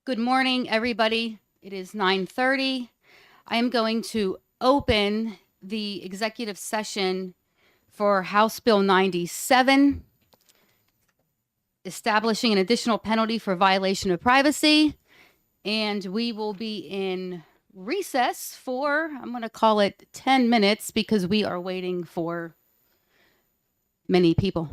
Good morning, everybody. It is 9:30. I am going to open the executive session for House Bill 97, establishing an additional penalty for violation of privacy. And we will be in recess for, I'm going to call it 10 minutes because we are waiting for many people.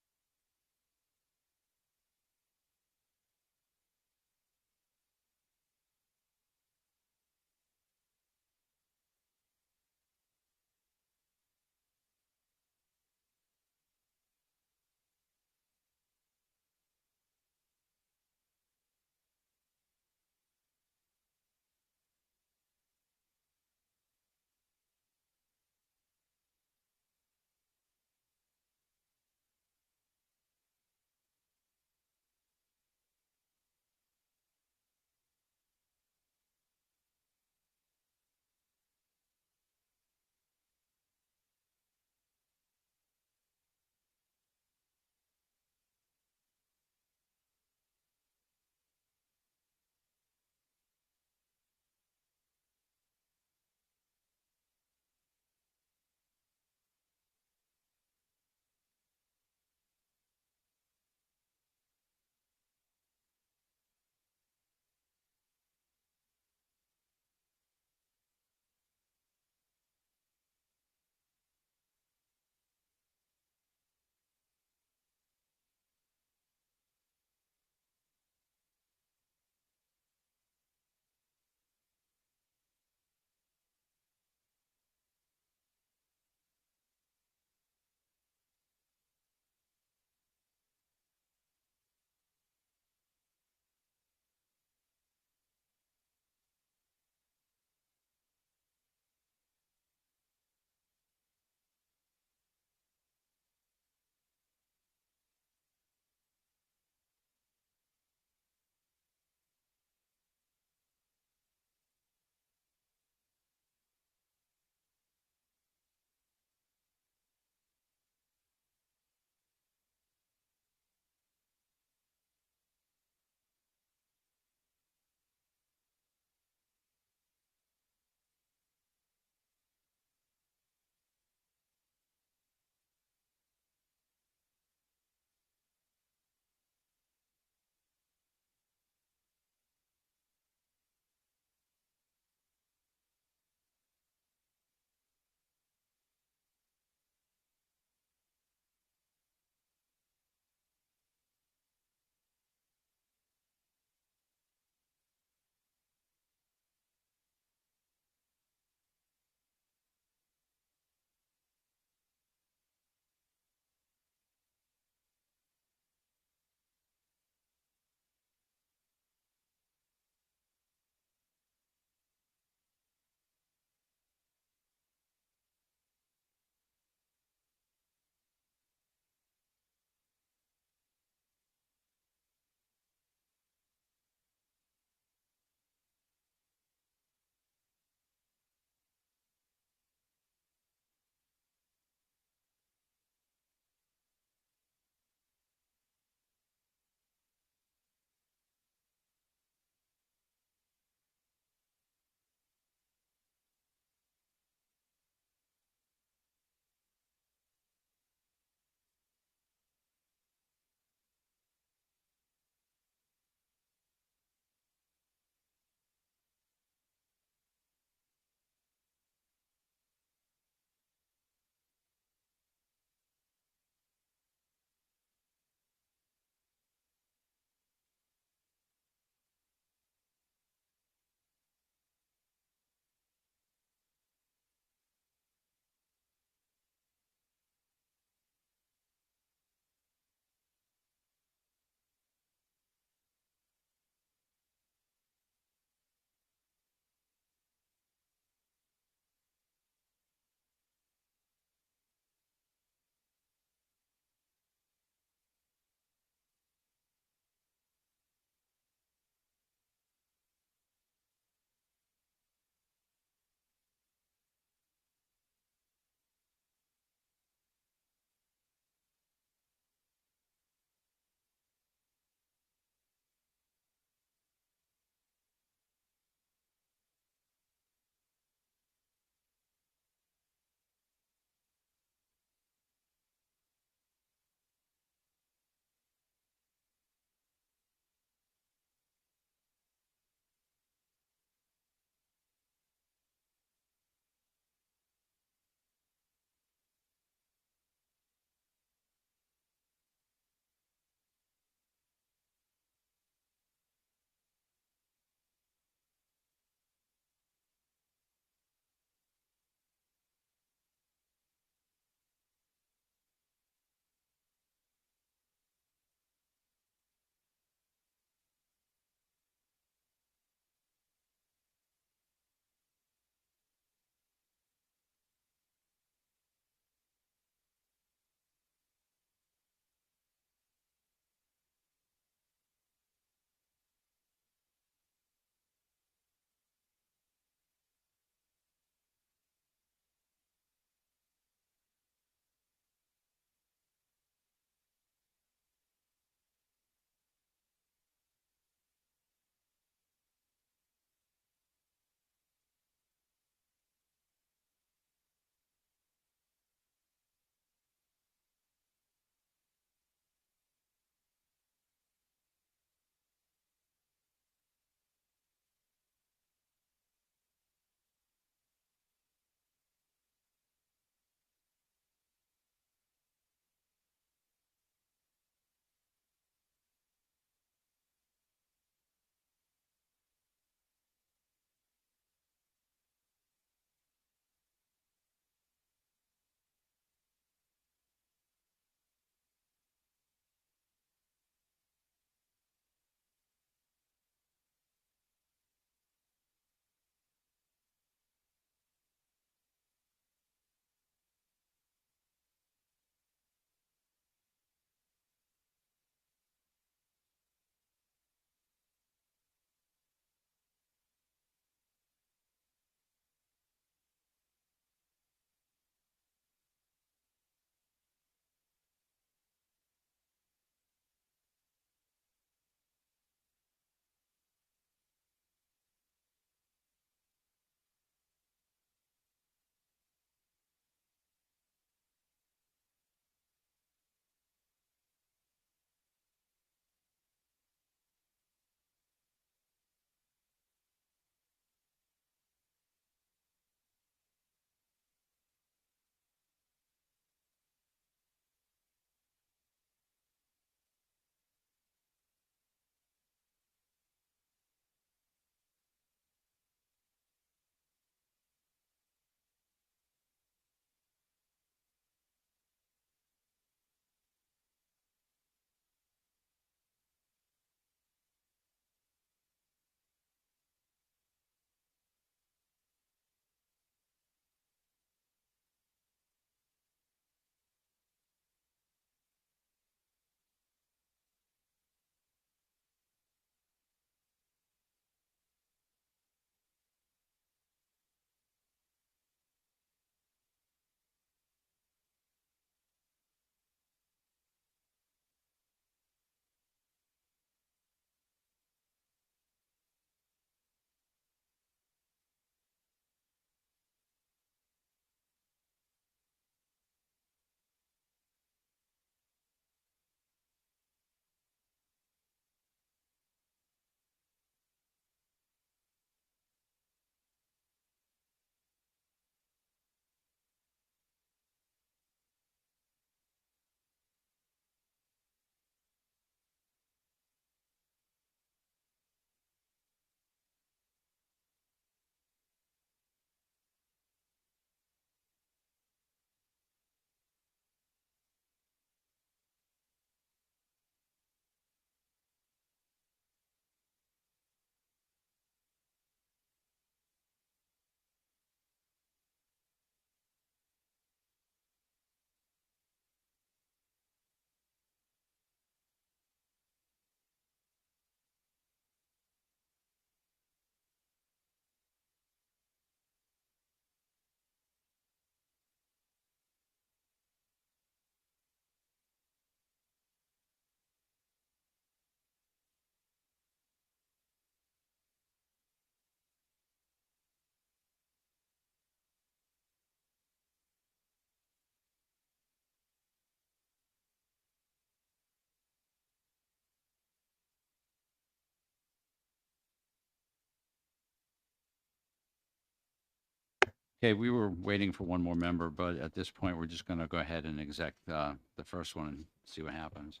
Okay, we were waiting for one more member, but at this point, we're just going to go ahead and exec the first one and see what happens.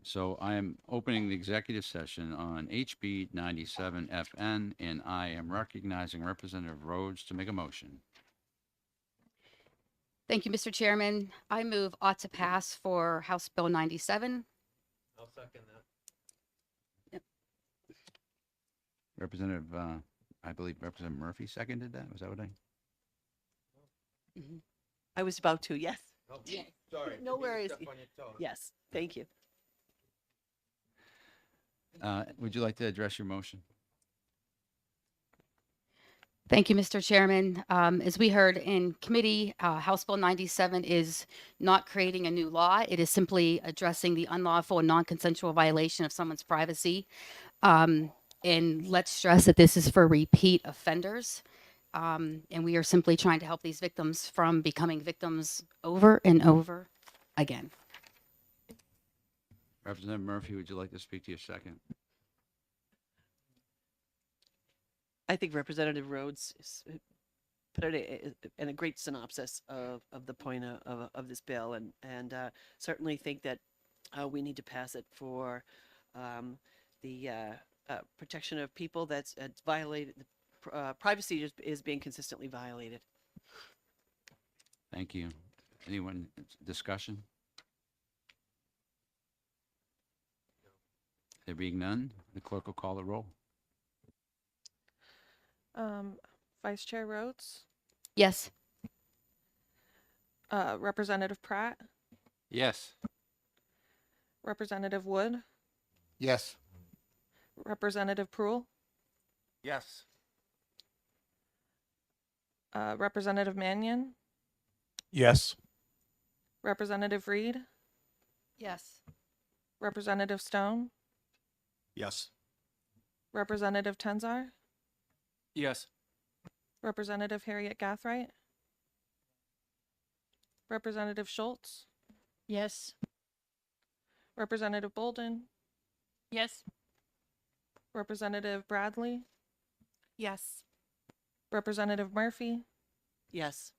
So I am opening the executive session on HB 97 FN, and I am recognizing Representative Rhodes to make a motion. Thank you, Mr. Chairman. I move ought to pass for House Bill 97. I'll second that. Representative, I believe Representative Murphy seconded that. Was that what I? I was about to, yes. Oh, sorry. No didn't mean to worries. step on your toes. Yes, thank you. Would you like to address your motion? Thank you, Mr. Chairman. As we heard in committee, House Bill 97 is not creating a new law. It is simply addressing the unlawful and non-consensual violation of someone's privacy. And let's stress that this is for repeat offenders. And we are simply trying to help these victims from becoming victims over and over again. Representative Murphy, would you like to speak to your second? I think Representative Rhodes put it in a great synopsis of the point of this bill, and certainly think that we need to pass it for the protection of people that's violated. Privacy is being consistently violated. Thank you. Anyone, discussion? There being none, the clerk will call the roll. Vice Chair Rhodes, Yes. Representative Pratt, Yes. Representative Wood, Yes. Representative Proul, Yes. Representative Mannion, Yes. Representative Reed, Yes. Representative Stone, Yes. Representative Tenzar, Yes. Representative Harriet Gathright, Representative Schultz, Yes. Representative Bolden, Yes. Representative Bradley, Yes. Representative Murphy, Yes,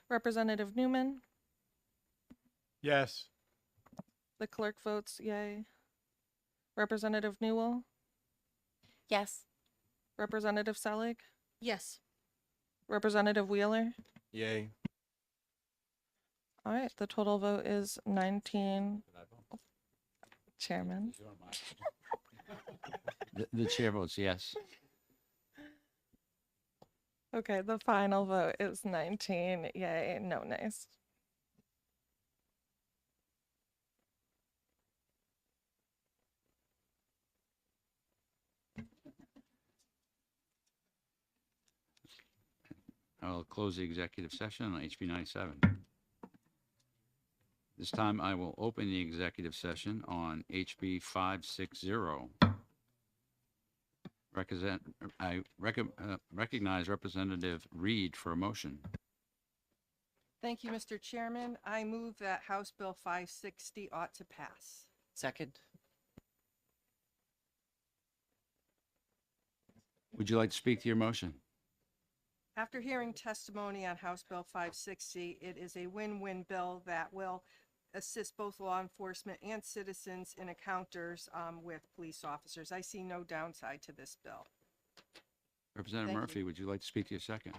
Representative Newman. Yes. The clerk votes yay. Representative Newell, Yes. Representative Selig, Yes. Representative Wheeler. Yay. All right, the total vote is 19. Chairman. The chair votes yes. Okay, the final vote is 19 yay, no nays. I'll close the executive session on HB 97. This time I will open the executive session on HB 560. Recognize Representative Reed for a motion. Thank you, Mr. Chairman. I move that House Bill 560 ought to pass. second. Would you like to speak to your motion? After hearing testimony on House Bill 560, it is a win-win bill that will assist both law enforcement and citizens in encounters with police officers. I see no downside to this bill. Representative Thank Murphy, you. would you like to speak to your second?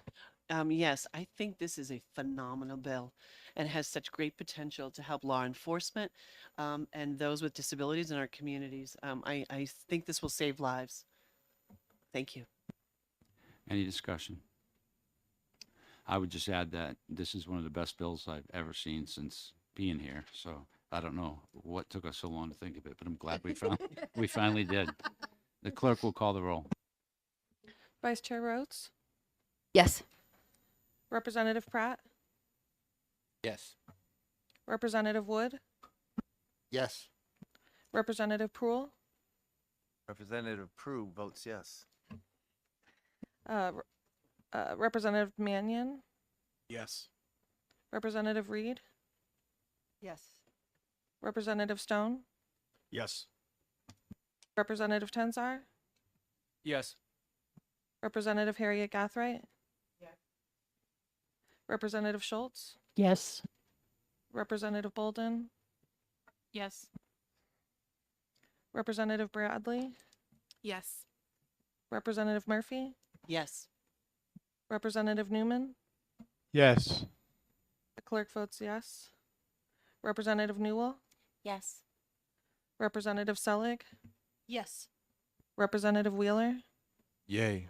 Yes, I think this is a phenomenal bill and has such great potential to help law enforcement and those with disabilities in our communities. I think this will save lives. Thank you. Any discussion? I would just add that this is one of the best bills I've ever seen since being here. So I don't know what took us so long to think of it, but I'm glad we finally did. The clerk will call the roll. Vice Chair Rhodes, Yes. Representative Pratt, Yes. Representative Wood, Yes. Representative Proul, Representative Prue votes yes. Representative Mannion, Yes. Representative Reed, Yes. Representative Stone, Yes. Representative Tenzar, Yes. Representative Harriet Gathright, Yes. Representative Schultz, Yes. Representative Bolden, Yes. Representative Bradley, Yes. Representative Murphy, Yes. Representative Newman. Yes. The clerk votes yes. Representative Newell, Yes. Representative Selig, Yes. Representative Wheeler, Yay.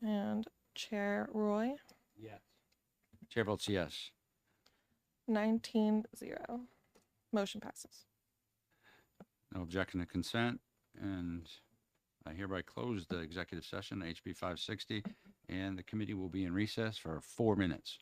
and Chair Roy. Yes. Chair votes yes. 19-0. Motion passes. No objection to consent, and I hereby close the executive session, HB 560, and the committee will be in recess for 4 minutes.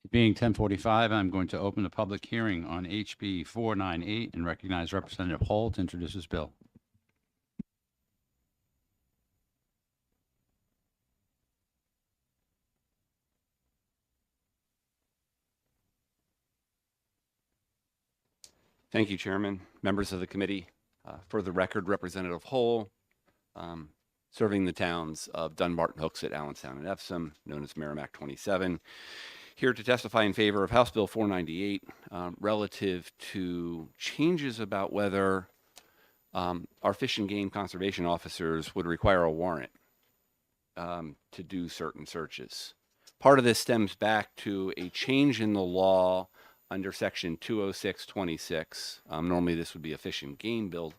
It being 10:45, I'm going to open the public hearing on HB 498 and recognize Representative Hall to introduce this bill. Thank you, Chairman, members of the committee. For the record, Representative Hole, serving the towns of Dunbarton, Hooksett, Allenstown, and Epsom, known as Merrimack 27, here to testify in favor of House Bill 498 relative to changes about whether our fish and game conservation officers would require a warrant to do certain searches. Part of this stems back to a change in the law under section 20626. Normally this would be a fish and game bill.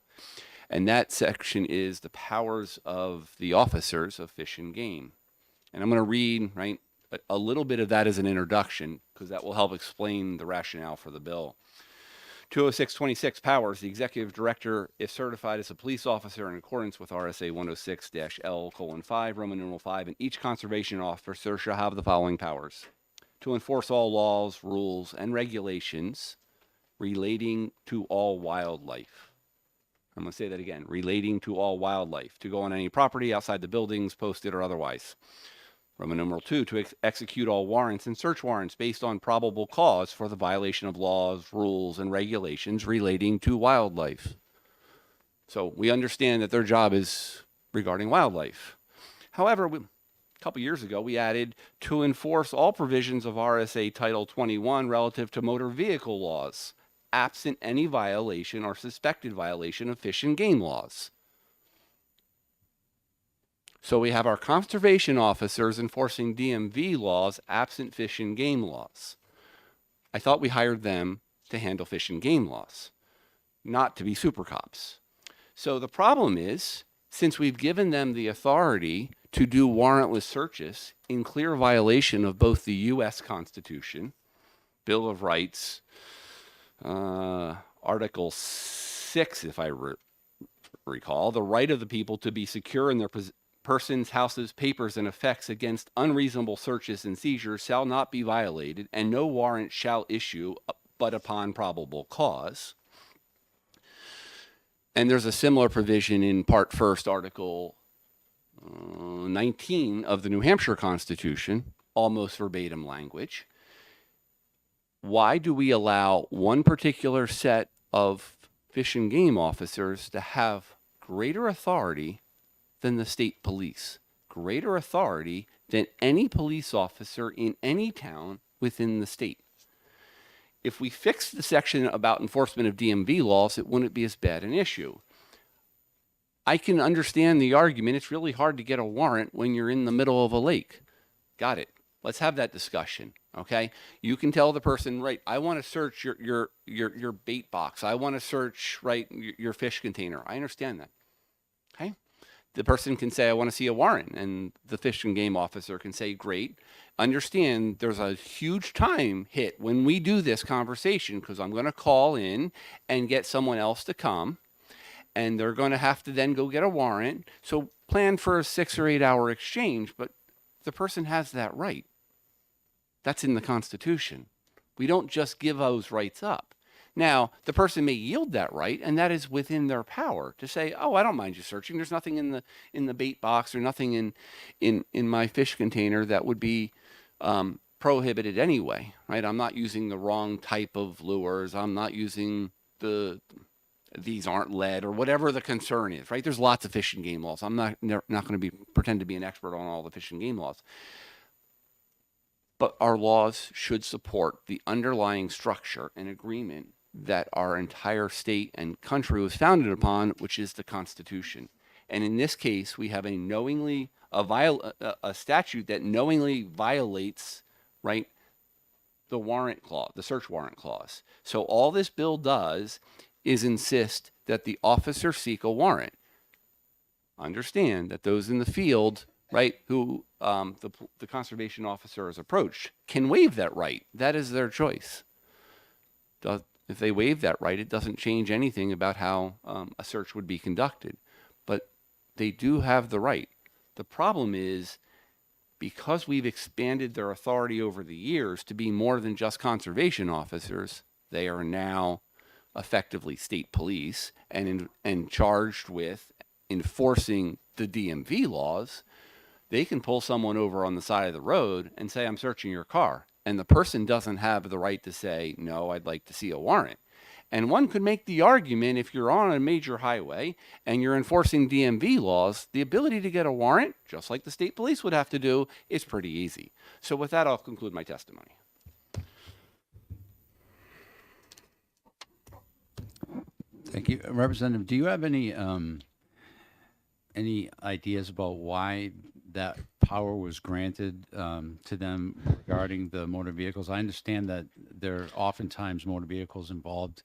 And that section is the powers of the officers of fish and game. And I'm going to read, right, a little bit of that as an introduction, because that will help explain the rationale for the bill. 20626 powers. The executive director, if certified as a police officer in accordance with RSA 106-L:5, Roman numeral 5, and each conservation officer shall have the following powers: to enforce all laws, rules, and regulations relating to all wildlife. I'm going to say that again, relating to all wildlife, to go on any property outside the buildings, posted or otherwise. Roman numeral 2, to execute all warrants and search warrants based on probable cause for the violation of laws, rules, and regulations relating to wildlife. So we understand that their job is regarding wildlife. However, a couple years ago, we added to enforce all provisions of RSA Title 21 relative to motor vehicle laws, absent any violation or suspected violation of fish and game laws. So we have our conservation officers enforcing DMV laws absent fish and game laws. I thought we hired them to handle fish and game laws, not to be super cops. So the problem is, since we've given them the authority to do warrantless searches in clear violation of both the U.S. Constitution, Bill of Rights, Article 6, if I recall, the right of the people to be secure in their persons, houses, papers, and effects against unreasonable searches and seizures shall not be violated, and no warrant shall issue but upon probable cause. And there's a similar provision in Part 1st, Article 19 of the New Hampshire Constitution, almost verbatim language. Why do we allow one particular set of fish and game officers to have greater authority than the state police, greater authority than any police officer in any town within the state? If we fix the section about enforcement of DMV laws, it wouldn't be as bad an issue. I can understand the argument. It's really hard to get a warrant when you're in the middle of a lake. Got it. Let's have that discussion. Okay. You can tell the person, right, I want to search your bait box. I want to search, right, your fish container. I understand that. Okay. The person can say, I want to see a warrant. And the fish and game officer can say, great. Understand there's a huge time hit when we do this conversation, because I'm going to call in and get someone else to come, and they're going to have to then go get a warrant. So plan for a 6 or 8 hour exchange, but the person has that right. That's in the Constitution. We don't just give those rights up. Now, the person may yield that right, and that is within their power to say, oh, I don't mind you searching. There's nothing in the bait box or nothing in my fish container that would be prohibited anyway, right? I'm not using the wrong type of lures. I'm not using these aren't lead, or whatever the concern is, right? There's lots of fish and game laws. I'm not going to pretend to be an expert on all the fish and game laws. But our laws should support the underlying structure and agreement that our entire state and country was founded upon, which is the Constitution. And in this case, we have a statute that knowingly violates, right, the warrant clause, the search warrant clause. So all this bill does is insist that the officer seek a warrant. Understand that those in the field, right, who the conservation officer has approached, can waive that right. That is their choice. If they waive that right, it doesn't change anything about how a search would be conducted. But they do have the right. The problem is because we've expanded their authority over the years to be more than just conservation officers, they are now effectively state police and charged with enforcing the DMV laws. They can pull someone over on the side of the road and say, I'm searching your car. And the person doesn't have the right to say, no, I'd like to see a warrant. And one could make the argument, if you're on a major highway and you're enforcing DMV laws, the ability to get a warrant, just like the state police would have to do, is pretty easy. So with that, I'll conclude my testimony. Thank you. Representative, do you have any ideas about why that power was granted to them regarding the motor vehicles? I understand that there are oftentimes motor vehicles involved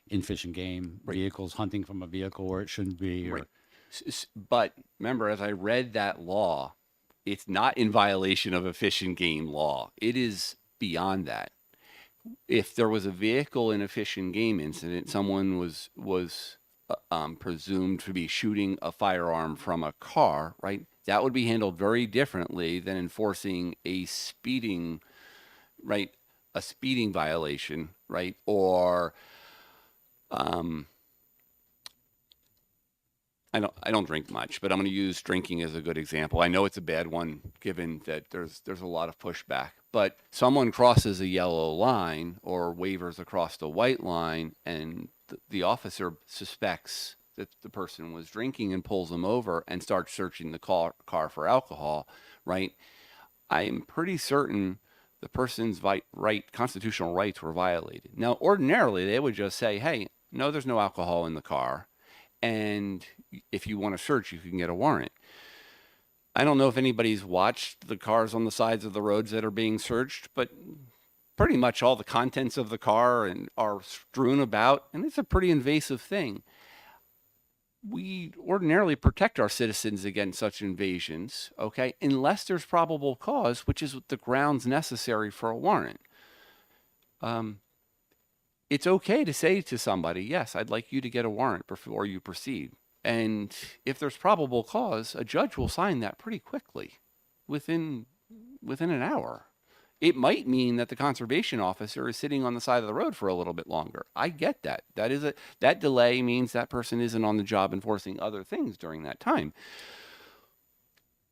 in fish and game vehicles, hunting from a vehicle where it shouldn't be. Or, Right. But remember, as I read that law, it's not in violation of a fish and game law. It is beyond that. If there was a vehicle in a fish and game incident, someone was presumed to be shooting a firearm from a car, right? That would be handled very differently than enforcing a speeding, right? A speeding violation, right? Or, I don't drink much, but I'm going to use drinking as a good example. I know it's a bad one given that there's a lot of pushback, but someone crosses a yellow line or wavers across the white line and the officer suspects that the person was drinking and pulls them over and starts searching the car for alcohol, right? I'm pretty certain the person's constitutional rights were violated. Now, ordinarily, they would just say, hey, no, there's no alcohol in the car. And if you want to search, you can get a warrant. I don't know if anybody's watched the cars on the sides of the roads that are being searched, but pretty much all the contents of the car are strewn about, and it's a pretty invasive thing. We ordinarily protect our citizens against such invasions, okay, unless there's probable cause, which is the grounds necessary for a warrant. It's okay to say to somebody, yes, I'd like you to get a warrant before you proceed. And if there's probable cause, a judge will sign that pretty quickly, within an hour. It might mean that the conservation officer is sitting on the side of the road for a little bit longer. I get that. That delay means that person isn't on the job enforcing other things during that time.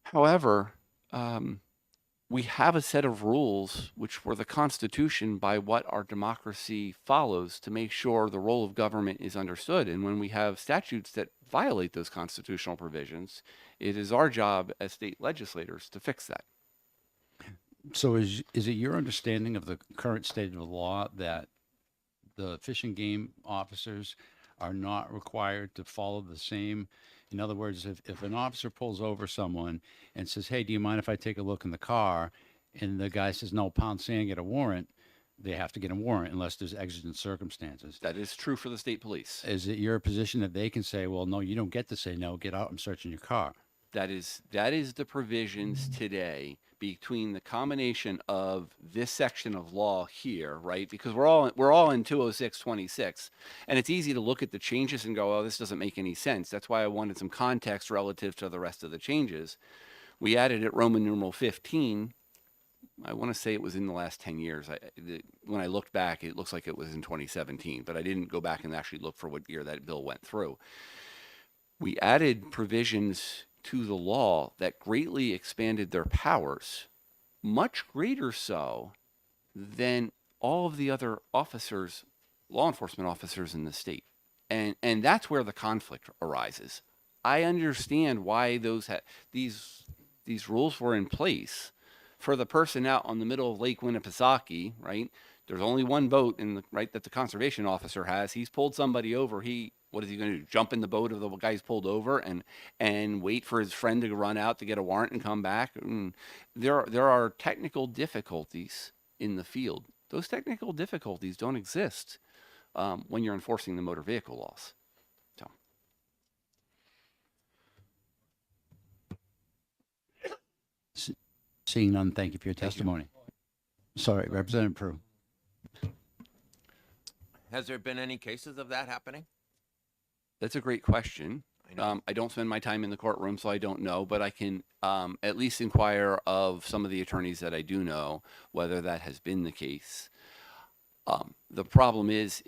However, we have a set of rules which were the Constitution by what our democracy follows to make sure the role of government is understood. And when we have statutes that violate those constitutional provisions, it is our job as state legislators to fix that. so is it your understanding of the current state of the law that the fish and game officers are not required to follow the same? In other words, if an officer pulls over someone and says, hey, do you mind if I take a look in the car? And the guy says, no, pound sand, get a warrant. They have to get a warrant unless there's exigent circumstances. That is true for the state police. Is it your position that they can say, well, no, you don't get to say no, get out, I'm searching your car? That is the provisions today between the combination of this section of law here, right? Because we're all in 206-26, and it's easy to look at the changes and go, oh, this doesn't make any sense. That's why I wanted some context relative to the rest of the changes. We added at Roman numeral 15. I want to say it was in the last 10 years. When I looked back, it looks like it was in 2017, but I didn't go back and actually look for what year that bill went through. We added provisions to the law that greatly expanded their powers, much greater so than all of the other officers, law enforcement officers in the state. And that's where the conflict arises. I understand why these rules were in place for the person out on the middle of Lake Winnipesaukee, right? There's only one boat that the conservation officer has. He's pulled somebody over. What is he going to do? Jump in the boat of the guy who's pulled over and wait for his friend to run out to get a warrant and come back? There are technical difficulties in the field. Those technical difficulties don't exist when you're enforcing the motor vehicle laws. So. Seeing none, thank you for your testimony. Sorry, Representative Prue. Has there been any cases of that happening? That's a great question. I know. I don't spend my time in the courtroom, so I don't know, but I can at least inquire of some of the attorneys that I do know whether that has been the case. The problem is,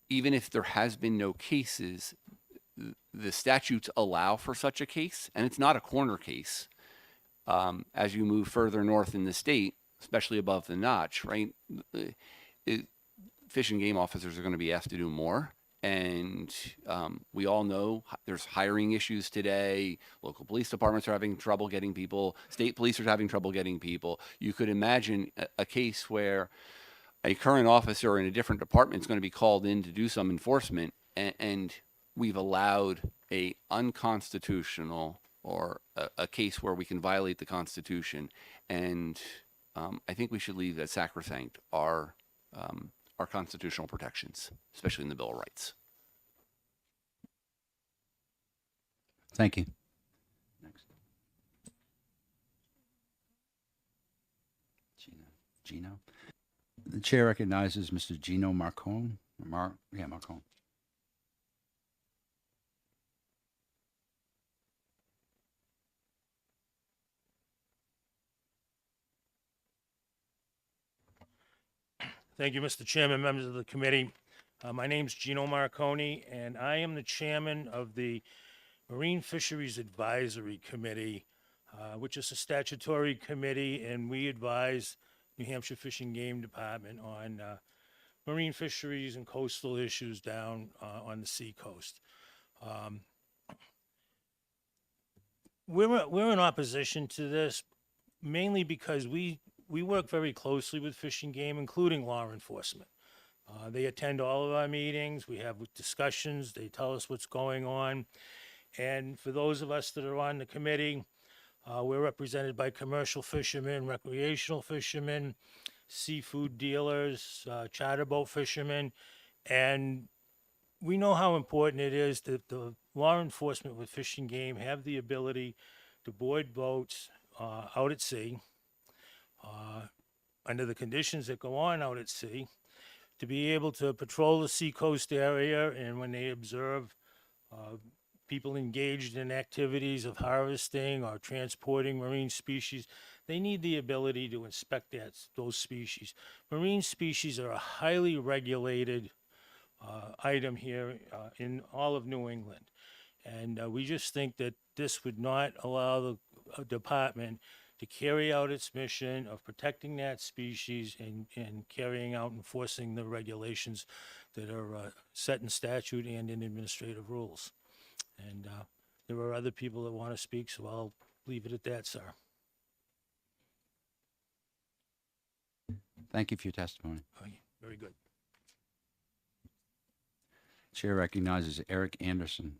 even if there has been no cases, the statutes allow for such a case, and it's not a corner case. As you move further north in the state, especially above the notch, right? Fish and game officers are going to be asked to do more. And we all know there's hiring issues today. Local police departments are having trouble getting people. State police are having trouble getting people. You could imagine a case where a current officer in a different department is going to be called in to do some enforcement, and we've allowed a unconstitutional or a case where we can violate the Constitution. And I think we should leave that sacrosanct our constitutional protections, especially in the Bill of Rights. Thank you. Next. Gino. The chair recognizes Mr. Gino Marcone. Marcone. Thank you, Mr. Chairman, members of the committee. My name's Gino Marconi, and I am the chairman of the Marine Fisheries Advisory Committee, which is a statutory committee, and we advise New Hampshire Fish and Game Department on marine fisheries and coastal issues down on the seacoast. We're in opposition to this mainly because we work very closely with Fish and Game, including law enforcement. They attend all of our meetings. We have discussions. They tell us what's going on. And for those of us that are on the committee, we're represented by commercial fishermen, recreational fishermen, seafood dealers, charter boat fishermen. And we know how important it is that the law enforcement with Fish and Game have the ability to board boats out at sea, under the conditions that go on out at sea, to be able to patrol the seacoast area, and when they observe people engaged in activities of harvesting or transporting marine species, they need the ability to inspect those species. Marine species are a highly regulated item here in all of New England. And we just think that this would not allow the department to carry out its mission of protecting that species and carrying out and enforcing the regulations that are set in statute and in administrative rules. And there are other people that want to speak, so I'll leave it at that, sir. Thank you for your testimony. Very good. Chair recognizes Eric Anderson.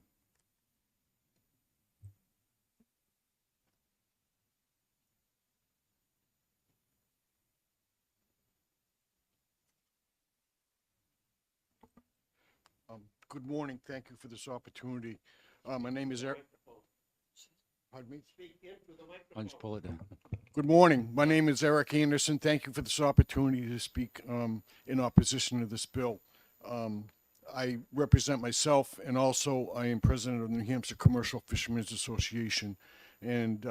Good morning. Thank you for this opportunity. My name is Eric. Pardon me? I'll just pull it down. Good morning. My name is Eric Anderson. Thank you for this opportunity to speak in opposition to this bill. I represent myself, and also I am president of the New Hampshire Commercial Fishermen's Association. And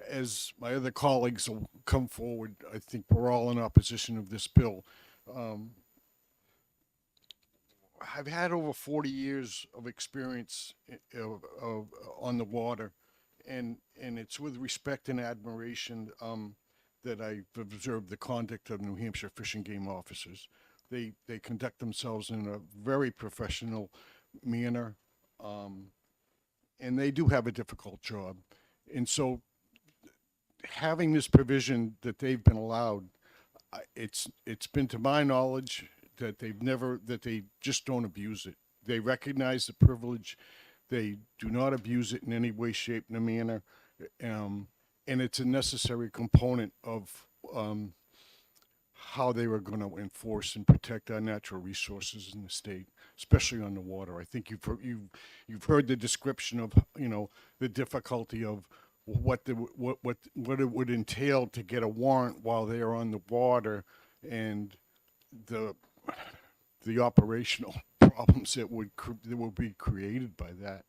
as my other colleagues will come forward, I think we're all in opposition of this bill. I've had over 40 years of experience on the water, and it's with respect and admiration that I've observed the conduct of New Hampshire Fish and Game officers. They conduct themselves in a very professional manner, and they do have a difficult job. And so having this provision that they've been allowed, it's been to my knowledge that they just don't abuse it. They recognize the privilege. They do not abuse it in any way, shape, or manner. And it's a necessary component of how they were going to enforce and protect our natural resources in the state, especially on the water. I think you've heard the description of, the difficulty of what it would entail to get a warrant while they are on the water, and the operational problems that would be created by that.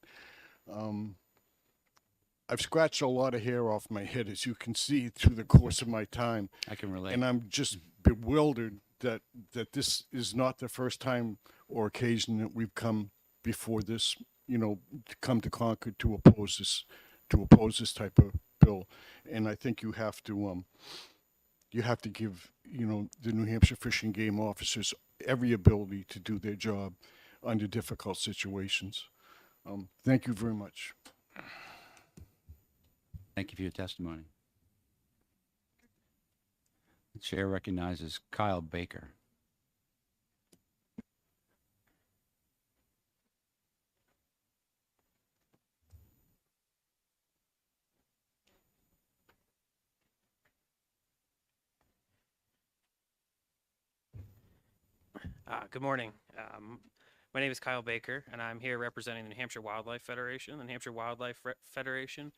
I've scratched a lot of hair off my head, as you can see, through the course of my time. I can relate. And I'm just bewildered that this is not the first time or occasion that we've come before this, to come to Concord to oppose this type of bill. And I think you have to give, the New Hampshire Fish and Game officers every ability to do their job under difficult situations. Thank you very much. Thank you for your testimony. The chair recognizes Kyle Baker. Good morning. My name is Kyle Baker, and I'm here representing the New Hampshire Wildlife Federation. The New Hampshire Wildlife Federation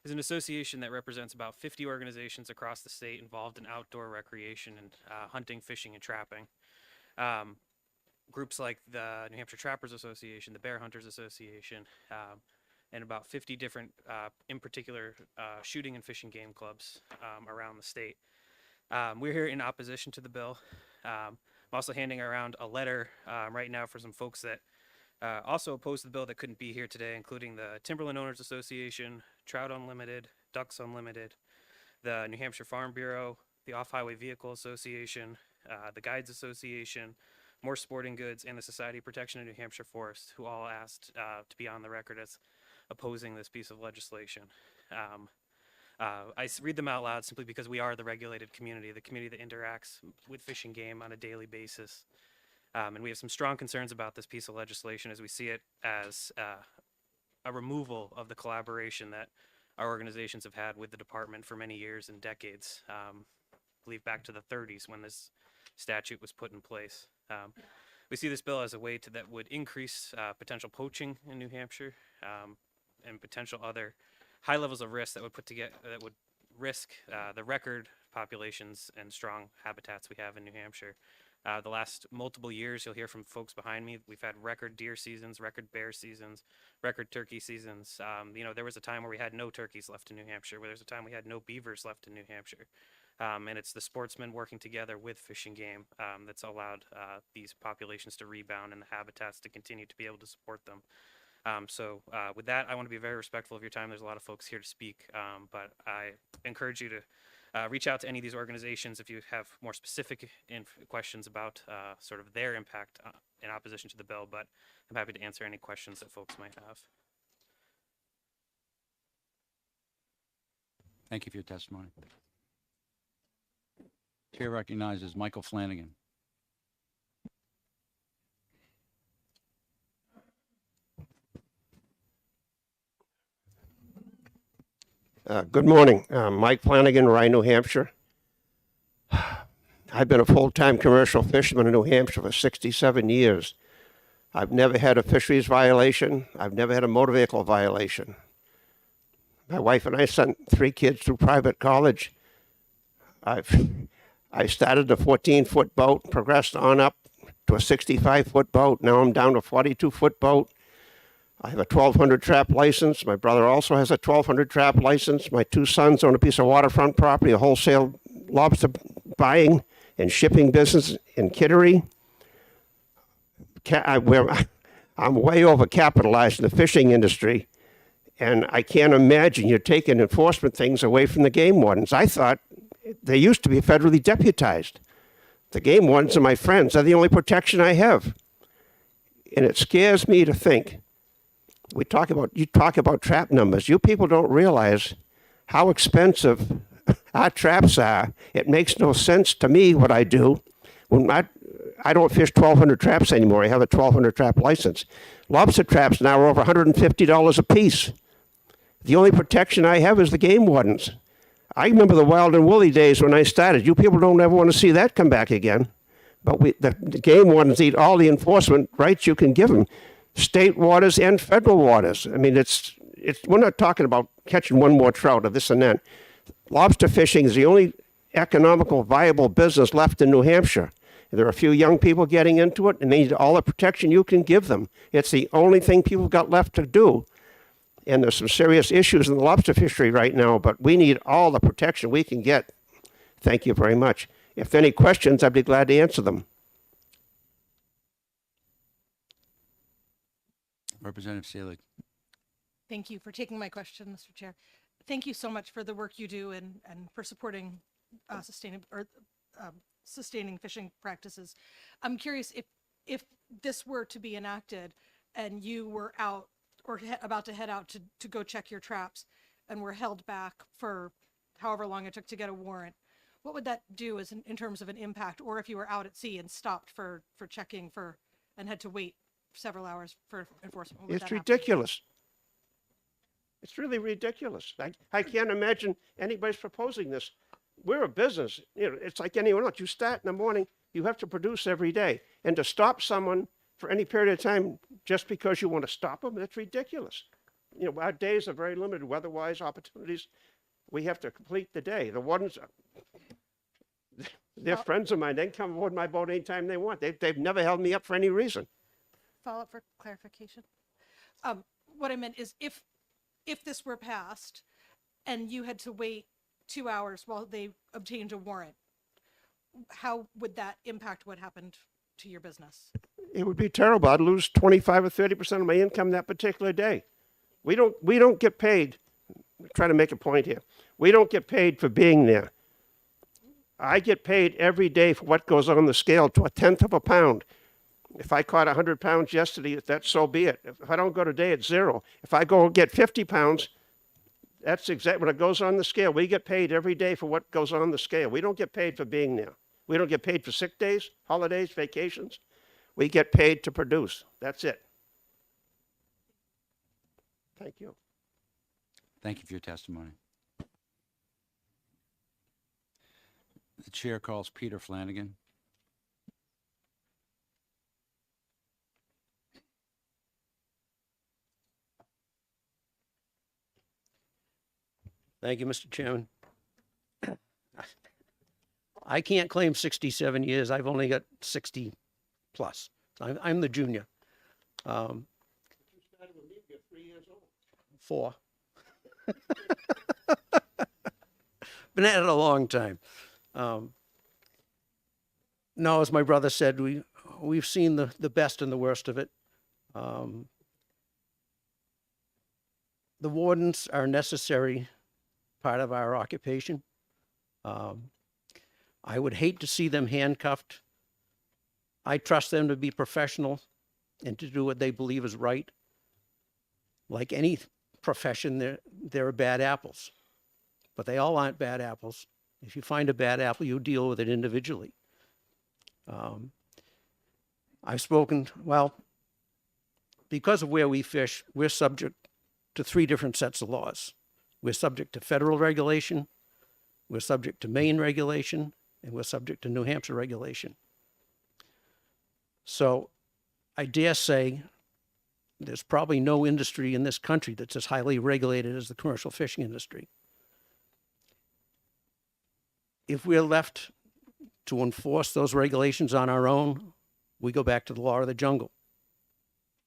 is an association that represents about 50 organizations across the state involved in outdoor recreation and hunting, fishing, and trapping. Groups like the New Hampshire Trappers Association, the Bear Hunters Association, and about 50 different, in particular, shooting and fishing game clubs around the state. We're here in opposition to the bill. I'm also handing around a letter right now for some folks that also oppose the bill that couldn't be here today, including the Timberland Owners Association, Trout Unlimited, Ducks Unlimited, the New Hampshire Farm Bureau, the Off-Highway Vehicle Association, the Guides Association, More Sporting Goods, and the Society of Protection of New Hampshire Forests, who all asked to be on the record as opposing this piece of legislation. I read them out loud simply because we are the regulated community, the community that interacts with Fish and Game on a daily basis. And we have some strong concerns about this piece of legislation as we see it as a removal of the collaboration that our organizations have had with the department for many years and decades. I believe back to the 30s when this statute was put in place. We see this bill as a way that would increase potential poaching in New Hampshire and potential other high levels of risk that would risk the record populations and strong habitats we have in New Hampshire. The last multiple years, you'll hear from folks behind me, we've had record deer seasons, record bear seasons, record turkey seasons. There was a time where we had no turkeys left in New Hampshire, where there's a time we had no beavers left in New Hampshire. And it's the sportsmen working together with Fish and Game that's allowed these populations to rebound and the habitats to continue to be able to support them. So with that, I want to be very respectful of your time. There's a lot of folks here to speak, but I encourage you to reach out to any of these organizations if you have more specific questions about sort of their impact in opposition to the bill, but I'm happy to answer any questions that folks might have. Thank you for your testimony. Chair recognizes Michael Flanagan. Good morning. Mike Flanagan, Rye, New Hampshire. I've been a full-time commercial fisherman in New Hampshire for 67 years. I've never had a fisheries violation. I've never had a motor vehicle violation. My wife and I sent 3 kids through private college. I started a 14-foot boat, progressed on up to a 65-foot boat. Now I'm down to a 42-foot boat. I have a 1,200 trap license. My brother also has a 1,200 trap license. My 2 sons own a piece of waterfront property, a wholesale lobster buying and shipping business in Kittery. I'm way overcapitalized in the fishing industry, and I can't imagine you're taking enforcement things away from the game wardens. I thought they used to be federally deputized. The game wardens are my friends. They're the only protection I have. And it scares me to think. You talk about trap numbers. You people don't realize how expensive our traps are. It makes no sense to me what I do. When I don't fish 1,200 traps anymore. I have a 1,200 trap license. Lobster traps now are over $150 a piece. The only protection I have is the game wardens. I remember the Wild and Woolly days when I started. You people don't ever want to see that come back again. But the game wardens need all the enforcement rights you can give them. State waters and federal waters. I mean, we're not talking about catching one more trout or this and that. Lobster fishing is the only economical viable business left in New Hampshire. There are a few young people getting into it, and they need all the protection you can give them. It's the only thing people got left to do. And there's some serious issues in the lobster fishery right now, but we need all the protection we can get. Thank you very much. If there are any questions, I'd be glad to answer them. Representative Seelig. Thank you for taking my question, Mr. Chair. Thank you so much for the work you do and for supporting sustaining fishing practices. I'm curious if this were to be enacted and you were out or about to head out to go check your traps and were held back for however long it took to get a warrant, what would that do as in terms of an impact? Or if you were out at sea and stopped for checking and had to wait several hours for enforcement? What would It's that happen? ridiculous. It's really ridiculous. I can't imagine anybody's proposing this. We're a business. You know, it's like anyone else. You start in the morning, you have to produce every day. And to stop someone for any period of time just because you want to stop them, that's ridiculous. You know, our days are very limited weather-wise opportunities. We have to complete the day. The wardens, they're friends of mine. They can come aboard my boat anytime they want. They've never held me up for any reason. Follow up for clarification. What I meant is if this were passed and you had to wait 2 hours while they obtained a warrant, how would that impact what happened to your business? It would be terrible. I'd lose 25 or 30% of my income that particular day. We don't get paid. I'm trying to make a point here. We don't get paid for being there. I get paid every day for what goes on the scale to 1/10 of a pound. If I caught 100 pounds yesterday, that's so be it. If I don't go today, it's 0. If I go get 50 pounds, that's exactly when it goes on the scale. We get paid every day for what goes on the scale. We don't get paid for being there. We don't get paid for sick days, holidays, vacations. We get paid to produce. That's it. Thank you. Thank you for your testimony. The chair calls Peter Flanagan. Thank you, Mr. Chairman. I can't claim 67 years. I've only got 60 plus. So I'm the junior. 4. Been at it a long time. No, as my brother said, we've seen the best and the worst of it. The wardens are a necessary part of our occupation. I would hate to see them handcuffed. I trust them to be professional and to do what they believe is right. Like any profession, there are bad apples, but they all aren't bad apples. If you find a bad apple, you deal with it individually. I've spoken, well, because of where we fish, we're subject to 3 different sets of laws. We're subject to federal regulation, we're subject to Maine regulation, and we're subject to New Hampshire regulation. So I dare say there's probably no industry in this country that's as highly regulated as the commercial fishing industry. If we're left to enforce those regulations on our own, we go back to the law of the jungle.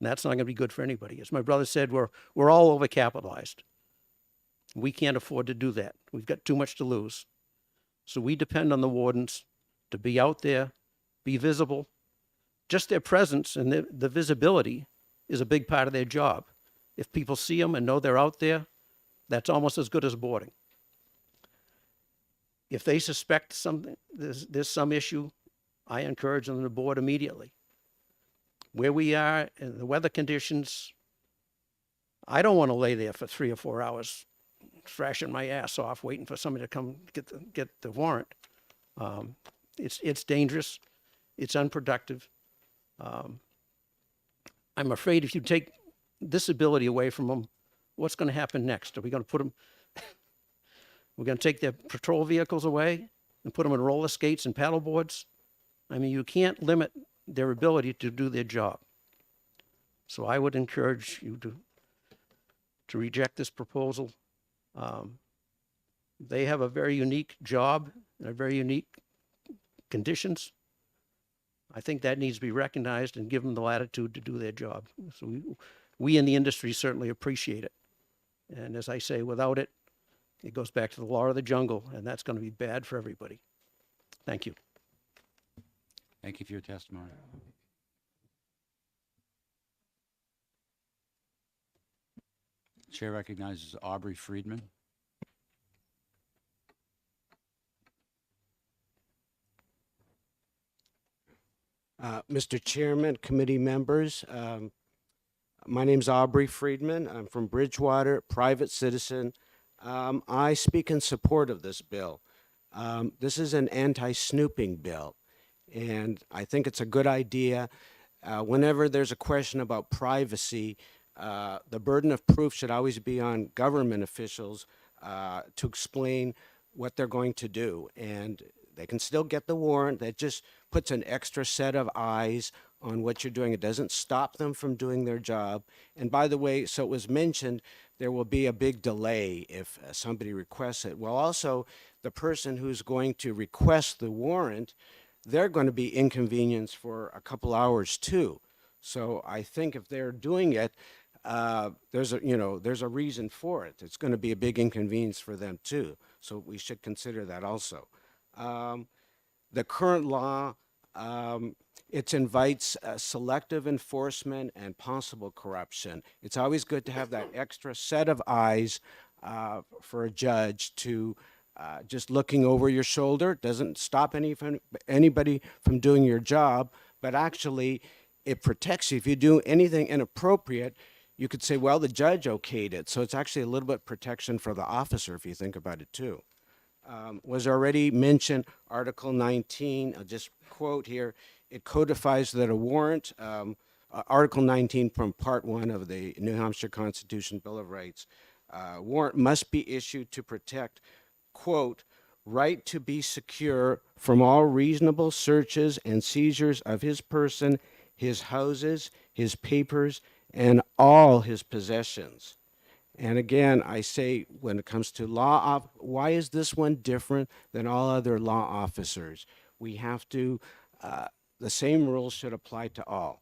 And that's not going to be good for anybody. As my brother said, we're all overcapitalized. We can't afford to do that. We've got too much to lose. So we depend on the wardens to be out there, be visible. Just their presence and the visibility is a big part of their job. If people see them and know they're out there, that's almost as good as boarding. If they suspect something, there's some issue, I encourage them to board immediately. Where we are in the weather conditions, I don't want to lay there for 3 or 4 hours thrashing my ass off waiting for somebody to come get the warrant. It's dangerous. It's unproductive. I'm afraid if you take this ability away from them, what's going to happen next? Are we going to put them, we're going to take their patrol vehicles away and put them in roller skates and paddle boards? I mean, you can't limit their ability to do their job. So I would encourage you to reject this proposal. They have a very unique job and a very unique conditions. I think that needs to be recognized and given the latitude to do their job. So we in the industry certainly appreciate it. And as I say, without it, it goes back to the law of the jungle, and that's going to be bad for everybody. Thank you. Thank you for your testimony. Chair recognizes Aubrey Friedman. Mr. Chairman, committee members, my name's Aubrey Friedman. I'm from Bridgewater, private citizen. I speak in support of this bill. This is an anti-snooping bill, and I think it's a good idea. Whenever there's a question about privacy, the burden of proof should always be on government officials to explain what they're going to do. And they can still get the warrant. That just puts an extra set of eyes on what you're doing. It doesn't stop them from doing their job. And by the way, so it was mentioned, there will be a big delay if somebody requests it. Well, also, the person who's going to request the warrant, they're going to be inconvenienced for a couple hours too. So I think if they're doing it, there's a reason for it. It's going to be a big inconvenience for them too. So we should consider that also. The current law, it invites selective enforcement and possible corruption. It's always good to have that extra set of eyes for a judge to just looking over your shoulder. It doesn't stop anybody from doing your job, but actually it protects you. If you do anything inappropriate, you could say, well, the judge okayed it. So it's actually a little bit protection for the officer if you think about it too. Was already mentioned, Article 19, I'll just quote here, it codifies that a warrant, Article 19 from Part 1 of the New Hampshire Constitution Bill of Rights, warrant must be issued to protect, quote, right to be secure from all reasonable searches and seizures of his person, his houses, his papers, and all his possessions. And again, I say when it comes to why is this one different than all other law officers? We have to, the same rules should apply to all.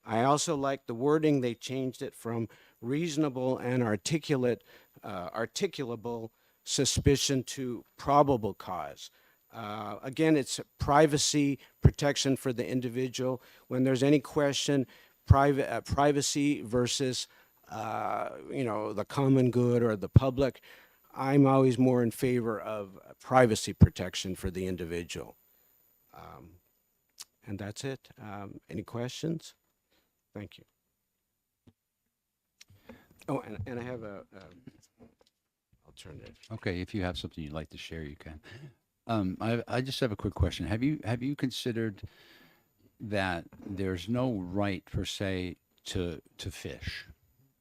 I also like the wording. They changed it from reasonable and articulable suspicion to probable cause. Again, it's privacy protection for the individual. When there's any question, privacy versus the common good or the public, I'm always more in favor of privacy protection for the individual. And that's it. Any questions? Thank you. Oh, and I have a alternative. Okay, if you have something you'd like to share, you can. I just have a quick question. Have you considered that there's no right per se to fish?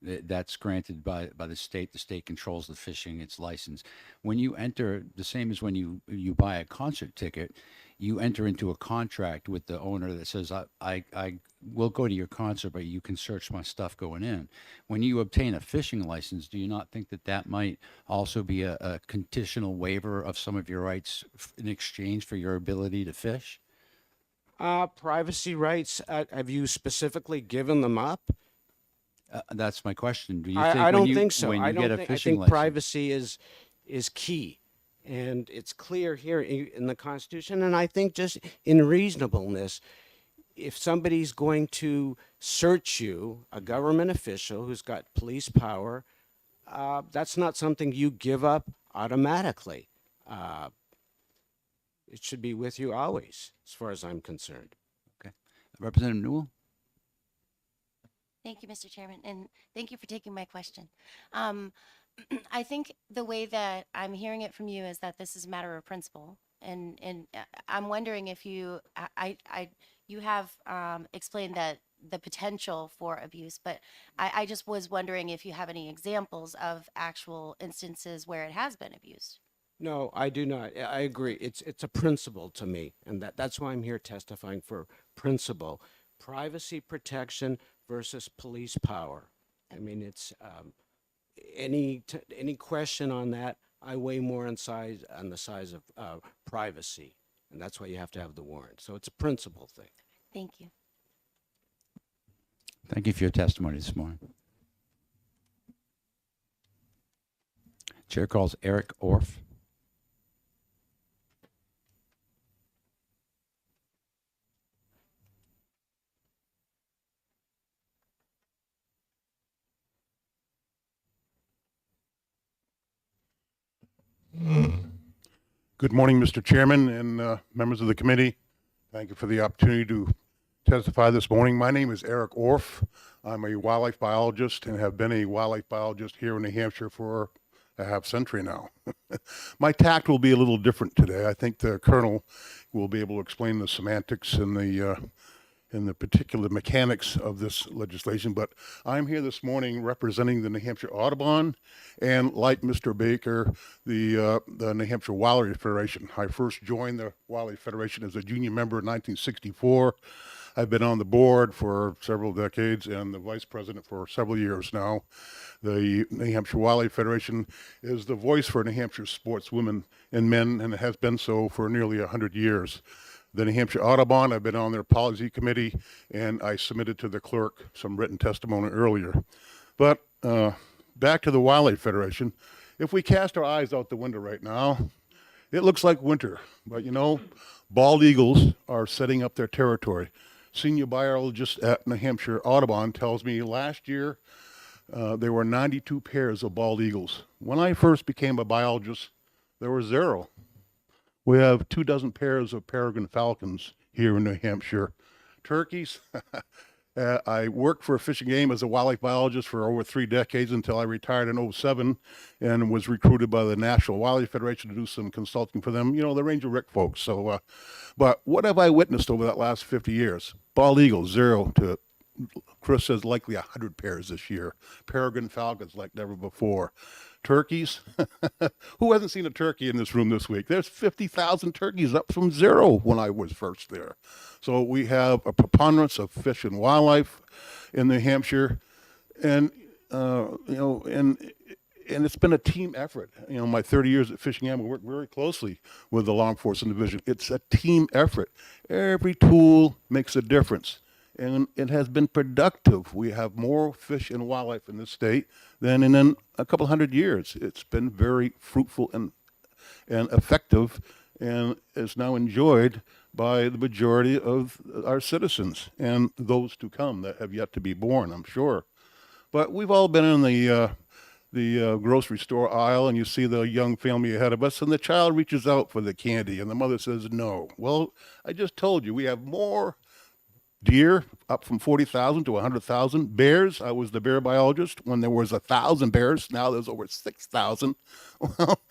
That's granted by the state. The state controls the fishing, it's licensed. When you enter, the same as when you buy a concert ticket, you enter into a contract with the owner that says, I will go to your concert, but you can search my stuff going in. When you obtain a fishing license, do you not think that might also be a conditional waiver of some of your rights in exchange for your ability to fish? Privacy rights, have you specifically given them up? That's my question. Do you I think don't think so. when you I get don't a think, I fishing think license? privacy is key. And it's clear here in the Constitution, and I think just in reasonableness, if somebody's going to search you, a government official who's got police power, that's not something you give up automatically. It should be with you always, as far as I'm concerned. Okay. Representative Newell? Thank you, Mr. Chairman, and thank you for taking my question. I think the way that I'm hearing it from you is that this is a matter of principle, and I'm wondering if you have explained that the potential for abuse, but I just was wondering if you have any examples of actual instances where it has been abused. No, I do not. I agree. It's a principle to me, and that's why I'm here testifying for principle. Privacy protection versus police power. I mean, it's any question on that. I weigh more on the size of privacy. And that's why you have to have the warrant. So it's a principle thing. Thank you. Thank you for your testimony this morning. Chair calls Eric Orff. Good morning, Mr. Chairman and members of the committee. Thank you for the opportunity to testify this morning. My name is Eric Orff. I'm a wildlife biologist and have been a wildlife biologist here in New Hampshire for a half century now. My tact will be a little different today. I think the colonel will be able to explain the semantics and the particular mechanics of this legislation, but I'm here this morning representing the New Hampshire Audubon and, like Mr. Baker, the New Hampshire Wildlife Federation. I first joined the Wildlife Federation as a junior member in 1964. I've been on the board for several decades and the vice president for several years now. The New Hampshire Wildlife Federation is the voice for New Hampshire sportswomen and men, and it has been so for nearly 100 years. The New Hampshire Audubon, I've been on their policy committee, and I submitted to the clerk some written testimony earlier. But back to the Wildlife Federation. If we cast our eyes out the window right now, it looks like winter. But you know, bald eagles are setting up their territory. Senior biologist at New Hampshire Audubon tells me last year there were 92 pairs of bald eagles. When I first became a biologist, there were 0. We have 24 pairs of peregrine falcons here in New Hampshire. Turkeys, I worked for Fish and Game as a wildlife biologist for over 3 decades until I retired in 2007 and was recruited by the National Wildlife Federation to do some consulting for them, you know, the Ranger Rick folks. So, but what have I witnessed over that last 50 years? Bald eagles, 0 to, Chris says, likely 100 pairs this year. Peregrine falcons like never before. Turkeys, who hasn't seen a turkey in this room this week? There's 50,000 turkeys, up from 0 when I was first there. So we have a preponderance of fish and wildlife in New Hampshire, and you know, and it's been a team effort. You know, my 30 years at Fish and Game, we work very closely with the law enforcement division. It's a team effort. Every tool makes a difference. And it has been productive. We have more fish and wildlife in this state than in a couple hundred years. It's been very fruitful and effective, and is now enjoyed by the majority of our citizens and those to come that have yet to be born, I'm sure. But we've all been in the grocery store aisle, and you see the young family ahead of us, and the child reaches out for the candy, and the mother says no. Well, I just told you, we have more deer, up from 40,000 to 100,000. Bears, I was the bear biologist when there was 1,000 bears. Now there's over 6,000. Well,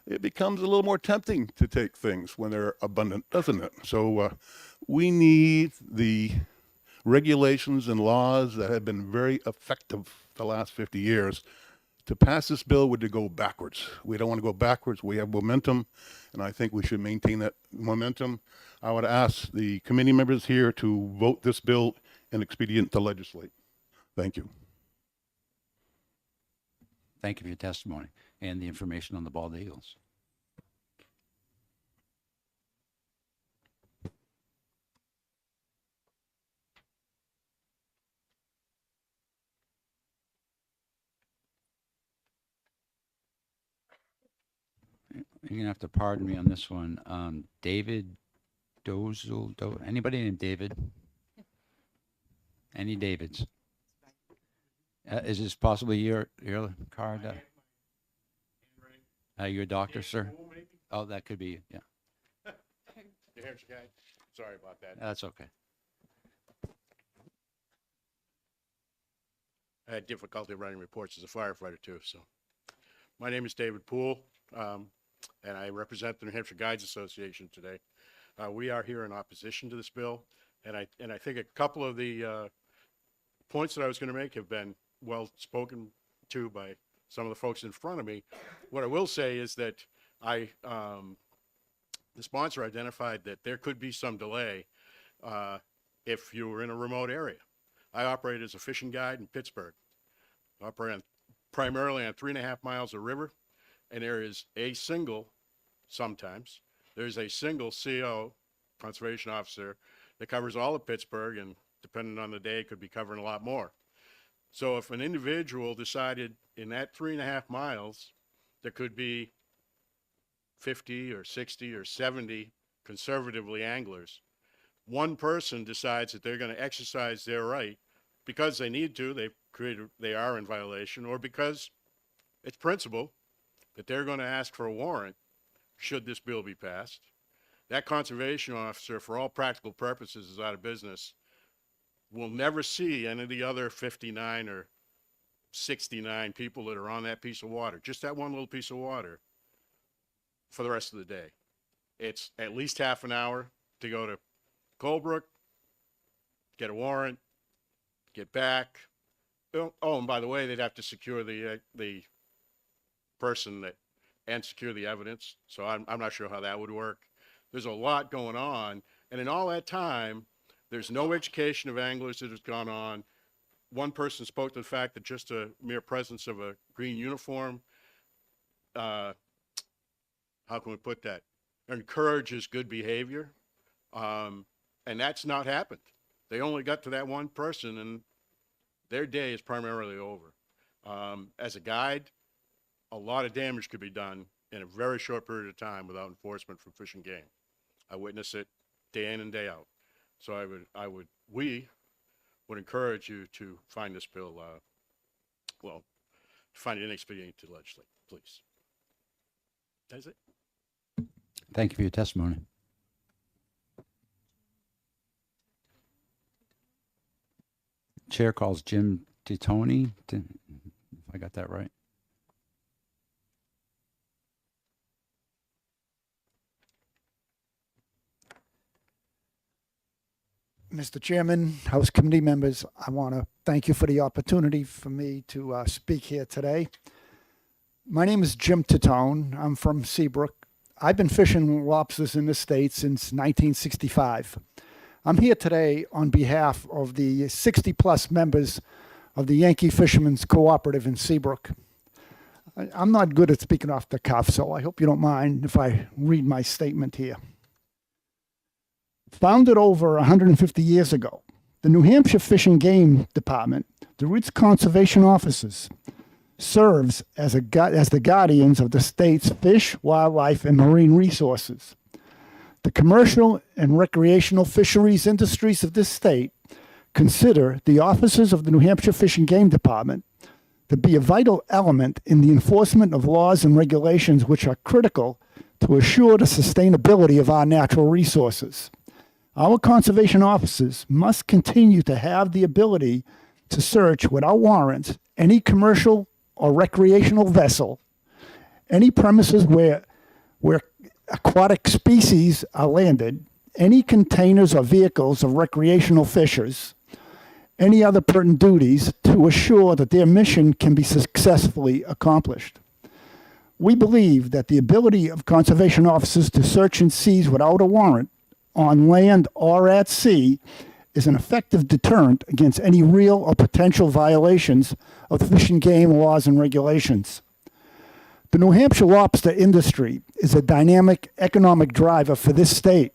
it becomes a little more tempting to take things when they're abundant, doesn't it? So we need the regulations and laws that have been very effective the last 50 years. To pass this bill would to go backwards. We don't want to go backwards. We have momentum, and I think we should maintain that momentum. I would ask the committee members here to vote this bill an expedient to legislate. Thank you. Thank you for your testimony and the information on the bald eagles. You're gonna have to pardon me on this one. David Dozel, anybody named David? Any Davids? Is this possibly your card? You're a doctor, sir? Oh, that could be, yeah. New Hampshire guy. Sorry about that. That's okay. I had difficulty writing reports as a firefighter too. So my name is David Poole, and I represent the New Hampshire Guides Association today. We are here in opposition to this bill, and I think a couple of the points that I was going to make have been well spoken to by some of the folks in front of me. What I will say is that the sponsor identified that there could be some delay if you were in a remote area. I operate as a fishing guide in Pittsburgh. I operate primarily on 3.5 miles of river, and there is a single, sometimes, there's a single CO, conservation officer, that covers all of Pittsburgh, and depending on the day, could be covering a lot more. So if an individual decided in that 3.5 miles, there could be 50 or 60 or 70 conservatively anglers. One person decides that they're going to exercise their right because they need to, they are in violation, or because it's principle that they're going to ask for a warrant should this bill be passed. That conservation officer, for all practical purposes, is out of business. We'll never see any of the other 59 or 69 people that are on that piece of water, just that one little piece of water, for the rest of the day. It's at least half an hour to go to Colebrook, get a warrant, get back. Oh, and by the way, they'd have to secure the person and secure the evidence. So I'm not sure how that would work. There's a lot going on. And in all that time, there's no education of anglers that has gone on. One person spoke to the fact that just a mere presence of a green uniform, how can we put that, encourages good behavior. And that's not happened. They only got to that one person, and their day is primarily over. As a guide, a lot of damage could be done in a very short period of time without enforcement from Fish and Game. I witness it day in and day out. So we would encourage you to find this bill, to find it inexpedient to legislate, please. That's it. Thank you for your testimony. Chair calls Jim Titoni, if I got that right. Mr. Chairman, House Committee members, I want to thank you for the opportunity for me to speak here today. My name is Jim Titone. I'm from Seabrook. I've been fishing lobsters in the state since 1965. I'm here today on behalf of the 60-plus members of the Yankee Fishermen's Cooperative in Seabrook. I'm not good at speaking off the cuff, so I hope you don't mind if I read my statement here. Founded over 150 years ago, the New Hampshire Fish and Game Department, through its conservation officers, serves as the guardians of the state's fish, wildlife, and marine resources. The commercial and recreational fisheries industries of this state consider the officers of the New Hampshire Fish and Game Department to be a vital element in the enforcement of laws and regulations which are critical to assure the sustainability of our natural resources. Our conservation officers must continue to have the ability to search without warrants any commercial or recreational vessel, any premises where aquatic species are landed, any containers or vehicles of recreational fishers, any other pertinent duties to assure that their mission can be successfully accomplished. We believe that the ability of conservation officers to search and seize without a warrant on land or at sea is an effective deterrent against any real or potential violations of fish and game laws and regulations. The New Hampshire lobster industry is a dynamic economic driver for this state.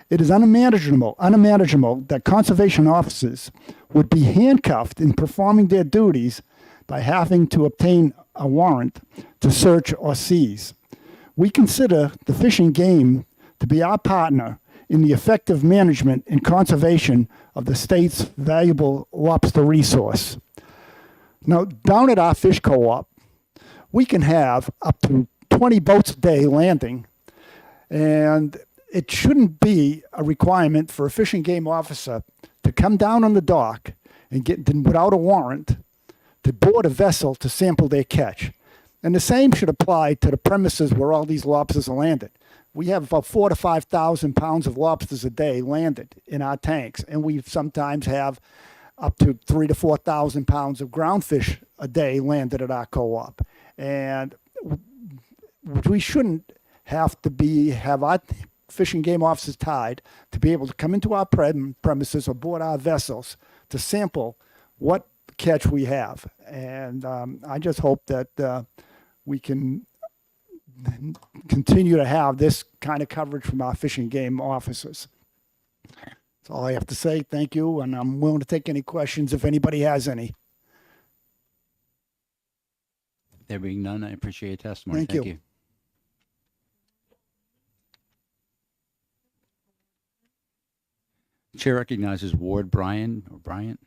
It is unimaginable that conservation officers would be handcuffed in performing their duties by having to obtain a warrant to search or seize. We consider the Fish and Game to be our partner in the effective management and conservation of the state's valuable lobster resource. Now, down at our fish co-op, we can have up to 20 boats a day landing, and it shouldn't be a requirement for a fish and game officer to come down on the dock and get, without a warrant, to board a vessel to sample their catch. And the same should apply to the premises where all these lobsters are landed. We have about 4,000 to 5,000 pounds of lobsters a day landed in our tanks, and we sometimes have up to 3,000 to 4,000 pounds of groundfish a day landed at our co-op. And we shouldn't have to have our fish and game officers tied to be able to come into our premises or board our vessels to sample what catch we have. And I just hope that we can continue to have this kind of coverage from our fish and game officers. That's all I have to say. Thank you, and I'm willing to take any questions if anybody has any. There being none, I appreciate your testimony. Thank you. Chair recognizes Ward Bryan or Bryant.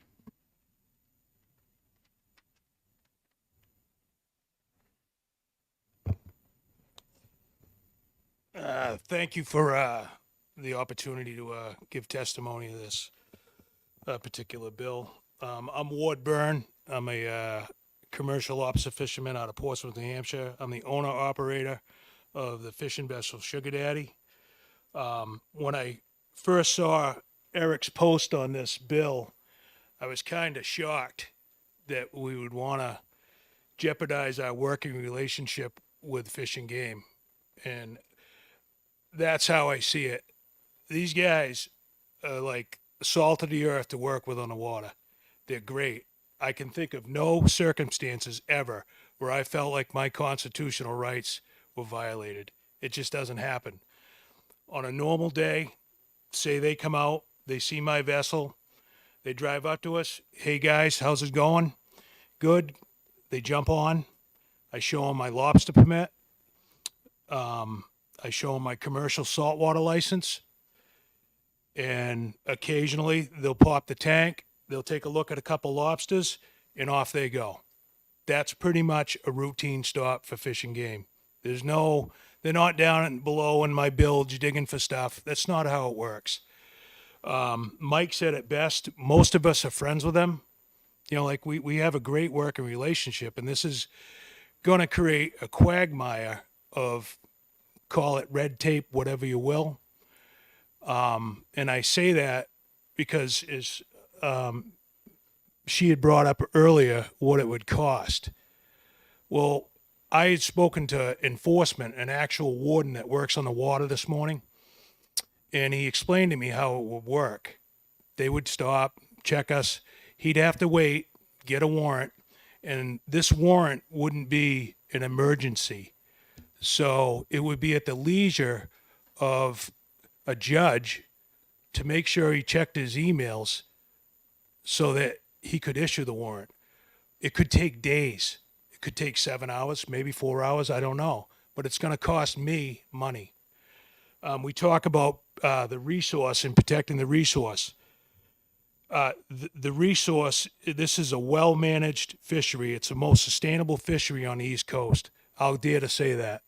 Thank you for the opportunity to give testimony to this particular bill. I'm Ward Byrne. I'm a commercial officer fisherman out of Portsmouth, New Hampshire. I'm the owner operator of the fishing vessel Sugar Daddy. When I first saw Eric's post on this bill, I was kind of shocked that we would want to jeopardize our working relationship with Fish and Game. And that's how I see it. These guys are like salt of the earth to work with on the water. They're great. I can think of no circumstances ever where I felt like my constitutional rights were violated. It just doesn't happen. On a normal day, say they come out, they see my vessel, they drive up to us. Hey guys, how's it going? Good. They jump on. I show them my lobster permit. I show them my commercial saltwater license. And occasionally they'll pop the tank, they'll take a look at a couple lobsters, and off they go. That's pretty much a routine stop for Fish and Game. They're not down below in my bilge digging for stuff. That's not how it works. Mike said it best. Most of us are friends with them. You know, like we have a great working relationship, and this is going to create a quagmire of, call it red tape, whatever you will. And I say that because she had brought up earlier what it would cost. Well, I had spoken to enforcement, an actual warden that works on the water this morning, and he explained to me how it would work. They would stop, check us. He'd have to wait, get a warrant, and this warrant wouldn't be an emergency. So it would be at the leisure of a judge to make sure he checked his emails so that he could issue the warrant. It could take days. It could take 7 hours, maybe 4 hours. I don't know. But it's going to cost me money. We talk about the resource and protecting the resource. The resource, this is a well-managed fishery. It's the most sustainable fishery on the East Coast. I'll dare to say that.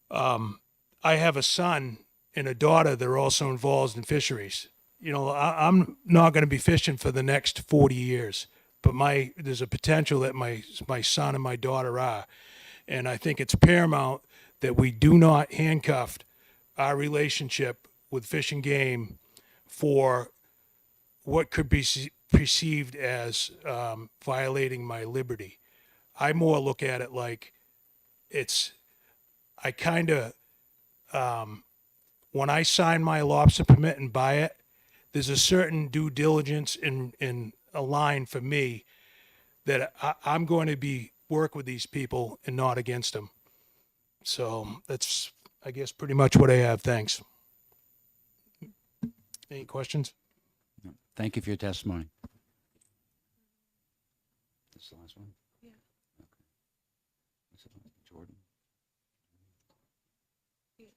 I have a son and a daughter that are also involved in fisheries. You know, I'm not going to be fishing for the next 40 years, but there's a potential that my son and my daughter are. And I think it's paramount that we do not handcuff our relationship with Fish and Game for what could be perceived as violating my liberty. I more look at it like when I sign my lobster permit and buy it, there's a certain due diligence in a line for me that I'm going to work with these people and not against them. So that's, I guess, pretty much what I have. Thanks. Any questions? Thank you for your testimony. This is the last one? Yeah. Okay. What's it, Jordan? Yeah.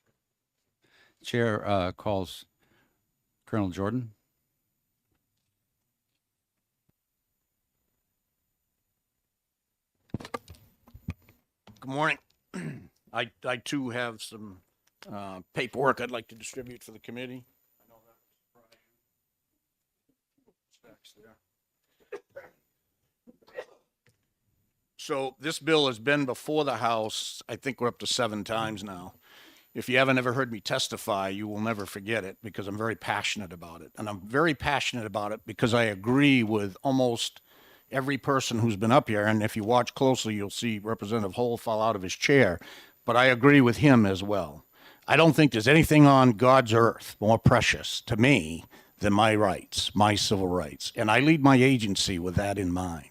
Chair calls Colonel Jordan. Good morning. I too have some paperwork I'd like to distribute for the committee. I know that will surprise you. Stacks there. So this bill has been before the House, I think we're up to 7 times now. If you haven't ever heard me testify, you will never forget it because I'm very passionate about it. And I'm very passionate about it because I agree with almost every person who's been up here. And if you watch closely, you'll see Representative Hull fall out of his chair. But I agree with him as well. I don't think there's anything on God's earth more precious to me than my rights, my civil rights. And I lead my agency with that in mind.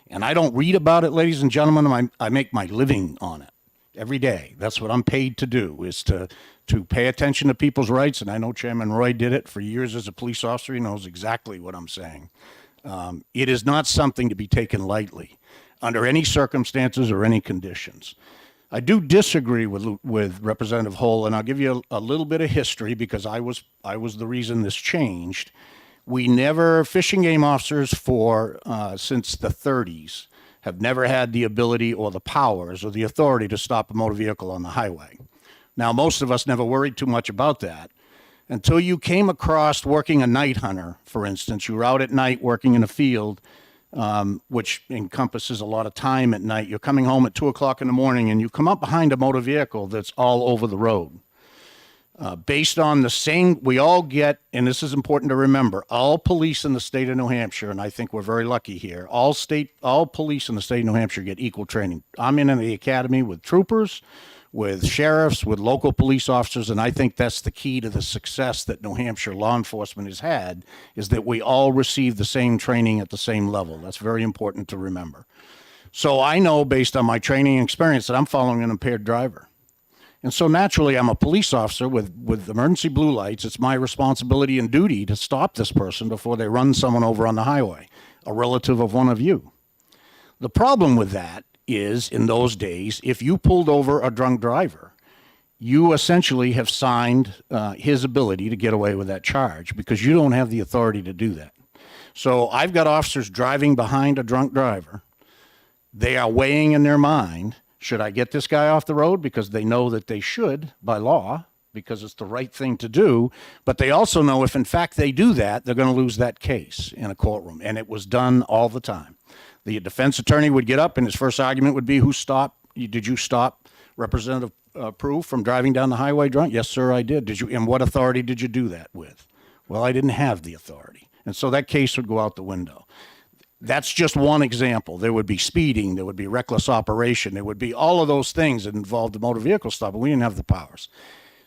And I don't read about it, ladies and gentlemen. I make my living on it. every day. That's what I'm paid to do, is to pay attention to people's rights. And I know Chairman Roy did it for years as a police officer. He knows exactly what I'm saying. It is not something to be taken lightly under any circumstances or any conditions. I do disagree with Representative Hull, and I'll give you a little bit of history because I was the reason this changed. We never, fishing game officers since the 30s, have never had the ability or the powers or the authority to stop a motor vehicle on the highway. Now, most of us never worried too much about that until you came across working a night hunter, for instance. You were out at night working in a field, which encompasses a lot of time at night. You're coming home at 2 o'clock in the morning and you come up behind a motor vehicle that's all over the road. Based on the same, we all get, and this is important to remember, all police in the state of New Hampshire, and I think we're very lucky here, all police in the state of New Hampshire get equal training. I'm in the academy with troopers, with sheriffs, with local police officers, and I think that's the key to the success that New Hampshire law enforcement has had, is that we all receive the same training at the same level. That's very important to remember. So I know, based on my training and experience, that I'm following an impaired driver. And so naturally, I'm a police officer with emergency blue lights. It's my responsibility and duty to stop this person before they run someone over on the highway, a relative of one of you. The problem with that is, in those days, if you pulled over a drunk driver, you essentially have signed his ability to get away with that charge because you don't have the authority to do that. So I've got officers driving behind a drunk driver. They are weighing in their mind, should I get this guy off the road? Because they know that they should by law, because it's the right thing to do. But they also know if in fact they do that, they're going to lose that case in a courtroom. And it was done all the time. The defense attorney would get up and his first argument would be, did you stop Representative Prue from driving down the highway drunk? Yes, sir, I did. Did you? And what authority did you do that with? Well, I didn't have the authority. And so that case would go out the window. That's just one example. There would be speeding, there would be reckless operation, there would be all of those things that involved the motor vehicle stop, but we didn't have the powers.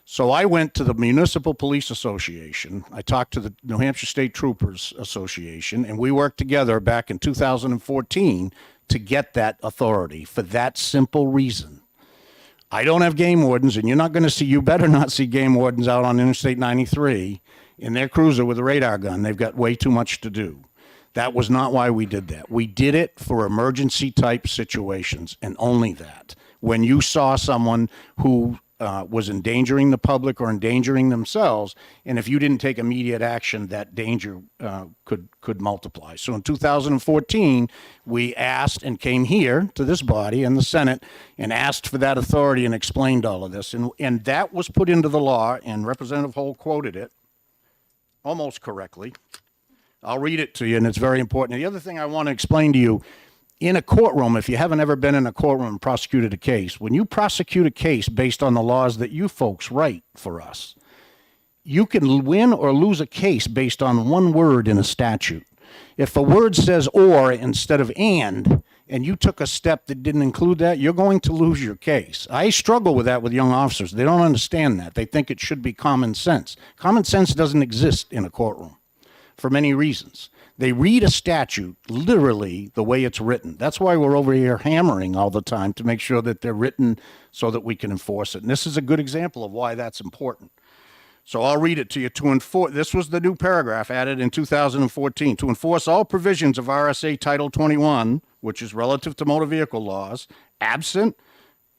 So I went to the Municipal Police Association. I talked to the New Hampshire State Troopers Association, and we worked together back in 2014 to get that authority for that simple reason. I don't have game wardens, and you better not see game wardens out on Interstate 93 in their cruiser with a radar gun. They've got way too much to do. That was not why we did that. We did it for emergency type situations, and only that. When you saw someone who was endangering the public or endangering themselves, and if you didn't take immediate action, that danger could multiply. So in 2014, we asked and came here to this body and the Senate and asked for that authority and explained all of this. And that was put into the law, and Representative Hull quoted it almost correctly. I'll read it to you, and it's very important. The other thing I want to explain to you, in a courtroom, if you haven't ever been in a courtroom and prosecuted a case, when you prosecute a case based on the laws that you folks write for us, you can win or lose a case based on one word in a statute. If a word says or instead of and you took a step that didn't include that, you're going to lose your case. I struggle with that with young officers. They don't understand that. They think it should be common sense. Common sense doesn't exist in a courtroom for many reasons. They read a statute literally the way it's written. That's why we're over here hammering all the time to make sure that they're written so that we can enforce it. And this is a good example of why that's important. So I'll read it to you. To enforce, this was the new paragraph added in 2014. To enforce all provisions of RSA Title 21, which is relative to motor vehicle laws, absent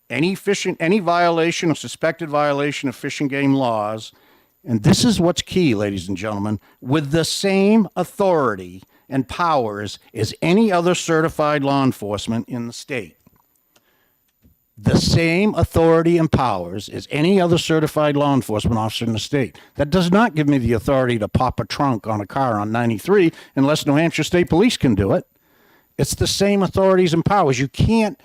any violation or suspected violation of fish and game laws, and this is what's key, ladies and gentlemen, with the same authority and powers as any other certified law enforcement in the state. The same authority and powers as any other certified law enforcement officer in the state. That does not give me the authority to pop a trunk on a car on 93 unless New Hampshire State Police can do it. It's the same authorities and powers. You can't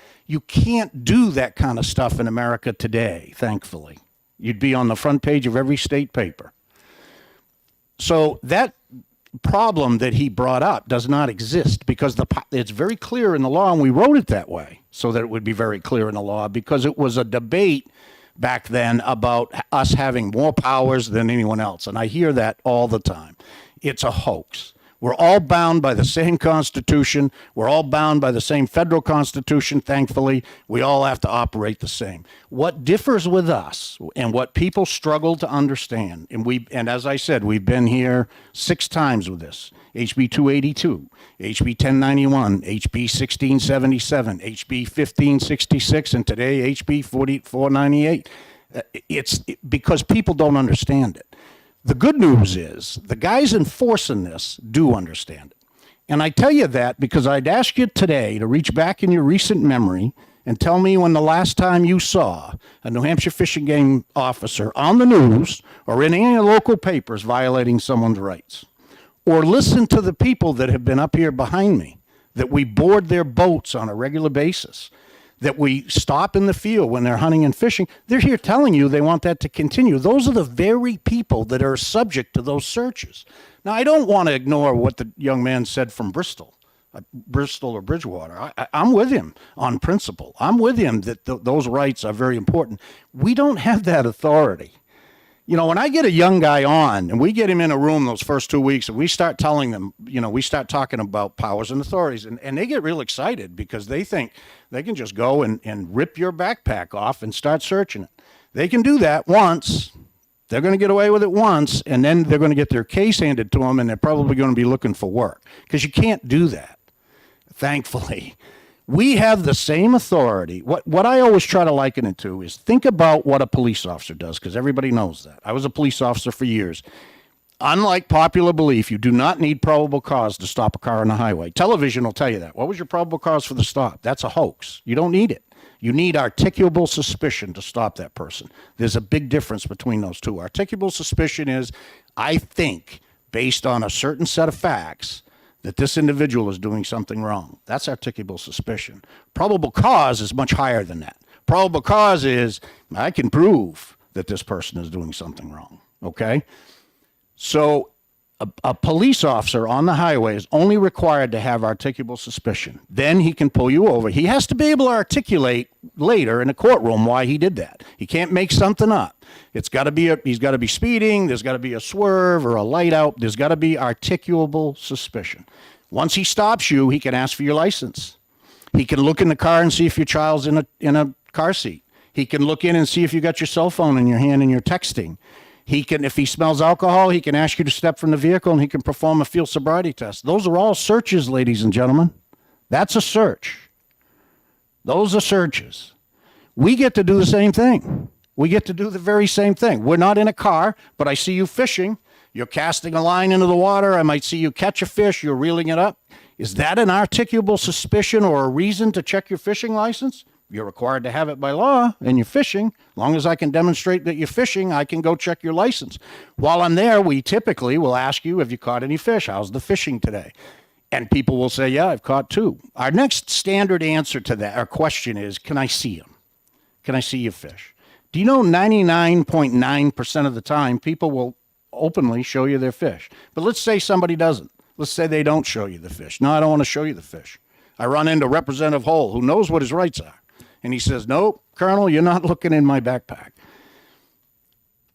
do that kind of stuff in America today, thankfully. You'd be on the front page of every state paper. So that problem that he brought up does not exist because it's very clear in the law, and we wrote it that way so that it would be very clear in the law, because it was a debate back then about us having more powers than anyone else. And I hear that all the time. It's a hoax. We're all bound by the same Constitution. We're all bound by the same federal Constitution, thankfully. We all have to operate the same. What differs with us and what people struggle to understand, and as I said, we've been here 6 times with this, HB 282, HB 1091, HB 1677, HB 1566, and today HB 498. It's because people don't understand it. The good news is the guys enforcing this do understand it. And I tell you that because I'd ask you today to reach back in your recent memory and tell me when the last time you saw a New Hampshire Fish and Game officer on the news or in any local papers violating someone's rights. Or listen to the people that have been up here behind me, that we board their boats on a regular basis, that we stop in the field when they're hunting and fishing. They're here telling you they want that to continue. Those are the very people that are subject to those searches. Now, I don't want to ignore what the young man said from Bristol or Bridgewater. I'm with him on principle. I'm with him that those rights are very important. We don't have that authority. You know, when I get a young guy on and we get him in a room those first 2 weeks and we start telling them, you know, we start talking about powers and authorities and they get real excited because they think they can just go and rip your backpack off and start searching it. They can do that once. They're going to get away with it once, and then they're going to get their case handed to them, and they're probably going to be looking for work because you can't do that, thankfully. We have the same authority. What I always try to liken it to is think about what a police officer does, because everybody knows that. I was a police officer for years. Unlike popular belief, you do not need probable cause to stop a car on the highway. Television will tell you that. What was your probable cause for the stop? That's a hoax. You don't need it. You need articulable suspicion to stop that person. There's a big difference between those two. Articulable suspicion is, I think, based on a certain set of facts, that this individual is doing something wrong. That's articulable suspicion. Probable cause is much higher than that. Probable cause is, I can prove that this person is doing something wrong, okay? So a police officer on the highway is only required to have articulable suspicion. Then he can pull you over. He has to be able to articulate later in a courtroom why he did that. He can't make something up. It's got to be he's got to be speeding. There's got to be a swerve or a light out. There's got to be articulable suspicion. Once he stops you, he can ask for your license. He can look in the car and see if your child's in a car seat. He can look in and see if you got your cell phone in your hand and you're texting. He can, if he smells alcohol, he can ask you to step from the vehicle and he can perform a field sobriety test. Those are all searches, ladies and gentlemen. That's a search. Those are searches. We get to do the same thing. We get to do the very same thing. We're not in a car, but I see you fishing. You're casting a line into the water. I might see you catch a fish. You're reeling it up. Is that an articulable suspicion or a reason to check your fishing license? You're required to have it by law, and you're fishing. As long as I can demonstrate that you're fishing, I can go check your license. While I'm there, we typically will ask you, have you caught any fish? How's the fishing today? And people will say, yeah, I've caught 2. Our next standard answer to that, our question is, can I see them? Can I see your fish? Do you know 99.9% of the time, people will openly show you their fish? But let's say somebody doesn't. Let's say they don't show you the fish. No, I don't want to show you the fish. I run into Representative Hull, who knows what his rights are. And he says, nope, Colonel, you're not looking in my backpack.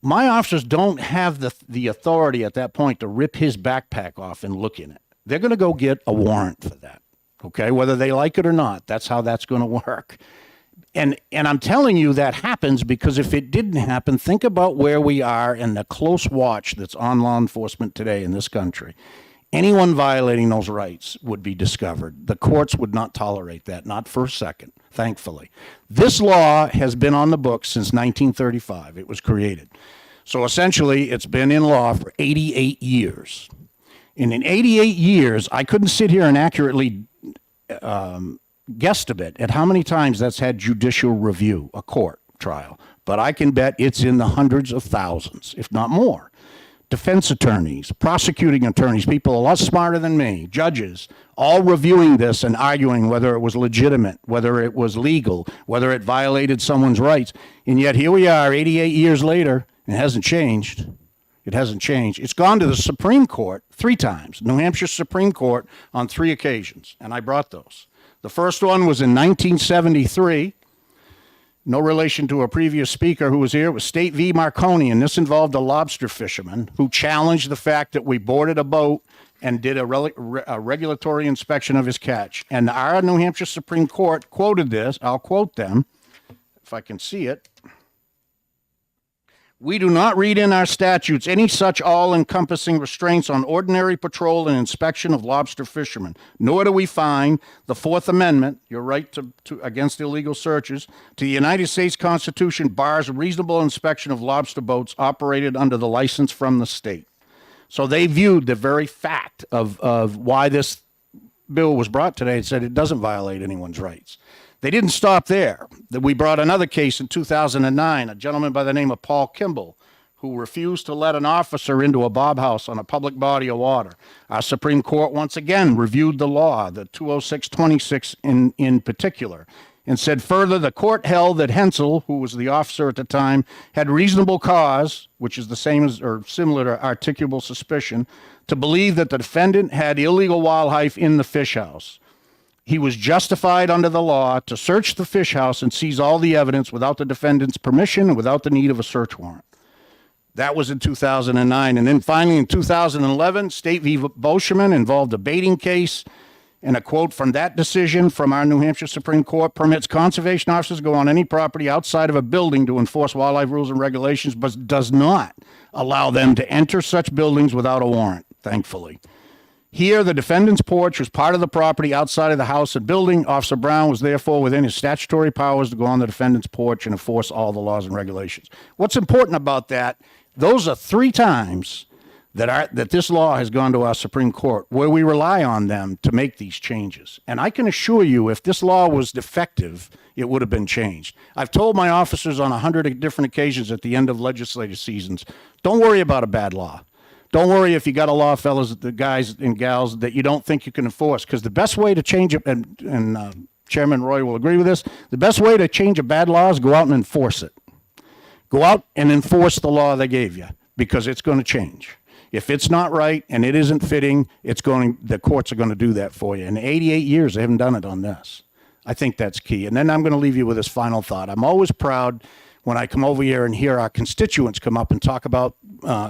My officers don't have the authority at that point to rip his backpack off and look in it. They're going to go get a warrant for that, okay? Whether they like it or not, that's how that's going to work. And I'm telling you that happens because if it didn't happen, think about where we are and the close watch that's on law enforcement today in this country. Anyone violating those rights would be discovered. The courts would not tolerate that, not for a second, thankfully. This law has been on the books since 1935. It was created. So essentially, it's been in law for 88 years. And in 88 years, I couldn't sit here and accurately guesstimate at how many times that's had judicial review, a court trial. But I can bet it's in the hundreds of thousands, if not more. Defense attorneys, prosecuting attorneys, people a lot smarter than me, judges, all reviewing this and arguing whether it was legitimate, whether it was legal, whether it violated someone's rights. And yet here we are 88 years later, and it hasn't changed. It hasn't changed. It's gone to the Supreme Court 3 times, New Hampshire Supreme Court on 3 occasions, and I brought those. The first one was in 1973. no relation to a previous speaker who was here. It was State v. Marconi, and this involved a lobster fisherman who challenged the fact that we boarded a boat and did a regulatory inspection of his catch. And our New Hampshire Supreme Court quoted this. I'll quote them if I can see it. We do not read in our statutes any such all-encompassing restraints on ordinary patrol and inspection of lobster fishermen, nor do we find the Fourth Amendment, your right to against illegal searches, to the United States Constitution bars reasonable inspection of lobster boats operated under the license from the state. So they viewed the very fact of why this bill was brought today and said it doesn't violate anyone's rights. They didn't stop there. We brought another case in 2009, a gentleman by the name of Paul Kimball, who refused to let an officer into a bob house on a public body of water. Our Supreme Court once again reviewed the law, the 20626 in particular, and said further, the court held that Hensel, who was the officer at the time, had reasonable cause, which is the same as or similar to articulable suspicion, to believe that the defendant had illegal wildlife in the fish house. He was justified under the law to search the fish house and seize all the evidence without the defendant's permission and without the need of a search warrant. That was in 2009. And then finally in 2011, State v. Boschman involved a baiting case. And a quote from that decision from our New Hampshire Supreme Court permits conservation officers to go on any property outside of a building to enforce wildlife rules and regulations, but does not allow them to enter such buildings without a warrant, thankfully. Here, the defendant's porch was part of the property outside of the house and building. Officer Brown was therefore within his statutory powers to go on the defendant's porch and enforce all the laws and regulations. What's important about that, those are 3 times that this law has gone to our Supreme Court, where we rely on them to make these changes. And I can assure you, if this law was defective, it would have been changed. I've told my officers on 100 different occasions at the end of legislative seasons, don't worry about a bad law. Don't worry if you got a law, fellas, the guys and gals, that you don't think you can enforce, because the best way to change it, and Chairman Roy will agree with this, the best way to change a bad law is go out and enforce it. Go out and enforce the law they gave you, because it's going to change. If it's not right and it isn't fitting, the courts are going to do that for you. In 88 years, they haven't done it on this. I think that's key. And then I'm going to leave you with this final thought. I'm always proud when I come over here and hear our constituents come up and talk about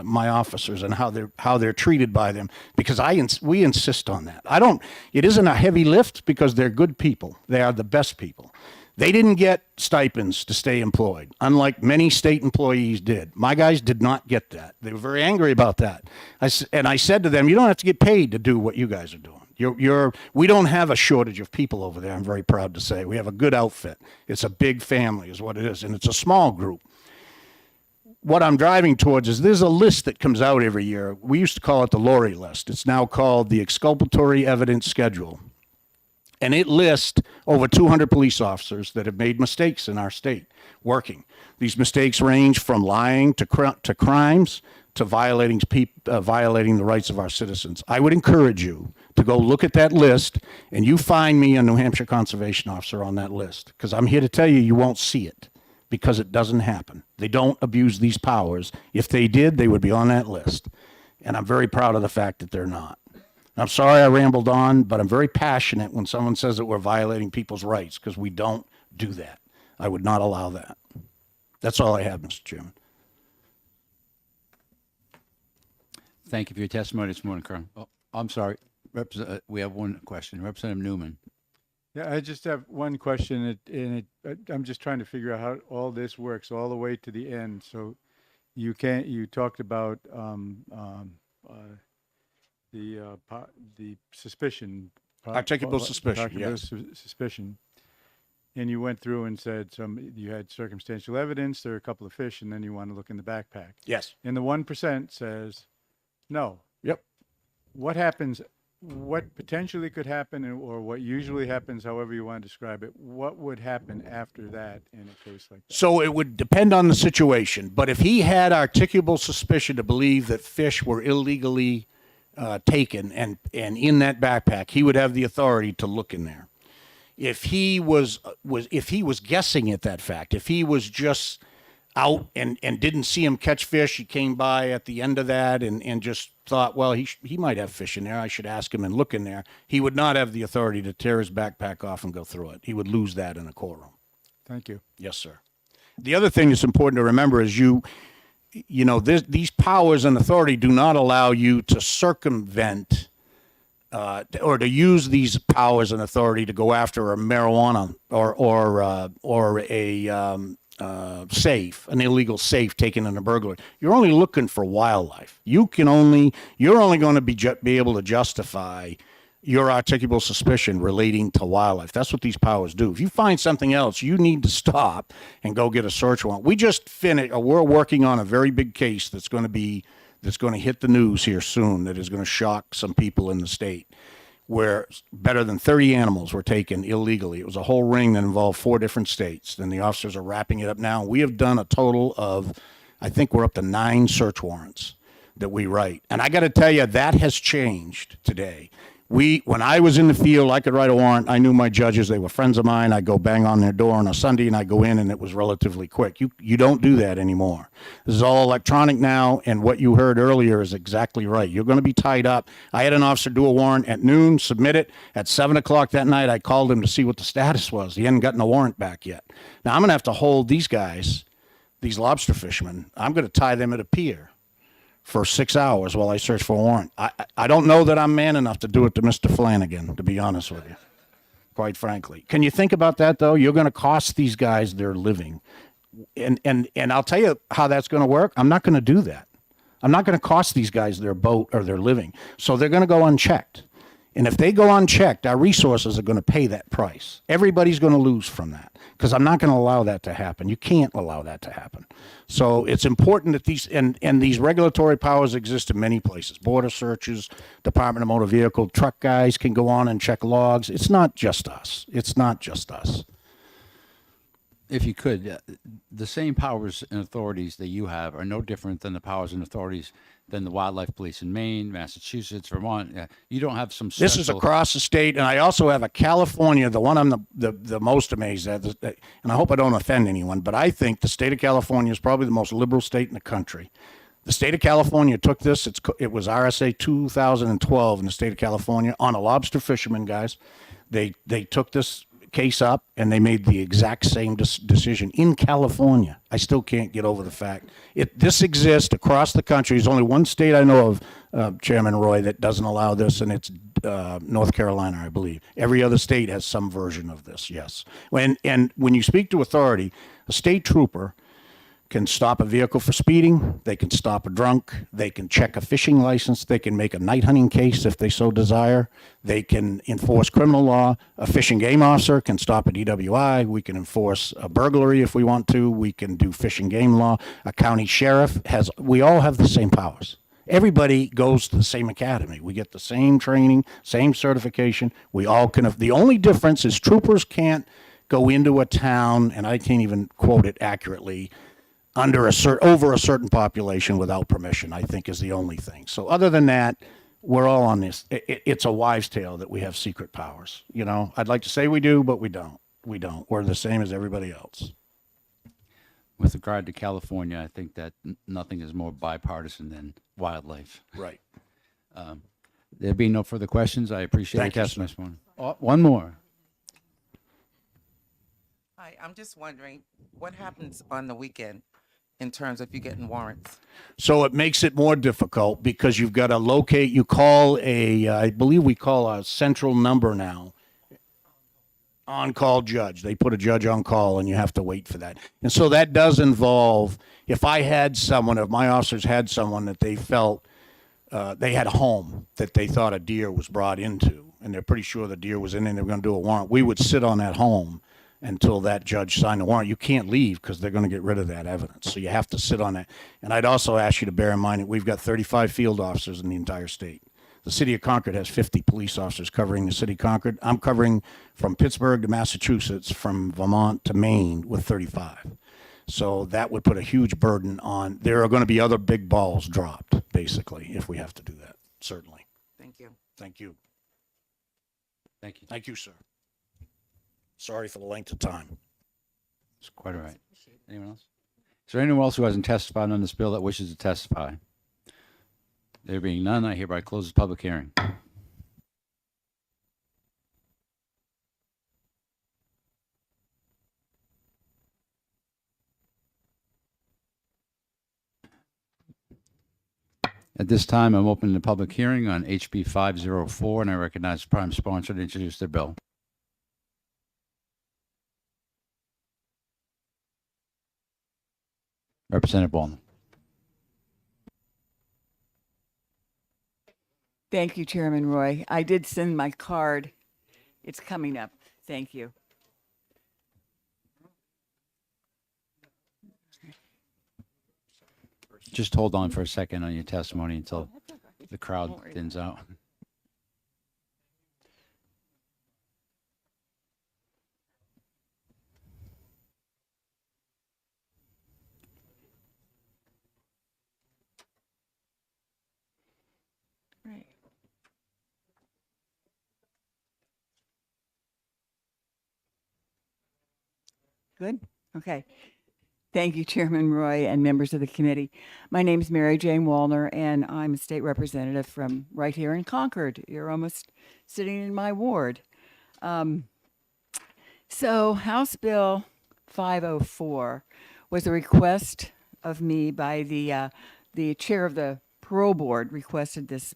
my officers and how they're treated by them, because we insist on that. It isn't a heavy lift because they're good people. They are the best people. They didn't get stipends to stay employed, unlike many state employees did. My guys did not get that. They were very angry about that. And I said to them, you don't have to get paid to do what you guys are doing. We don't have a shortage of people over there, I'm very proud to say. We have a good outfit. It's a big family is what it is, and it's a small group. What I'm driving towards is there's a list that comes out every year. We used to call it the Lori list. It's now called the Exculpatory Evidence Schedule. And it lists over 200 police officers that have made mistakes in our state working. These mistakes range from lying to crimes to violating the rights of our citizens. I would encourage you to go look at that list, and you find me a New Hampshire conservation officer on that list, because I'm here to tell you, you won't see it, because it doesn't happen. They don't abuse these powers. If they did, they would be on that list. And I'm very proud of the fact that they're not. I'm sorry I rambled on, but I'm very passionate when someone says that we're violating people's rights, because we don't do that. I would not allow that. That's all I have, Mr. Chairman. Thank you for your testimony this morning, Colonel. Oh, I'm sorry. We have one question. Representative Newman. Yeah, I just have one question, and I'm just trying to figure out how all this works all the way to the end. So you talked about the suspicion. Articulable suspicion, yes. Suspicion. And you went through and said you had circumstantial evidence, there are a couple of fish, and then you want to look in the backpack. Yes. And the 1% says no. Yep. What happens, what potentially could happen, or what usually happens, however you want to describe it, what would happen after that in a case like that? So it would depend on the situation. But if he had articulable suspicion to believe that fish were illegally taken and in that backpack, he would have the authority to look in there. If he was guessing at that fact, if he was just out and didn't see him catch fish, he came by at the end of that and just thought, well, he might have fish in there, I should ask him and look in there, he would not have the authority to tear his backpack off and go through it. He would lose that in a courtroom. Thank you. Yes, sir. the other thing that's important to remember is you know, these powers and authority do not allow you to circumvent or to use these powers and authority to go after a marijuana or a safe, an illegal safe taken in a burglary. You're only looking for wildlife. You're only going to be able to justify your articulable suspicion relating to wildlife. That's what these powers do. If you find something else, you need to stop and go get a search warrant. We just finished. We're working on a very big case that's going to hit the news here soon. That is going to shock some people in the state, where better than 30 animals were taken illegally. It was a whole ring that involved 4 different states. Then the officers are wrapping it up now. We have done a total of, I think we're up to 9 search warrants that we write. And I got to tell you, that has changed today. When I was in the field, I could write a warrant. I knew my judges. They were friends of mine. I'd go bang on their door on a Sunday and I'd go in, and it was relatively quick. You don't do that anymore. This is all electronic now, and what you heard earlier is exactly right. You're going to be tied up. I had an officer do a warrant at noon, submit it. At 7 o'clock that night, I called him to see what the status was. He hadn't gotten a warrant back yet. Now, I'm going to have to hold these guys, these lobster fishermen, I'm going to tie them at a pier for 6 hours while I search for a warrant. I don't know that I'm man enough to do it to Mr. Flanagan, to be honest with you, quite frankly. Can you think about that, though? You're going to cost these guys their living. And I'll tell you how that's going to work. I'm not going to do that. I'm not going to cost these guys their boat or their living. So they're going to go unchecked. And if they go unchecked, our resources are going to pay that price. Everybody's going to lose from that, because I'm not going to allow that to happen. You can't allow that to happen. So it's important that these regulatory powers exist in many places. Border searches, Department of Motor Vehicle, truck guys can go on and check logs. It's not just us. It's not just us. If you could, the same powers and authorities that you have are no different than the powers and authorities than the wildlife police in Maine, Massachusetts, Vermont. You don't have some special... This is across the state, and I also have a California, the one I'm the most amazed at, and I hope I don't offend anyone, but I think the state of California is probably the most liberal state in the country. The state of California took this, it was RSA 2012 in the state of California on a lobster fisherman, guys. They took this case up, and they made the exact same decision in California. I still can't get over the fact this exists across the country. There's only one state I know of, Chairman Roy, that doesn't allow this, and it's North Carolina, I believe. Every other state has some version of this. Yes, and when you speak to authority, a state trooper can stop a vehicle for speeding, they can stop a drunk, they can check a fishing license, they can make a night hunting case if they so desire, they can enforce criminal law, a fish and game officer can stop a DWI, we can enforce a burglary if we want to, we can do fish and game law, a county sheriff we all have the same powers. Everybody goes to the same academy. We get the same training, same certification. We all can. The only difference is troopers can't go into a town, and I can't even quote it accurately, over a certain population without permission, I think, is the only thing. So other than that, we're all on this. It's a wives' tale that we have secret powers. You know, I'd like to say we do, but we don't. We don't. We're the same as everybody else. With regard to California, I think that nothing is more bipartisan than wildlife. Right. There being no further questions, I appreciate Thank your you, testimony this morning. Oh, one more. Hi, I'm just wondering what happens on the weekend in terms of you getting warrants? So it makes it more difficult because you've got to locate, you call I believe we call a central number now, on-call judge. They put a judge on call and you have to wait for that. And so that does involve, if my officers had someone that they felt, they had a home that they thought a deer was brought into, and they're pretty sure the deer was in there and they were going to do a warrant, we would sit on that home until that judge signed the warrant. You can't leave because they're going to get rid of that evidence. So you have to sit on that. And I'd also ask you to bear in mind that we've got 35 field officers in the entire state. The city of Concord has 50 police officers covering the city of Concord. I'm covering from Pittsburgh to Massachusetts, from Vermont to Maine with 35. So that would put a huge burden on, there are going to be other big balls dropped, basically, if we have to do that, certainly. Thank you. Thank you. Thank you. Thank you, sir. Sorry for the length of time. It's quite all right. Anyone else? Is there anyone else who hasn't testified on this bill that wishes to testify? There being none, I hereby close the public hearing. At this time, I'm opening the public hearing on HB 504, and I recognize the prime sponsor to introduce their bill. Representative Wallner. Thank you, Chairman Roy. I did send my card. It's coming up. Thank you. Just hold on for a second on your testimony until the crowd thins out. Right. Good? Okay. Thank you, Chairman Roy and members of the committee. My name is Mary Jane Wallner, and I'm a state representative from right here in Concord. You're almost sitting in my ward. So House Bill 504 was a request of me by the chair of the parole board requested this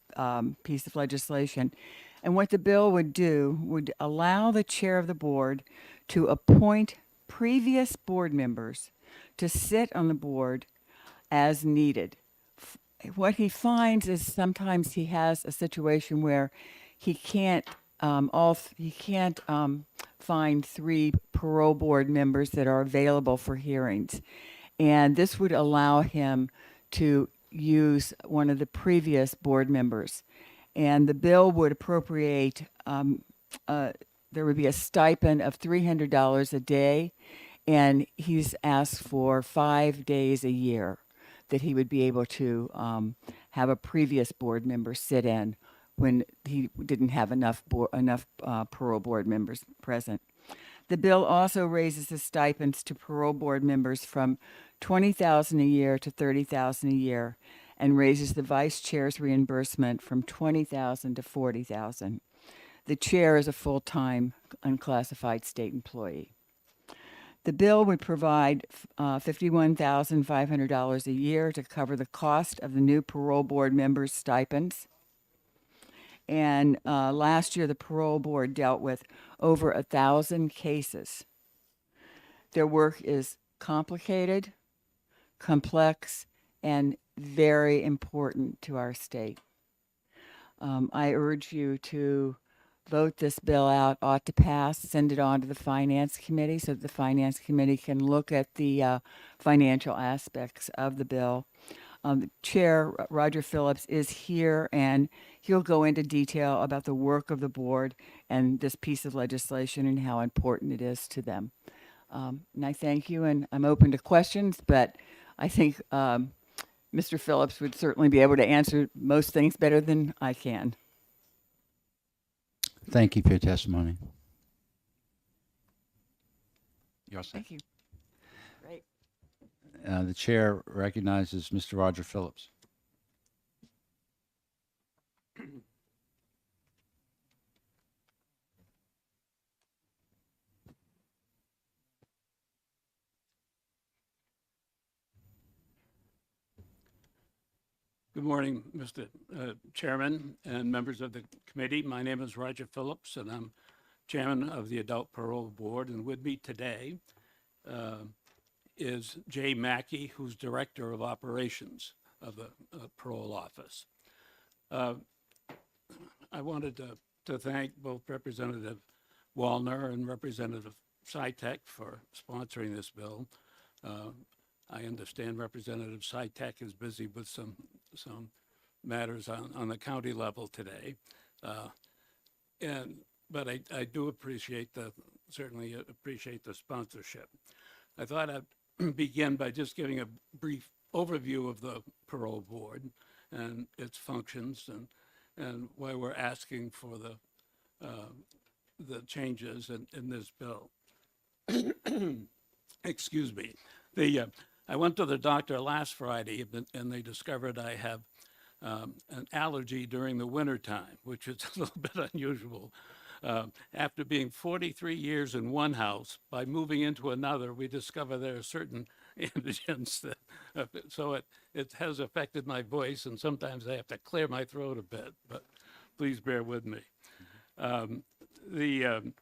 piece of legislation. And what the bill would do would allow the chair of the board to appoint previous board members to sit on the board as needed. What he finds is sometimes he has a situation where he can't find 3 parole board members that are available for hearings. And this would allow him to use one of the previous board members. And the bill would appropriate, there would be a stipend of $300 a day, and he's asked for 5 days a year that he would be able to have a previous board member sit in when he didn't have enough parole board members present. The bill also raises the stipends to parole board members from $20,000 a year to $30,000 a year, and raises the vice chair's reimbursement from $20,000 to $40,000. The chair is a full-time unclassified state employee. The bill would provide $51,500 a year to cover the cost of the new parole board members' stipends. And last year, the parole board dealt with over 1,000 cases. Their work is complicated, complex, and very important to our state. I urge you to vote this bill out, ought to pass, send it on to the Finance Committee so that the Finance Committee can look at the financial aspects of the bill. Chair Roger Phillips is here, and he'll go into detail about the work of the board and this piece of legislation and how important it is to them. And I thank you, and I'm open to questions, but I think Mr. Phillips would certainly be able to answer most things better than I can. Thank you for your testimony. You're all set. Thank you. Great. The chair recognizes Mr. Roger Phillips. Good morning, Mr. Chairman and members of the committee. My name is Roger Phillips, and I'm chairman of the Adult Parole Board. And with me today is Jay Mackey, who's director of operations of the parole office. I wanted to thank both Representative Wallner and Representative Sytek for sponsoring this bill. I understand Representative Sytek is busy with some matters on the county level today, but I do certainly appreciate the sponsorship. I thought I'd begin by just giving a brief overview of the parole board and its functions and why we're asking for the changes in this bill. Excuse me. I went to the doctor last Friday, and they discovered I have an allergy during the wintertime, which is a little bit unusual. After being 43 years in one house, by moving into another, we discover there are certain antigens. So it has affected my voice, and sometimes I have to clear my throat a bit, but please bear with me. The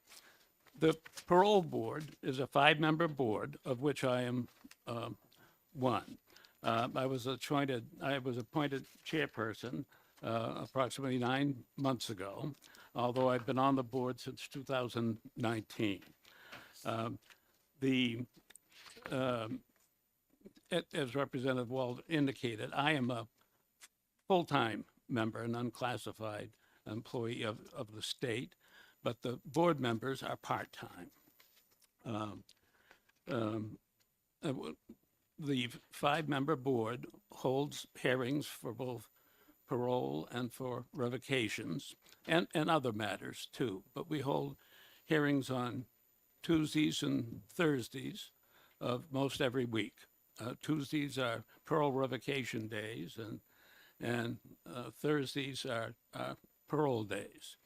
parole board is a 5-member board, of which I am one. I was appointed chairperson approximately 9 months ago, although I've been on the board since 2019. As Representative Wald indicated, I am a full-time member, an unclassified employee of the state, but the board members are part-time. The 5-member board holds hearings for both parole and for revocations and other matters too. But we hold hearings on Tuesdays and Thursdays of most every week. Tuesdays are parole revocation days, and Thursdays are parole days.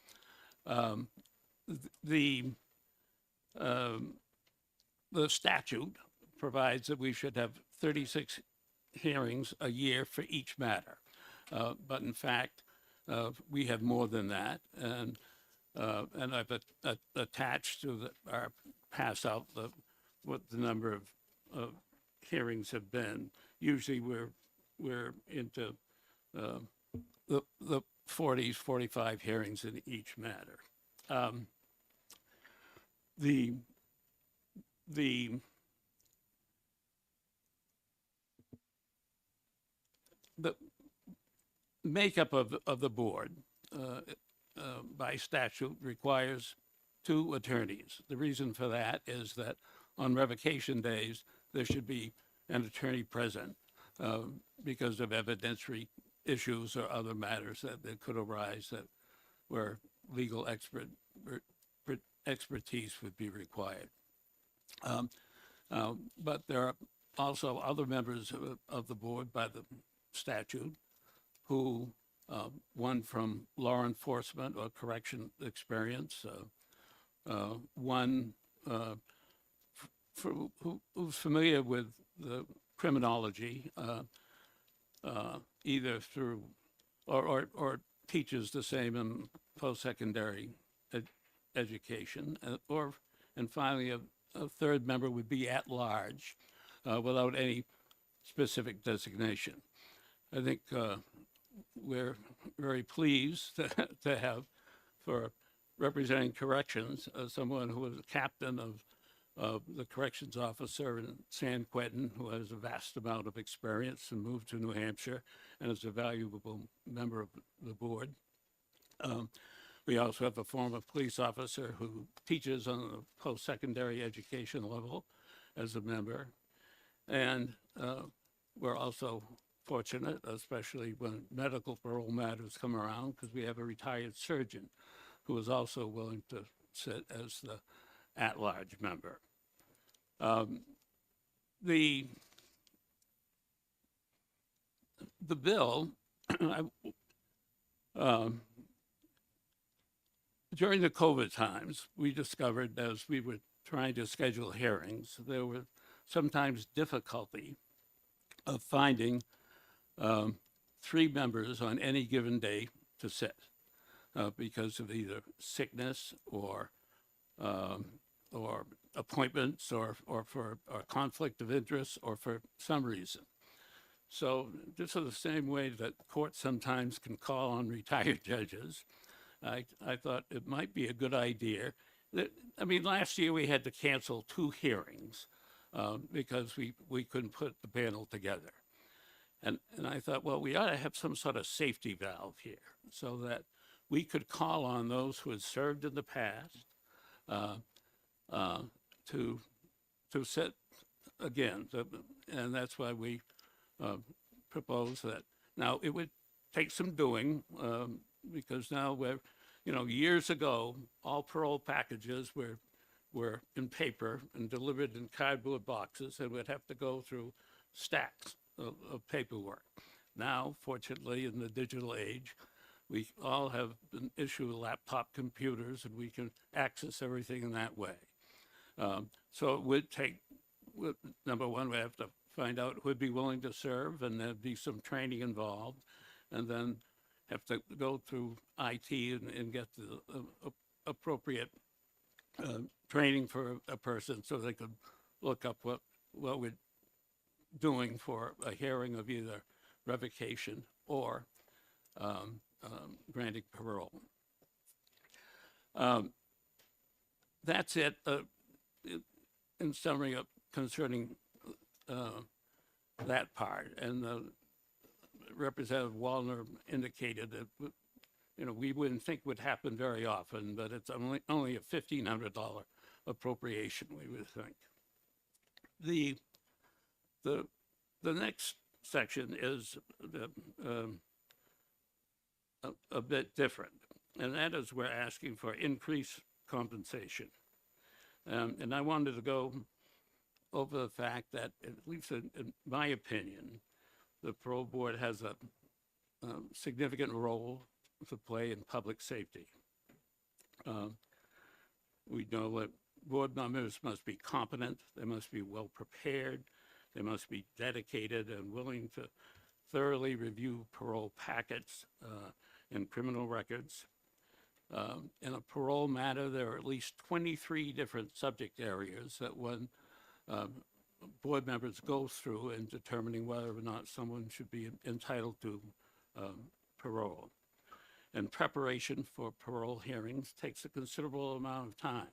The statute provides that we should have 36 hearings a year for each matter. But in fact, we have more than that. And I've attached to our pass out what the number of hearings have been. Usually we're into the 40s, 45 hearings in each matter. The makeup of the board by statute requires 2 attorneys. The reason for that is that on revocation days, there should be an attorney present because of evidentiary issues or other matters that could arise that where legal expertise would be required. But there are also other members of the board by the statute who, one from law enforcement or correction experience, one who's familiar with the criminology, either through or teaches the same in post-secondary education, and finally a 3rd member would be at large without any specific designation. I think we're very pleased to have, for representing corrections, someone who was a captain of the corrections officer in San Quentin, who has a vast amount of experience and moved to New Hampshire and is a valuable member of the board. We also have a former police officer who teaches on the post-secondary education level as a member. And we're also fortunate, especially when medical parole matters come around, because we have a retired surgeon who is also willing to sit as the at-large member. The bill, during the COVID times, we discovered as we were trying to schedule hearings, there was sometimes difficulty of finding 3 members on any given day to sit because of either sickness or appointments or for a conflict of interest or for some reason. So just in the same way that courts sometimes can call on retired judges, I thought it might be a good idea. Last year we had to cancel 2 hearings because we couldn't put the panel together. And I thought, well, we ought to have some sort of safety valve here so that we could call on those who had served in the past to sit again. And that's why we propose that. Now, it would take some doing because now we're, years ago, all parole packages were in paper and delivered in cardboard boxes, and we'd have to go through stacks of paperwork. Now, fortunately, in the digital age, we all have been issued laptop computers, and we can access everything in that way. So it would take number one, we have to find out who'd be willing to serve, and there'd be some training involved, and then have to go through IT and get the appropriate training for a person so they could look up what we're doing for a hearing of either revocation or granting parole. That's it. In summary, concerning that part, and Representative Wallner indicated that we wouldn't think would happen very often, but it's only a $1,500 appropriation, we would think. The next section is a bit different, and that is we're asking for increased compensation. And I wanted to go over the fact that, at least in my opinion, the parole board has a significant role to play in public safety. We know that board members must be competent, they must be well prepared, they must be dedicated and willing to thoroughly review parole packets and criminal records. In a parole matter, there are at least 23 different subject areas that when board members go through in determining whether or not someone should be entitled to parole. And preparation for parole hearings takes a considerable amount of time.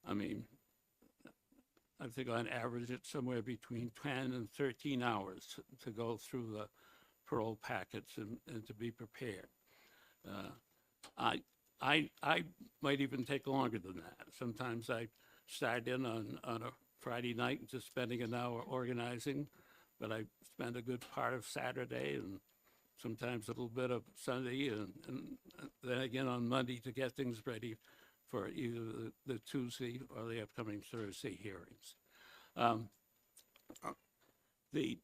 I mean, I think on average it's somewhere between 10 and 13 hours to go through the parole packets and to be prepared. I might even take longer than that. Sometimes I start in on a Friday night just spending an hour organizing, but I spend a good part of Saturday and sometimes a little bit of Sunday and then again on Monday to get things ready for either the Tuesday or the upcoming Thursday hearings. And the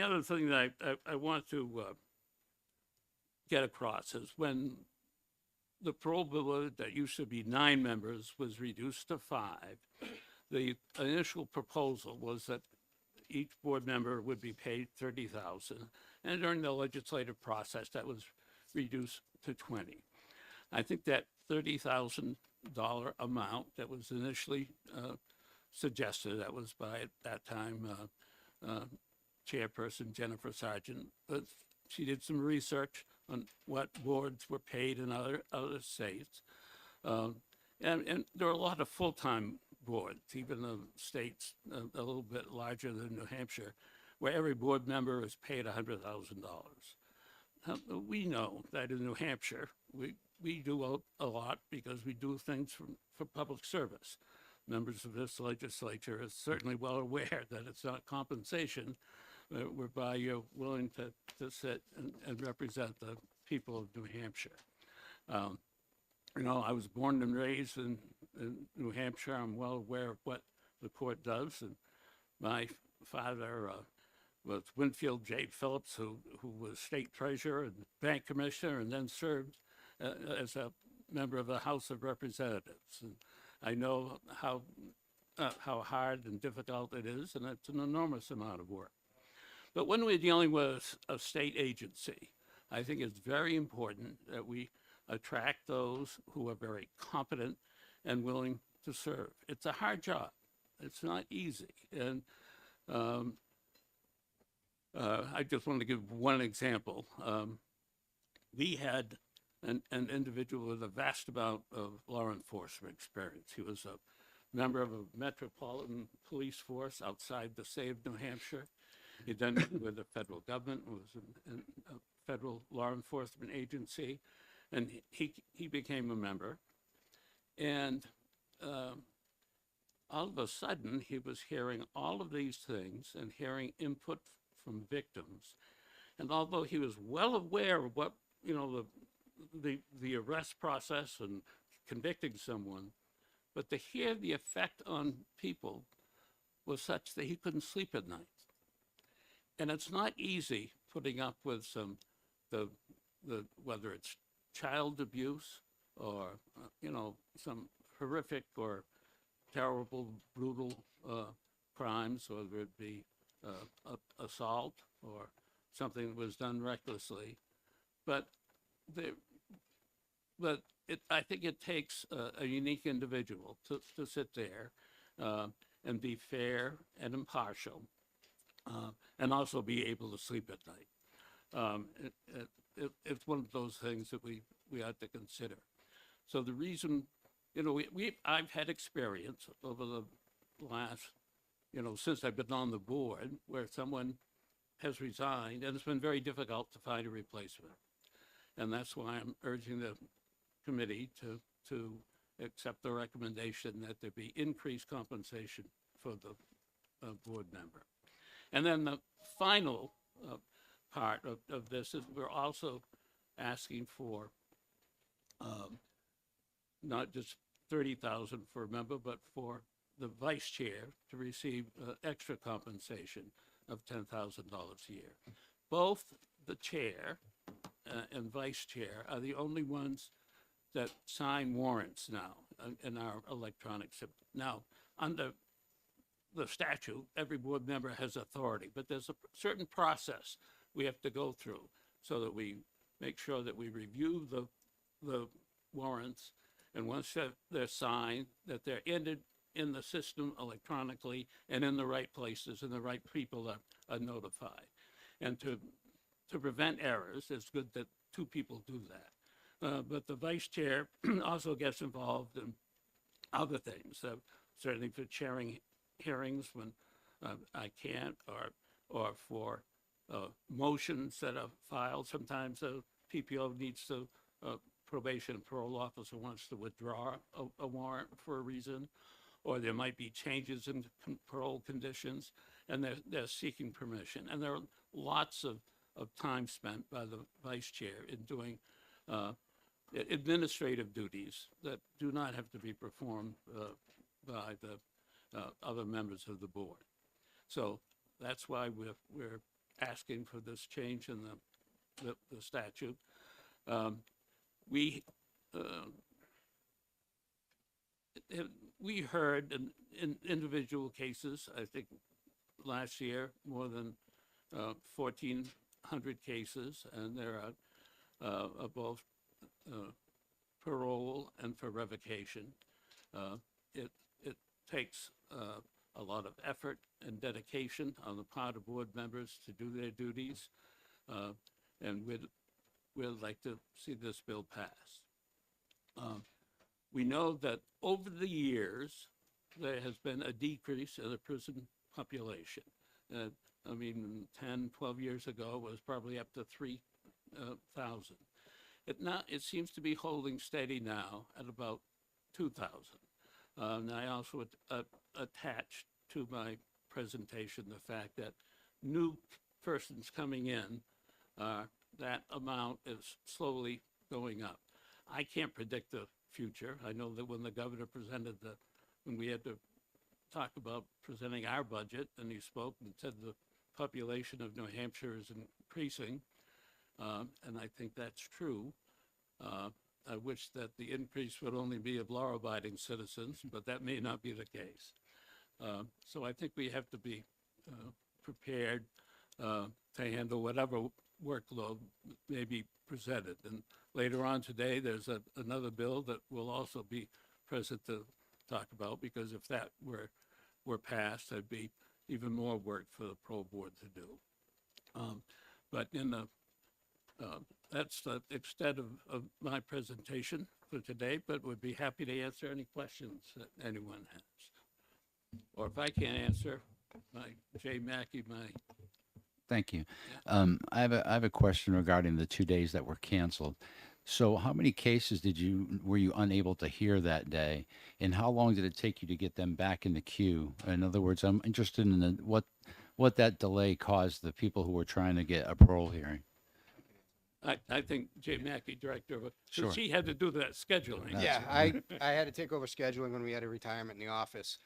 other thing that I want to get across is when the parole board that used to be 9 members was reduced to 5, the initial proposal was that each board member would be paid $30,000, and during the legislative process that was reduced to 20. I think that $30,000 amount that was initially suggested, that was by at that time Chairperson Jennifer Sargent, she did some research on what boards were paid in other states. And there are a lot of full-time boards, even the states a little bit larger than New Hampshire, where every board member is paid $100,000. We know that in New Hampshire, we do a lot because we do things for public service. Members of this legislature are certainly well aware that it's not compensation, whereby you're willing to sit and represent the people of New Hampshire. I was born and raised in New Hampshire. I'm well aware of what the court does. And my father was Winfield J. Phillips, who was state treasurer and bank commissioner, and then served as a member of the House of Representatives. And I know how hard and difficult it is, and it's an enormous amount of work. But when we're dealing with a state agency, I think it's very important that we attract those who are very competent and willing to serve. It's a hard job. It's not easy. And I just want to give one example. We had an individual with a vast amount of law enforcement experience. He was a member of a metropolitan police force outside the state of New Hampshire. He then went with the federal government, was in a federal law enforcement agency, and he became a member. And all of a sudden, he was hearing all of these things and hearing input from victims. And although he was well aware of what, the arrest process and convicting someone, but to hear the effect on people was such that he couldn't sleep at night. And it's not easy putting up with whether it's child abuse or, some horrific or terrible, brutal crimes, whether it be assault or something that was done recklessly. But I think it takes a unique individual to sit there and be fair and impartial, and also be able to sleep at night. It's one of those things that we ought to consider. So the reason, I've had experience over the last, since I've been on the board, where someone has resigned, and it's been very difficult to find a replacement. And that's why I'm urging the committee to accept the recommendation that there be increased compensation for the board member. And then the final part of this is we're also asking for not just 30,000 for a member, but for the vice chair to receive extra compensation of $10,000 a year. Both the chair and vice chair are the only ones that sign warrants now in our electronic system. Now, under the statute, every board member has authority, but there's a certain process we have to go through so that we make sure that we review the warrants, and once they're signed, that they're entered in the system electronically and in the right places, and the right people are notified. And to prevent errors, it's good that two people do that. But the vice chair also gets involved in other things, certainly for chairing hearings when I can't, or for motions that are filed. Sometimes a PPO needs to, probation and parole officer wants to withdraw a warrant for a reason, or there might be changes in parole conditions, and they're seeking permission. And there are lots of time spent by the vice chair in doing administrative duties that do not have to be performed by the other members of the board. So that's why we're asking for this change in the statute. We heard in individual cases, I think last year, more than 1,400 cases, and there are both parole and for revocation. It takes a lot of effort and dedication on the part of board members to do their duties, and we'd like to see this bill passed. We know that over the years, there has been a decrease in the prison population. 10, 12 years ago, it was probably up to 3,000. It seems to be holding steady now at about 2,000. And I also attached to my presentation the fact that new persons coming in, that amount is slowly going up. I can't predict the future. I know that when the governor presented when we had to talk about presenting our budget, and he spoke and said the population of New Hampshire is increasing, and I think that's true. I wish that the increase would only be of law-abiding citizens, but that may not be the case. So I think we have to be prepared to handle whatever workload may be presented. And later on today, there's another bill that will also be present to talk about, because if that were passed, there'd be even more work for the parole board to do. But that's the extent of my presentation for today, but would be happy to answer any questions that anyone has. Or if I can't answer, Jay Mackey, Thank you. I have a question regarding the 2 days that were canceled. So how many cases were you unable to hear that day, and how long did it take you to get them back in the queue? In other words, I'm interested in what that delay caused the people who were trying to get a parole hearing. I think Jay Mackey, director of it, Sure. he had to do that scheduling. Yeah, I had to take over scheduling when we had a retirement in the office.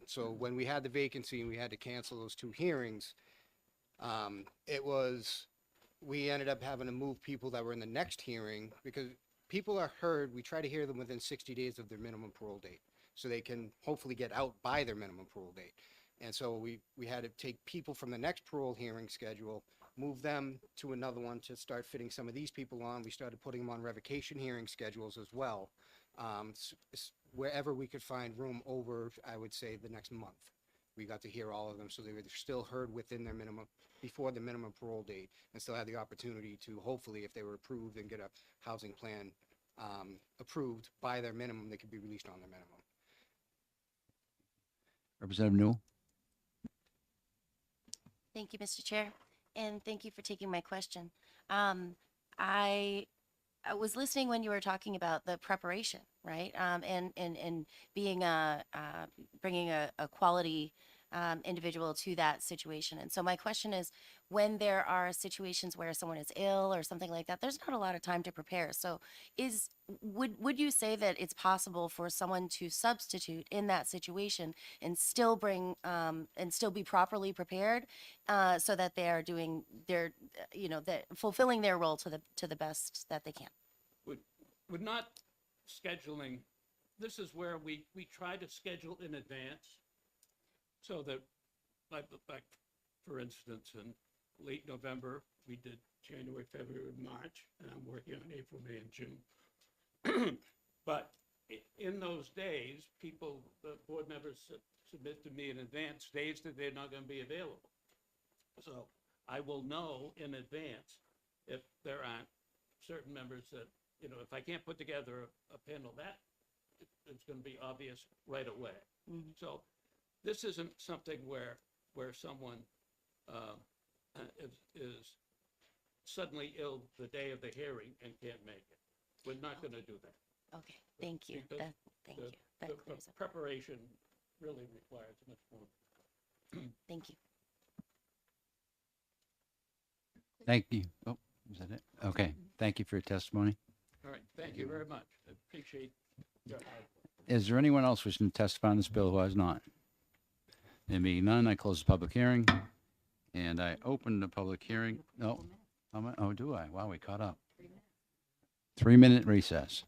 So when we had the vacancy and we had to cancel those 2 hearings, we ended up having to move people that were in the next hearing, because people are heard, we try to hear them within 60 days of their minimum parole date. so they can hopefully get out by their minimum parole date. And so we had to take people from the next parole hearing schedule, move them to another one to start fitting some of these people on. We started putting them on revocation hearing schedules as well, wherever we could find room over, I would say, the next month. We got to hear all of them, so they were still heard within their minimum, before the minimum parole date, and still had the opportunity to, hopefully, if they were approved and get a housing plan approved by their minimum, they could be released on their minimum. Representative Newell? Thank you, Mr. Chair, and thank you for taking my question. I was listening when you were talking about the preparation, right? And being bringing a quality individual to that situation. And so my question is, when there are situations where someone is ill or something like that, there's not a lot of time to prepare. So would you say that it's possible for someone to substitute in that situation and still bring and still be properly prepared so that they are doing their, that fulfilling their role to the best that they can? Would not scheduling, this is where we try to schedule in advance so that, like for instance, in late November, we did January, February, and March, and I'm working on April, May, and June. But in those days, the board members submit to me in advance days that they're not going to be available. So I will know in advance if there aren't certain members that, if I can't put together a panel, it's going to be obvious right away. Mm-hmm. So this isn't something where someone is suddenly ill the day of the hearing and can't make it. We're not going to do that. Okay, thank you. Because Thank you. the That clears up. preparation really requires much more. Thank you. Thank you. Oh, is that it? Okay. Thank you for your testimony. All right, thank you very much. I appreciate your hard work. Is there anyone else wishing to testify on this bill who has not? There being none, I close the public hearing, and I open the public hearing. No, oh, do I? Wow, we caught up. 3-minute recess.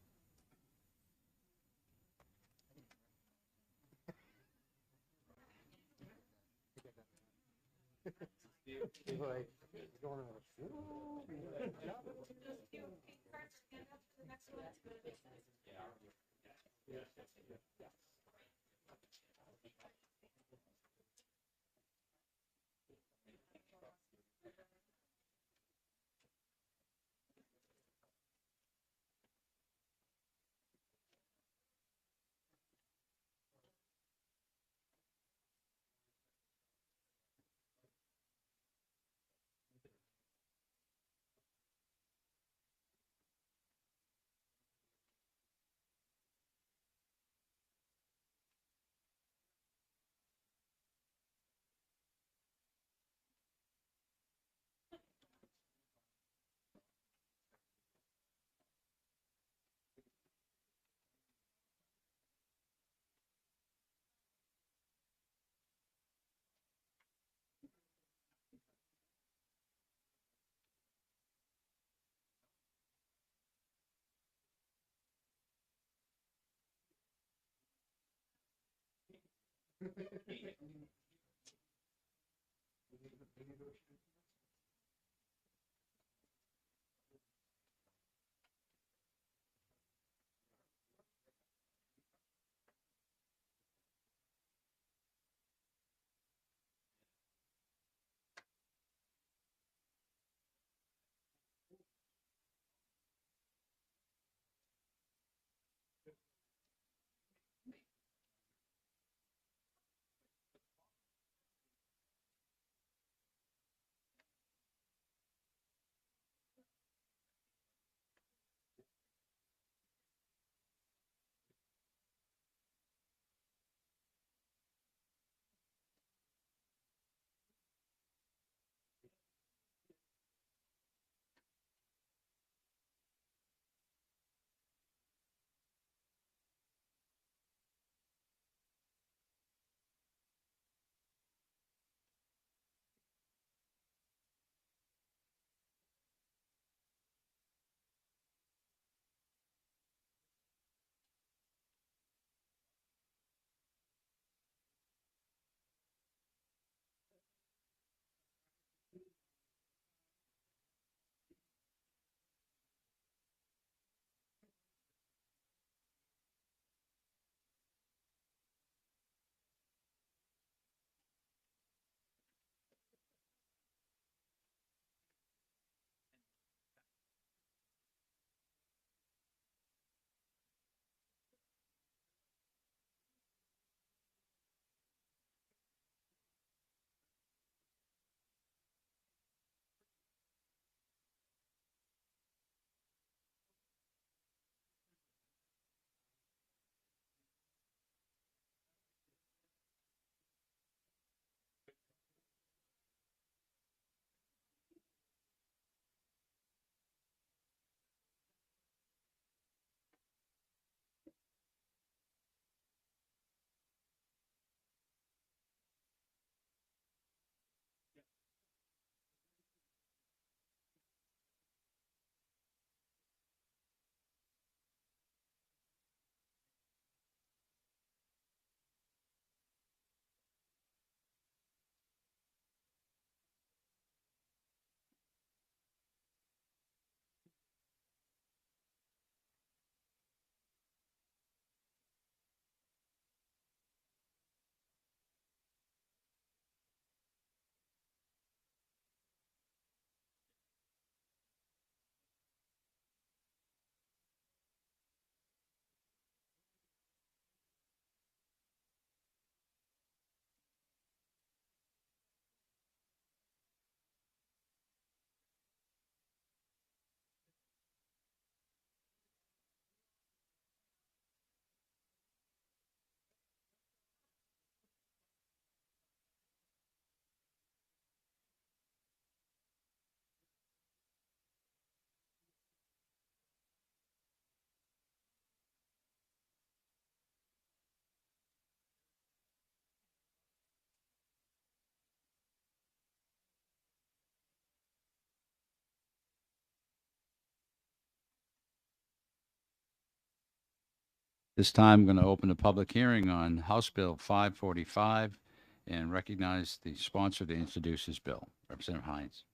This time, I'm going to open a public hearing on House Bill 545 and recognize the sponsor to introduce his bill, Representative Hines.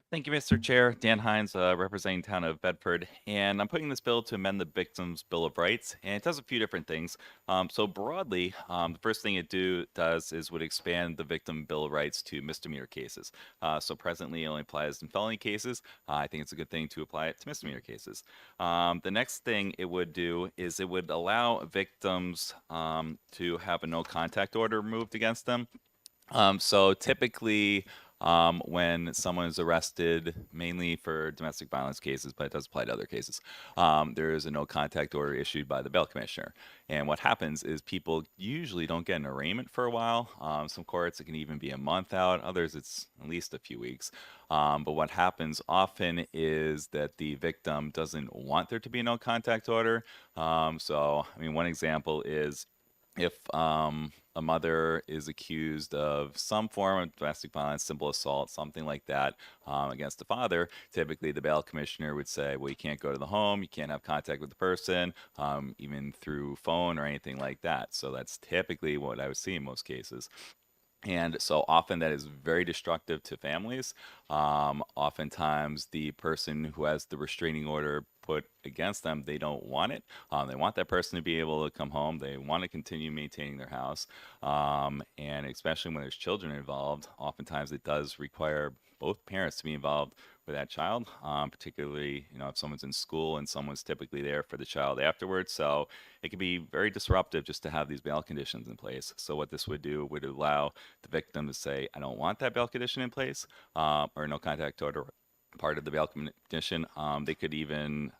Thank you, Mr. Chair. Dan Hines, representing town of Bedford, and I'm putting this bill to amend the Victims' Bill of Rights, and it does a few different things. So broadly, the first thing it does is would expand the Victim Bill of Rights to misdemeanor cases. So presently, it only applies in felony cases. I think it's a good thing to apply it to misdemeanor cases. The next thing it would do is it would allow victims to have a no contact order removed against them. So typically, when someone is arrested, mainly for domestic violence cases, but it does apply to other cases, there is a no contact order issued by the bail commissioner. And what happens is people usually don't get an arraignment for a while. Some courts, it can even be a month out. Others, it's at least a few weeks. But what happens often is that the victim doesn't want there to be a no contact order. So, I mean, one example is if a mother is accused of some form of domestic violence, simple assault, something like that, against the father, typically the bail commissioner would say, well, you can't go to the home, you can't have contact with the person, even through phone or anything like that. So that's typically what I would see in most cases. And so often that is very destructive to families. Oftentimes the person who has the restraining order put against them, they don't want it. They want that person to be able to come home. They want to continue maintaining their house. And especially when there's children involved, oftentimes it does require both parents to be involved with that child, particularly, if someone's in school and someone's typically there for the child afterwards. So it can be very disruptive just to have these bail conditions in place. So what this would do would allow the victim to say, I don't want that bail condition in place, or no contact order part of the bail condition. They could even,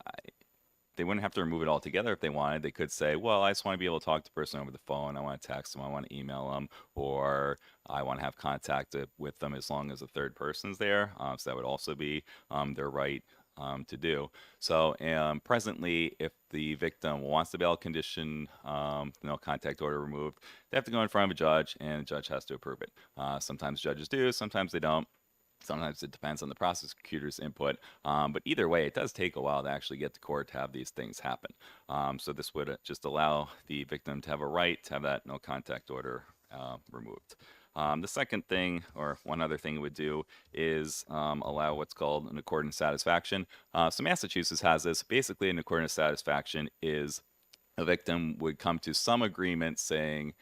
they wouldn't have to remove it altogether if they wanted. They could say, well, I just want to be able to talk to the person over the phone. I want to text them. I want to email them, or I want to have contact with them as long as a third person's there. So that would also be their right to do. So presently, if the victim wants the bail condition, no contact order removed, they have to go in front of a judge, and the judge has to approve it. Sometimes judges do, sometimes they don't. Sometimes it depends on the prosecutor's input, but either way, it does take a while to actually get to court to have these things happen. So this would just allow the victim to have a right to have that no contact order removed. The second thing, or one other thing it would do, is allow what's called an accord and satisfaction. So Massachusetts has this. Basically, an accord and satisfaction is a victim would come to some agreement saying,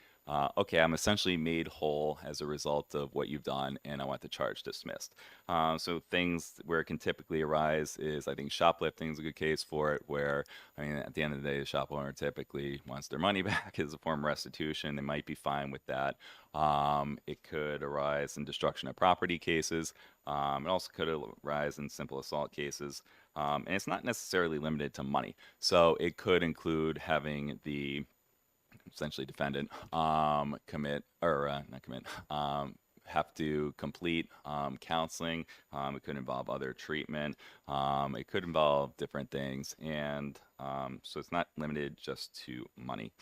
okay, I'm essentially made whole as a result of what you've done, and I want the charge dismissed. So things where it can typically arise is, I think shoplifting is a good case for it, where, I mean, at the end of the day, the shop owner typically wants their money back as a form of restitution. They might be fine with that. It could arise in destruction of property cases. It also could arise in simple assault cases. And it's not necessarily limited to money. So it could include having the essentially defendant commit, or not commit, have to complete counseling. It could involve other treatment. It could involve different things. And so it's not limited just to money.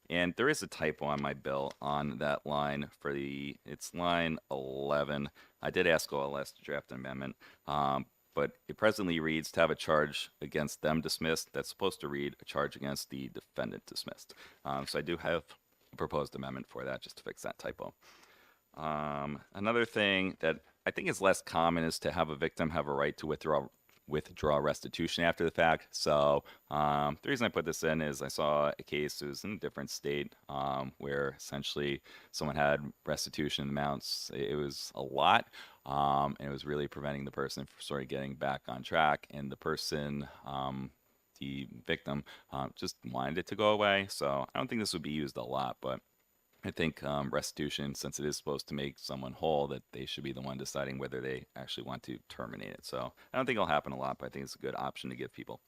And there is a typo on my bill on that line for it's line 11. I did ask OLS to draft an amendment. But it presently reads to have a charge against them dismissed. That's supposed to read a charge against the defendant dismissed. So I do have a proposed amendment for that, just to fix that typo. Another thing that I think is less common is to have a victim have a right to withdraw restitution after the fact. So the reason I put this in is I saw a case, it was in a different state, where essentially someone had restitution amounts. It was a lot. And it was really preventing the person from sort of getting back on track. And the person, the victim, just wanted it to go away. So I don't think this would be used a lot, but I think restitution, since it is supposed to make someone whole, that they should be the one deciding whether they actually want to terminate it. So I don't think it'll happen a lot, but I think it's a good option to give people.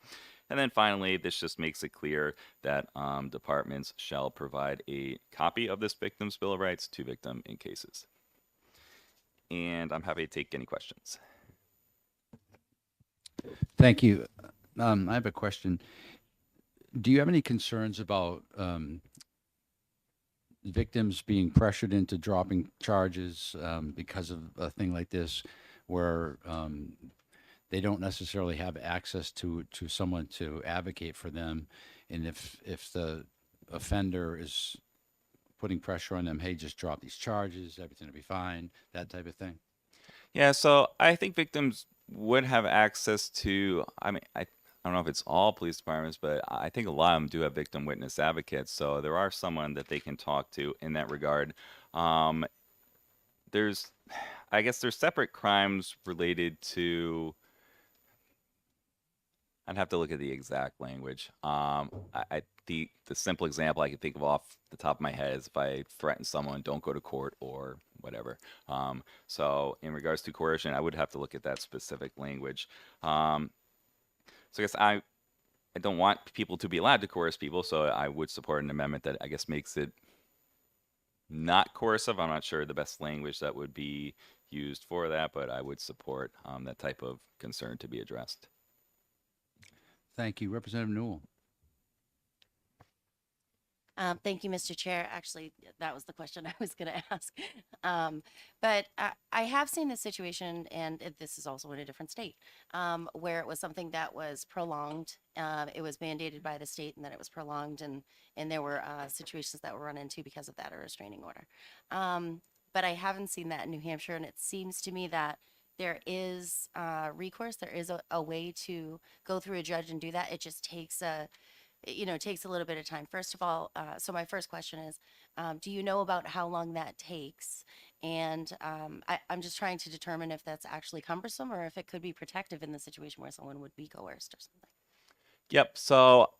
And then finally, this just makes it clear that departments shall provide a copy of this Victim's Bill of Rights to victim in cases. And I'm happy to take any questions. Thank you. I have a question. Do you have any concerns about victims being pressured into dropping charges because of a thing like this, where they don't necessarily have access to someone to advocate for them. And if the offender is putting pressure on them, hey, just drop these charges, everything will be fine, that type of thing. Yeah, so I think victims would have access to, I don't know if it's all police departments, but I think a lot of them do have victim witness advocates. So there are someone that they can talk to in that regard. I guess there's separate crimes related to, I'd have to look at the exact language. The simple example I can think of off the top of my head is if I threaten someone, don't go to court or whatever. So in regards to coercion, I would have to look at that specific language. So I guess I don't want people to be allowed to coerce people, so I would support an amendment that I guess makes it not coercive. I'm not sure the best language that would be used for that, but I would support that type of concern to be addressed. Thank you. Representative Newell. Thank you, Mr. Chair. Actually, that was the question I was going to ask. But I have seen this situation, and this is also in a different state, where it was something that was prolonged. It was mandated by the state, and then it was prolonged, and there were situations that were run into because of that, a restraining order. But I haven't seen that in New Hampshire, and it seems to me that there is recourse. There is a way to go through a judge and do that. It just takes takes a little bit of time. First of all, so my first question is, do you know about how long that takes? And I'm just trying to determine if that's actually cumbersome or if it could be protective in the situation where someone would be coerced or something. Yep. So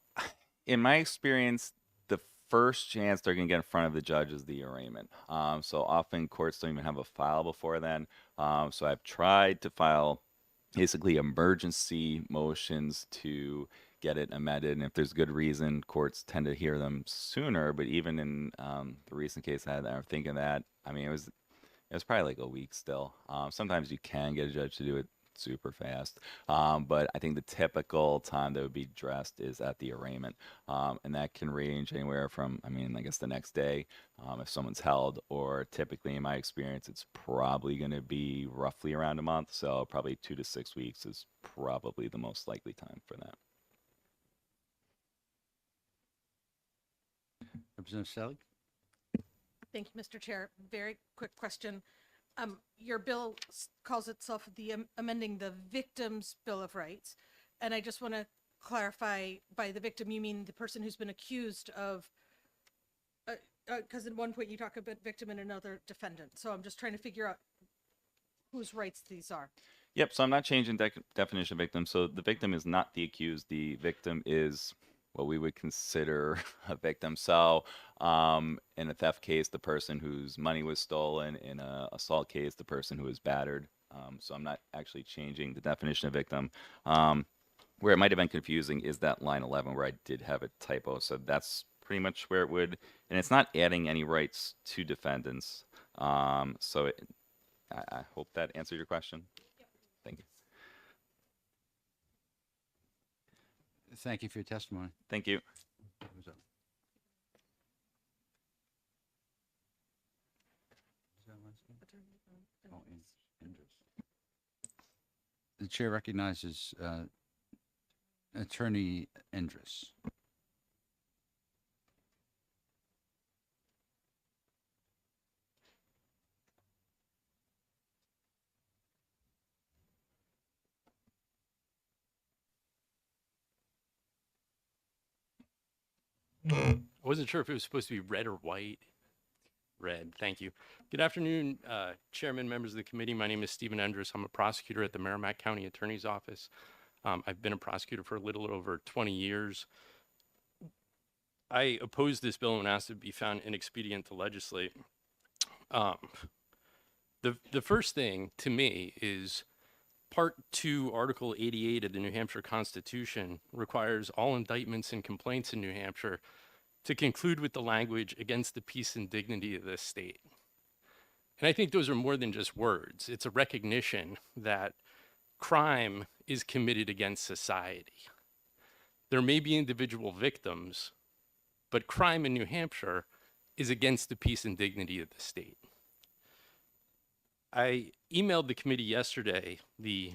in my experience, the first chance they're going to get in front of the judge is the arraignment. So often courts don't even have a file before then. So I've tried to file basically emergency motions to get it amended, and if there's good reason, courts tend to hear them sooner. But even in the recent case I had, I'm thinking that, it was probably like a week still. Sometimes you can get a judge to do it super fast, but I think the typical time that would be addressed is at the arraignment, and that can range anywhere from, I guess the next day, if someone's held, or typically in my experience, it's probably going to be roughly around a month. So probably 2 to 6 weeks is probably the most likely time for that. Representative Selig. Thank you, Mr. Chair. Very quick question. Your bill calls itself amending the Victim's Bill of Rights. And I just want to clarify, by the victim, you mean the person who's been accused of, because at one point you talk about victim and another defendant. So I'm just trying to figure out whose rights these are. Yep. So I'm not changing definition of victim. So the victim is not the accused. The victim is what we would consider a victim. So in a theft case, the person whose money was stolen. In an assault case, the person who was battered. So I'm not actually changing the definition of victim. Where it might have been confusing is that line 11 where I did have a typo. So that's pretty much where it would, and it's not adding any rights to defendants. So I hope that answered your question. Yep. Thank you. Thank you for your testimony. Thank you. The chair recognizes Attorney Endres. I wasn't sure if it was supposed to be red or white. Red, thank you. Good afternoon, Chairman, members of the committee. My name is Stephen Endres. I'm a prosecutor at the Merrimack County Attorney's Office. I've been a prosecutor for a little over 20 years. I oppose this bill and asked it to be found inexpedient to legislate. The first thing to me is Part 2, Article 88 of the New Hampshire Constitution requires all indictments and complaints in New Hampshire to conclude with the language against the peace and dignity of this state. And I think those are more than just words. It's a recognition that crime is committed against society. There may be individual victims, but crime in New Hampshire is against the peace and dignity of the state. I emailed the committee yesterday the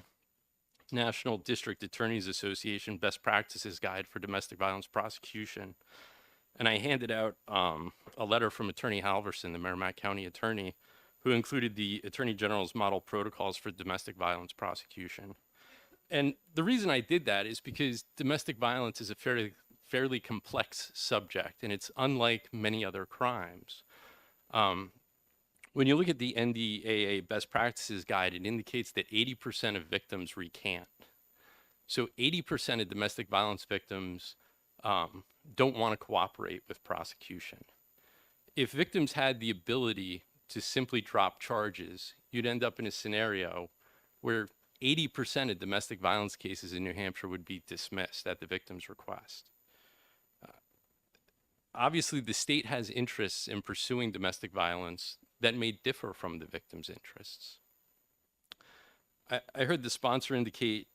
National District Attorneys Association Best Practices Guide for Domestic Violence Prosecution. And I handed out a letter from Attorney Halverson, the Merrimack County attorney, who included the Attorney General's model protocols for domestic violence prosecution. And the reason I did that is because domestic violence is a fairly complex subject, and it's unlike many other crimes. When you look at the NDAA Best Practices Guide, it indicates that 80% of victims recant. So 80% of domestic violence victims don't want to cooperate with prosecution. If victims had the ability to simply drop charges, you'd end up in a scenario where 80% of domestic violence cases in New Hampshire would be dismissed at the victim's request. Obviously, the state has interests in pursuing domestic violence that may differ from the victim's interests. I heard the sponsor indicate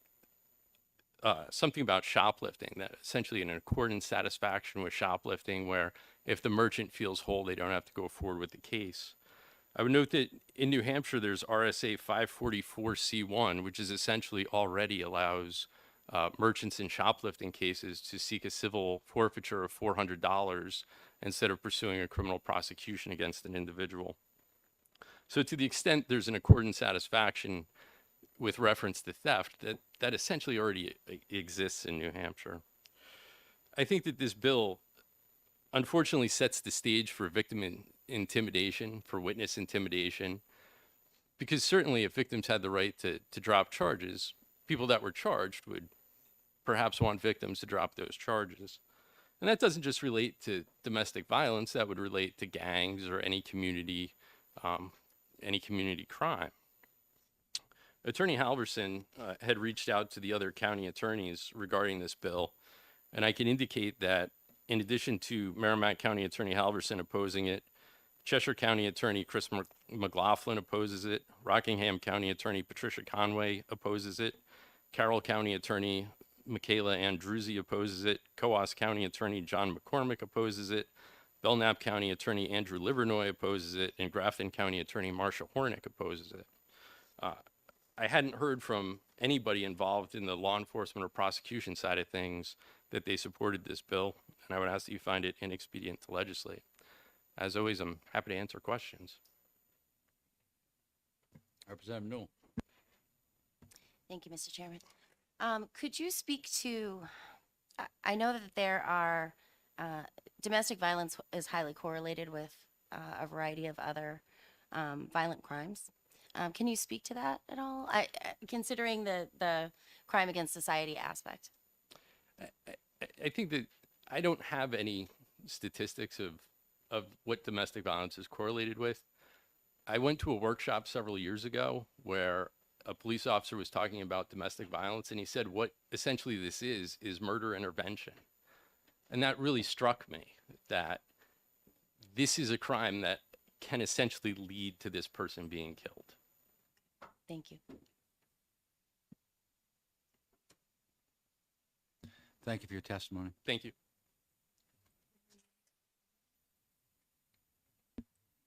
something about shoplifting, that essentially an accord and satisfaction with shoplifting, where if the merchant feels whole, they don't have to go forward with the case. I would note that in New Hampshire, there's RSA 544C1, which is essentially already allows merchants in shoplifting cases to seek a civil forfeiture of $400 instead of pursuing a criminal prosecution against an individual. So to the extent there's an accord and satisfaction with reference to theft, that essentially already exists in New Hampshire. I think that this bill unfortunately sets the stage for victim intimidation, for witness intimidation, because certainly if victims had the right to drop charges, people that were charged would perhaps want victims to drop those charges. And that doesn't just relate to domestic violence, that would relate to gangs or any community crime. Attorney Halverson had reached out to the other county attorneys regarding this bill, and I can indicate that in addition to Merrimack County Attorney Halverson opposing it, Cheshire County Attorney Chris McLaughlin opposes it, Rockingham County Attorney Patricia Conway opposes it, Carroll County Attorney Michaela Andruzzi opposes it, Coos County Attorney John McCormick opposes it, Belknap County Attorney Andrew Livernoy opposes it, and Grafton County Attorney Marsha Hornick opposes it. I hadn't heard from anybody involved in the law enforcement or prosecution side of things that they supported this bill, and I would ask that you find it inexpedient to legislate. As always, I'm happy to answer questions. Representative Newell. Thank you, Mr. Chairman. Could you speak to, I know that there are, domestic violence is highly correlated with a variety of other violent crimes. Can you speak to that at all? Considering the crime against society aspect. I think that I don't have any statistics of what domestic violence is correlated with. I went to a workshop several years ago where a police officer was talking about domestic violence, and he said what essentially this is murder intervention. And that really struck me, that this is a crime that can essentially lead to this person being killed. Thank you. Thank you for your testimony. Thank you.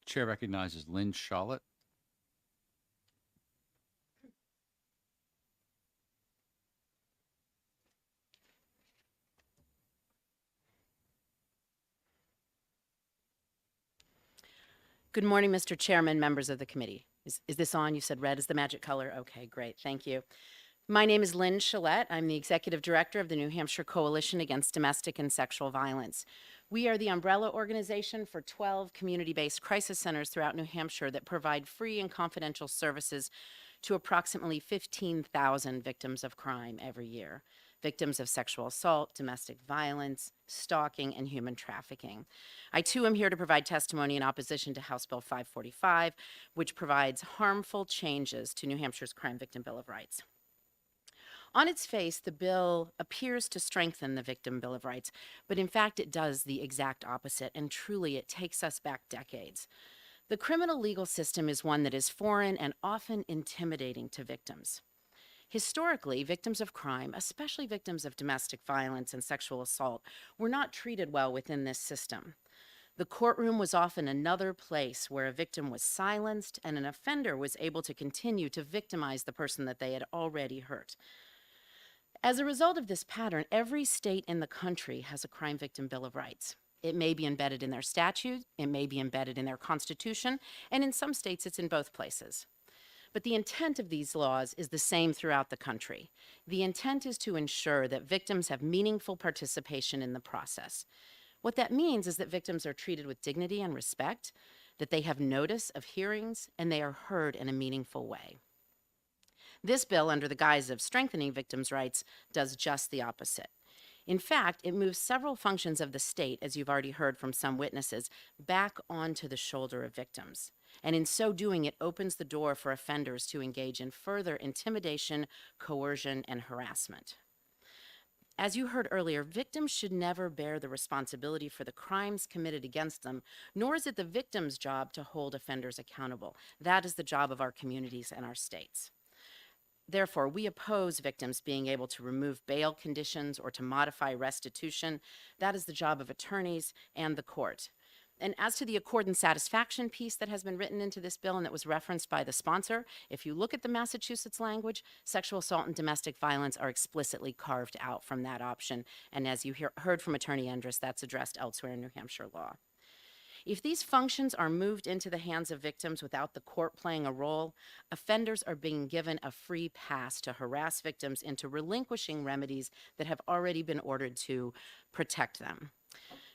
Chair recognizes Lynn Charlotte. Good morning, Mr. Chairman, members of the committee. Is this on? You said red is the magic color. Okay, great. Thank you. My name is Lynn Chalette. I'm the Executive Director of the New Hampshire Coalition Against Domestic and Sexual Violence. We are the umbrella organization for 12 community-based crisis centers throughout New Hampshire that provide free and confidential services to approximately 15,000 victims of crime every year. Victims of sexual assault, domestic violence, stalking, and human trafficking. I too am here to provide testimony in opposition to House Bill 545, which provides harmful changes to New Hampshire's Crime Victim Bill of Rights. On its face, the bill appears to strengthen the Victim Bill of Rights, but in fact it does the exact opposite, and truly it takes us back decades. The criminal legal system is one that is foreign and often intimidating to victims. Historically, victims of crime, especially victims of domestic violence and sexual assault, were not treated well within this system. The courtroom was often another place where a victim was silenced and an offender was able to continue to victimize the person that they had already hurt. As a result of this pattern, every state in the country has a Crime Victim Bill of Rights. It may be embedded in their statute, it may be embedded in their constitution, and in some states it's in both places. But the intent of these laws is the same throughout the country. The intent is to ensure that victims have meaningful participation in the process. What that means is that victims are treated with dignity and respect, that they have notice of hearings, and they are heard in a meaningful way. This bill, under the guise of strengthening victims' rights, does just the opposite. In fact, it moves several functions of the state, as you've already heard from some witnesses, back onto the shoulder of victims. And in so doing, it opens the door for offenders to engage in further intimidation, coercion, and harassment. As you heard earlier, victims should never bear the responsibility for the crimes committed against them, nor is it the victim's job to hold offenders accountable. That is the job of our communities and our states. Therefore, we oppose victims being able to remove bail conditions or to modify restitution. That is the job of attorneys and the court. And as to the accord and satisfaction piece that has been written into this bill and that was referenced by the sponsor, if you look at the Massachusetts language, sexual assault and domestic violence are explicitly carved out from that option. And as you heard from Attorney Endress, that's addressed elsewhere in New Hampshire law. If these functions are moved into the hands of victims without the court playing a role, offenders are being given a free pass to harass victims into relinquishing remedies that have already been ordered to protect them.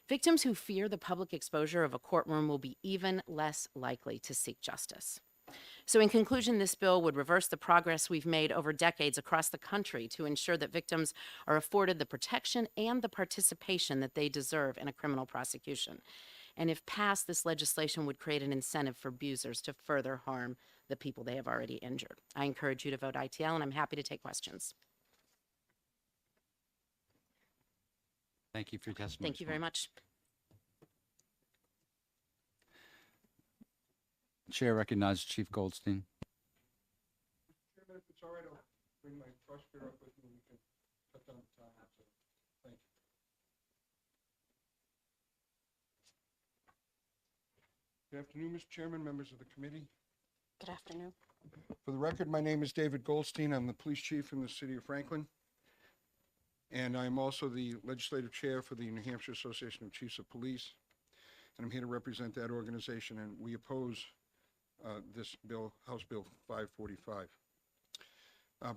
Victims who fear the public exposure of a courtroom will be even less likely to seek justice. So in conclusion, this bill would reverse the progress we've made over decades across the country to ensure that victims are afforded the protection and the participation that they deserve in a criminal prosecution. And if passed, this legislation would create an incentive for abusers to further harm the people they have already injured. I encourage you to vote ITL, and I'm happy to take questions. Thank you for your testimony. Thank you very much. Chair recognizes Chief Goldstein. Chairman, if it's all right, I'll bring my prosecutor up with me, we can cut down the time. So, thank you. Good afternoon, Mr. Chairman, members of the committee. Good afternoon. For the record, my name is David Goldstein. I'm the police chief in the city of Franklin. And I'm also the legislative chair for the New Hampshire Association of Chiefs of Police. And I'm here to represent that organization, and we oppose this bill, House Bill 545.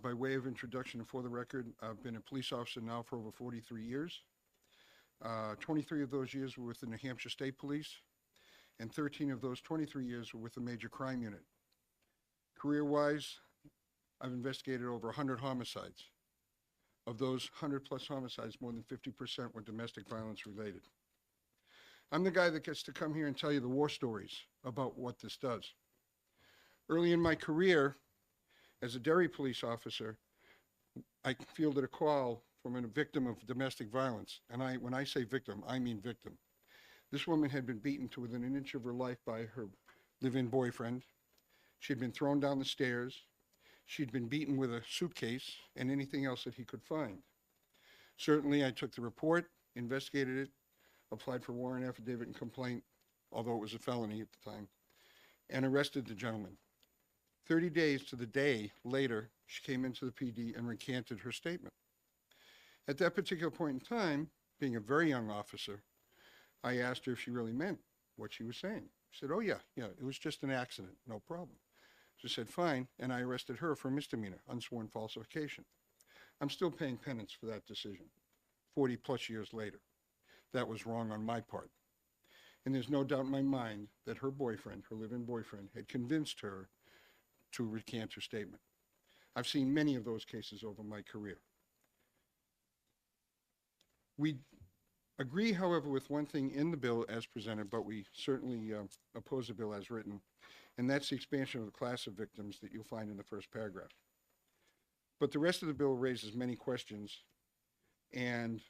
By way of introduction and for the record, I've been a police officer now for over 43 years. 23 of those years were with the New Hampshire State Police, and 13 of those 23 years were with the Major Crime Unit. Career-wise, I've investigated over 100 homicides. Of those 100-plus homicides, more than 50% were domestic violence related. I'm the guy that gets to come here and tell you the war stories about what this does. Early in my career, as a Derry police officer, I fielded a call from a victim of domestic violence. And when I say victim, I mean victim. This woman had been beaten to within an inch of her life by her live-in boyfriend. She'd been thrown down the stairs. She'd been beaten with a suitcase and anything else that he could find. Certainly, I took the report, investigated it, applied for warrant, affidavit, and complaint, although it was a felony at the time, and arrested the gentleman. 30 days to the day later, she came into the PD and recanted her statement. At that particular point in time, being a very young officer, I asked her if she really meant what she was saying. She said, oh yeah, it was just an accident, no problem. She said, fine, and I arrested her for misdemeanor, unsworn falsification. I'm still paying penance for that decision, 40 plus years later. That was wrong on my part. And there's no doubt in my mind that her boyfriend, her live-in boyfriend, had convinced her to recant her statement. I've seen many of those cases over my career. We agree, however, with one thing in the bill as presented, but we certainly oppose the bill as written, and that's the expansion of the class of victims that you'll find in the first paragraph. But the rest of the bill raises many questions, and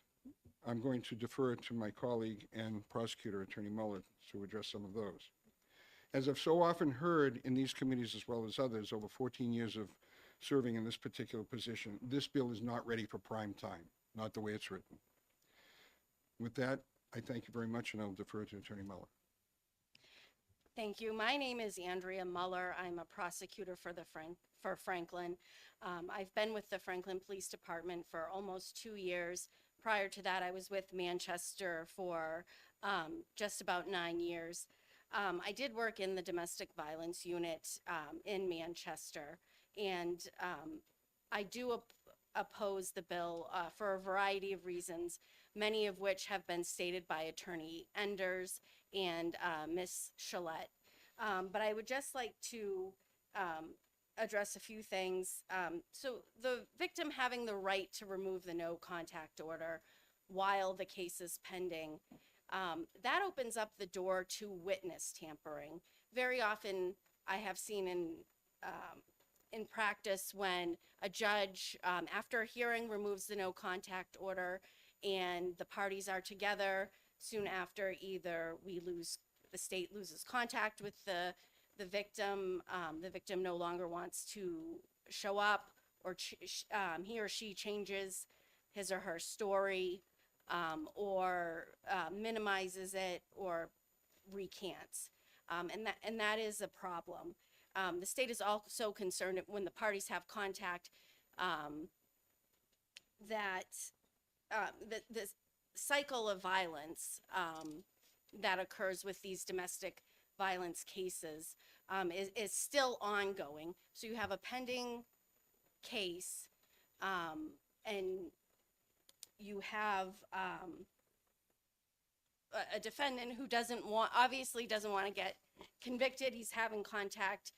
I'm going to defer to my colleague and prosecutor, Attorney Muller, to address some of those. As I've so often heard in these committees as well as others over 14 years of serving in this particular position, this bill is not ready for prime time, not the way it's written. With that, I thank you very much, and I'll defer to Attorney Muller. Thank you. My name is Andrea Muller. I'm a prosecutor for for Franklin. I've been with the Franklin Police Department for almost 2 years. Prior to that, I was with Manchester for just about 9 years. I did work in the domestic violence unit in Manchester, and I do oppose the bill for a variety of reasons, many of which have been stated by Attorney Enders and Ms. Chalette. But I would just like to address a few things. So the victim having the right to remove the no contact order while the case is pending, that opens up the door to witness tampering. Very often I have seen in practice when a judge, after a hearing, removes the no contact order and the parties are together, soon after either the state loses contact with the victim no longer wants to show up, or he or she changes his or her story, or minimizes it or recants. And that is a problem. The state is also concerned when the parties have contact that the cycle of violence that occurs with these domestic violence cases is still ongoing. So you have a pending case, and you have a defendant who obviously doesn't want to get convicted. He's having contact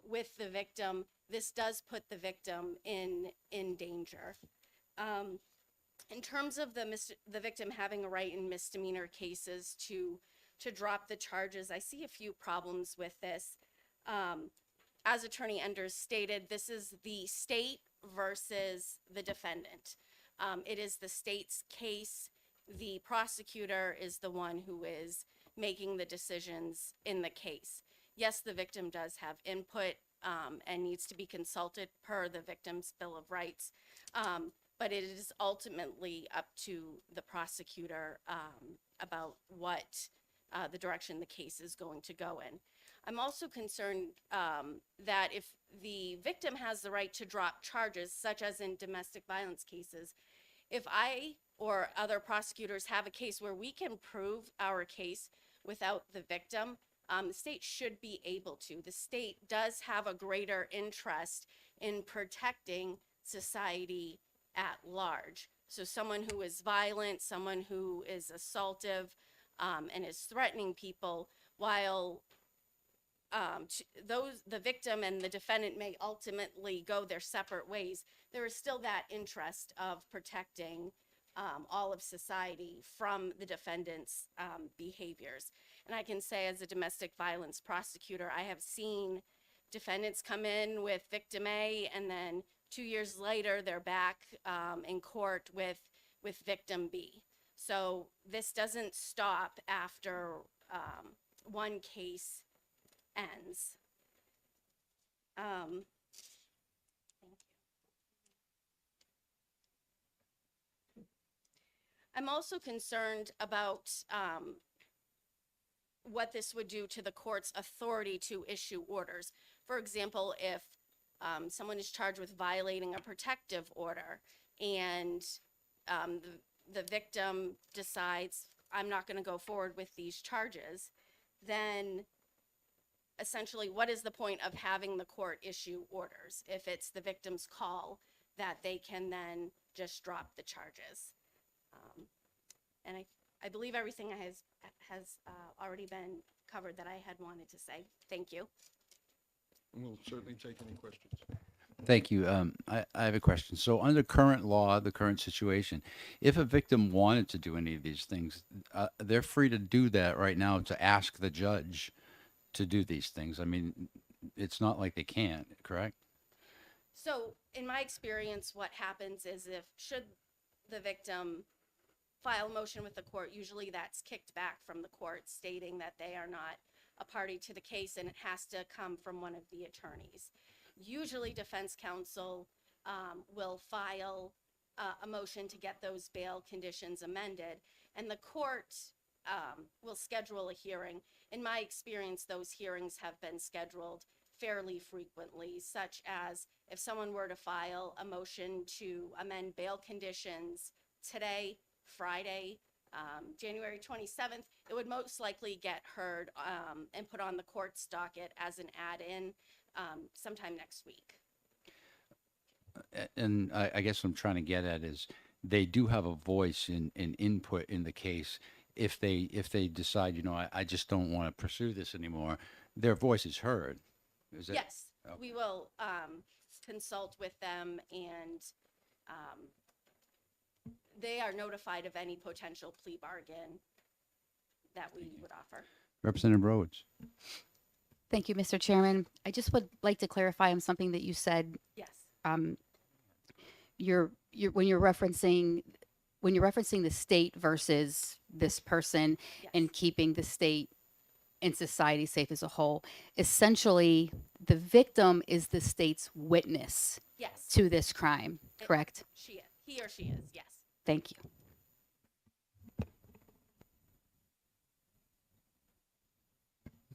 with the victim. This does put the victim in danger. In terms of the victim having a right in misdemeanor cases to drop the charges, I see a few problems with this. As Attorney Enders stated, this is the state versus the defendant. It is the state's case. The prosecutor is the one who is making the decisions in the case. Yes, the victim does have input and needs to be consulted per the victim's Bill of Rights, but it is ultimately up to the prosecutor about what the direction the case is going to go in. I'm also concerned that if the victim has the right to drop charges, such as in domestic violence cases, if I or other prosecutors have a case where we can prove our case without the victim, the state should be able to. The state does have a greater interest in protecting society at large. So someone who is violent, someone who is assaultive, and is threatening people, while the victim and the defendant may ultimately go their separate ways, there is still that interest of protecting all of society from the defendant's behaviors. And I can say, as a domestic violence prosecutor, I have seen defendants come in with victim A, and then 2 years later they're back in court with victim B. So this doesn't stop after one case ends. Thank you. I'm also concerned about what this would do to the court's authority to issue orders. For example, if someone is charged with violating a protective order and the victim decides, I'm not going to go forward with these charges, then essentially what is the point of having the court issue orders if it's the victim's call that they can then just drop the charges? And I believe everything has already been covered that I had wanted to say. Thank you. We'll certainly take any questions. Thank you. I have a question. So under current law, the current situation, if a victim wanted to do any of these things, they're free to do that right now, to ask the judge to do these things. I mean, it's not like they can't, correct? So in my experience, what happens is should the victim file a motion with the court, usually that's kicked back from the court stating that they are not a party to the case, and it has to come from one of the attorneys. Usually defense counsel will file a motion to get those bail conditions amended, and the court will schedule a hearing. In my experience, those hearings have been scheduled fairly frequently, such as if someone were to file a motion to amend bail conditions today, Friday, January 27th, it would most likely get heard and put on the court's docket as an add-in sometime next week. And I guess what I'm trying to get at is they do have a voice and input in the case. If they decide, I just don't want to pursue this anymore, their voice is heard. Is that? Yes, Okay. we will consult with them, and they are notified of any potential plea bargain that we would offer. Representative Rhodes. Thank you, Mr. Chairman. I just would like to clarify on something that you said. Yes. When you're referencing the state versus this person and keeping the state and society safe as a whole, essentially the victim is the state's witness Yes. to this crime, correct? He or she is, yes. Thank you.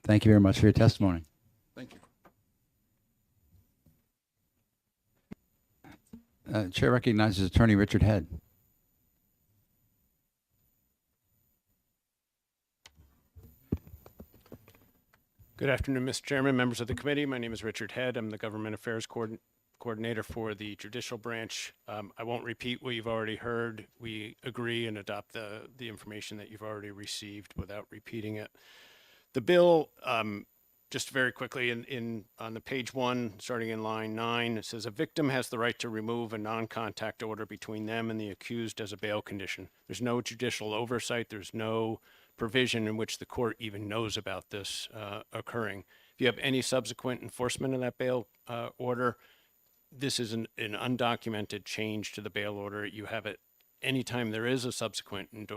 Thank you very much for your testimony. Thank you. Chair recognizes Attorney Richard Head. Good afternoon, Mr. Chairman, members of the committee. My name is Richard Head. I'm the Government Affairs Coordinator for the Judicial Branch. I won't repeat what you've already heard. We agree and adopt the information that you've already received without repeating it. The bill, just very quickly, on the page 1, starting in line 9, it says a victim has the right to remove a non-contact order between them and the accused as a bail condition. There's no judicial oversight. There's no provision in which the court even knows about this occurring. If you have any subsequent enforcement of that bail order, this is an undocumented change to the bail order. You have it anytime there is a subsequent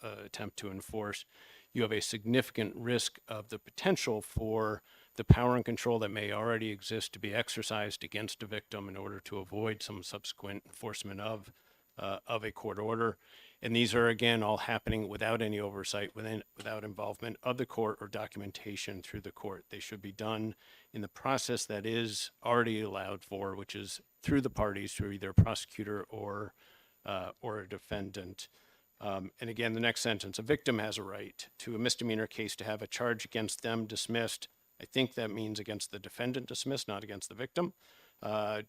attempt to enforce. You have a significant risk of the potential for the power and control that may already exist to be exercised against a victim in order to avoid some subsequent enforcement of a court order. And these are, again, all happening without any oversight, without involvement of the court or documentation through the court. They should be done in the process that is already allowed for, which is through the parties, through either a prosecutor or a defendant. And again, the next sentence, a victim has a right to a misdemeanor case to have a charge against them dismissed. I think that means against the defendant dismissed, not against the victim,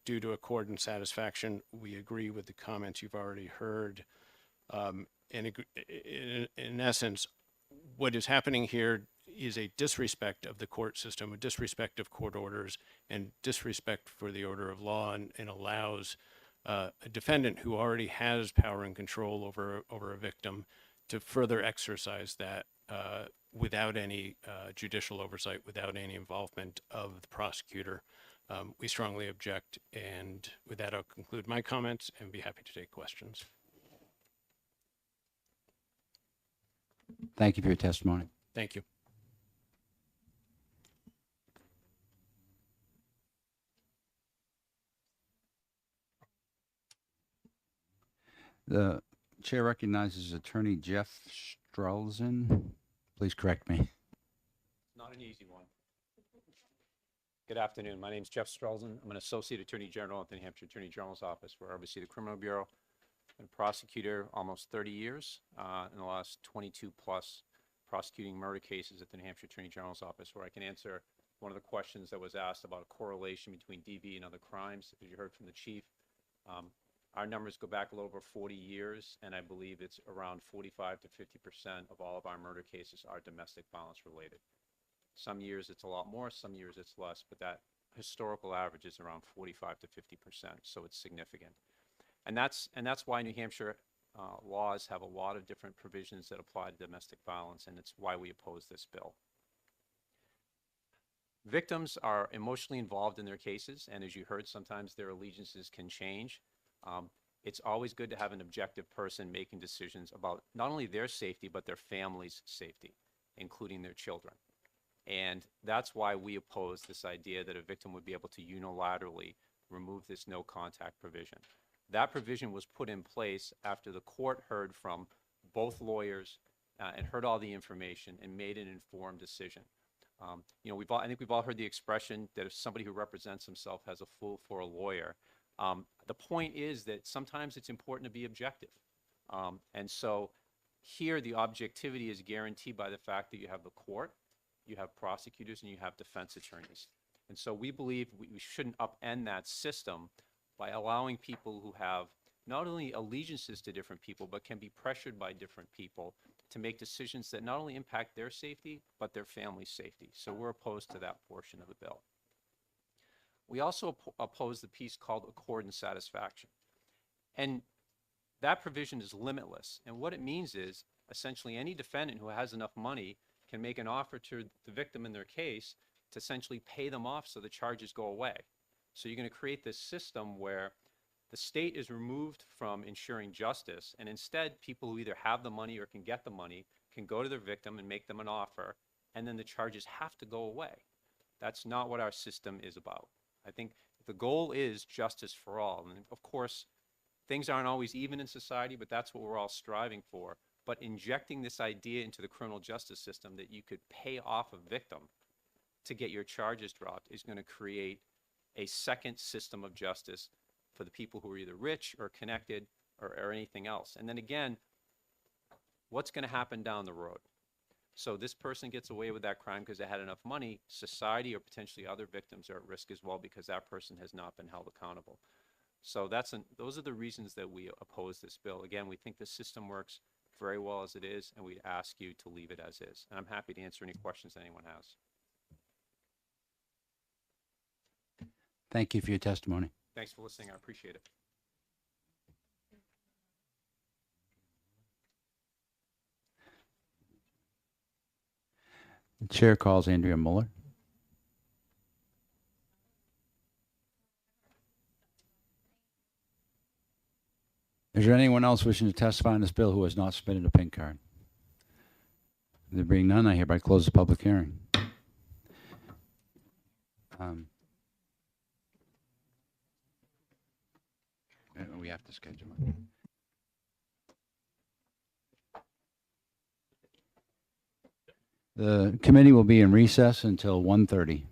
due to accord and satisfaction. We agree with the comments you've already heard. In essence, what is happening here is a disrespect of the court system, a disrespect of court orders, and disrespect for the order of law, and allows a defendant who already has power and control over a victim to further exercise that without any judicial oversight, without any involvement of the prosecutor. We strongly object, and with that, I'll conclude my comments and be happy to take questions. Thank you for your testimony. Thank you. The chair recognizes Attorney Jeff Strelzin. Please correct me. Not an easy one. Good afternoon. My name is Jeff Strelzin. I'm an Associate Attorney General at the New Hampshire Attorney General's Office, where I oversee the Criminal Bureau. Been a prosecutor almost 30 years, in the last 22 plus prosecuting murder cases at the New Hampshire Attorney General's Office, where I can answer one of the questions that was asked about a correlation between DV and other crimes. As you heard from the chief, our numbers go back a little over 40 years, and I believe it's around 45 to 50% of all of our murder cases are domestic violence related. Some years it's a lot more, some years it's less, but that historical average is around 45 to 50%, so it's significant. And that's why New Hampshire laws have a lot of different provisions that apply to domestic violence, and it's why we oppose this bill. Victims are emotionally involved in their cases, and as you heard, sometimes their allegiances can change. It's always good to have an objective person making decisions about not only their safety, but their family's safety, including their children. And that's why we oppose this idea that a victim would be able to unilaterally remove this no contact provision. That provision was put in place after the court heard from both lawyers, and heard all the information and made an informed decision. You know, I think we've all heard the expression that if somebody who represents himself has a fool for a lawyer. The point is that sometimes it's important to be objective. And so here the objectivity is guaranteed by the fact that you have the court, you have prosecutors, and you have defense attorneys. And so we believe we shouldn't upend that system by allowing people who have not only allegiances to different people, but can be pressured by different people to make decisions that not only impact their safety, but their family's safety. So we're opposed to that portion of the bill. We also oppose the piece called accord and satisfaction. And that provision is limitless. And what it means is essentially any defendant who has enough money can make an offer to the victim in their case to essentially pay them off so the charges go away. So you're going to create this system where the state is removed from ensuring justice, and instead people who either have the money or can get the money can go to their victim and make them an offer, and then the charges have to go away. That's not what our system is about. I think the goal is justice for all. And of course, things aren't always even in society, but that's what we're all striving for. But injecting this idea into the criminal justice system that you could pay off a victim to get your charges dropped is going to create a second system of justice for the people who are either rich or connected or anything else. And then again, what's going to happen down the road? So this person gets away with that crime because they had enough money. Society or potentially other victims are at risk as well because that person has not been held accountable. So those are the reasons that we oppose this bill. Again, we think the system works very well as it is, and we'd ask you to leave it as is. And I'm happy to answer any questions that anyone has. Thank you for your testimony. Thanks for listening. I appreciate it. The chair calls Andrea Muller. Is there anyone else wishing to testify on this bill who has not submitted a pink card? There being none, I hereby close the public hearing. We have to schedule it. The committee will be in recess until 1:30.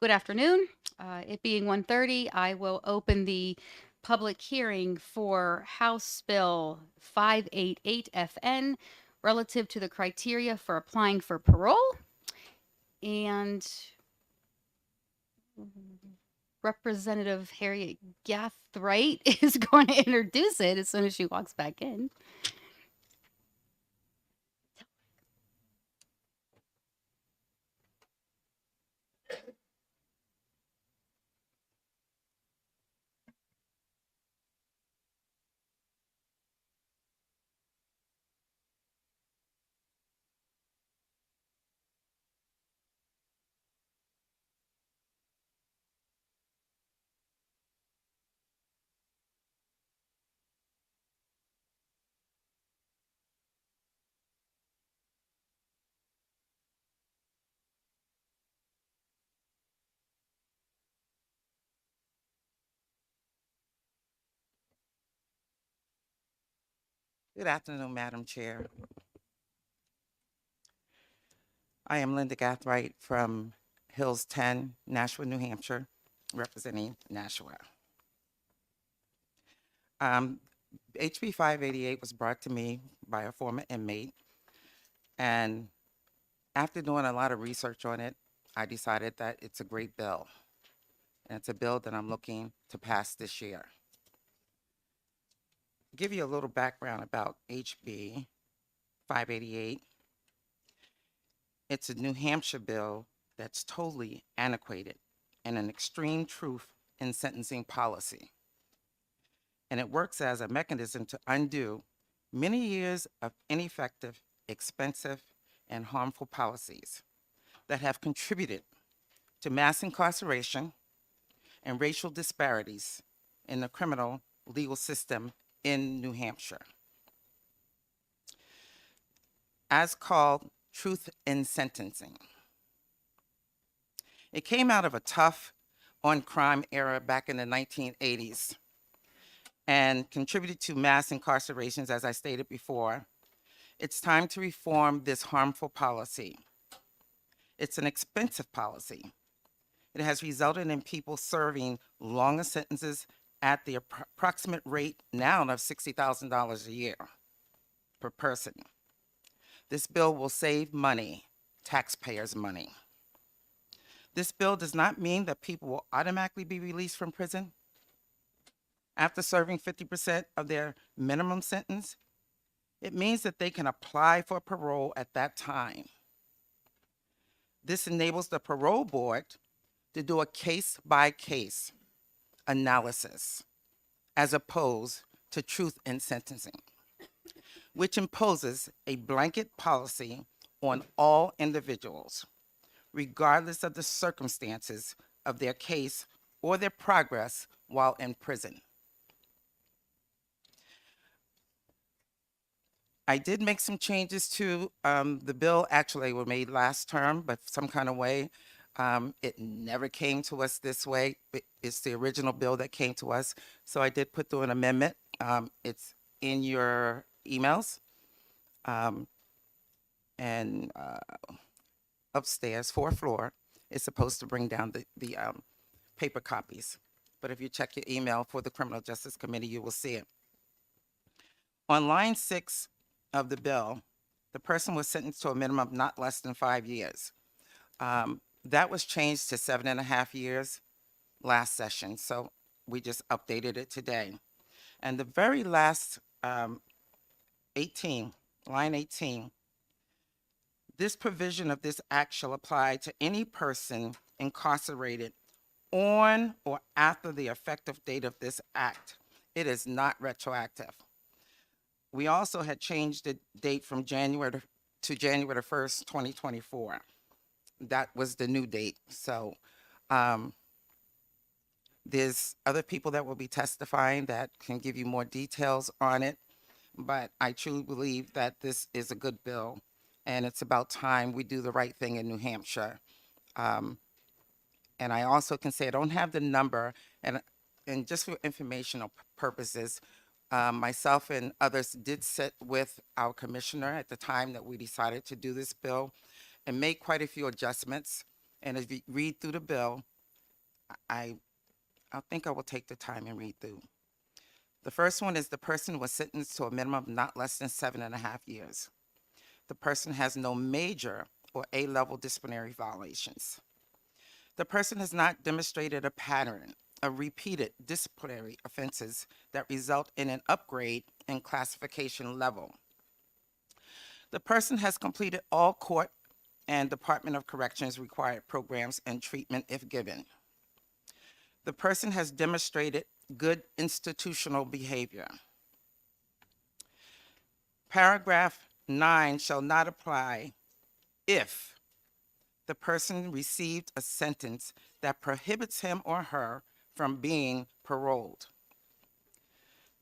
Good afternoon. It being 1:30, I will open the public hearing for House Bill 588 FN relative to the criteria for applying for parole. And Representative Harriet Gathright is going to introduce it as soon as she walks back in. Good afternoon, Madam Chair. I am Linda Gathright from Hills 10, Nashua, New Hampshire, representing Nashua. HB 588 was brought to me by a former inmate, and after doing a lot of research on it, I decided that it's a great bill, and it's a bill that I'm looking to pass this year. Give you a little background about HB 588. It's a New Hampshire bill that's totally antiquated and an extreme truth in sentencing policy. And it works as a mechanism to undo many years of ineffective, expensive, and harmful policies that have contributed to mass incarceration and racial disparities in the criminal legal system in New Hampshire. As called Truth in Sentencing. It came out of a tough on-crime era back in the 1980s and contributed to mass incarcerations, as I stated before. It's time to reform this harmful policy. It's an expensive policy. It has resulted in people serving longer sentences at the approximate rate now of $60,000 a year per person. This bill will save money, taxpayers' money. This bill does not mean that people will automatically be released from prison after serving 50% of their minimum sentence. It means that they can apply for parole at that time. This enables the parole board to do a case-by-case analysis as opposed to truth in sentencing, which imposes a blanket policy on all individuals, regardless of the circumstances of their case or their progress while in prison. I did make some changes to the bill. Actually, were made last term, but some kind of way. It never came to us this way. It's the original bill that came to us. So I did put through an amendment. It's in your emails. And upstairs, fourth floor, is supposed to bring down the paper copies. But if you check your email for the Criminal Justice Committee, you will see it. On line 6 of the bill, the person was sentenced to a minimum of not less than 5 years. That was changed to 7.5 years last session, so we just updated it today. And the very last 18, line 18, this provision of this act shall apply to any person incarcerated on or after the effective date of this act. It is not retroactive. We also had changed the date from January to January 1st, 2024. That was the new date. So there's other people that will be testifying that can give you more details on it. But I truly believe that this is a good bill, and it's about time we do the right thing in New Hampshire. And I also can say I don't have the number, and just for informational purposes, myself and others did sit with our commissioner at the time that we decided to do this bill and make quite a few adjustments. And if you read through the bill, I think I will take the time and read through. The first one is the person was sentenced to a minimum of not less than 7.5 years. The person has no major or A-level disciplinary violations. The person has not demonstrated a pattern of repeated disciplinary offenses that result in an upgrade in classification level. The person has completed all court and Department of Corrections required programs and treatment if given. The person has demonstrated good institutional behavior. Paragraph 9 shall not apply if the person received a sentence that prohibits him or her from being paroled.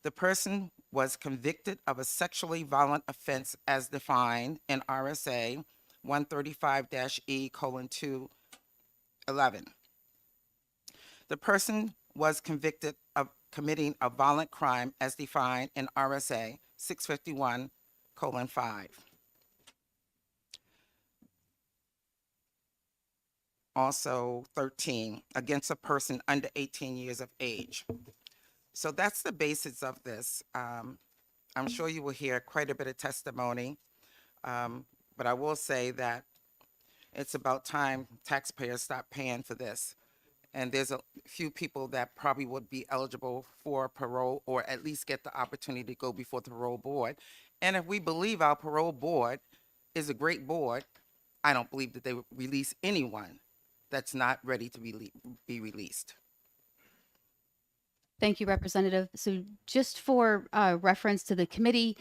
The person was convicted of a sexually violent offense as defined in RSA 135-E:211. The person was convicted of committing a violent crime as defined in RSA 651:5. Also 13, against a person under 18 years of age. So that's the basis of this. I'm sure you will hear quite a bit of testimony, but I will say that it's about time taxpayers stop paying for this. And there's a few people that probably would be eligible for parole or at least get the opportunity to go before the parole board. And if we believe our parole board is a great board, I don't believe that they would release anyone that's not ready to be released. Thank you, Representative. So just for reference to the committee,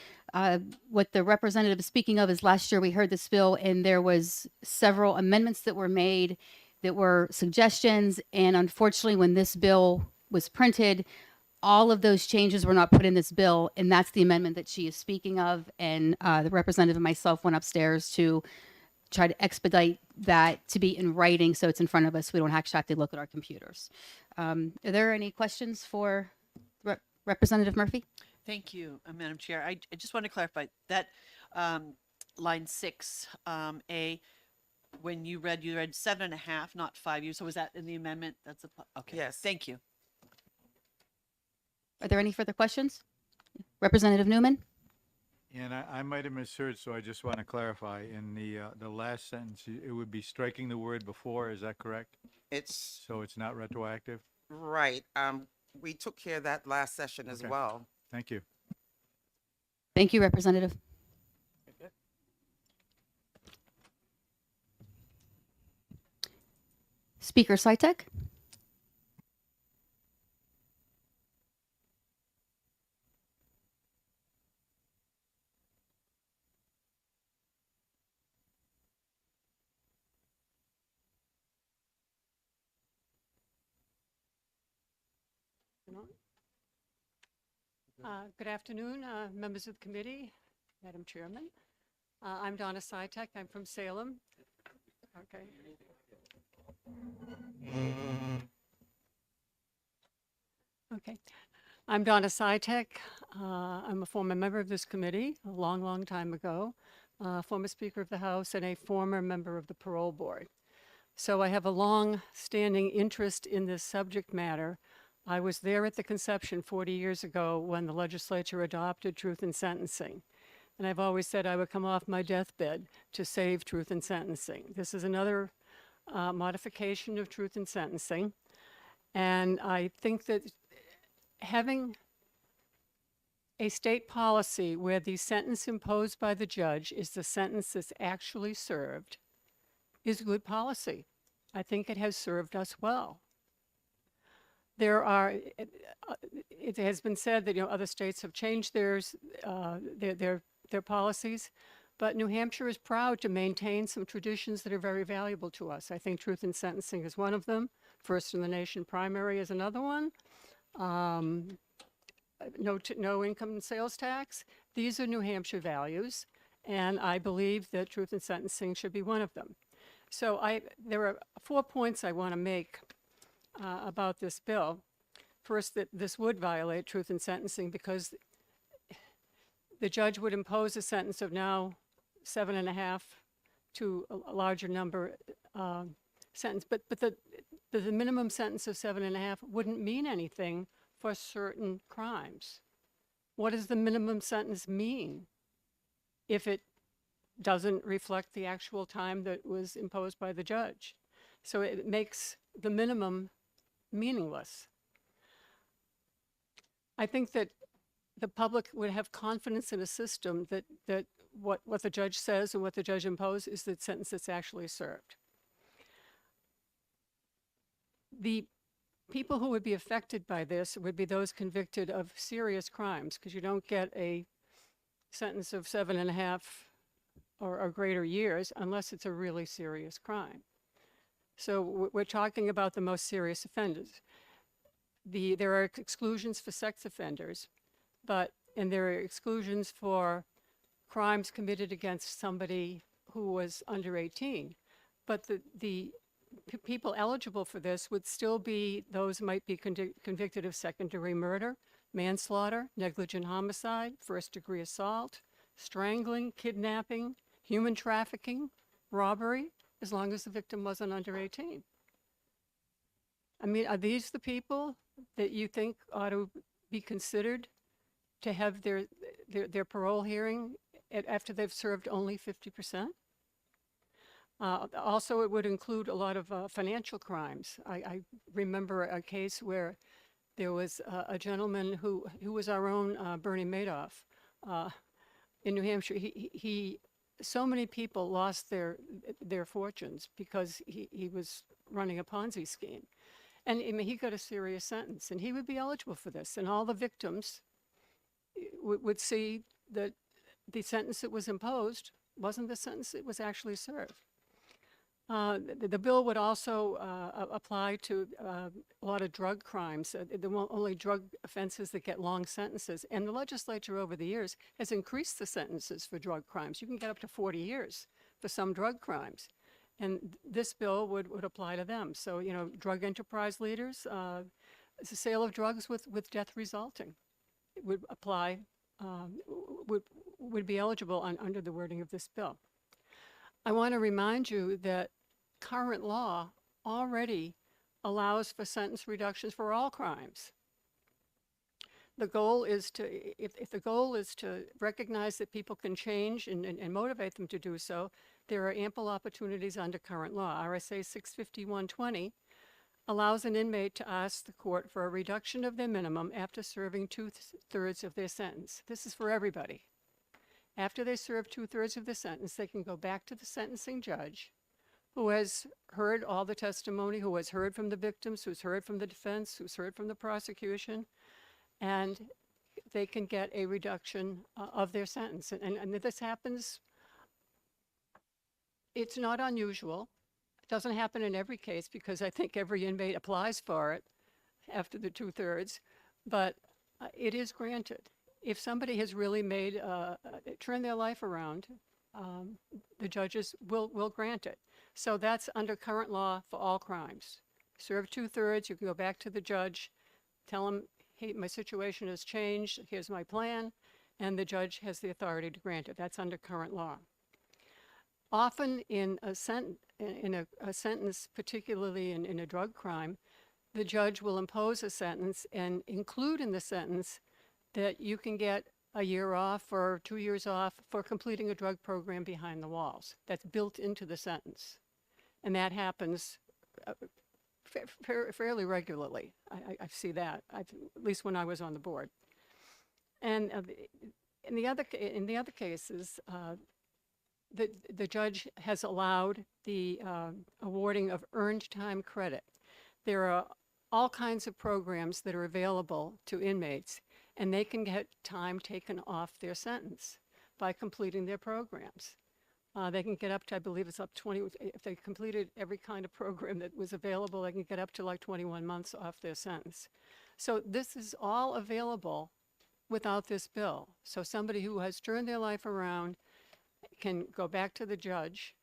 what the representative is speaking of is last year we heard this bill and there was several amendments that were made that were suggestions. And unfortunately, when this bill was printed, all of those changes were not put in this bill. And that's the amendment that she is speaking of. And the representative and myself went upstairs to try to expedite that to be in writing so it's in front of us. We don't actually have to look at our computers. Are there any questions for Representative Murphy? Thank you, Madam Chair. I just want to clarify that line 6A, when you read 7.5, not 5 years. So was that in the amendment? That's okay. Yes. Thank you. Are there any further questions? Representative Newman? And I might have misheard, so I just want to clarify. In the last sentence, it would be striking the word before. Is that correct? So it's not retroactive? Right. We took care of that last session as Okay. well. Thank you. Thank you, Representative. Speaker Switek? Good afternoon, members of the committee, Madam Chairman. I'm Donna Switek. I'm from Salem. Okay. Okay. I'm Donna Switek. I'm a former member of this committee a long, long time ago, former Speaker of the House and a former member of the Parole Board. So I have a long-standing interest in this subject matter. I was there at the conception 40 years ago when the legislature adopted truth in sentencing. And I've always said I would come off my deathbed to save truth in sentencing. This is another modification of truth in sentencing. And I think that having a state policy where the sentence imposed by the judge is the sentence that's actually served is good policy. I think it has served us well. There are, it has been said that other states have changed their policies, but New Hampshire is proud to maintain some traditions that are very valuable to us. I think truth in sentencing is one of them. First in the nation primary is another one. No income and sales tax. These are New Hampshire values, and I believe that truth in sentencing should be one of them. So there are 4 points I want to make about this bill. First, that this would violate truth in sentencing because the judge would impose a sentence of now 7.5 to a larger number, sentence. But the minimum sentence of 7.5 wouldn't mean anything for certain crimes. What does the minimum sentence mean if it doesn't reflect the actual time that was imposed by the judge? So it makes the minimum meaningless. I think that the public would have confidence in a system that what the judge says and what the judge imposed is the sentence that's actually served. The people who would be affected by this would be those convicted of serious crimes, because you don't get a sentence of 7.5 or greater years unless it's a really serious crime. So we're talking about the most serious offenders. There are exclusions for sex offenders, and there are exclusions for crimes committed against somebody who was under 18. But the people eligible for this would still be those who might be convicted of second-degree murder, manslaughter, negligent homicide, first-degree assault, strangling, kidnapping, human trafficking, robbery, as long as the victim wasn't under 18. I mean, are these the people that you think ought to be considered to have their parole hearing after they've served only 50%? Also, it would include a lot of financial crimes. I remember a case where there was a gentleman who was our own Bernie Madoff in New Hampshire. So many people lost their fortunes because he was running a Ponzi scheme. And I mean, he got a serious sentence, and he would be eligible for this. And all the victims would see that the sentence that was imposed wasn't the sentence that was actually served. The bill would also apply to a lot of drug crimes. There won't only drug offenses that get long sentences. And the legislature over the years has increased the sentences for drug crimes. You can get up to 40 years for some drug crimes. And this bill would apply to them. So, you know, drug enterprise leaders, the sale of drugs with death resulting would apply, would be eligible under the wording of this bill. I want to remind you that current law already allows for sentence reductions for all crimes. The goal is to, if the goal is to recognize that people can change and motivate them to do so, there are ample opportunities under current law. RSA 65120 allows an inmate to ask the court for a reduction of their minimum after serving 2/3 of their sentence. This is for everybody. After they serve 2/3 of the sentence, they can go back to the sentencing judge who has heard all the testimony, who has heard from the victims, who's heard from the defense, who's heard from the prosecution, and they can get a reduction of their sentence. And this happens, it's not unusual. It doesn't happen in every case because I think every inmate applies for it after the 2/3, but it is granted. If somebody has really made, turned their life around, the judges will grant it. So that's under current law for all crimes. Serve 2/3, you can go back to the judge, tell him, hey, my situation has changed, here's my plan, and the judge has the authority to grant it. That's under current law. Often in a sentence, particularly in a drug crime, the judge will impose a sentence and include in the sentence that you can get a year off or 2 years off for completing a drug program behind the walls. That's built into the sentence. And that happens fairly regularly. I see that, at least when I was on the board. And in the other cases, the judge has allowed the awarding of earned time credit. There are all kinds of programs that are available to inmates, and they can get time taken off their sentence by completing their programs. They can get up to, I believe it's up 20, if they completed every kind of program that was available, they can get up to like 21 months off their sentence. So this is all available without this bill. So somebody who has turned their life around can go back to the judge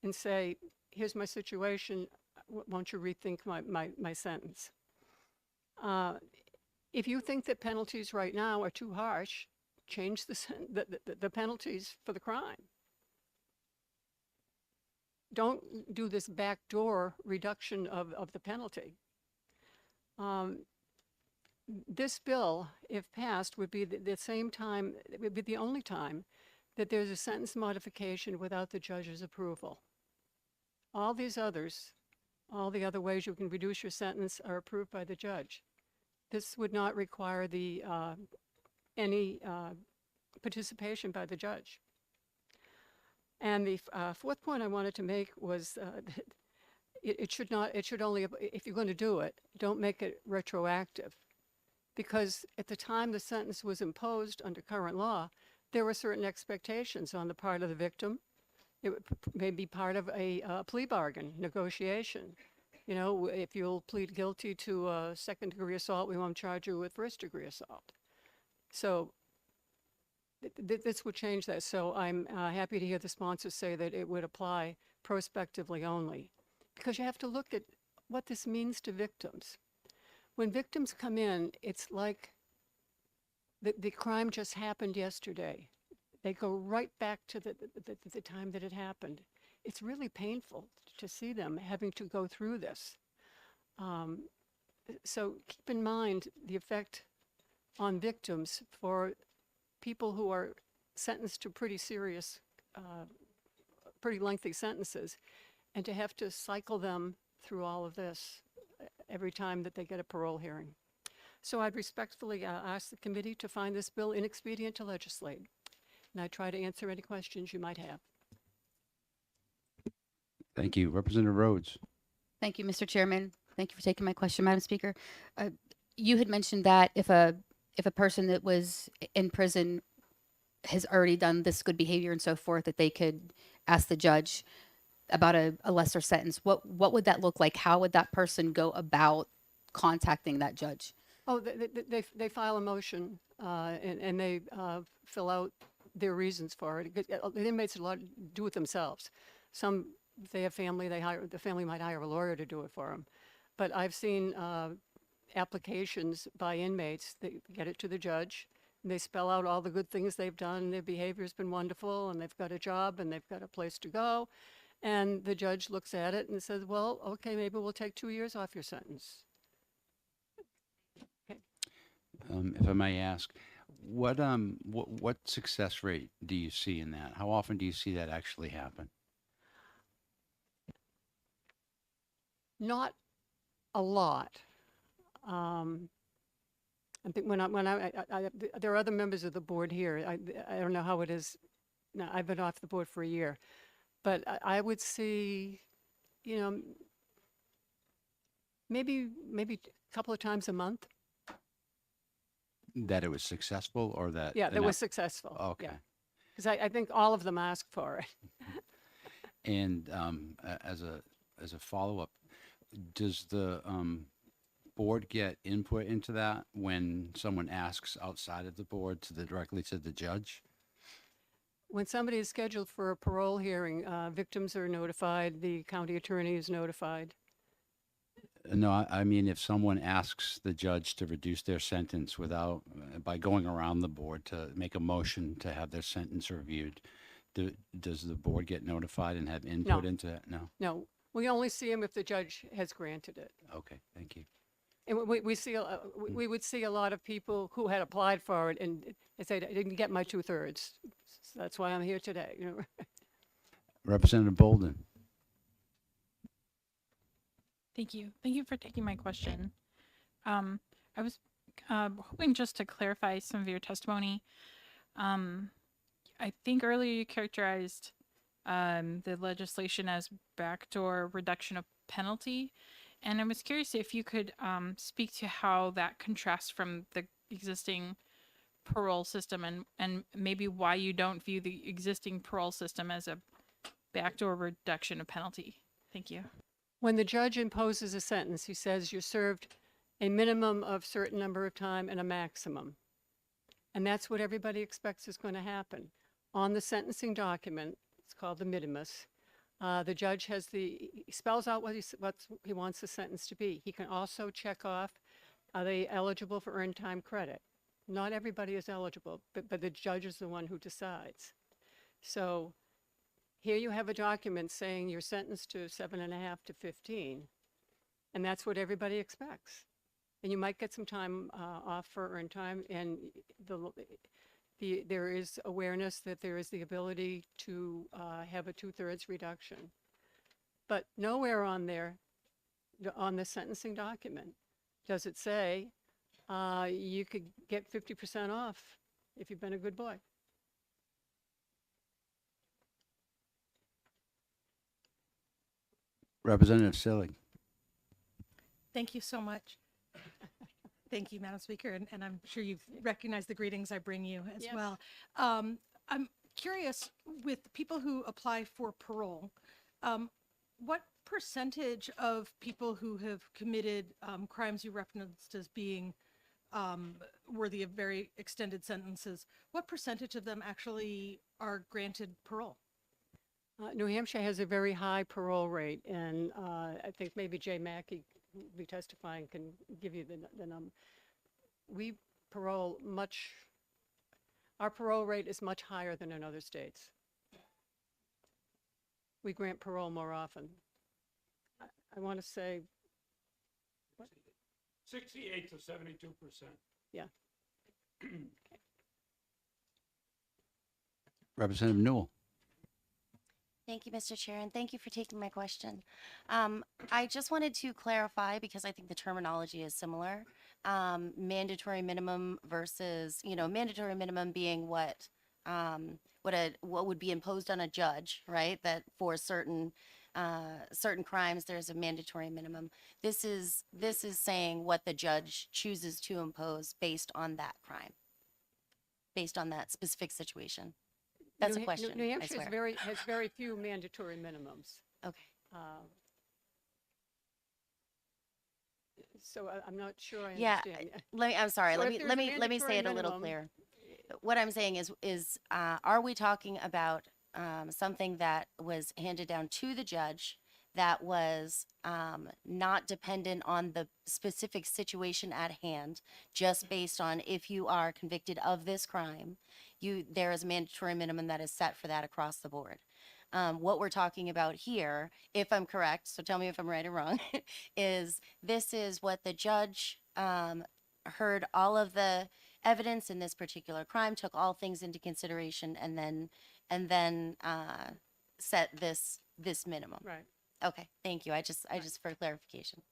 and say, here's my situation, won't you rethink my sentence? If you think that penalties right now are too harsh, change the penalties for the crime. don't do this backdoor reduction of the penalty. This bill, if passed, would be the same time, it would be the only time that there's a sentence modification without the judge's approval. All these others, all the other ways you can reduce your sentence are approved by the judge. This would not require the any participation by the judge. And the fourth point I wanted to make was that it should only, if you're going to do it, don't make it retroactive. Because at the time the sentence was imposed under current law, there were certain expectations on the part of the victim. It may be part of a plea bargain negotiation. You know, if you'll plead guilty to second-degree assault, we won't charge you with first-degree assault. So this would change that. So I'm happy to hear the sponsors say that it would apply prospectively only, because you have to look at what this means to victims. When victims come in, it's like the crime just happened yesterday. They go right back to the time that it happened. It's really painful to see them having to go through this. So keep in mind the effect on victims for people who are sentenced to pretty serious, pretty lengthy sentences, and to have to cycle them through all of this every time that they get a parole hearing. So I'd respectfully ask the committee to find this bill inexpedient to legislate. And I try to answer any questions you might have. Thank you. Representative Rhodes. Thank you, Mr. Chairman. Thank you for taking my question, Madam Speaker. You had mentioned that if a person that was in prison has already done this good behavior and so forth, that they could ask the judge about a lesser sentence. What would that look like? How would that person go about contacting that judge? Oh, they file a motion and they fill out their reasons for it. The inmates have a lot to do with themselves. Some, if they have family, the family might hire a lawyer to do it for them. But I've seen applications by inmates, they get it to the judge, and they spell out all the good things they've done. Their behavior's been wonderful, and they've got a job, and they've got a place to go. And the judge looks at it and says, well, okay, maybe we'll take 2 years off your sentence. Okay. If I may ask, what success rate do you see in that? How often do you see that actually happen? Not a lot. I think there are other members of the board here. I don't know how it is. No, I've been off the board for a year, but I would see, you know, maybe a couple of times a month. That it was successful, or that? Yeah, that was successful. Okay. Because I think all of them ask for it. And as a follow-up, does the board get input into that when someone asks outside of the board directly to the judge? When somebody is scheduled for a parole hearing, victims are notified, the county attorney is notified. No, I mean, if someone asks the judge to reduce their sentence by going around the board to make a motion to have their sentence reviewed, does the board get notified and have input into that? No? No, we only see them if the judge has granted it. Okay, thank you. And we would see a lot of people who had applied for it and they say, I didn't get my 2/3. So that's why I'm here today. You know? Representative Bolden. Thank you. Thank you for taking my question. I was hoping just to clarify some of your testimony. I think earlier you characterized the legislation as backdoor reduction of penalty. And I was curious if you could speak to how that contrasts from the existing parole system and maybe why you don't view the existing parole system as a backdoor reduction of penalty. Thank you. When the judge imposes a sentence, he says you're served a minimum of certain number of time and a maximum. And that's what everybody expects is going to happen. On the sentencing document, it's called the minimus, the judge he spells out what he wants the sentence to be. He can also check off, are they eligible for earned time credit? Not everybody is eligible, but the judge is the one who decides. So Here you have a document saying you're sentenced to 7.5 to 15, and that's what everybody expects. And you might get some time off for earned time, and there is awareness that there is the ability to have a 2/3 reduction. But nowhere on there, on the sentencing document, does it say you could get 50% off if you've been a good boy. Representative Silly. Thank you so much. Thank you, Madam Speaker, and I'm sure you've recognized the greetings I bring you as Yes. well. I'm curious, with people who apply for parole, what percentage of people who have committed crimes you referenced as being worthy of very extended sentences, what percentage of them actually are granted parole? New Hampshire has a very high parole rate, and I think maybe Jay Mackey, who will be testifying, can give you the number. We parole our parole rate is much higher than in other states. We grant parole more often. I want to say, 68 to 72%. yeah. Representative Newell. Thank you, Mr. Chair, and thank you for taking my question. I just wanted to clarify, because I think the terminology is similar, mandatory minimum versus, mandatory minimum being what would be imposed on a judge, right? That for certain crimes, there's a mandatory minimum. This is saying what the judge chooses to impose based on that crime, based on that specific situation. That's a question, New I Hampshire swear. has very few mandatory minimums. Okay. So I'm not sure I Yeah, understand. I'm sorry. So Let if me there's let me let me say mandatory it a little minimum- clearer. What I'm saying is are we talking about something that was handed down to the judge that was not dependent on the specific situation at hand, just based on if you are convicted of this crime, there is a mandatory minimum that is set for that across the board. What we're talking about here, if I'm correct, so tell me if I'm right or wrong, is this is what the judge heard all of the evidence in this particular crime, took all things into consideration, and then set this minimum. Right. Okay, thank you. I just for clarification.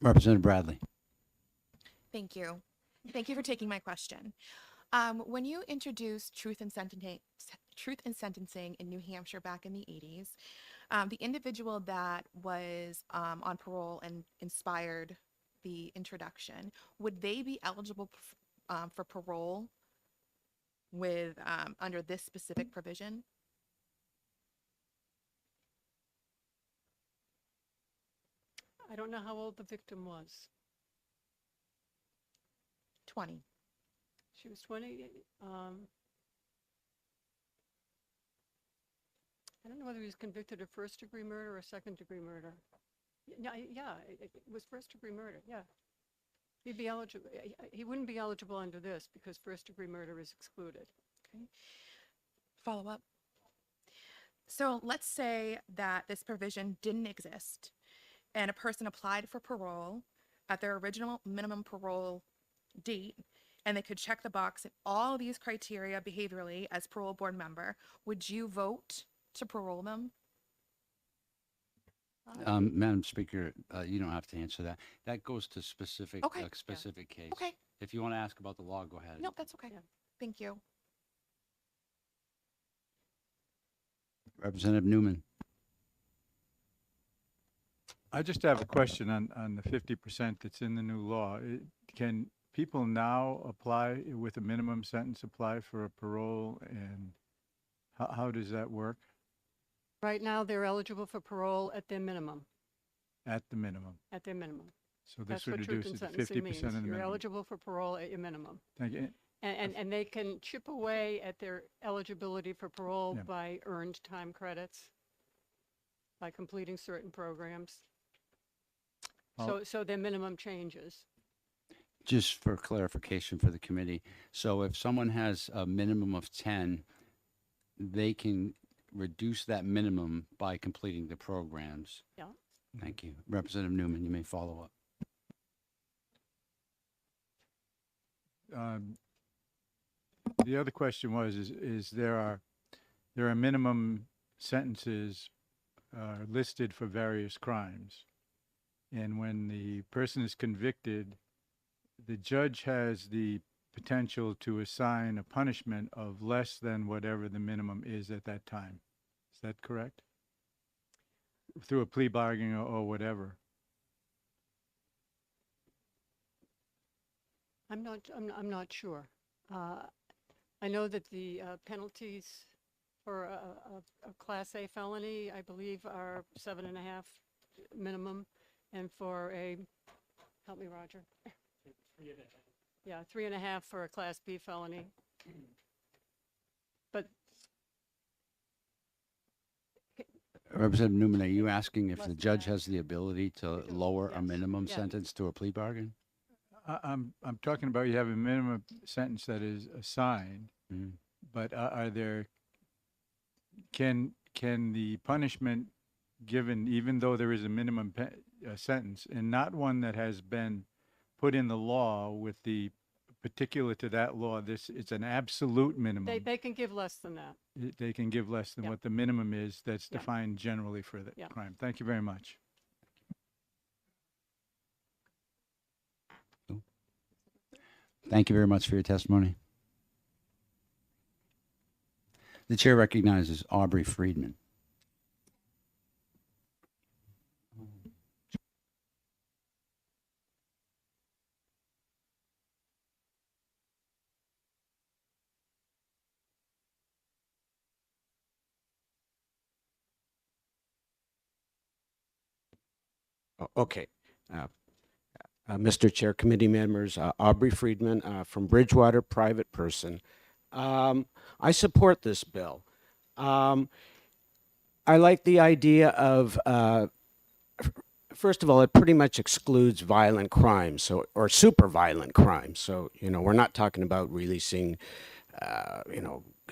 Representative Bradley. Thank you. Thank you for taking my question. When you introduced truth in sentencing in New Hampshire back in the 80s, the individual that was on parole and inspired the introduction, would they be eligible for parole with under this specific provision? I don't know how old the victim was. 20. She was 20. I don't know whether he was convicted of first-degree murder or second-degree murder. Yeah, it was first-degree murder, yeah. He'd be eligible. He wouldn't be eligible under this because first-degree murder is excluded. Okay. Follow up. So let's say that this provision didn't exist and a person applied for parole at their original minimum parole date, and they could check the box in all these criteria behaviorally as parole board member. Would you vote to parole them? Madam Speaker, you don't have to answer that. That goes to specific, Okay. specific case. Okay. If you want to ask about the law, go ahead. No, that's okay. Thank you. Representative Newman. I just have a question on the 50% that's in the new law. Can people now apply with a minimum sentence, apply for a parole, and how does that work? Right now, they're eligible for parole at their minimum, At the minimum. at their minimum. So That's this would what truth reduce in it to sentencing 50% means. of the You're minimum. eligible for parole at your minimum. Thank you. And they can chip away at their eligibility for parole Yeah. by earned time credits, by completing certain programs. Well- So their minimum changes. Just for clarification for the committee, so if someone has a minimum of 10, they can reduce that minimum by completing the programs. Yeah. Thank you. Representative Newman, you may follow up. The other question was, is there are minimum sentences listed for various crimes. And when the person is convicted, the judge has the potential to assign a punishment of less than whatever the minimum is at that time. Is that correct? Through a plea bargain or whatever. I'm not sure. I know that the penalties for a Class A felony, I believe, are 7.5 minimum, and for a, help me, Roger. 3.5. Yeah, 3.5 for a Class B felony. But Representative Newman, are you asking if the judge has the ability to lower a Yes. minimum Yeah. sentence to a plea bargain? I'm talking about you have a minimum sentence that is assigned, Mhm. but can the punishment given, even though there is a minimum sentence, and not one that has been put in the law with the particular to that law, it's an absolute minimum. they can give less than that. They can give less than Yeah. what the minimum is that's Yeah. defined generally for the Yeah. crime. Thank you very much. Thank you very much for your testimony. The chair recognizes Aubrey Friedman. Okay. Mr. Chair, committee members, Aubrey Friedman from Bridgewater, private person. I support this bill. I like the idea of, first of all, it pretty much excludes violent crimes, or super violent crimes. So, we're not talking about releasing,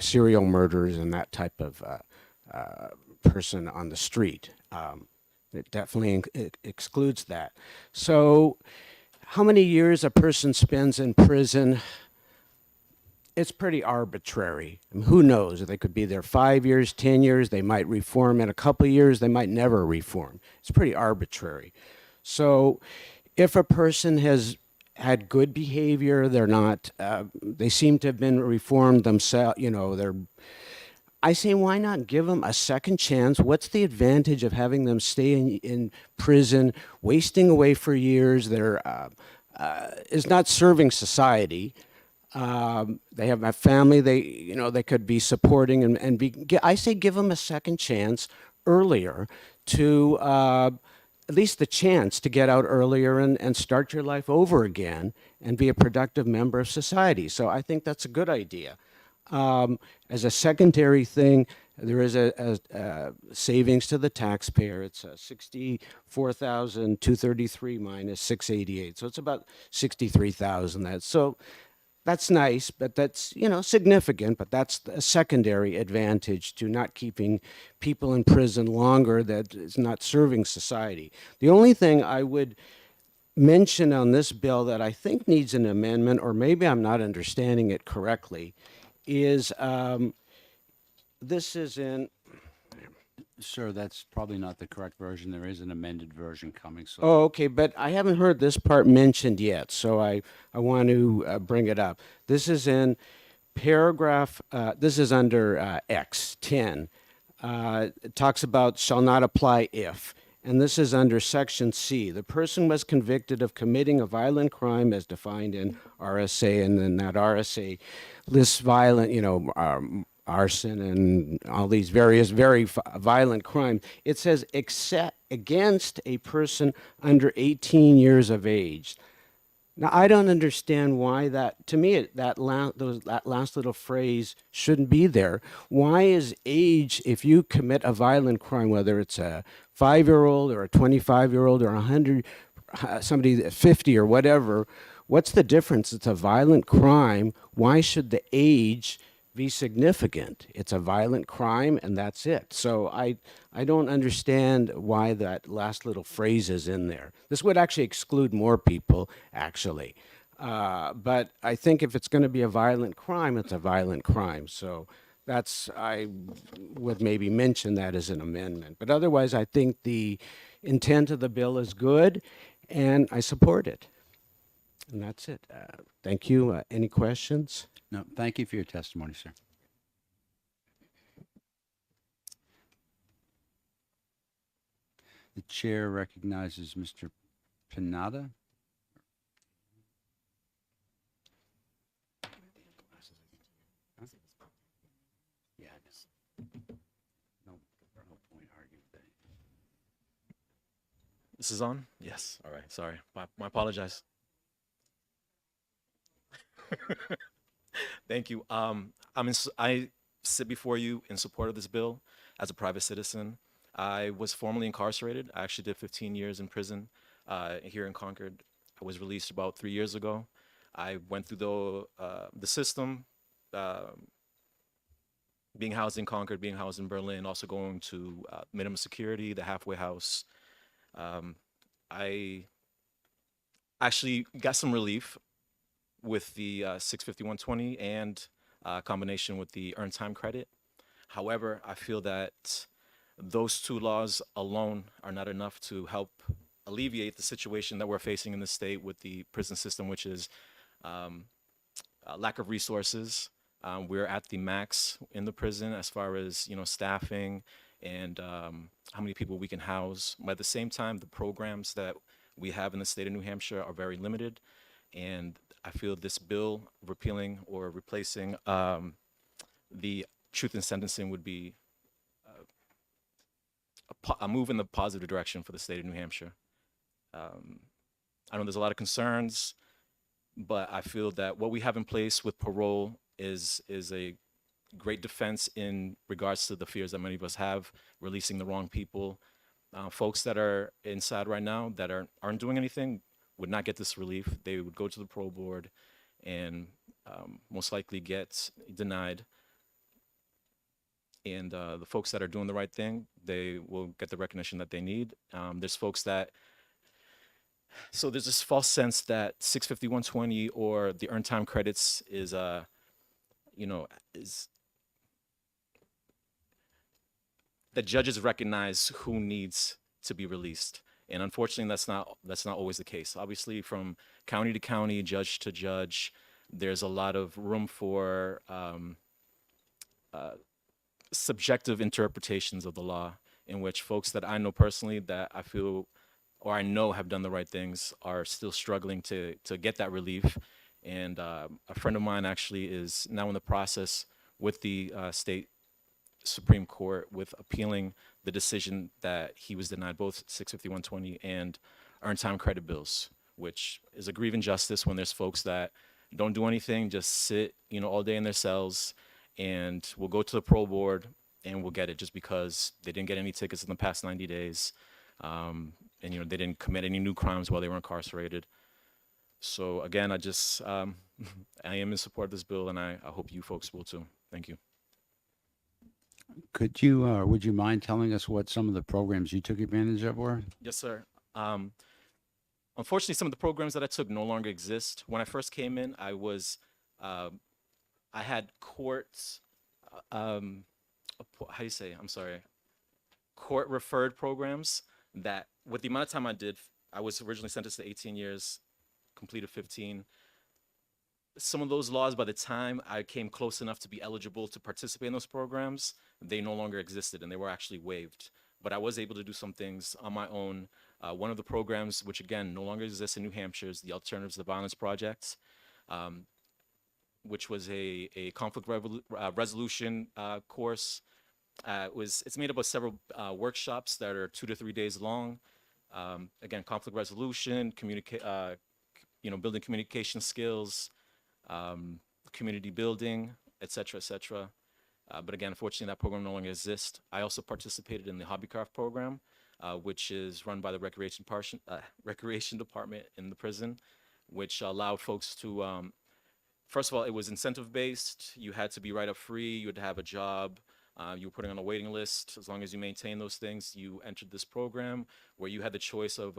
serial murders and that type of person on the street. It definitely excludes that. So how many years a person spends in prison, it's pretty arbitrary. I mean, who knows? They could be there 5 years, 10 years. They might reform in a couple of years. They might never reform. It's pretty arbitrary. So if a person has had good behavior, they're not, they seem to have been reformed themselves, I say, why not give them a second chance? What's the advantage of having them stay in prison, wasting away for years? They're is not serving society. They have a family. They could be supporting and be. I say, give them a second chance earlier to at least the chance to get out earlier and start your life over again and be a productive member of society. So I think that's a good idea. As a secondary thing, there is a savings to the taxpayer. It's $64,233 minus $688, so it's about $63,000. That's nice, but that's significant. But that's a secondary advantage to not keeping people in prison longer. That is not serving society. The only thing I would mention on this bill that I think needs an amendment, or maybe I'm not understanding it correctly, is this is in. Sir, that's probably not the correct version. There is an amended version coming. So. Oh, okay, but I haven't heard this part mentioned yet, so I want to bring it up. This is in paragraph, this is under X10. It talks about shall not apply if. And this is under section C. The person was convicted of committing a violent crime as defined in RSA, and then that RSA lists violent, arson and all these various very violent crimes. It says except against a person under 18 years of age. Now, I don't understand why that, to me, that last little phrase shouldn't be there. Why is age, if you commit a violent crime, whether it's a 5-year-old or a 25-year-old or somebody 50 or whatever, What's the difference? It's a violent crime. Why should the age be significant? It's a violent crime and that's it. So I don't understand why that last little phrase is in there. This would actually exclude more people, actually. But I think if it's going to be a violent crime, it's a violent crime. So I would maybe mention that as an amendment. But otherwise, I think the intent of the bill is good and I support it. And that's it. Thank you. Any questions? No, thank you for your testimony, sir. The chair recognizes Mr. Pinada. Yeah, no point arguing with that. This is on? Yes. All right. Sorry. My apologize. Thank you. I sit before you in support of this bill as a private citizen. I was formerly incarcerated. I actually did 15 years in prison here in Concord. I was released about 3 years ago. I went through the system, being housed in Concord, being housed in Berlin, also going to minimum security, the halfway house. I actually got some relief with the 65120 and combination with the earned time credit. However, I feel that those two laws alone are not enough to help alleviate the situation that we're facing in the state with the prison system, which is lack of resources. We're at the max in the prison as far as staffing and how many people we can house. But at the same time, the programs that we have in the state of New Hampshire are very limited, and I feel this bill repealing or replacing the truth in sentencing would be a move in the positive direction for the state of New Hampshire. I know there's a lot of concerns, but I feel that what we have in place with parole is a great defense in regards to the fears that many of us have, releasing the wrong people. Folks that are inside right now that aren't doing anything would not get this relief. They would go to the parole board and most likely get denied. And the folks that are doing the right thing, they will get the recognition that they need. There's folks that, so there's this false sense that 65120 or the earned time credits is that judges recognize who needs to be released. And unfortunately, that's not always the case. Obviously, from county to county, judge to judge, there's a lot of room for subjective interpretations of the law, in which folks that I know personally that I feel or I know have done the right things are still struggling to get that relief. And a friend of mine actually is now in the process with the state Supreme Court with appealing the decision that he was denied both 65120 and earned time credit bills, which is a grievous injustice when there's folks that don't do anything, just sit, all day in their cells, and will go to the parole board and will get it just because they didn't get any tickets in the past 90 days. And, they didn't commit any new crimes while they were incarcerated. So again, I am in support of this bill, and I hope you folks will too. Thank you. Could you, would you mind telling us what some of the programs you took advantage of were? Yes, sir. Unfortunately, some of the programs that I took no longer exist. When I first came in, I had courts, how do you say? I'm sorry. Court referred programs that, with the amount of time I did, I was originally sentenced to 18 years, completed 15. Some of those laws, by the time I came close enough to be eligible to participate in those programs, they no longer existed and they were actually waived. But I was able to do some things on my own. One of the programs, which again no longer exists in New Hampshire, is the Alternatives to Violence Project, which was a conflict resolution course. It's made up of several workshops that are 2 to 3 days long. Again, conflict resolution, building communication skills, community building, et cetera, et cetera. But again, unfortunately, that program no longer exists. I also participated in the Hobbycraft program, which is run by the recreation department in the prison, which allowed folks to, first of all, it was incentive based. You had to be right up free. You had to have a job. You were putting on a waiting list. As long as you maintain those things, you entered this program where you had the choice of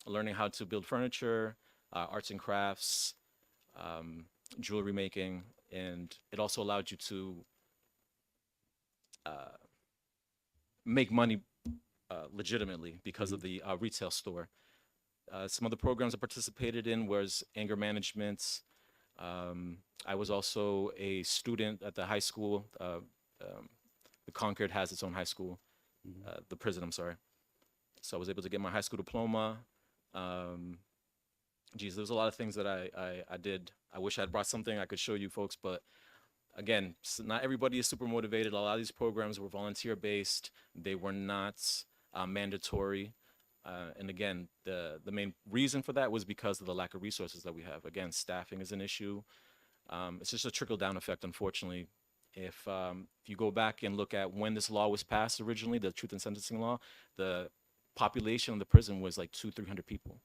learning how to build furniture, arts and crafts, jewelry making, and it also allowed you to make money legitimately because of the retail store. Some of the programs I participated in was anger management. I was also a student at the high school. The Concord has its own high school, the prison, I'm sorry. So I was able to get my high school diploma. There's a lot of things that I did. I wish I had brought something I could show you folks, but again, not everybody is super motivated. A lot of these programs were volunteer based. They were not mandatory. And again, the main reason for that was because of the lack of resources that we have. Again, staffing is an issue. It's just a trickle-down effect, unfortunately. If you go back and look at when this law was passed originally, the Truth in Sentencing law, the population of the prison was like 200-300 people.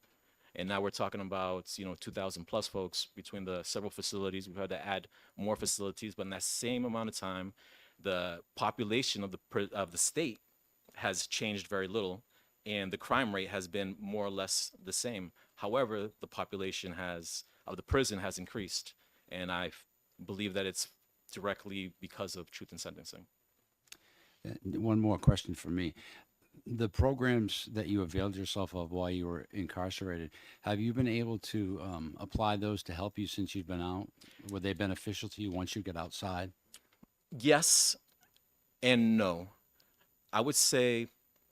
And now we're talking about, 2,000 plus folks between the several facilities. We've had to add more facilities, but in that same amount of time, the population of the state has changed very little, and the crime rate has been more or less the same. However, the population of the prison has increased, and I believe that it's directly because of Truth in Sentencing. One more question for me. The programs that you availed yourself of while you were incarcerated, have you been able to apply those to help you since you've been out? Were they beneficial to you once you get outside? Yes and no. I would say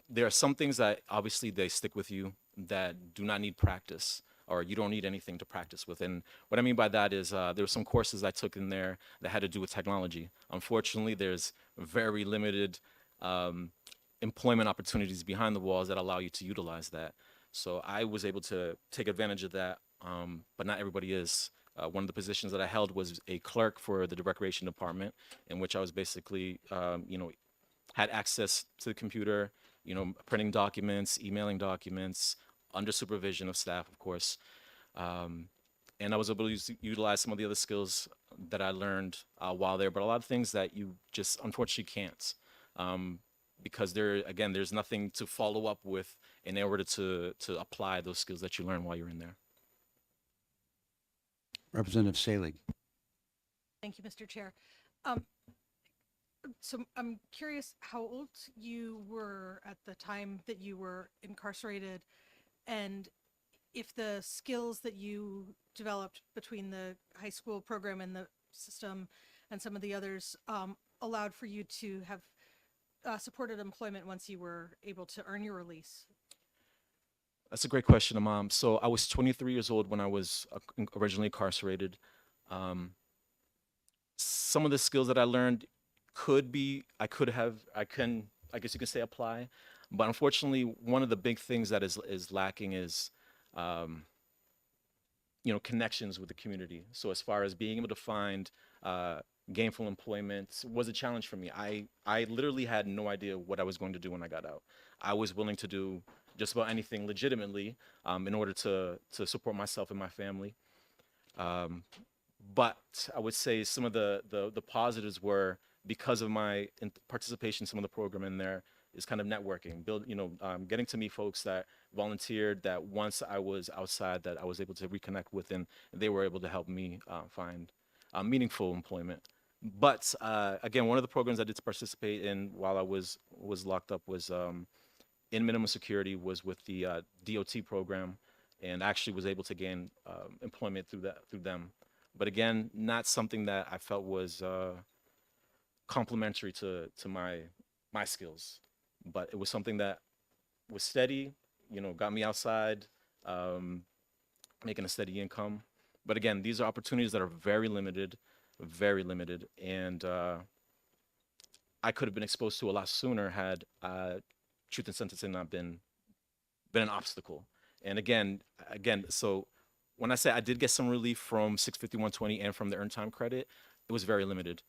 there are some things that obviously they stick with you that do not need practice, or you don't need anything to practice with. And what I mean by that is there were some courses I took in there that had to do with technology. Unfortunately, there's very limited employment opportunities behind the walls that allow you to utilize that. So I was able to take advantage of that, but not everybody is. One of the positions that I held was a clerk for the recreation department, in which I was basically, had access to the computer, printing documents, emailing documents, under supervision of staff, of course. And I was able to utilize some of the other skills that I learned while there, but a lot of things that you just unfortunately can't. Because there's nothing to follow up with in order to apply those skills that you learn while you're in there. Representative Salig. Thank you, Mr. Chair. So I'm curious how old you were at the time that you were incarcerated, and if the skills that you developed between the high school program and the system and some of the others allowed for you to have supported employment once you were able to earn your release? That's a great question, Imam. So I was 23 years old when I was originally incarcerated. Some of the skills that I learned I guess you could say apply. But unfortunately, one of the big things that is lacking is, connections with the community. So as far as being able to find gainful employment was a challenge for me. I literally had no idea what I was going to do when I got out. I was willing to do just about anything legitimately in order to support myself and my family. But I would say some of the positives were, because of my participation in some of the program in there, is kind of networking, getting to meet folks that volunteered, that once I was outside that I was able to reconnect with, and they were able to help me find meaningful employment. But again, one of the programs I did participate in while I was locked up was in minimum security, was with the DOT program, and actually was able to gain employment through them. But again, not something that I felt was complementary to my skills. But it was something that was steady, got me outside, making a steady income. But again, these are opportunities that are very limited, and I could have been exposed to a lot sooner had Truth in Sentencing not been an obstacle. And again, so when I say I did get some relief from 65120 and from the earned time credit, it was very limited.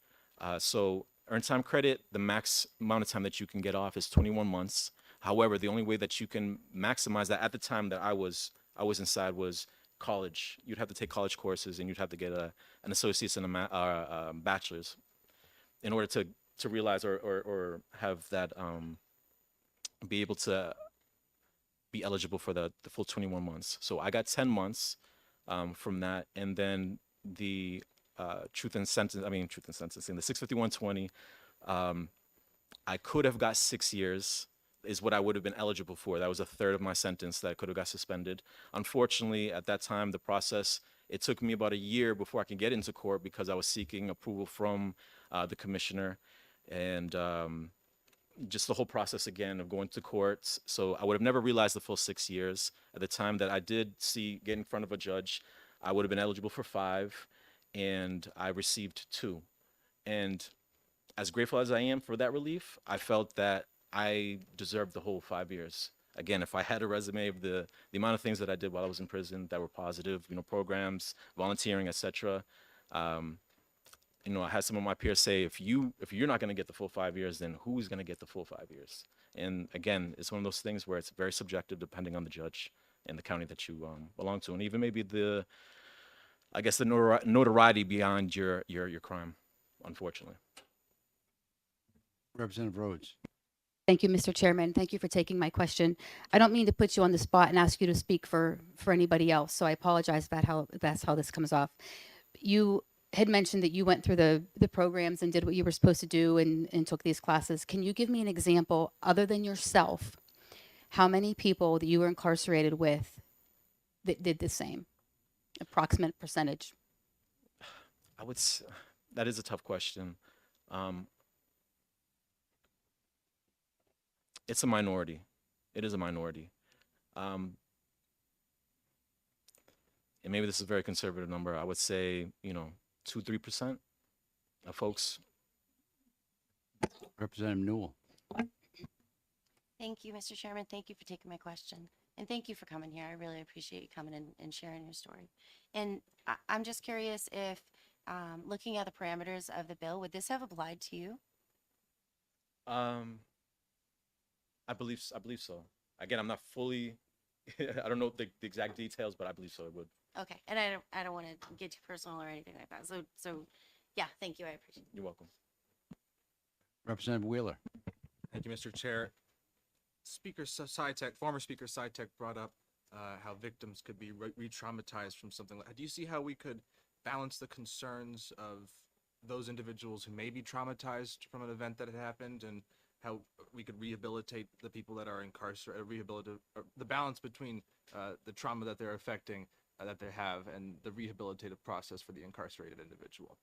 So earned time credit, the max amount of time that you can get off is 21 months. However, the only way that you can maximize that at the time that I was inside was college. You'd have to take college courses, and you'd have to get an associate's and a bachelor's in order to realize or have that be able to be eligible for the full 21 months. So I got 10 months from that, and then the truth and sentencing, the 65120, I could have got 6 years is what I would have been eligible for. That was a third of my sentence that I could have got suspended. Unfortunately, at that time, the process, it took me about a year before I could get into court because I was seeking approval from the commissioner, and just the whole process again of going to courts. So I would have never realized the full 6 years. At the time that I did get in front of a judge, I would have been eligible for 5, and I received 2. And as grateful as I am for that relief, I felt that I deserved the whole 5 years. Again, if I had a resume of the amount of things that I did while I was in prison that were positive, programs, volunteering, etc. I had some of my peers say, if you're not going to get the full 5 years, then who's going to get the full 5 years? And again, it's one of those things where it's very subjective depending on the judge and the county that you belong to, and even maybe the notoriety beyond your crime, unfortunately. Representative Rhodes. Thank you, Mr. Chairman. Thank you for taking my question. I don't mean to put you on the spot and ask you to speak for anybody else, so I apologize if that's how this comes off. You had mentioned that you went through the programs and did what you were supposed to do and took these classes. Can you give me an example, other than yourself, how many people that you were incarcerated with that did the same? Approximate percentage. That is a tough question. It's a minority. It is a minority. And maybe this is a very conservative number. I would say, 2-3% of folks. Representative Newell. Thank you, Mr. Chairman. Thank you for taking my question. And thank you for coming here. I really appreciate you coming and sharing your story. And I'm just curious if, looking at the parameters of the bill, would this have applied to you? I believe so. Again, I'm not fully, I don't know the exact details, but I believe so it would. Okay, and I don't want to get too personal or anything like that. So yeah, thank you. I appreciate it. You're welcome. Representative Wheeler. Thank you, Mr. Chair. Former Speaker Sytek brought up how victims could be re-traumatized from something like. Do you see how we could balance the concerns of those individuals who may be traumatized from an event that had happened, and how we could rehabilitate the people that are incarcerated, the balance between the trauma that they're affecting, that they have, and the rehabilitative process for the incarcerated individual?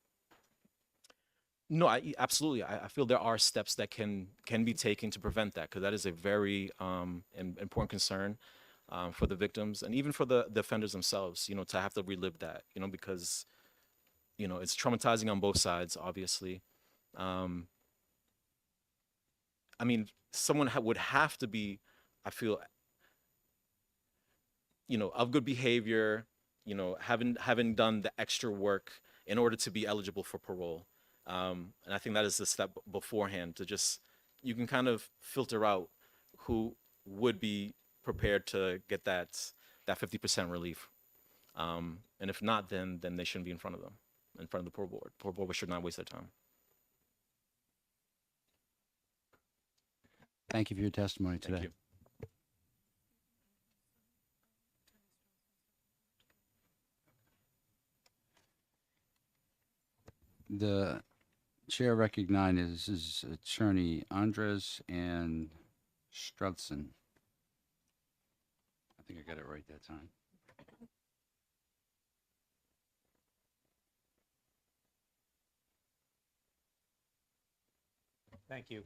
No, absolutely. I feel there are steps that can be taken to prevent that, because that is a very important concern for the victims and even for the offenders themselves, to have to relive that, because, it's traumatizing on both sides, obviously. Someone would have to be, I feel, of good behavior, having done the extra work in order to be eligible for parole. And I think that is the step beforehand you can kind of filter out who would be prepared to get that 50% relief. And if not, then they shouldn't be in front of the parole board. Parole board should not waste their time. Thank you for your testimony today. Thank you. The chair recognizes Attorney Andres and Strudson. I think I got it right that time. Thank you.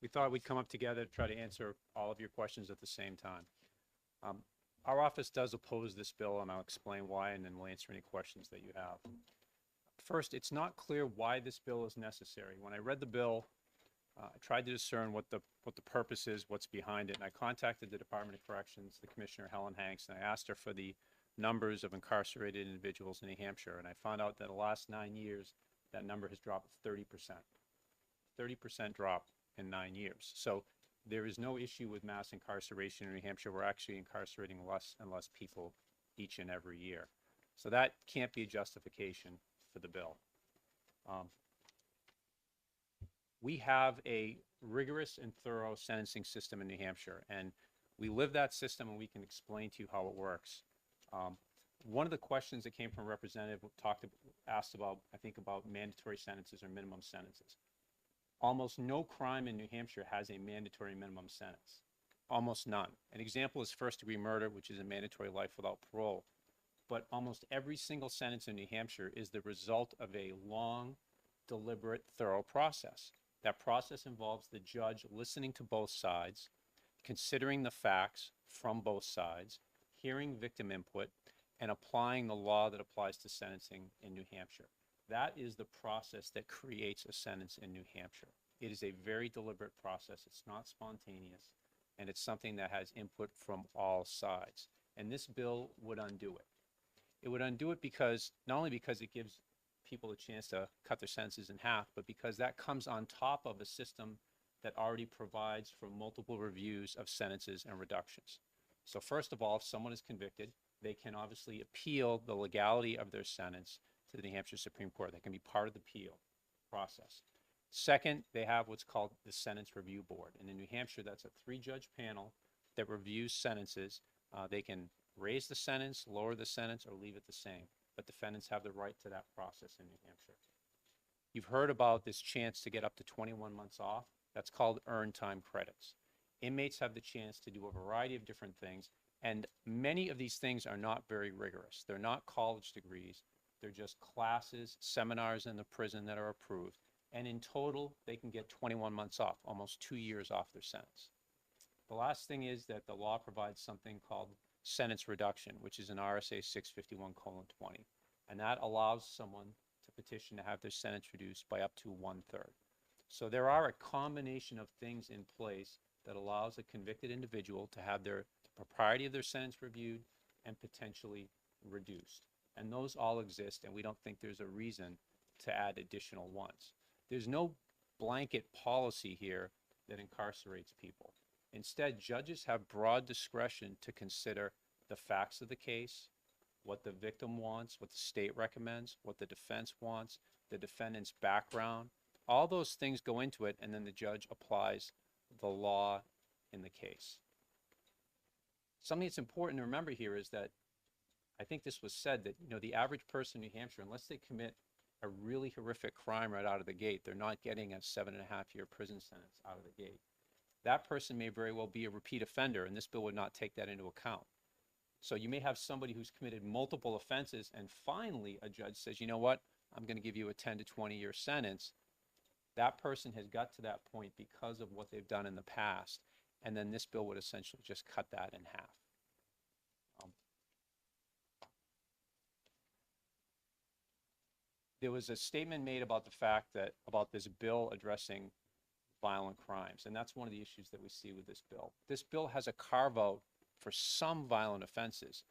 We thought we'd come up together to try to answer all of your questions at the same time. Our office does oppose this bill, and I'll explain why, and then we'll answer any questions that you have. First, it's not clear why this bill is necessary. When I read the bill, I tried to discern what the purpose is, what's behind it, and I contacted the Department of Corrections, the Commissioner Helen Hanks, and I asked her for the numbers of incarcerated individuals in New Hampshire, and I found out that in the last 9 years, that number has dropped 30%. 30% drop in 9 years. So there is no issue with mass incarceration in New Hampshire. We're actually incarcerating less and less people each and every year. So that can't be a justification for the bill. We have a rigorous and thorough sentencing system in New Hampshire, and we live that system, and we can explain to you how it works. One of the questions that came from a representative asked about, I think, about mandatory sentences or minimum sentences. Almost no crime in New Hampshire has a mandatory minimum sentence. Almost none. An example is first-degree murder, which is a mandatory life without parole. But almost every single sentence in New Hampshire is the result of a long, deliberate, thorough process. That process involves the judge listening to both sides, considering the facts from both sides, hearing victim input, and applying the law that applies to sentencing in New Hampshire. That is the process that creates a sentence in New Hampshire. It is a very deliberate process. It's not spontaneous, and it's something that has input from all sides. And this bill would undo it. It would undo it because, not only because it gives people a chance to cut their sentences in half, but because that comes on top of a system that already provides for multiple reviews of sentences and reductions. So first of all, if someone is convicted, they can obviously appeal the legality of their sentence to the New Hampshire Supreme Court. That can be part of the appeal process. Second, they have what's called the Sentence Review Board. And in New Hampshire, that's a 3-judge panel that reviews sentences. They can raise the sentence, lower the sentence, or leave it the same. But defendants have the right to that process in New Hampshire. You've heard about this chance to get up to 21 months off. That's called earned time credits. Inmates have the chance to do a variety of different things, and many of these things are not very rigorous. They're not college degrees. They're just classes, seminars in the prison that are approved. And in total, they can get 21 months off, almost 2 years off their sentence. The last thing is that the law provides something called sentence reduction, which is an RSA 651:20. And that allows someone to petition to have their sentence reduced by up to 1/3. So there are a combination of things in place that allows a convicted individual to have the propriety of their sentence reviewed and potentially reduced. And those all exist, and we don't think there's a reason to add additional ones. There's no blanket policy here that incarcerates people. Instead, judges have broad discretion to consider the facts of the case, what the victim wants, what the state recommends, what the defense wants, the defendant's background. All those things go into it, and then the judge applies the law in the case. Something that's important to remember here is that I think this was said that, the average person in New Hampshire, unless they commit a really horrific crime right out of the gate, they're not getting a 7.5-year prison sentence out of the gate. That person may very well be a repeat offender, and this bill would not take that into account. So you may have somebody who's committed multiple offenses, and finally a judge says, you know what, I'm going to give you a 10 to 20-year sentence. That person has got to that point because of what they've done in the past, and then this bill would essentially just cut that in half. There was a statement made about the fact that, about this bill addressing violent crimes, and that's one of the issues that we see with this bill. This bill has a carve-out for some violent offenses.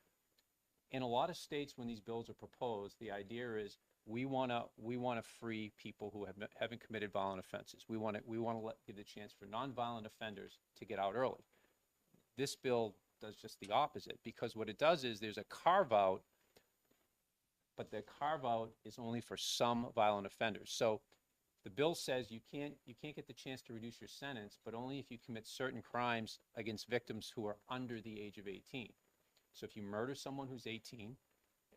In a lot of states, when these bills are proposed, the idea is we want to free people who haven't committed violent offenses. We want to give the chance for nonviolent offenders to get out early. This bill does just the opposite, because what it does is there's a carve-out, but the carve-out is only for some violent offenders. So the bill says you can't get the chance to reduce your sentence, but only if you commit certain crimes against victims who are under the age of 18. So if you murder someone who's 18,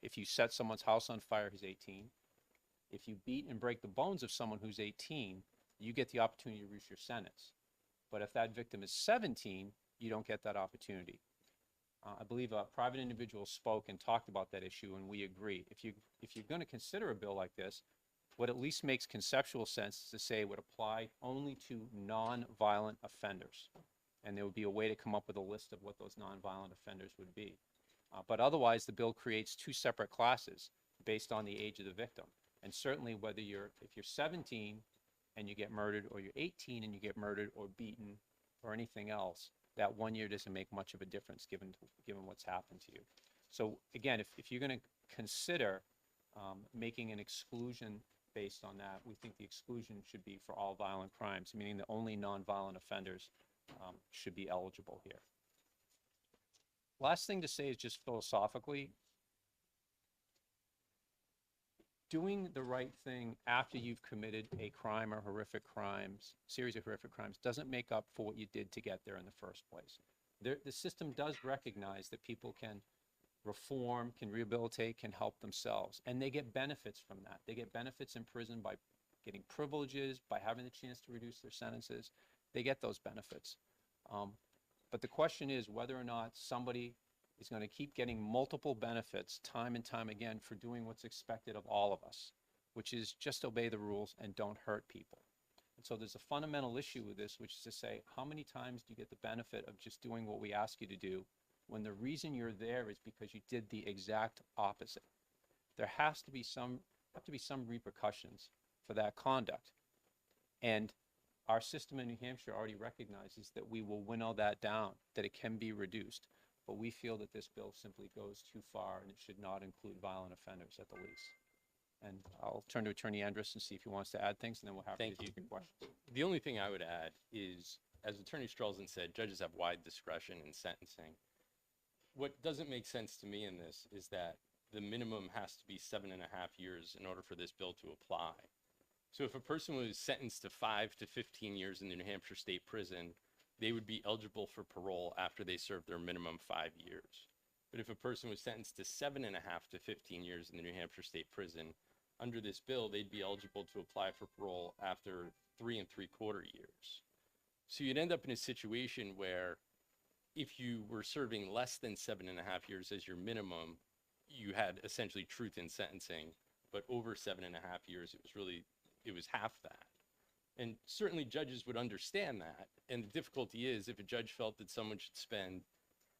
if you set someone's house on fire who's 18, if you beat and break the bones of someone who's 18, you get the opportunity to reduce your sentence. But if that victim is 17, you don't get that opportunity. I believe a private individual spoke and talked about that issue, and we agree. If you're going to consider a bill like this, what at least makes conceptual sense is to say it would apply only to non-violent offenders. And there would be a way to come up with a list of what those non-violent offenders would be. But otherwise, the bill creates 2 separate classes based on the age of the victim. And certainly if you're 17 and you get murdered, or you're 18 and you get murdered or beaten or anything else, that 1 year doesn't make much of a difference given what's happened to you. So again, if you're going to consider making an exclusion based on that, we think the exclusion should be for all violent crimes, meaning that only nonviolent offenders should be eligible here. Last thing to say is just philosophically, doing the right thing after you've committed a crime or horrific crimes, series of horrific crimes, doesn't make up for what you did to get there in the first place. The system does recognize that people can reform, can rehabilitate, can help themselves, and they get benefits from that. They get benefits in prison by getting privileges, by having the chance to reduce their sentences. They get those benefits. But the question is whether or not somebody is going to keep getting multiple benefits time and time again for doing what's expected of all of us, which is just obey the rules and don't hurt people. And so there's a fundamental issue with this, which is to say, how many times do you get the benefit of just doing what we ask you to do when the reason you're there is because you did the exact opposite? There have to be some repercussions for that conduct. And our system in New Hampshire already recognizes that we will winnow that down, that it can be reduced. But we feel that this bill simply goes too far and it should not include violent offenders at the least. And I'll turn to Attorney Andrus and see if he wants to add things, and then we'll have to take your questions. The only thing I would add is, as Attorney Strelzin said, judges have wide discretion in sentencing. What doesn't make sense to me in this is that the minimum has to be 7.5 years in order for this bill to apply. So if a person was sentenced to 5 to 15 years in the New Hampshire State Prison, they would be eligible for parole after they served their minimum 5 years. But if a person was sentenced to 7.5 to 15 years in the New Hampshire State Prison, under this bill, they'd be eligible to apply for parole after 3 3/4 years. So you'd end up in a situation where if you were serving less than 7.5 years as your minimum, you had essentially truth in sentencing, but over 7.5 years, it was half that. And certainly judges would understand that. And the difficulty is if a judge felt that someone should spend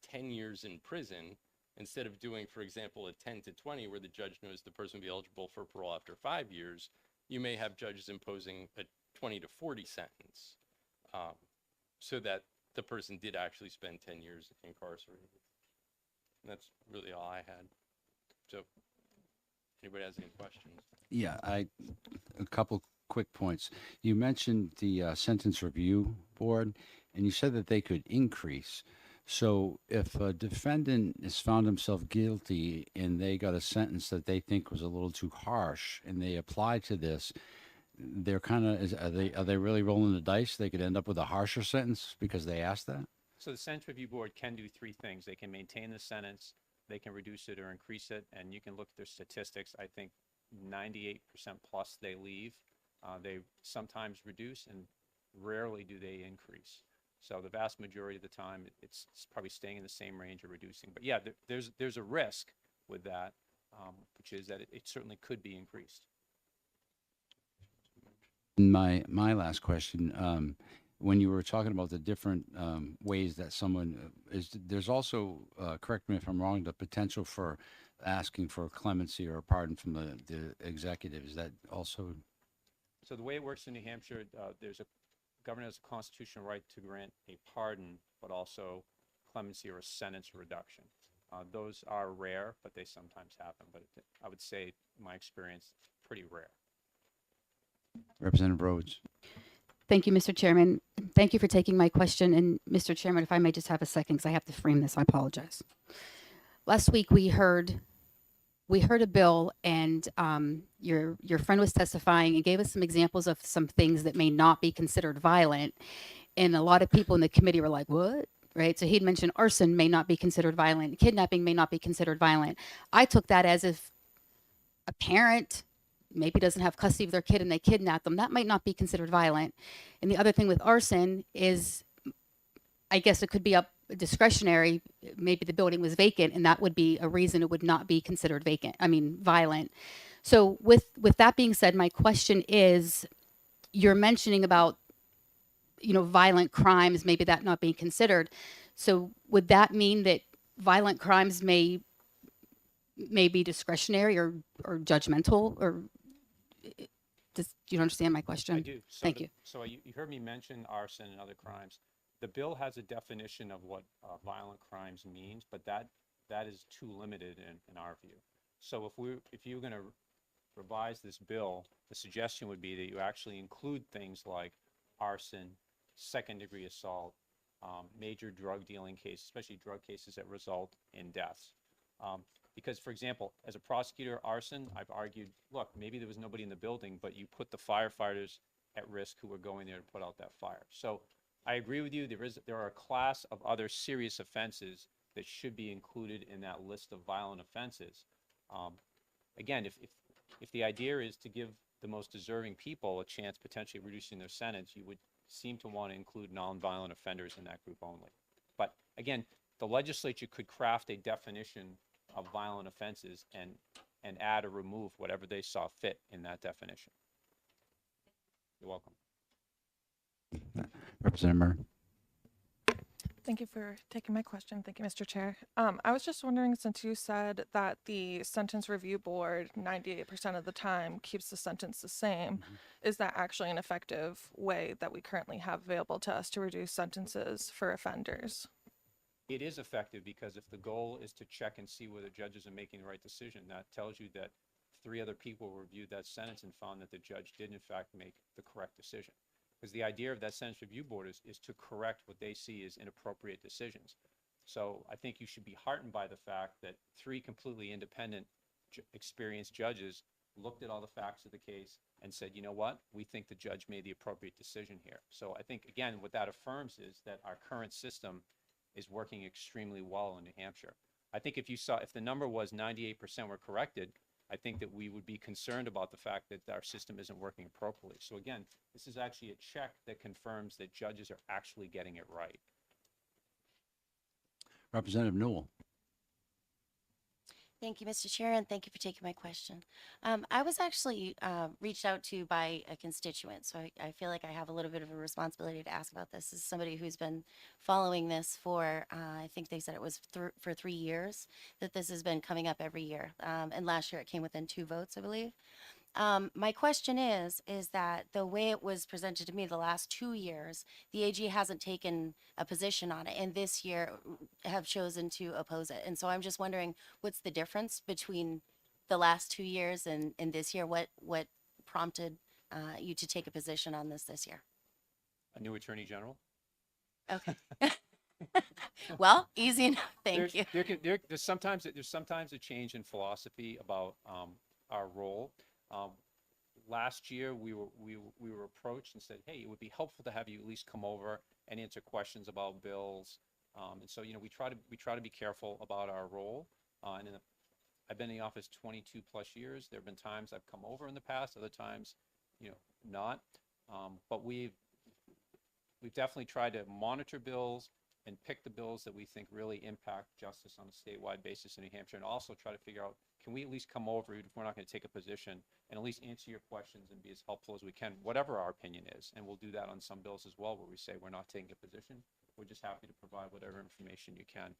10 years in prison, instead of doing, for example, a 10 to 20, where the judge knows the person will be eligible for parole after 5 years, you may have judges imposing a 20 to 40 sentence, so that the person did actually spend 10 years incarcerated. And that's really all I had. So, anybody has any questions? Yeah, a couple quick points. You mentioned the Sentence Review Board, and you said that they could increase. So if a defendant has found himself guilty and they got a sentence that they think was a little too harsh, and they apply to this, they're kind of, are they really rolling the dice? They could end up with a harsher sentence because they asked that? So the Sentence Review Board can do 3 things. They can maintain the sentence, they can reduce it or increase it, and you can look at their statistics. I think 98% plus they leave. They sometimes reduce, and rarely do they increase. So the vast majority of the time, it's probably staying in the same range or reducing. But yeah, there's a risk with that, which is that it certainly could be increased. My last question, when you were talking about the different ways that someone there's also, correct me if I'm wrong, the potential for asking for clemency or a pardon from the executive. Is that also? So the way it works in New Hampshire, governor has a constitutional right to grant a pardon, but also clemency or a sentence reduction. Those are rare, but they sometimes happen. But I would say, in my experience, pretty rare. Representative Rhodes. Thank you, Mr. Chairman. Thank you for taking my question. And Mr. Chairman, if I may just have a second, because I have to frame this, I apologize. Last week we heard a bill, and your friend was testifying and gave us some examples of some things that may not be considered violent. And a lot of people in the committee were like, what? Right? So he'd mentioned arson may not be considered violent. Kidnapping may not be considered violent. I took that as if a parent maybe doesn't have custody of their kid and they kidnap them. That might not be considered violent. And the other thing with arson is, I guess it could be up discretionary. Maybe the building was vacant, and that would be a reason it would not be considered violent. So with that being said, my question is, you're mentioning about, violent crimes, maybe that not being considered. So would that mean that violent crimes may be discretionary or judgmental, or do you understand my question? I do. So Thank you. So you heard me mention arson and other crimes. The bill has a definition of what violent crimes means, but that is too limited in our view. So if you're going to revise this bill, the suggestion would be that you actually include things like arson, second-degree assault, major drug dealing cases, especially drug cases that result in deaths. Because, for example, as a prosecutor, arson, I've argued, look, maybe there was nobody in the building, but you put the firefighters at risk who were going there to put out that fire. So I agree with you. There are a class of other serious offenses that should be included in that list of violent offenses. Again, if the idea is to give the most deserving people a chance potentially of reducing their sentence, you would seem to want to include nonviolent offenders in that group only. But again, the legislature could craft a definition of violent offenses and add or remove whatever they saw fit in that definition. You're welcome. Representative Murray. Thank you for taking my question. Thank you, Mr. Chair. I was just wondering, since you said that the sentence review board 98% of the time keeps the sentence the same, is that actually an effective way that we currently have available to us to reduce sentences for offenders? It is effective because if the goal is to check and see whether judges are making the right decision, that tells you that 3 other people reviewed that sentence and found that the judge did in fact make the correct decision. Because the idea of that sentence review board is to correct what they see as inappropriate decisions. So I think you should be heartened by the fact that 3 completely independent, experienced judges looked at all the facts of the case and said, you know what, we think the judge made the appropriate decision here. So I think, again, what that affirms is that our current system is working extremely well in New Hampshire. I think if the number was 98% were corrected, I think that we would be concerned about the fact that our system isn't working appropriately. So again, this is actually a check that confirms that judges are actually getting it right. Representative Newell. Thank you, Mr. Chair, and thank you for taking my question. I was actually reached out to by a constituent, so I feel like I have a little bit of a responsibility to ask about this. As somebody who's been following this for, I think they said it was for 3 years, that this has been coming up every year. And last year it came within 2 votes, I believe. My question is that the way it was presented to me the last 2 years, the AG hasn't taken a position on it, and this year have chosen to oppose it. And so I'm just wondering, what's the difference between the last 2 years and this year? What prompted you to take a position on this year? A new Attorney General? Okay. Well, easy enough. Thank you. There's sometimes a change in philosophy about our role. Last year, we were approached and said, hey, it would be helpful to have you at least come over and answer questions about bills. And so, we try to be careful about our role. I've been in the office 22 plus years. There have been times I've come over in the past, other times, not. But we've definitely tried to monitor bills and pick the bills that we think really impact justice on a statewide basis in New Hampshire, and also try to figure out, can we at least come over, even if we're not going to take a position, and at least answer your questions and be as helpful as we can, whatever our opinion is. And we'll do that on some bills as well, where we say we're not taking a position. We're just happy to provide whatever information you can.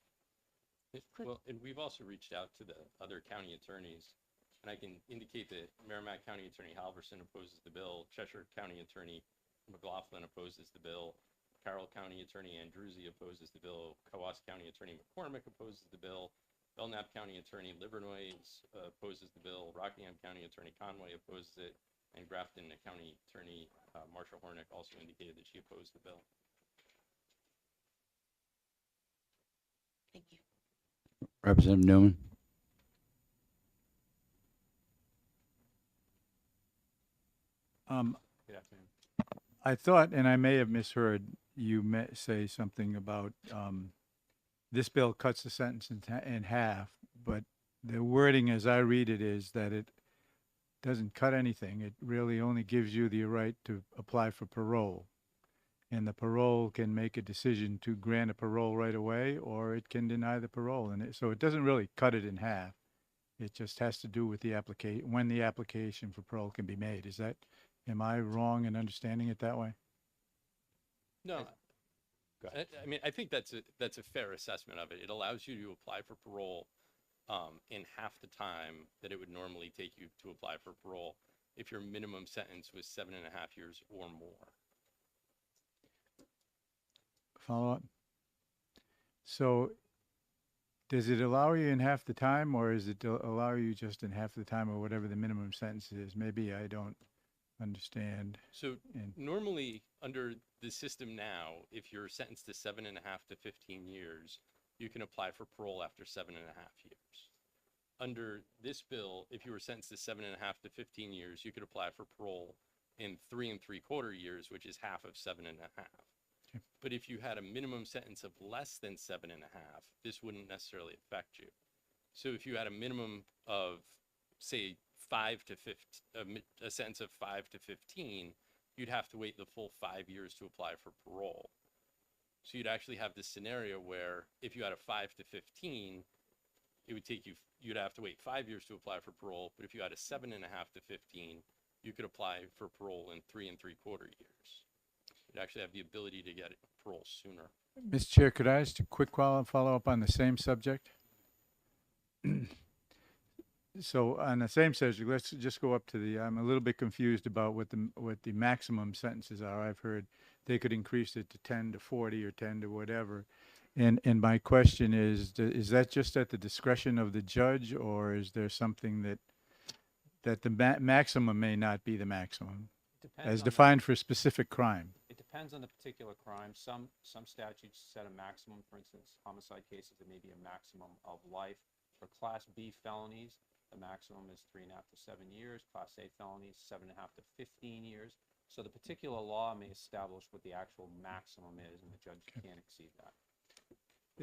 Well, and we've also reached out to the other county attorneys, and I can indicate that Merrimack County Attorney Halverson opposes the bill, Cheshire County Attorney McLaughlin opposes the bill, Carroll County Attorney Andruzzi opposes the bill, Cowas County Attorney McCormick opposes the bill, Belknap County Attorney Livernois opposes the bill, Rockingham County Attorney Conway opposes it, and Grafton County Attorney Marsha Hornick also indicated that she opposed the bill. Thank you. Representative Newman. Good afternoon. I thought, and I may have misheard, you say something about this bill cuts the sentence in half, but the wording as I read it is that it doesn't cut anything. It really only gives you the right to apply for parole. And the parole can make a decision to grant a parole right away, or it can deny the parole. And so it doesn't really cut it in half. It just has to do with the application, when the application for parole can be made. Am I wrong in understanding it that way? No, I mean, I think that's a fair assessment of it. It allows you to apply for parole in half the time that it would normally take you to apply for parole if your minimum sentence was 7.5 years or more. Follow up? So does it allow you in half the time, or is it allow you just in half the time, or whatever the minimum sentence is? Maybe I don't understand. So And- normally, under the system now, if you're sentenced to 7.5 to 15 years, you can apply for parole after 7.5 years. Under this bill, if you were sentenced to 7.5 to 15 years, you could apply for parole in 3 3/4 years, which is half of 7.5. But if you had a minimum sentence of less than 7.5, this wouldn't necessarily affect you. So if you had a minimum of, say, 5 to 15, a sentence of 5 to 15, you'd have to wait the full 5 years to apply for parole. So you'd actually have this scenario where if you had a 5 to 15, it would take you, you'd have to wait 5 years to apply for parole. But if you had a 7.5 to 15, you could apply for parole in 3 3/4 years. You'd actually have the ability to get parole sooner. Mr. Chair, could I ask a quick follow-up on the same subject? So on the same subject, let's just go up to the, I'm a little bit confused about what the maximum sentences are. I've heard they could increase it to 10 to 40 or 10 to whatever. And my question is that just at the discretion of the judge, or is there something that the maximum may not be the maximum as defined for a specific crime? It depends on the particular crime. Some statutes set a maximum. For instance, homicide cases, there may be a maximum of life. For Class B felonies, the maximum is 3.5 to 7 years. Class A felonies, 7.5 to 15 years. So the particular law may establish what the actual maximum is, and the judge can't exceed that.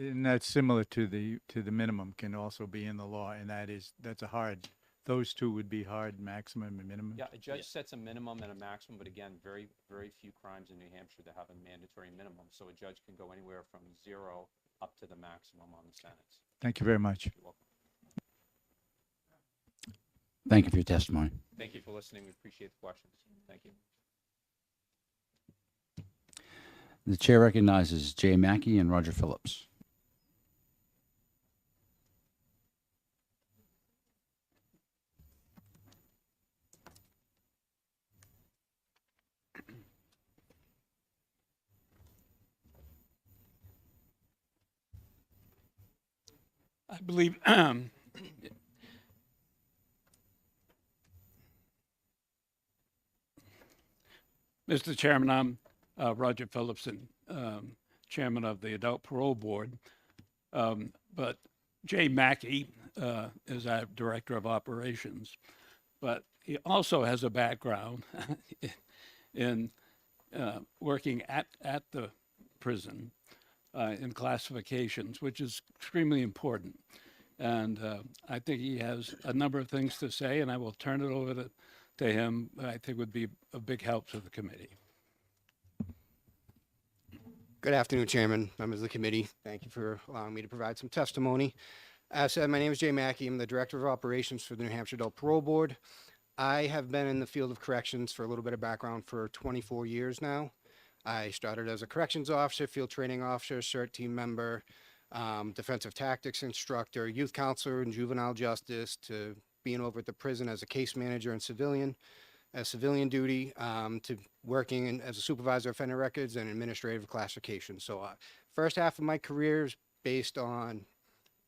And that's similar to the minimum can also be in the law, and that's a hard, those two would be hard, maximum and minimum? Yeah, a judge sets a minimum and a maximum, but again, very, very few crimes in New Hampshire that have a mandatory minimum. So a judge can go anywhere from 0 up to the maximum on the sentence. Thank you very much. You're welcome. Thank you for your testimony. Thank you for listening. We appreciate the questions. Thank you. The chair recognizes Jay Mackey and Roger Phillips. I believe Mr. Chairman, I'm Roger Phillipson, Chairman of the Adult Parole Board. But Jay Mackey is our Director of Operations. But he also has a background in working at the prison in classifications, which is extremely important. And I think he has a number of things to say, and I will turn it over to him. I think would be a big help to the committee. Good afternoon, Chairman, members of the committee. Thank you for allowing me to provide some testimony. As said, my name is Jay Mackey. I'm the Director of Operations for the New Hampshire Adult Parole Board. I have been in the field of corrections, for a little bit of background, for 24 years now. I started as a corrections officer, field training officer, CERT team member, defensive tactics instructor, youth counselor in juvenile justice, to being over at the prison as a case manager and civilian duty, to working as a supervisor of offender records and administrative classification. So first half of my career is based on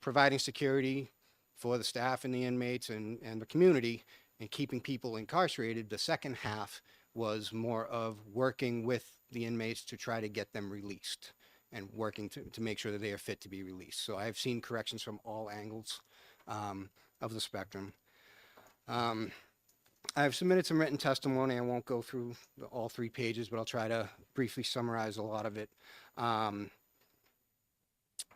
providing security for the staff and the inmates and the community and keeping people incarcerated. The second half was more of working with the inmates to try to get them released and working to make sure that they are fit to be released. So I've seen corrections from all angles of the spectrum. I've submitted some written testimony. I won't go through all 3 pages, but I'll try to briefly summarize a lot of it. I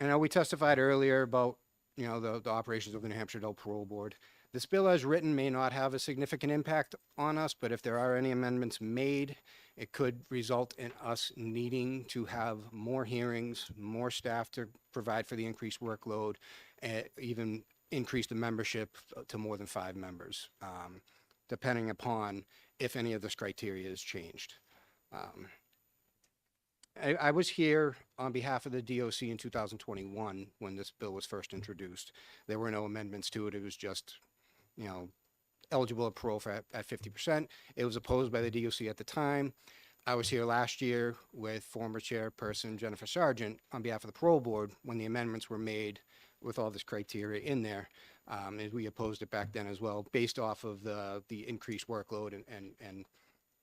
know we testified earlier about, the operations of the New Hampshire Adult Parole Board. This bill as written may not have a significant impact on us, but if there are any amendments made, it could result in us needing to have more hearings, more staff to provide for the increased workload, and even increase the membership to more than 5 members, depending upon if any of this criteria is changed. I was here on behalf of the DOC in 2021 when this bill was first introduced. There were no amendments to it. It was just, eligible of parole at 50%. It was opposed by the DOC at the time. I was here last year with former chairperson Jennifer Sargent on behalf of the parole board when the amendments were made with all this criteria in there. And we opposed it back then as well, based off of the increased workload and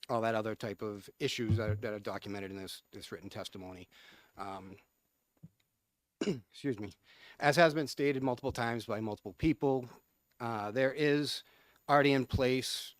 all that other type of issues that are documented in this written testimony. Excuse me. As has been stated multiple times by multiple people, there is already in place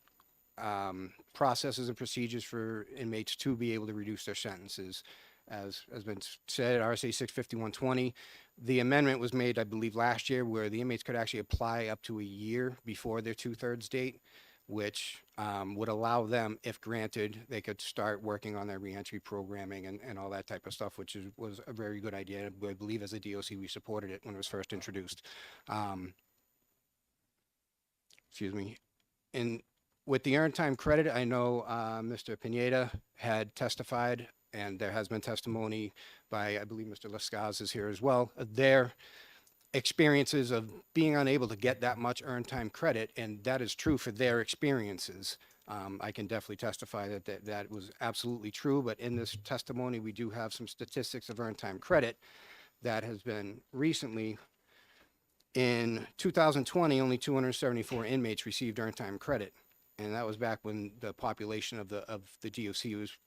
processes and procedures for inmates to be able to reduce their sentences. As has been said, RSA 65120, the amendment was made, I believe, last year, where the inmates could actually apply up to a year before their 2/3 date, which would allow them, if granted, they could start working on their reentry programming and all that type of stuff, which was a very good idea. I believe as a DOC, we supported it when it was first introduced. Excuse me. And with the earned time credit, I know Mr. Pineda had testified, and there has been testimony by, I believe Mr. Lescaz is here as well, their experiences of being unable to get that much earned time credit, and that is true for their experiences. I can definitely testify that was absolutely true, but in this testimony, we do have some statistics of earned time credit that has been recently. In 2020, only 274 inmates received earned time credit, and that was back when the population of the DOC was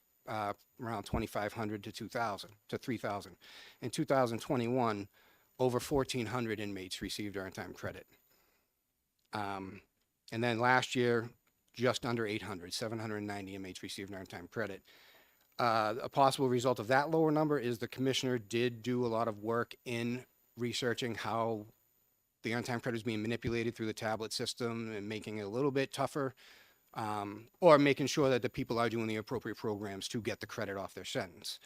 around 2,500 to 2,000 to 3,000. In 2021, over 1,400 inmates received earned time credit. And then last year, just under 800, 790 inmates received earned time credit. A possible result of that lower number is the commissioner did do a lot of work in researching how the earned time credit is being manipulated through the tablet system and making it a little bit tougher, or making sure that the people are doing the appropriate programs to get the credit off their sentence,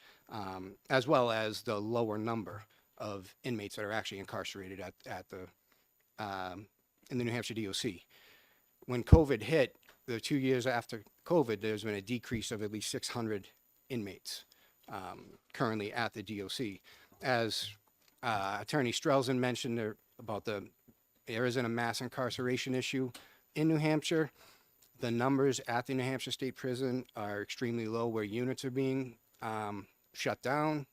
as well as the lower number of inmates that are actually incarcerated in the New Hampshire DOC. When COVID hit, the 2 years after COVID, there's been a decrease of at least 600 inmates currently at the DOC. As Attorney Strelzin mentioned about there isn't a mass incarceration issue in New Hampshire. The numbers at the New Hampshire State Prison are extremely low, where units are being shut down,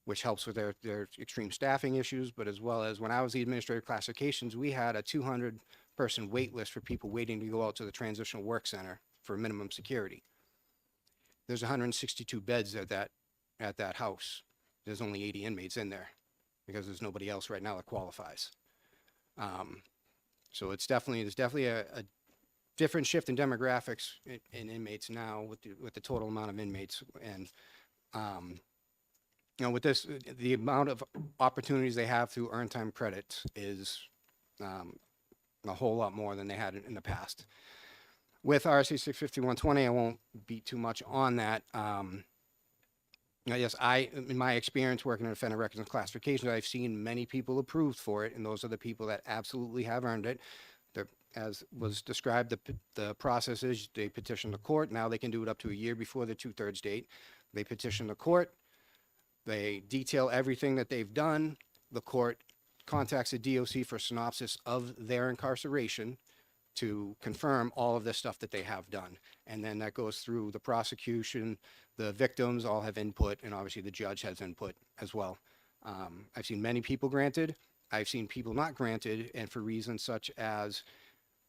which helps with their extreme staffing issues, but as well as when I was the administrator of classifications, we had a 200-person wait list for people waiting to go out to the Transitional Work Center for minimum security. There's 162 beds at that house. There's only 80 inmates in there because there's nobody else right now that qualifies. So there's definitely a different shift in demographics in inmates now with the total amount of inmates. And with this, the amount of opportunities they have through earned time credits is a whole lot more than they had in the past. With RSC 65120, I won't beat too much on that. Yes, in my experience working in offender records and classifications, I've seen many people approved for it, and those are the people that absolutely have earned it. As was described, the process is they petition the court. Now they can do it up to a year before the 2/3 date. They petition the court. They detail everything that they've done. The court contacts the DOC for a synopsis of their incarceration to confirm all of the stuff that they have done. And then that goes through the prosecution. The victims all have input, and obviously the judge has input as well. I've seen many people granted. I've seen people not granted, and for reasons such as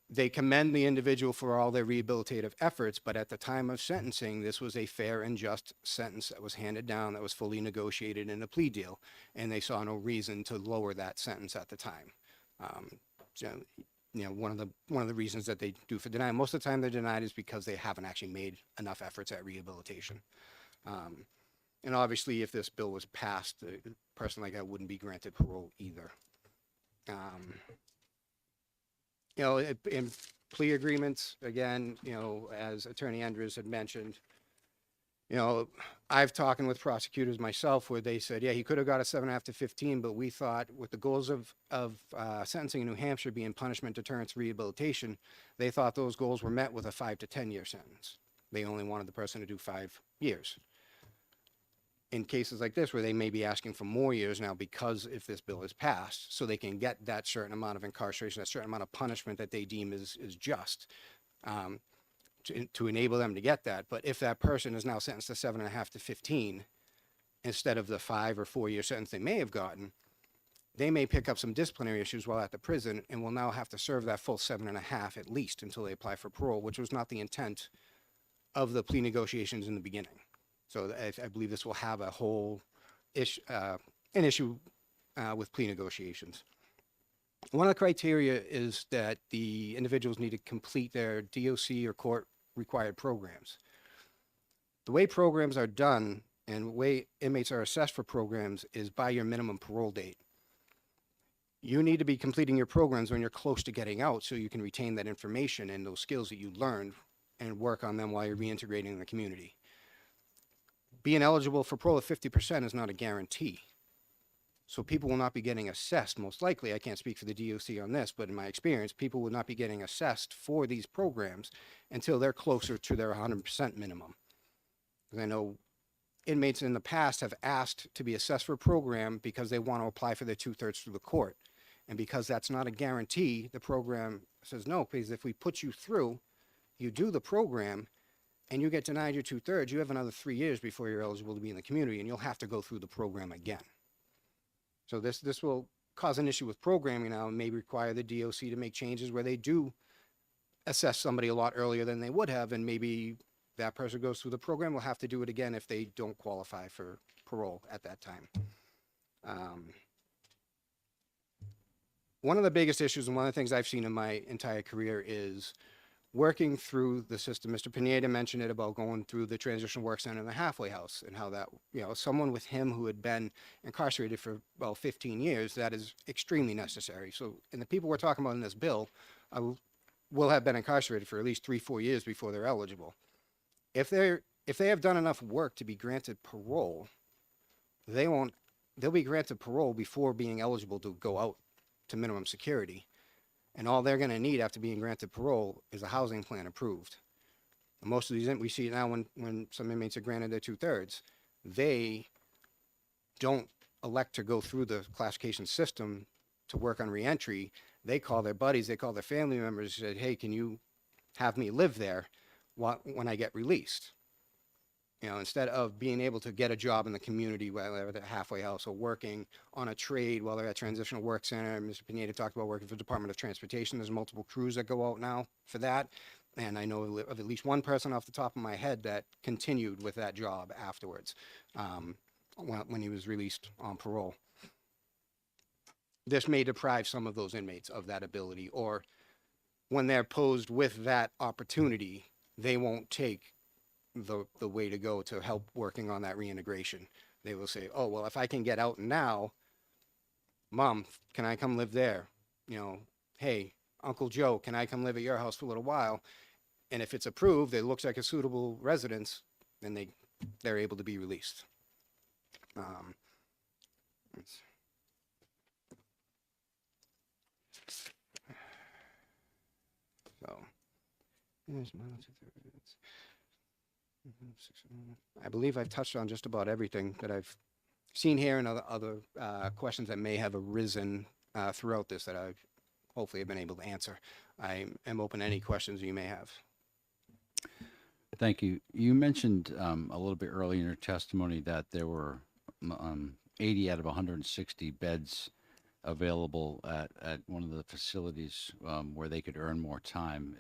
they commend the individual for all their rehabilitative efforts, but at the time of sentencing, this was a fair and just sentence that was handed down, that was fully negotiated in a plea deal, and they saw no reason to lower that sentence at the time. One of the reasons that they do for denial, most of the time they're denied is because they haven't actually made enough efforts at rehabilitation. And obviously, if this bill was passed, a person like that wouldn't be granted parole either. In plea agreements, again, as Attorney Enders had mentioned, I've talked with prosecutors myself where they said, yeah, he could have got a 7.5 to 15, but we thought with the goals of sentencing in New Hampshire being punishment, deterrence, rehabilitation, they thought those goals were met with a 5 to 10 year sentence. They only wanted the person to do 5 years. In cases like this, where they may be asking for more years now because if this bill is passed, so they can get that certain amount of incarceration, that certain amount of punishment that they deem is just, to enable them to get that. But if that person is now sentenced to 7.5 to 15, instead of the 5 or 4 year sentence they may have gotten, they may pick up some disciplinary issues while at the prison and will now have to serve that full 7.5 at least until they apply for parole, which was not the intent of the plea negotiations in the beginning. So I believe this will have a whole an issue with plea negotiations. One of the criteria is that the individuals need to complete their DOC or court required programs. The way programs are done and the way inmates are assessed for programs is by your minimum parole date. You need to be completing your programs when you're close to getting out so you can retain that information and those skills that you learned and work on them while you're reintegrating in the community. Being eligible for parole at 50% is not a guarantee. So people will not be getting assessed, most likely. I can't speak for the DOC on this, but in my experience, people will not be getting assessed for these programs until they're closer to their 100% minimum. Because I know inmates in the past have asked to be assessed for a program because they want to apply for their 2/3 through the court. And because that's not a guarantee, the program says no, because if we put you through, you do the program, and you get denied your 2/3, you have another 3 years before you're eligible to be in the community, and you'll have to go through the program again. So this will cause an issue with programming now and may require the DOC to make changes where they do assess somebody a lot earlier than they would have, and maybe that person goes through the program will have to do it again if they don't qualify for parole at that time. One of the biggest issues and one of the things I've seen in my entire career is working through the system. Mr. Pineda mentioned it about going through the transitional work center and the halfway house and how that, someone with him who had been incarcerated for about 15 years, that is extremely necessary. So, and the people we're talking about in this bill will have been incarcerated for at least 3-4 years before they're eligible. If they have done enough work to be granted parole, they'll be granted parole before being eligible to go out to minimum security. And all they're going to need after being granted parole is a housing plan approved. And most of these, we see it now when some inmates are granted their 2/3, they don't elect to go through the classification system to work on reentry. They call their buddies, they call their family members, and say, hey, can you have me live there when I get released? Instead of being able to get a job in the community, whether they're at a halfway house or working on a trade while they're at Transitional Work Center. Mr. Pineda talked about working for the Department of Transportation. There's multiple crews that go out now for that. And I know of at least one person off the top of my head that continued with that job afterwards when he was released on parole. This may deprive some of those inmates of that ability, or when they're posed with that opportunity, they won't take the way to go to help working on that reintegration. They will say, oh, well, if I can get out now, Mom, can I come live there? Hey, Uncle Joe, can I come live at your house for a little while? And if it's approved, it looks like a suitable residence, then they're able to be released. So, I believe I've touched on just about everything that I've seen here and other questions that may have arisen throughout this that I've hopefully have been able to answer. I am open to any questions you may have. Thank you. You mentioned a little bit earlier in your testimony that there were 80 out of 160 beds available at one of the facilities where they could earn more time.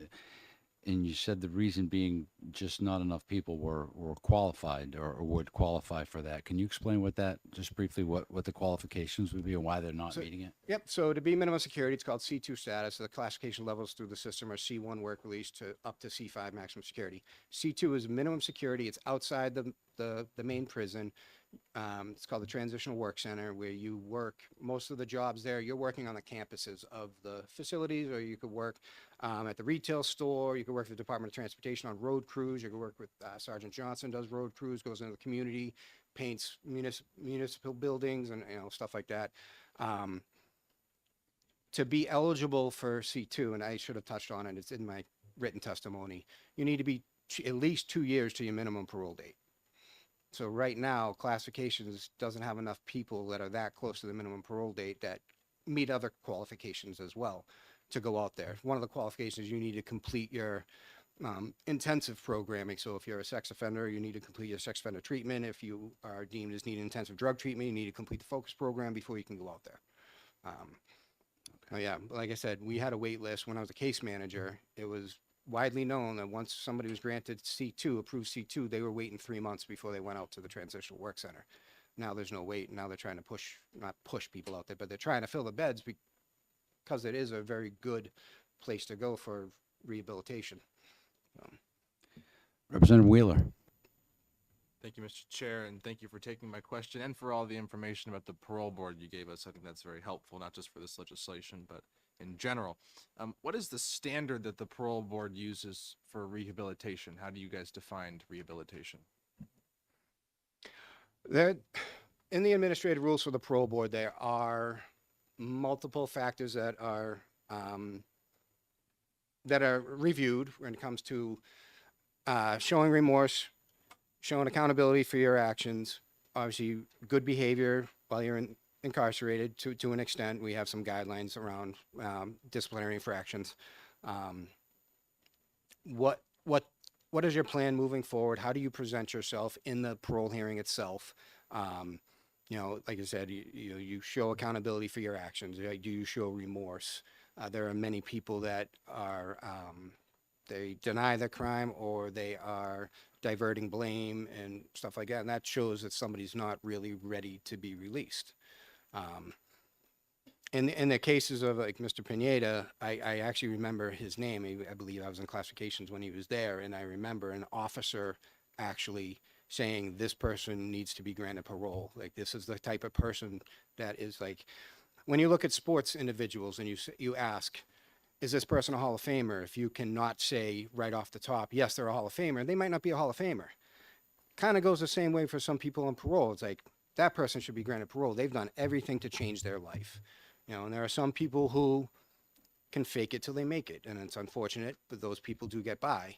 And you said the reason being just not enough people were qualified or would qualify for that. Can you explain just briefly what the qualifications would be and why they're not meeting it? Yep. So to be minimum security, it's called C2 status. So the classification levels through the system are C1 work release to up to C5 maximum security. C2 is minimum security. It's outside the main prison. It's called the Transitional Work Center, where you work most of the jobs there. You're working on the campuses of the facilities, or you could work at the retail store. You could work for the Department of Transportation on road crews. You could work with Sergeant Johnson, does road crews, goes into the community, paints municipal buildings and stuff like that. To be eligible for C2, and I should have touched on it, it's in my written testimony, you need to be at least 2 years to your minimum parole date. So right now, classifications doesn't have enough people that are that close to the minimum parole date that meet other qualifications as well to go out there. One of the qualifications, you need to complete your intensive programming. So if you're a sex offender, you need to complete your sex offender treatment. If you are deemed as needing intensive drug treatment, you need to complete the focus program before you can go out there. Oh yeah, like I said, we had a wait list when I was a case manager. It was widely known that once somebody was granted C2, approved C2, they were waiting 3 months before they went out to the transitional work center. Now there's no wait. Now they're trying to not push people out there, but they're trying to fill the beds because it is a very good place to go for rehabilitation. Representative Wheeler. Thank you, Mr. Chair, and thank you for taking my question and for all the information about the parole board you gave us. I think that's very helpful, not just for this legislation, but in general. What is the standard that the parole board uses for rehabilitation? How do you guys define rehabilitation? In the administrative rules for the parole board, there are multiple factors that are reviewed when it comes to showing remorse, showing accountability for your actions, obviously good behavior while you're incarcerated to an extent. We have some guidelines around disciplinary infractions. What is your plan moving forward? How do you present yourself in the parole hearing itself? You know, like I said, you show accountability for your actions. Do you show remorse? There are many people that are they deny the crime, or they are diverting blame and stuff like that, and that shows that somebody's not really ready to be released. In the cases of like Mr. Pineda, I actually remember his name. I believe I was in classifications when he was there, and I remember an officer actually saying this person needs to be granted parole. Like, this is the type of person that is like, when you look at sports individuals and you ask, is this person a Hall of Famer? If you cannot say right off the top, yes, they're a Hall of Famer, they might not be a Hall of Famer. Kind of goes the same way for some people on parole. It's like, that person should be granted parole. They've done everything to change their life. You know, and there are some people who can fake it till they make it, and it's unfortunate, but those people do get by.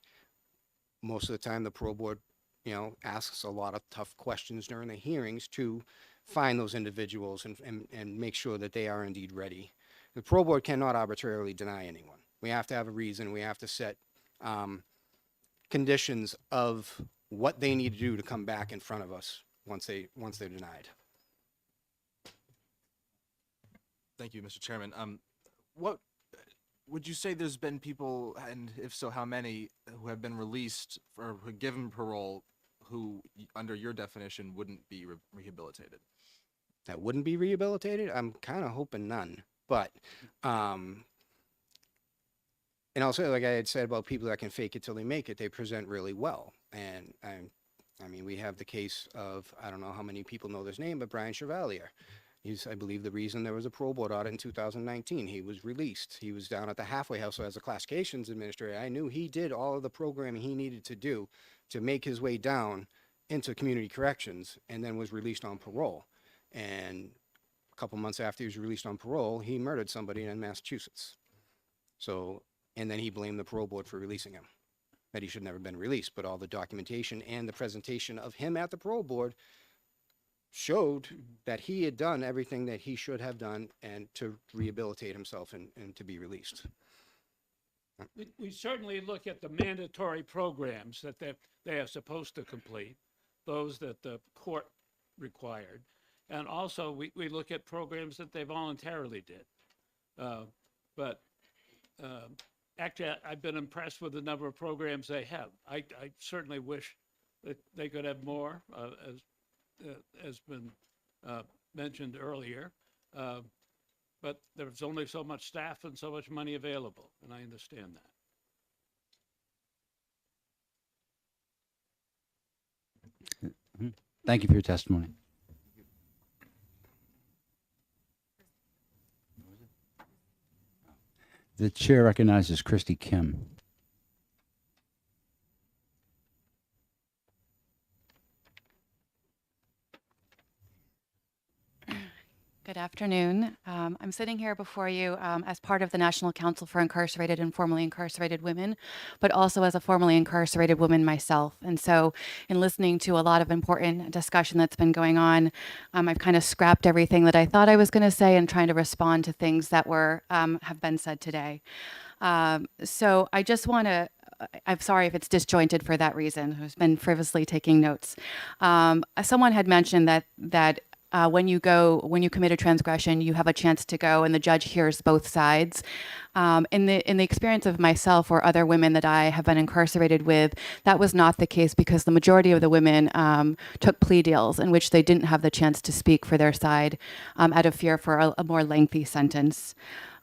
Most of the time, the parole board, you know, asks a lot of tough questions during the hearings to find those individuals and make sure that they are indeed ready. The parole board cannot arbitrarily deny anyone. We have to have a reason. We have to set conditions of what they need to do to come back in front of us once they're denied. Thank you, Mr. Chairman. What would you say there's been people, and if so, how many, who have been released or given parole who, under your definition, wouldn't be rehabilitated? That wouldn't be rehabilitated? I'm kind of hoping none. But, and also, like I had said about people that can fake it till they make it, they present really well. And I mean, we have the case of, I don't know how many people know this name, but Brian Chevalier. He's, I believe, the reason there was a parole board audit in 2019. He was released. He was down at the halfway house. So as a classifications administrator, I knew he did all of the programming he needed to do to make his way down into community corrections, and then was released on parole. And a couple months after he was released on parole, he murdered somebody in Massachusetts. So, and then he blamed the parole board for releasing him, that he should never have been released. But all the documentation and the presentation of him at the parole board showed that he had done everything that he should have done and to rehabilitate himself and to be released. We certainly look at the mandatory programs that they are supposed to complete, those that the court required. And also, we look at programs that they voluntarily did. Actually, I've been impressed with the number of programs they have. I certainly wish that they could have more, as been mentioned earlier. But there's only so much staff and so much money available, and I understand that. Thank you for your testimony. The chair recognizes Christy Kim. Good afternoon. I'm sitting here before you as part of the National Council for Incarcerated and Formerly Incarcerated Women, but also as a formerly incarcerated woman myself. And so in listening to a lot of important discussion that's been going on, I've kind of scrapped everything that I thought I was going to say and trying to respond to things that were have been said today. So I just want to, I'm sorry if it's disjointed for that reason. I've been frivolously taking notes. Someone had mentioned that when you commit a transgression, you have a chance to go, and the judge hears both sides. In the experience of myself or other women that I have been incarcerated with, that was not the case because the majority of the women took plea deals in which they didn't have the chance to speak for their side out of fear for a more lengthy sentence.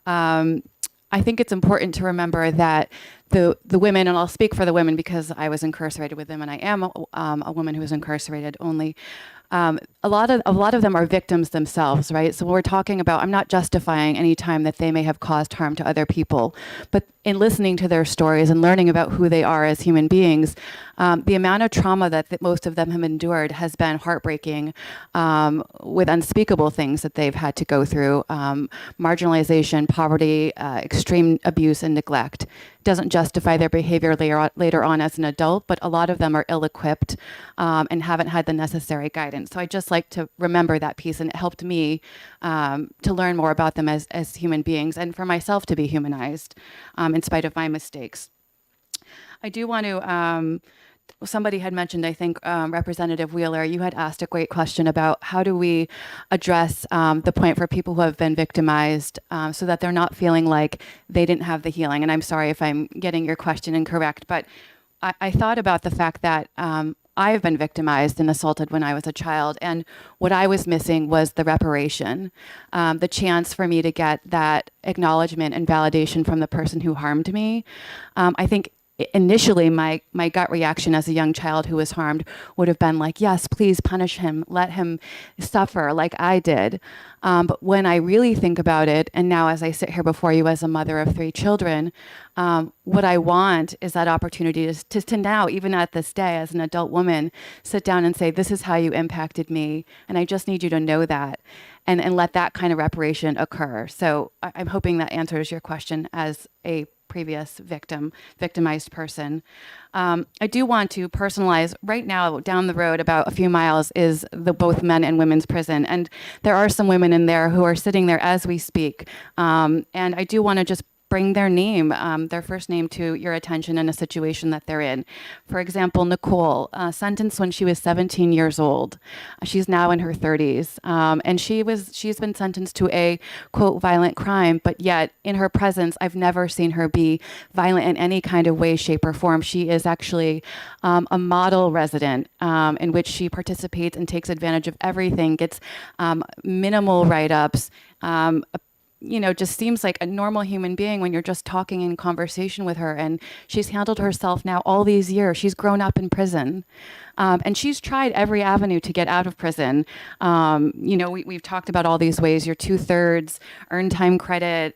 I think it's important to remember that the women, and I'll speak for the women because I was incarcerated with them, and I am a woman who was incarcerated only. A lot of them are victims themselves, right? So when we're talking about, I'm not justifying any time that they may have caused harm to other people, but in listening to their stories and learning about who they are as human beings, the amount of trauma that most of them have endured has been heartbreaking, with unspeakable things that they've had to go through, marginalization, poverty, extreme abuse and neglect. Doesn't justify their behavior later on as an adult, but a lot of them are ill-equipped and haven't had the necessary guidance. So I just like to remember that piece, and it helped me to learn more about them as human beings, and for myself to be humanized in spite of my mistakes. I do want to, somebody had mentioned, I think Representative Wheeler, you had asked a great question about how do we address the point for people who have been victimized so that they're not feeling like they didn't have the healing. And I'm sorry if I'm getting your question incorrect, but I thought about the fact that I've been victimized and assaulted when I was a child, and what I was missing was the reparation, the chance for me to get that acknowledgement and validation from the person who harmed me. I think initially my gut reaction as a young child who was harmed would have been like, yes, please punish him, let him suffer like I did. But when I really think about it, and now as I sit here before you as a mother of 3 children, what I want is that opportunity to now, even at this day as an adult woman, sit down and say, this is how you impacted me, and I just need you to know that, and let that kind of reparation occur. So I'm hoping that answers your question as a previous victimized person. I do want to personalize. Right now, down the road about a few miles is the both men and women's prison, and there are some women in there who are sitting there as we speak. And I do want to just bring their name, their first name to your attention in a situation that they're in. For example, Nicole, sentenced when she was 17 years old. She's now in her 30s. And she's been sentenced to a, quote, violent crime, but yet in her presence, I've never seen her be violent in any kind of way, shape, or form. She is actually a model resident in which she participates and takes advantage of everything, gets minimal write-ups, just seems like a normal human being when you're just talking in conversation with her. And she's handled herself now all these years. She's grown up in prison. And she's tried every avenue to get out of prison. We've talked about all these ways, your 2/3, earned time credit,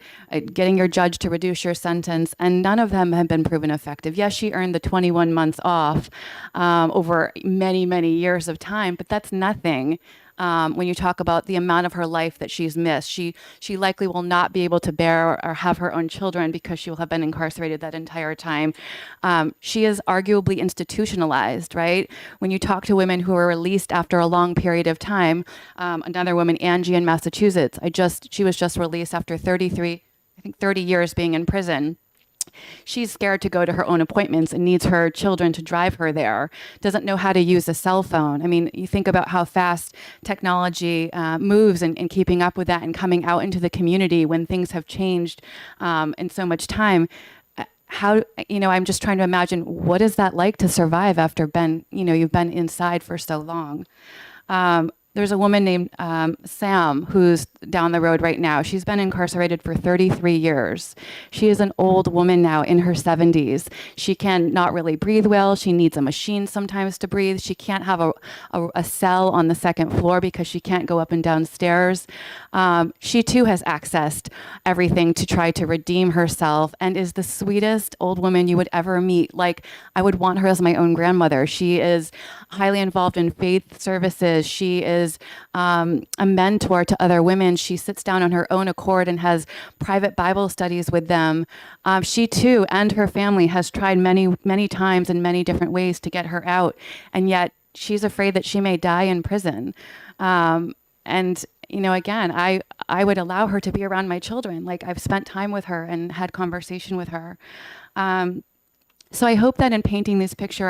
getting your judge to reduce your sentence, and none of them have been proven effective. Yes, she earned the 21 months off over many, many years of time, but that's nothing. When you talk about the amount of her life that she's missed, she likely will not be able to bear or have her own children because she will have been incarcerated that entire time. She is arguably institutionalized, right? When you talk to women who are released after a long period of time, another woman, Angie in Massachusetts, she was just released after 30 years being in prison. She's scared to go to her own appointments and needs her children to drive her there, doesn't know how to use a cell phone. I mean, you think about how fast technology moves and keeping up with that and coming out into the community when things have changed in so much time. I'm just trying to imagine, what is that like to survive after you've been inside for so long? There's a woman named Sam who's down the road right now. She's been incarcerated for 33 years. She is an old woman now in her 70s. She can not really breathe well. She needs a machine sometimes to breathe. She can't have a cell on the second floor because she can't go up and down stairs. She too has accessed everything to try to redeem herself and is the sweetest old woman you would ever meet. Like, I would want her as my own grandmother. She is highly involved in faith services. She is a mentor to other women. She sits down on her own accord and has private Bible studies with them. She too, and her family, has tried many, many times in many different ways to get her out, and yet she's afraid that she may die in prison. Again, I would allow her to be around my children. Like, I've spent time with her and had conversation with her. So I hope that in painting this picture,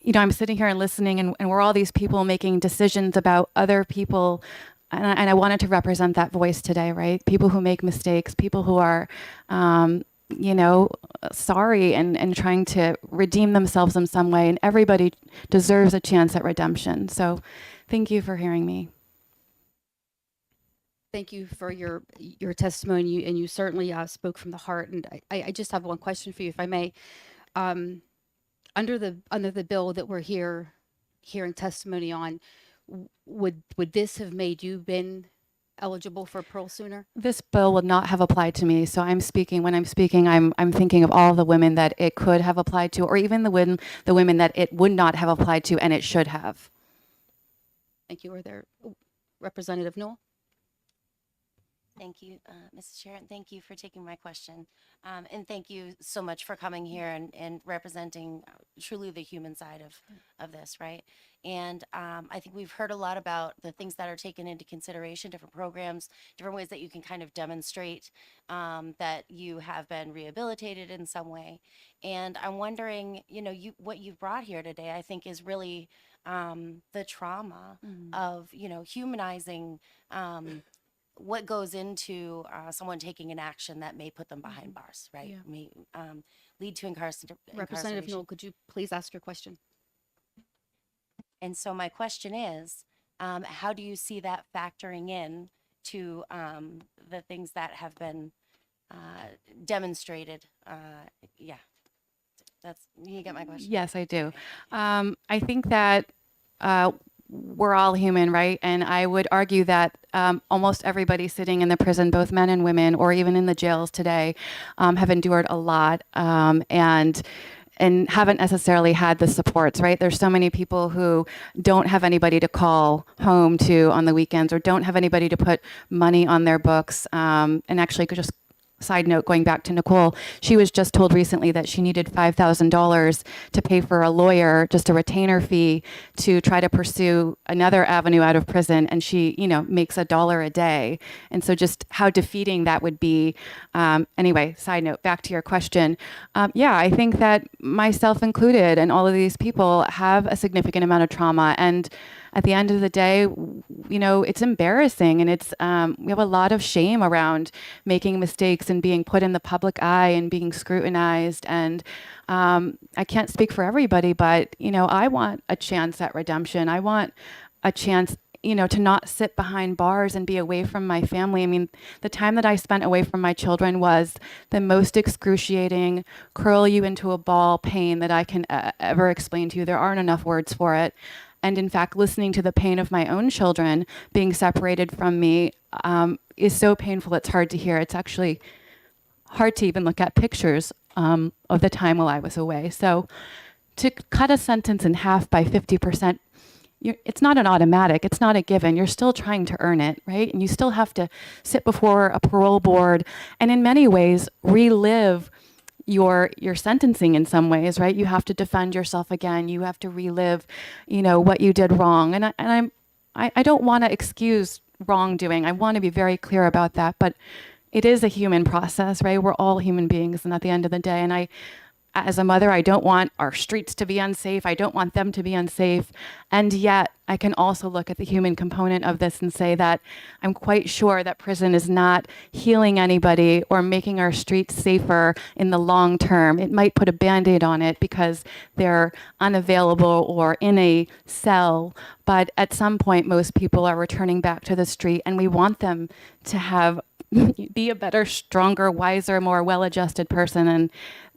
you know, I'm sitting here and listening, and we're all these people making decisions about other people. And I wanted to represent that voice today, right? People who make mistakes, people who are, you know, sorry and trying to redeem themselves in some way. And everybody deserves a chance at redemption. So thank you for hearing me. Thank you for your testimony, and you certainly spoke from the heart. And I just have one question for you, if I may. Under the bill that we're hearing testimony on, would this have made you been eligible for parole sooner? This bill would not have applied to me. So when I'm speaking, I'm thinking of all the women that it could have applied to, or even the women that it would not have applied to and it should have. Thank you. Are there Representative Newell? Thank you, Mrs. Chair, and thank you for taking my question. And thank you so much for coming here and representing truly the human side of this, right? And I think we've heard a lot about the things that are taken into consideration, different programs, different ways that you can kind of demonstrate that you have been rehabilitated in some way. And I'm wondering, you know, what you've brought here today, I think, is really the trauma of, you know, humanizing what goes into someone taking an action that may put them behind bars, right? Yeah. May lead to Representative incarceration. Newell, could you please ask your question? And so my question is, how do you see that factoring in to the things that have been demonstrated? Yeah, you get my question? Yes, I do. I think that we're all human, right? And I would argue that almost everybody sitting in the prison, both men and women, or even in the jails today, have endured a lot and haven't necessarily had the supports, right? There's so many people who don't have anybody to call home to on the weekends, or don't have anybody to put money on their books. And actually, just side note, going back to Nicole, she was just told recently that she needed $5,000 to pay for a lawyer, just a retainer fee, to try to pursue another avenue out of prison. And she, you know, makes $1 a day. And so just how defeating that would be. Anyway, side note, back to your question. Yeah, I think that myself included and all of these people have a significant amount of trauma. And at the end of the day, you know, it's embarrassing, and it's we have a lot of shame around making mistakes and being put in the public eye and being scrutinized. And I can't speak for everybody, but, you know, I want a chance at redemption. I want a chance, you know, to not sit behind bars and be away from my family. I mean, the time that I spent away from my children was the most excruciating, curl you into a ball pain that I can ever explain to you. There aren't enough words for it. And in fact, listening to the pain of my own children being separated from me is so painful, it's hard to hear. It's actually hard to even look at pictures of the time while I was away. So to cut a sentence in half by 50%, it's not an automatic. It's not a given. You're still trying to earn it, right? And you still have to sit before a parole board and in many ways relive your sentencing in some ways, right? You have to defend yourself again. You have to relive, you know, what you did wrong. And I don't want to excuse wrongdoing. I want to be very clear about that. But it is a human process, right? We're all human beings, and at the end of the day, and as a mother, I don't want our streets to be unsafe. I don't want them to be unsafe. And yet, I can also look at the human component of this and say that I'm quite sure that prison is not healing anybody or making our streets safer in the long term. It might put a Band-Aid on it because they're unavailable or in a cell. But at some point, most people are returning back to the street, and we want them to be a better, stronger, wiser, more well-adjusted person.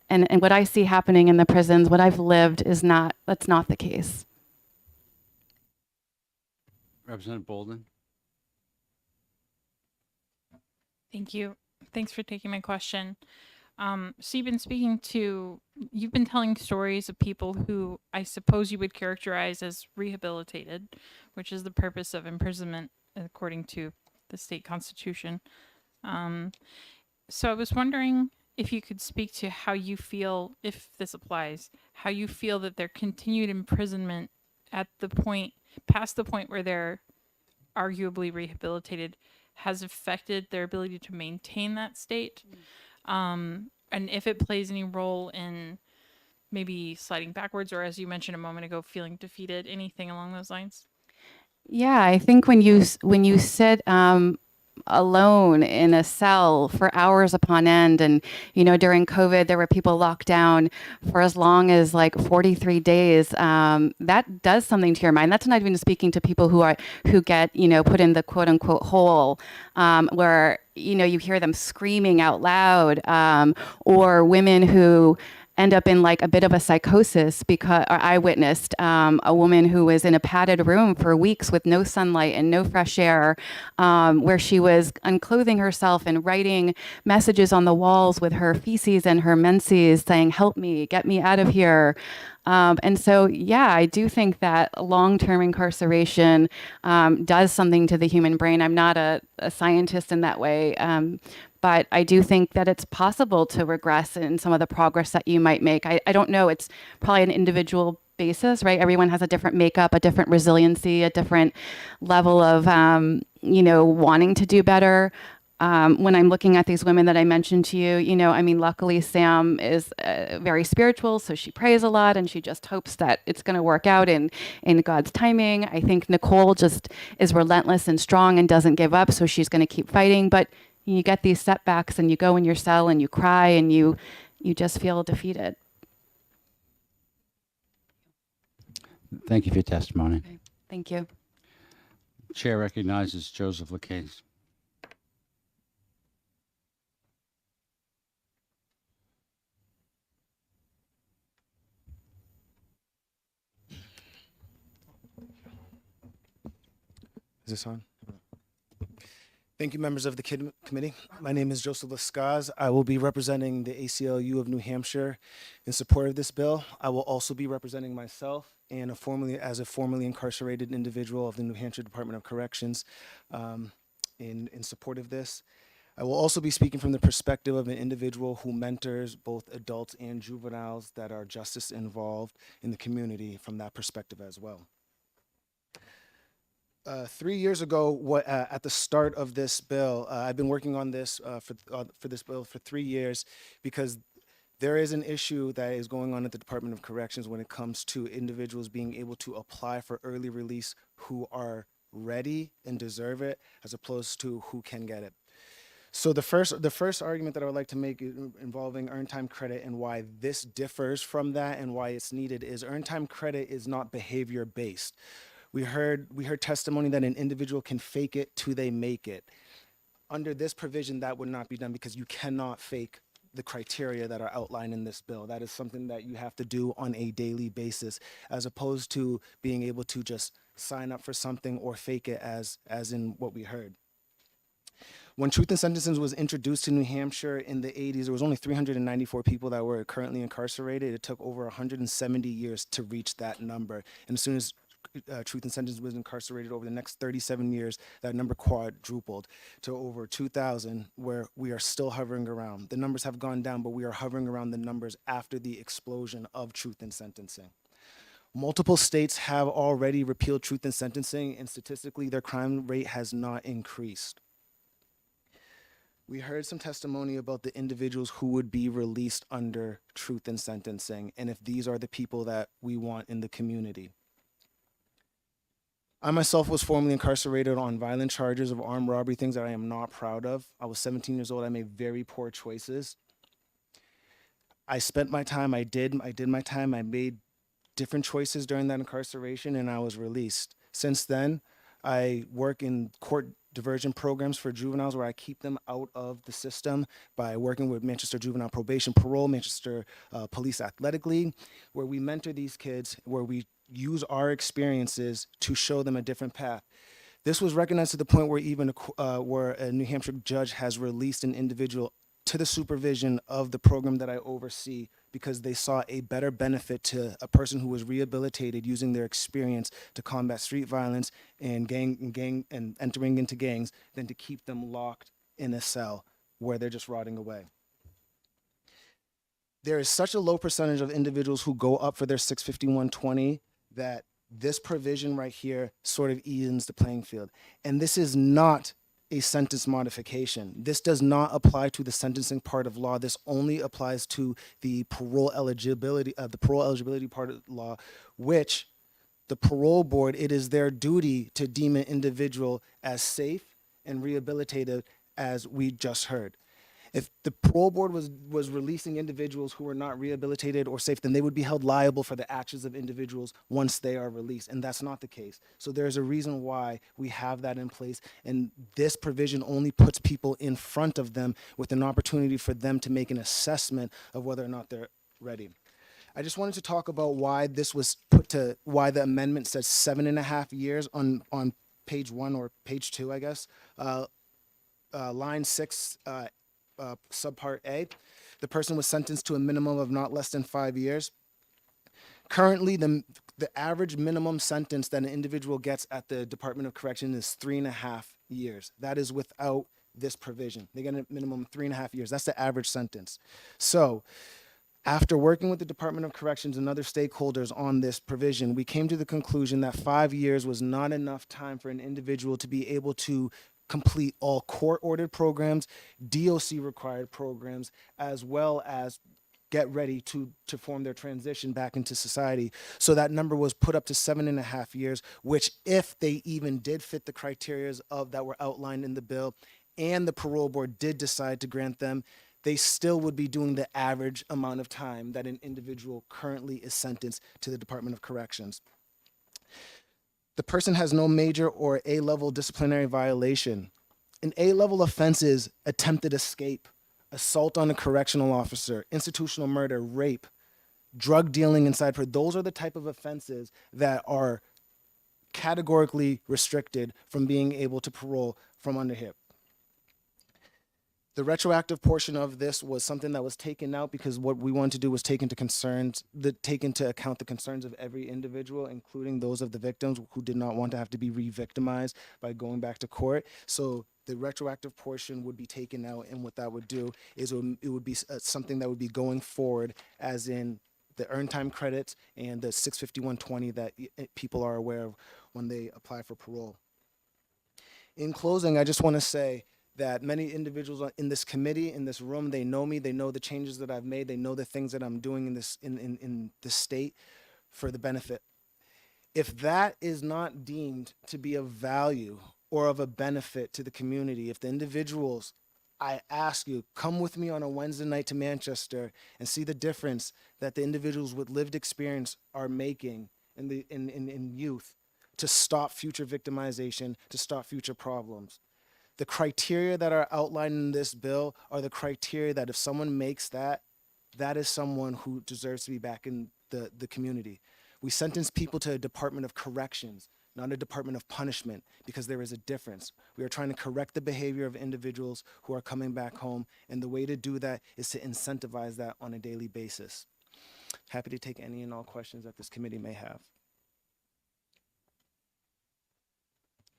And what I see happening in the prisons, what I've lived, that's not the case. Representative Bolden? Thank you. Thanks for taking my question. So you've been telling stories of people who I suppose you would characterize as rehabilitated, which is the purpose of imprisonment according to the state constitution. So I was wondering if you could speak to how you feel, if this applies, how you feel that their continued imprisonment past the point where they're arguably rehabilitated has affected their ability to maintain that state. And if it plays any role in maybe sliding backwards, or as you mentioned a moment ago, feeling defeated? Anything along those lines? Yeah, I think when you sit alone in a cell for hours upon end, and during COVID there were people locked down for as long as like 43 days. That does something to your mind. That's not even speaking to people who get put in the quote unquote hole, where you hear them screaming out loud, or women who end up in like a bit of a psychosis because I witnessed a woman who was in a padded room for weeks with no sunlight and no fresh air, where she was unclothing herself and writing messages on the walls with her feces and her menses saying, "Help me, get me out of here." And so, yeah, I do think that long-term incarceration does something to the human brain. I'm not a scientist in that way, but I do think that it's possible to regress in some of the progress that you might make. I don't know. It's probably an individual basis, right? Everyone has a different makeup, a different resiliency, a different level of, wanting to do better. When I'm looking at these women that I mentioned to you, luckily Sam is very spiritual, so she prays a lot and she just hopes that it's going to work out in God's timing. I think Nicole just is relentless and strong and doesn't give up, so she's going to keep fighting. But you get these setbacks and you go in your cell and you cry and you just feel defeated. Thank you for your testimony. Okay. Thank you. Chair recognizes Joseph Lacaze. Is this on? Thank you, members of the committee. My name is Joseph Lacaze. I will be representing the ACLU of New Hampshire in support of this bill. I will also be representing myself and as a formerly incarcerated individual of the New Hampshire Department of Corrections in support of this. I will also be speaking from the perspective of an individual who mentors both adults and juveniles that are justice involved in the community from that perspective as well. 3 years ago, at the start of this bill, I've been working on this for this bill for 3 years because there is an issue that is going on at the Department of Corrections when it comes to individuals being able to apply for early release who are ready and deserve it, as opposed to who can get it. So the first argument that I would like to make involving earned time credit and why this differs from that and why it's needed is earned time credit is not behavior based. We heard testimony that an individual can fake it till they make it. Under this provision, that would not be done because you cannot fake the criteria that are outlined in this bill. That is something that you have to do on a daily basis, as opposed to being able to just sign up for something or fake it as in what we heard. When Truth in Sentencing was introduced to New Hampshire in the 80s, there was only 394 people that were currently incarcerated. It took over 170 years to reach that number. And as soon as Truth in Sentencing was incarcerated over the next 37 years, that number quadrupled to over 2,000, where we are still hovering around. The numbers have gone down, but we are hovering around the numbers after the explosion of Truth in Sentencing. Multiple states have already repealed Truth in Sentencing, and statistically, their crime rate has not increased. We heard some testimony about the individuals who would be released under Truth in Sentencing, and if these are the people that we want in the community. I myself was formerly incarcerated on violent charges of armed robbery, things that I am not proud of. I was 17 years old. I made very poor choices. I spent my time, I did my time. I made different choices during that incarceration, and I was released. Since then, I work in court diversion programs for juveniles where I keep them out of the system by working with Manchester Juvenile Probation Parole, Manchester Police Athletic League, where we mentor these kids, where we use our experiences to show them a different path. This was recognized to the point where even where a New Hampshire judge has released an individual to the supervision of the program that I oversee because they saw a better benefit to a person who was rehabilitated using their experience to combat street violence and gang and entering into gangs than to keep them locked in a cell where they're just rotting away. There is such a low percentage of individuals who go up for their 65120 that this provision right here sort of evens the playing field. And this is not a sentence modification. This does not apply to the sentencing part of law. This only applies to the parole eligibility part of law, which the parole board, it is their duty to deem an individual as safe and rehabilitated, as we just heard. If the parole board was releasing individuals who were not rehabilitated or safe, then they would be held liable for the actions of individuals once they are released, and that's not the case. So there's a reason why we have that in place, and this provision only puts people in front of them with an opportunity for them to make an assessment of whether or not they're ready. I just wanted to talk about why this was why the amendment says 7.5 years on page 1 or page 2, I guess. Line 6, subpart A, the person was sentenced to a minimum of not less than 5 years. Currently, the average minimum sentence that an individual gets at the Department of Correction is 3.5 years. That is without this provision. They get a minimum of 3.5 years. That's the average sentence. So, after working with the Department of Corrections and other stakeholders on this provision, we came to the conclusion that 5 years was not enough time for an individual to be able to complete all court-ordered programs, DOC-required programs, as well as get ready to form their transition back into society. So that number was put up to 7.5 years, which if they even did fit the criteria that were outlined in the bill, and the parole board did decide to grant them, they still would be doing the average amount of time that an individual currently is sentenced to the Department of Corrections. The person has no major or A-level disciplinary violation. An A-level offense is attempted escape, assault on a correctional officer, institutional murder, rape, drug dealing inside prison. Those are the type of offenses that are categorically restricted from being able to parole from under HIP. The retroactive portion of this was something that was taken out because what we wanted to do was take into account the concerns of every individual, including those of the victims who did not want to have to be re-victimized by going back to court. So the retroactive portion would be taken out, and what that would do is it would be something that would be going forward, as in the earned time credits and the 65120 that people are aware of when they apply for parole. In closing, I just want to say that many individuals in this committee, in this room, they know me, they know the changes that I've made, they know the things that I'm doing in this state for the benefit. If that is not deemed to be of value or of a benefit to the community, if the individuals, I ask you, come with me on a Wednesday night to Manchester and see the difference that the individuals with lived experience are making in youth to stop future victimization, to stop future problems. The criteria that are outlined in this bill are the criteria that if someone makes that is someone who deserves to be back in the community. We sentence people to a Department of Corrections, not a Department of Punishment, because there is a difference. We are trying to correct the behavior of individuals who are coming back home, and the way to do that is to incentivize that on a daily basis. Happy to take any and all questions that this committee may have.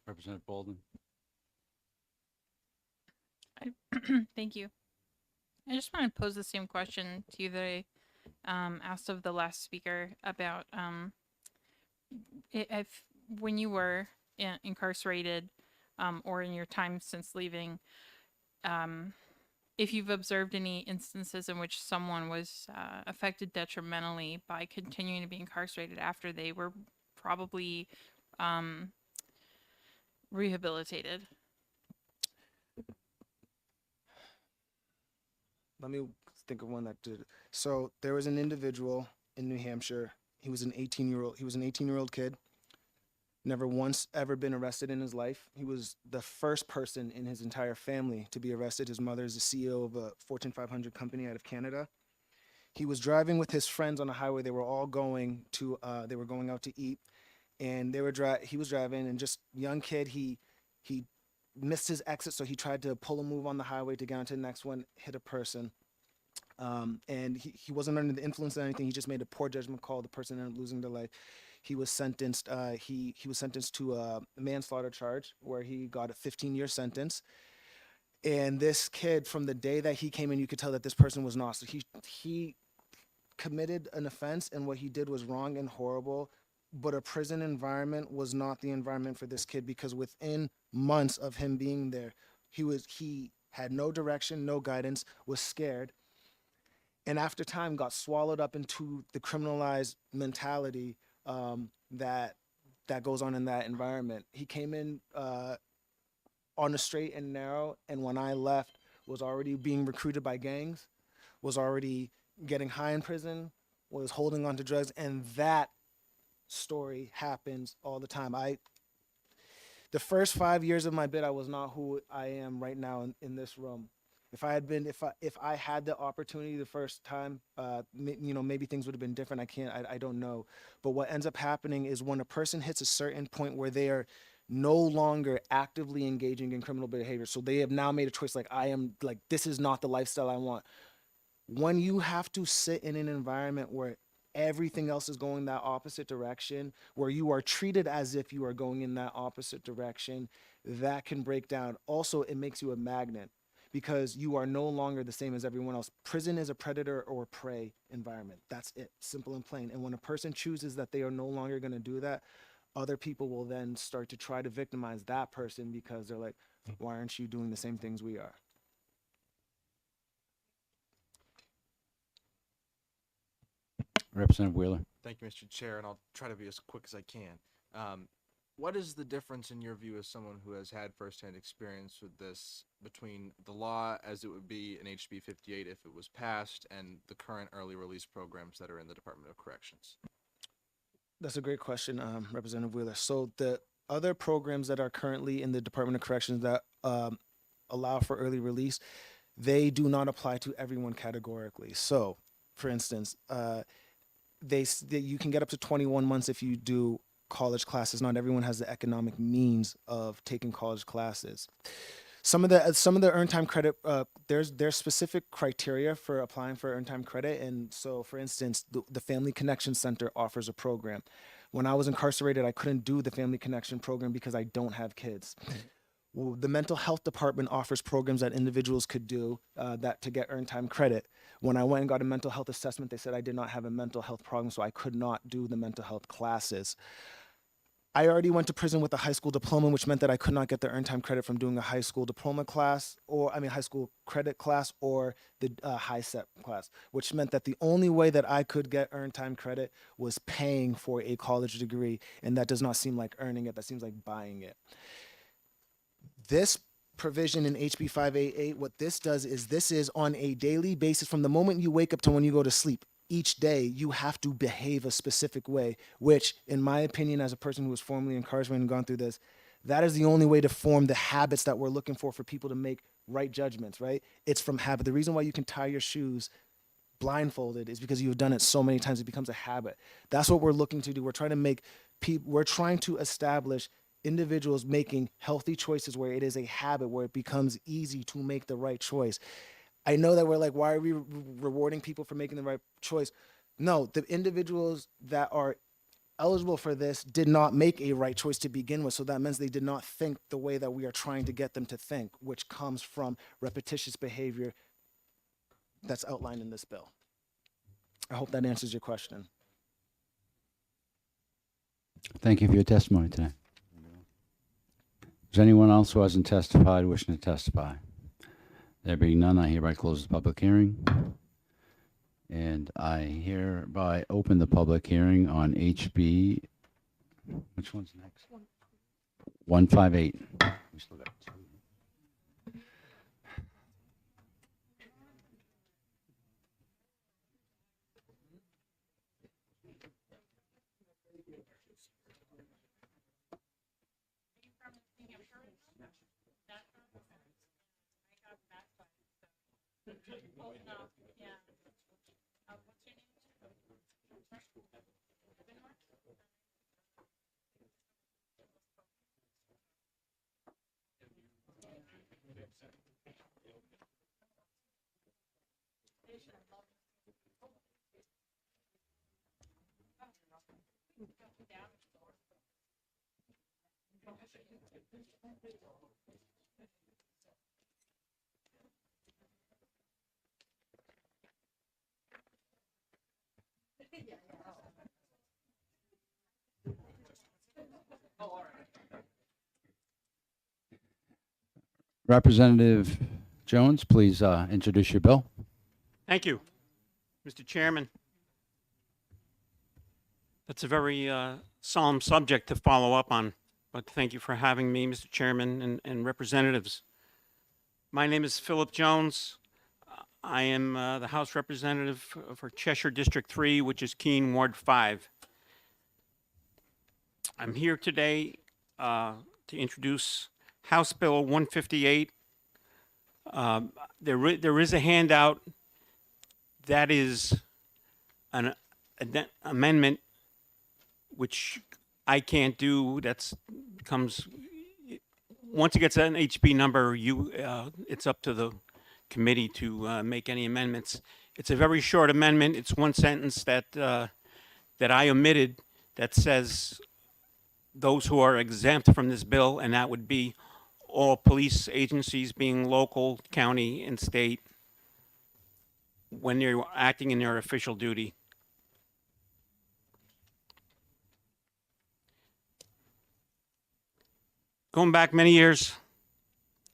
Representative Bolden. Thank you. I just want to pose the same question to you that I asked of the last speaker about if when you were incarcerated or in your time since leaving, if you've observed any instances in which someone was affected detrimentally by continuing to be incarcerated after they were probably rehabilitated. Let me think of one that did. So there was an individual in New Hampshire. He was an 18-year-old kid. Never once ever been arrested in his life. He was the first person in his entire family to be arrested. His mother is the CEO of a Fortune 500 company out of Canada. He was driving with his friends on a highway. They were all going out to eat, and he was driving, and just young kid, he missed his exit, so he tried to pull a move on the highway to get onto the next one, hit a person. And he wasn't under the influence of anything. He just made a poor judgment call. The person ended up losing their life. He was sentenced. He was sentenced to a manslaughter charge where he got a 15-year sentence. And this kid, from the day that he came in, you could tell that this person was not. So he committed an offense, and what he did was wrong and horrible. but a prison environment was not the environment for this kid because within months of him being there, he had no direction, no guidance, was scared, and after time got swallowed up into the criminalized mentality that goes on in that environment. He came in on the straight and narrow, and when I left, was already being recruited by gangs, was already getting high in prison, was holding on to drugs, and that story happens all the time. The first 5 years of my bid, I was not who I am right now in this room. If I had the opportunity the first time, maybe things would have been different. I don't know. But what ends up happening is when a person hits a certain point where they are no longer actively engaging in criminal behavior, so they have now made a choice, this is not the lifestyle I want. When you have to sit in an environment where everything else is going that opposite direction, where you are treated as if you are going in that opposite direction, that can break down. Also, it makes you a magnet because you are no longer the same as everyone else. Prison is a predator or prey environment. That's it, simple and plain. And when a person chooses that they are no longer going to do that, other people will then start to try to victimize that person because they're like, why aren't you doing the same things we are? Representative Wheeler. Thank you, Mr. Chair, and I'll try to be as quick as I can. What is the difference in your view as someone who has had firsthand experience with this between the law as it would be in HB 58 if it was passed and the current early release programs that are in the Department of Corrections? That's a great question, Representative Wheeler. So the other programs that are currently in the Department of Corrections that allow for early release, they do not apply to everyone categorically. So, for instance, you can get up to 21 months if you do college classes. Not everyone has the economic means of taking college classes. Some of the earned time credit, there's specific criteria for applying for earned time credit. And so, for instance, the Family Connection Center offers a program. When I was incarcerated, I couldn't do the Family Connection program because I don't have kids. Well, the mental health department offers programs that individuals could do that to get earned time credit. When I went and got a mental health assessment, they said I did not have a mental health problem, so I could not do the mental health classes. I already went to prison with a high school diploma, which meant that I could not get the earned time credit from doing a high school diploma class, high school credit class or the high SEP class, which meant that the only way that I could get earned time credit was paying for a college degree, and that does not seem like earning it, that seems like buying it. This provision in HB 588, what this does is this is on a daily basis from the moment you wake up to when you go to sleep. Each day you have to behave a specific way, which in my opinion, as a person who was formerly incarcerated and gone through this, that is the only way to form the habits that we're looking for people to make right judgments, right? It's from habit. The reason why you can tie your shoes blindfolded is because you've done it so many times, it becomes a habit. That's what we're looking to do. We're trying to establish individuals making healthy choices where it is a habit, where it becomes easy to make the right choice. I know that we're like, why are we rewarding people for making the right choice? No, the individuals that are eligible for this did not make a right choice to begin with. So that means they did not think the way that we are trying to get them to think, which comes from repetitious behavior that's outlined in this bill. I hope that answers your question. Thank you for your testimony today. Is there anyone else who hasn't testified wishing to testify? There being none, I hereby close the public hearing. And I hereby open the public hearing on HB, which one's next? 158. We still got two. Representative Jones, please introduce your bill. Thank you, Mr. Chairman. That's a very solemn subject to follow up on, but thank you for having me, Mr. Chairman and representatives. My name is Philip Jones. I am the House Representative for Cheshire District 3, which is Keene Ward 5. I'm here today to introduce House Bill 158. There is a handout that is an amendment which I can't do. Comes once it gets an HB number, it's up to the committee to make any amendments. It's a very short amendment. It's one sentence that I omitted that says those who are exempt from this bill, and that would be all police agencies, being local, county, and state, when they're acting in their official duty. Going back many years,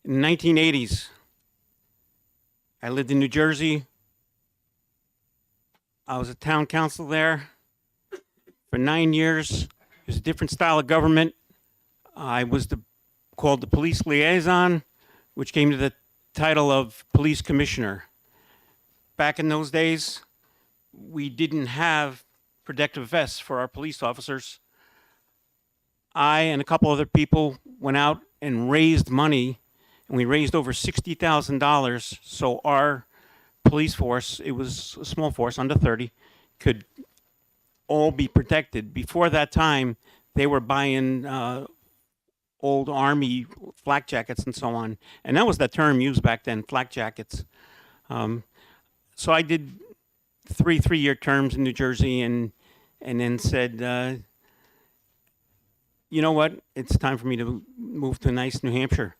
in the 1980s, I lived in New Jersey. I was a town council there for 9 years. It was a different style of government. I was called the police liaison, which came to the title of police commissioner. Back in those days, we didn't have protective vests for our police officers. I and a couple other people went out and raised money, and we raised over $60,000 so our police force, it was a small force, under 30, could all be protected. Before that time, they were buying old Army flak jackets and so on. And that was the term used back then, flak jackets. So I did three-year terms in New Jersey and then said, you know what? It's time for me to move to nice New Hampshire.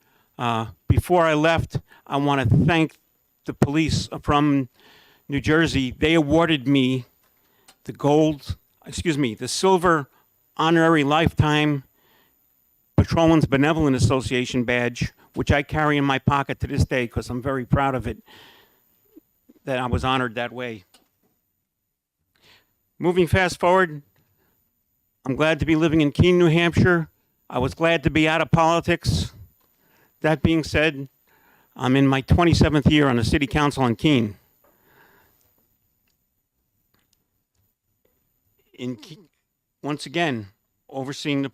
Before I left, I want to thank the police from New Jersey. They awarded me the silver honorary lifetime Patrolmen's Benevolent Association badge, which I carry in my pocket to this day because I'm very proud of it, that I was honored that way. Moving fast forward, I'm glad to be living in Keene, New Hampshire. I was glad to be out of politics. That being said, I'm in my 27th year on the city council in Keene. Once again, overseeing the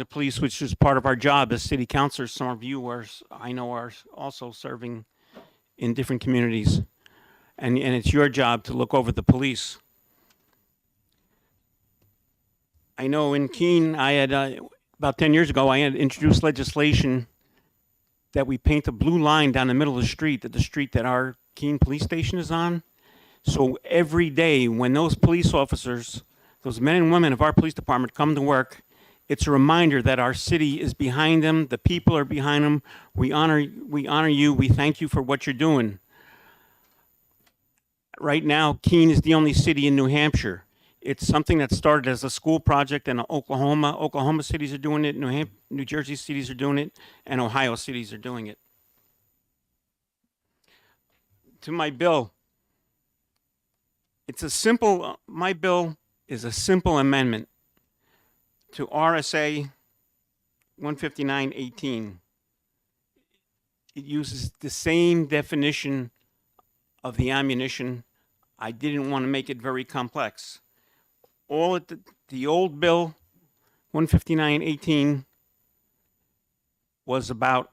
police, which is part of our job as city councilors. Some of you I know are also serving in different communities, and it's your job to look over the police. I know in Keene, I had about 10 years ago, I had introduced legislation that we paint a blue line down the middle of the street that our Keene police station is on. So every day when those police officers, those men and women of our police department come to work, it's a reminder that our city is behind them, the people are behind them. We honor you, we thank you for what you're doing. Right now, Keene is the only city in New Hampshire. It's something that started as a school project in Oklahoma. Oklahoma cities are doing it, New Jersey cities are doing it, and Ohio cities are doing it. To my bill, my bill is a simple amendment to RSA 159.18. It uses the same definition of the ammunition. I didn't want to make it very complex. The old bill, 159.18, was about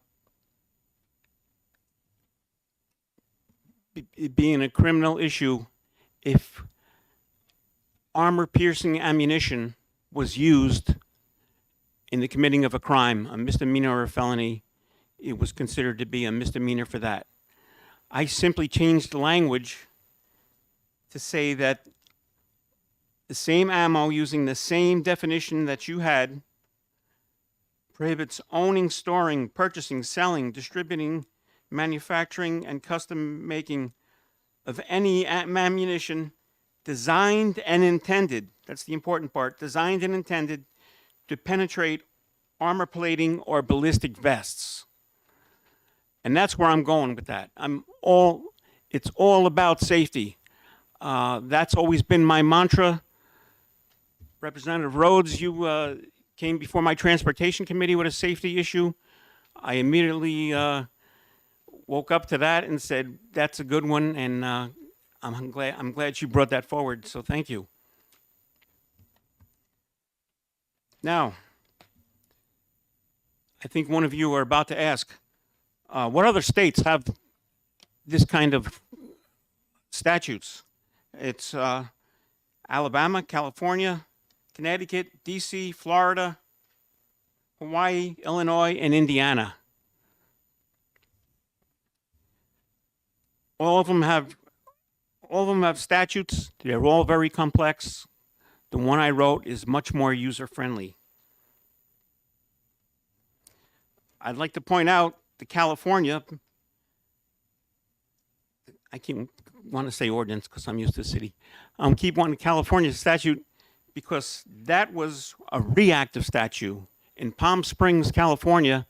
it being a criminal issue if armor-piercing ammunition was used in the committing of a crime, a misdemeanor or a felony. It was considered to be a misdemeanor for that. I simply changed the language to say that the same ammo using the same definition that you had prohibits owning, storing, purchasing, selling, distributing, manufacturing, and custom making of any ammunition designed and intended, that's the important part, designed and intended to penetrate armor plating or ballistic vests. And that's where I'm going with that. It's all about safety. That's always been my mantra. Representative Rhodes, you came before my transportation committee with a safety issue. I immediately woke up to that and said, that's a good one, and I'm glad you brought that forward, so thank you. Now, I think one of you are about to ask, what other states have this kind of statutes? It's Alabama, California, Connecticut, DC, Florida, Hawaii, Illinois, and Indiana. All of them have statutes. They're all very complex. The one I wrote is much more user-friendly. I'd like to point out that California, I keep want to say ordinance because I'm used to the city. Keep wanting California statute because that was a reactive statute. In Palm Springs, California,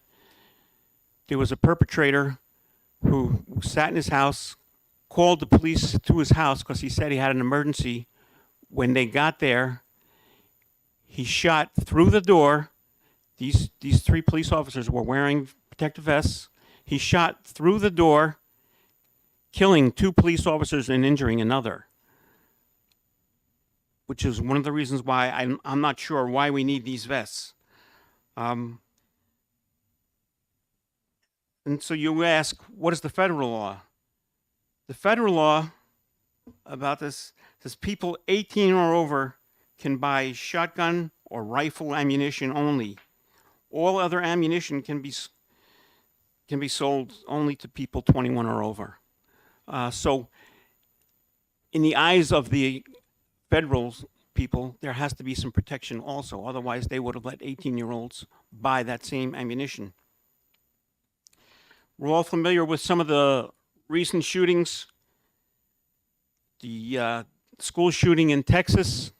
there was a perpetrator who sat in his house, called the police to his house because he said he had an emergency. When they got there, he shot through the door. These three police officers were wearing protective vests. He shot through the door, killing 2 police officers and injuring another, which is one of the reasons why I'm not sure why we need these vests. And so you ask, what is the federal law? The federal law about this says people 18 or over can buy shotgun or rifle ammunition only. All other ammunition can be sold only to people 21 or over. So in the eyes of the federal people, there has to be some protection also. Otherwise, they would have let 18-year-olds buy that same ammunition. We're all familiar with some of the recent shootings. The school shooting in Texas,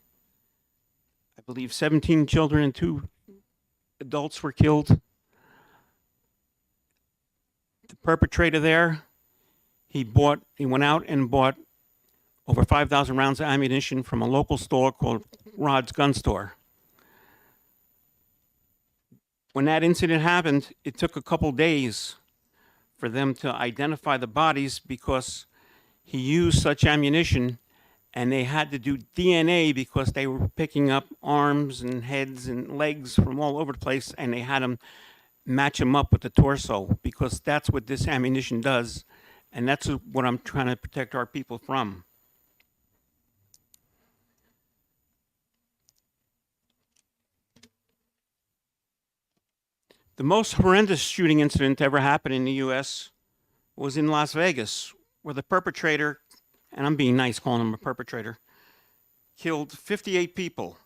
I believe 17 children and 2 adults were killed. The perpetrator there, he went out and bought over 5,000 rounds of ammunition from a local store called Rod's Gun Store. When that incident happened, it took a couple days for them to identify the bodies because he used such ammunition, and they had to do DNA because they were picking up arms and heads and legs from all over the place, and they had them match them up with the torso because that's what this ammunition does, and that's what I'm trying to protect our people from. The most horrendous shooting incident to ever happen in the U.S. was in Las Vegas, where the perpetrator, and I'm being nice calling him a perpetrator, killed 58 people.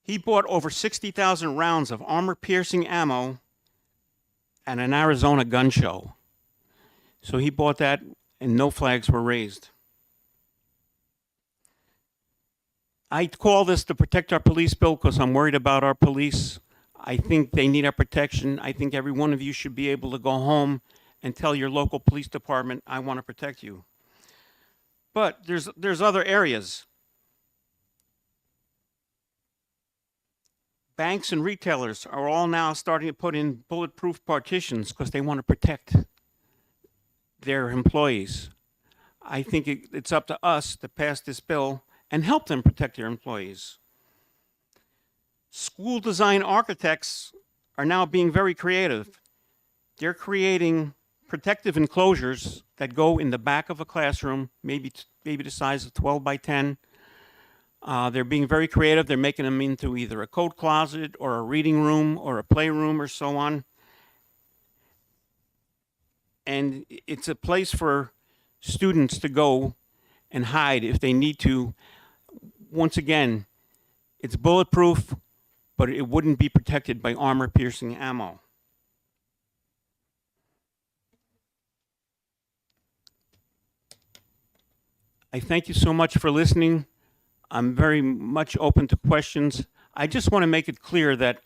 He bought over 60,000 rounds of armor-piercing ammo at an Arizona gun show. So he bought that, and no flags were raised. I call this the Protect Our Police bill because I'm worried about our police. I think they need our protection. I think every one of you should be able to go home and tell your local police department, I want to protect you. But there's other areas. Banks and retailers are all now starting to put in bulletproof partitions because they want to protect their employees. I think it's up to us to pass this bill and help them protect their employees. School design architects are now being very creative. They're creating protective enclosures that go in the back of a classroom, maybe the size of 12 by 10. They're being very creative. They're making them into either a coat closet or a reading room or a playroom or so on. And it's a place for students to go and hide if they need to. Once again, it's bulletproof, but it wouldn't be protected by armor-piercing ammo. I thank you so much for listening. I'm very much open to questions. I just want to make it clear that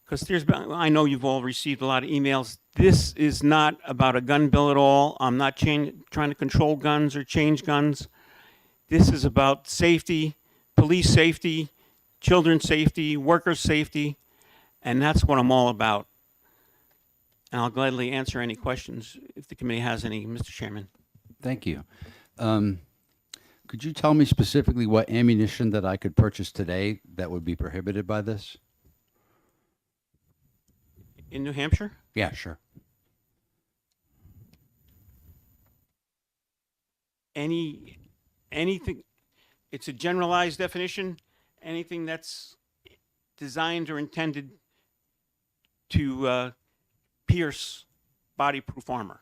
because I know you've all received a lot of emails. This is not about a gun bill at all. I'm not trying to control guns or change guns. This is about safety, police safety, children's safety, workers' safety, and that's what I'm all about. And I'll gladly answer any questions if the committee has any, Mr. Chairman. Thank you. Could you tell me specifically what ammunition that I could purchase today that would be prohibited by this? In New Hampshire? Yeah, sure. Anything, it's a generalized definition, anything that's designed or intended to pierce bodyproof armor,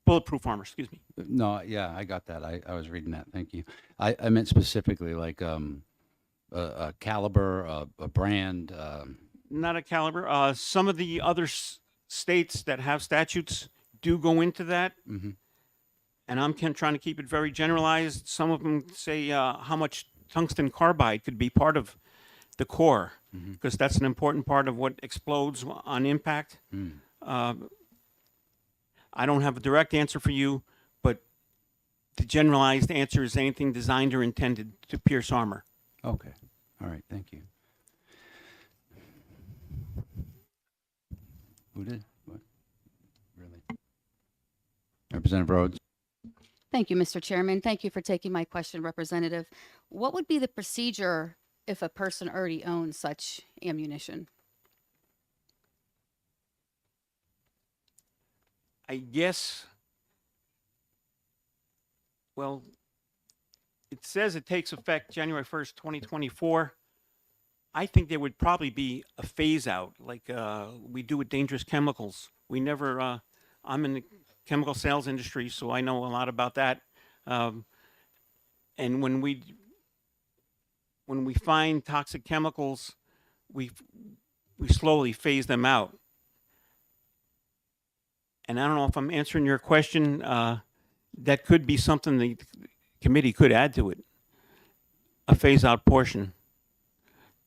bulletproof armor, excuse me. No, yeah, I got that. I was reading that. Thank you. I meant specifically like a caliber, a brand. Not a caliber. Some of the other states that have statutes do go into that. Mhm. And I'm trying to keep it very generalized. Some of them say how much tungsten carbide could be part of the core, because that's an important part of what explodes on impact. I don't have a direct answer for you, but the generalized answer is anything designed or intended to pierce armor. Okay. All right. Thank you. Who did? What? Really? Representative Rhodes. Thank you, Mr. Chairman. Thank you for taking my question, Representative. What would be the procedure if a person already owns such ammunition? I guess, well, it says it takes effect January 1st, 2024. I think there would probably be a phase out like we do with dangerous chemicals. We never, I'm in the chemical sales industry, so I know a lot about that. And when we find toxic chemicals, we slowly phase them out. And I don't know if I'm answering your question. That could be something the committee could add to it, a phase out portion,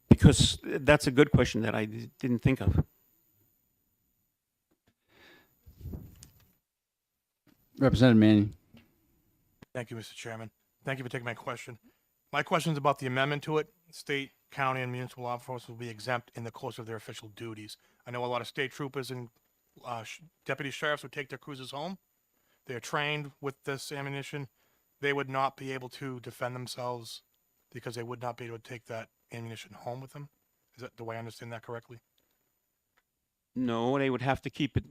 because that's a good question that I didn't think of. Representative Manning. Thank you, Mr. Chairman. Thank you for taking my question. My question is about the amendment to it. State, county, and municipal law enforcement will be exempt in the course of their official duties. I know a lot of state troopers and deputy sheriffs would take their cruisers home. They're trained with this ammunition. They would not be able to defend themselves because they would not be able to take that ammunition home with them. Is that, do I understand that correctly? No, they would have to keep it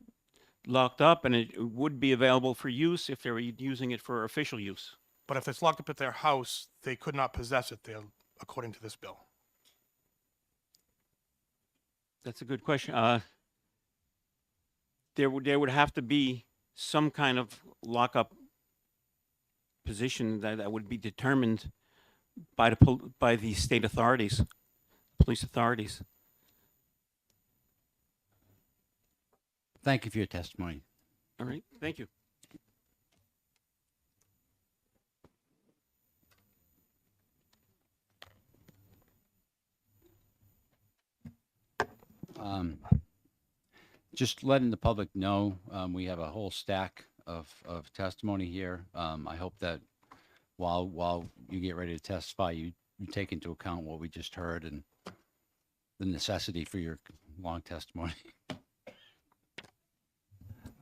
locked up, and it would be available for use if they were using it for official use. But if it's locked up at their house, they could not possess it there, according to this bill. That's a good question. There would have to be some kind of lockup position that would be determined by the state authorities, police authorities. Thank you for your testimony. All right, thank you. Just letting the public know, we have a whole stack of testimony here. I hope that while you get ready to testify, you take into account what we just heard and the necessity for your long testimony.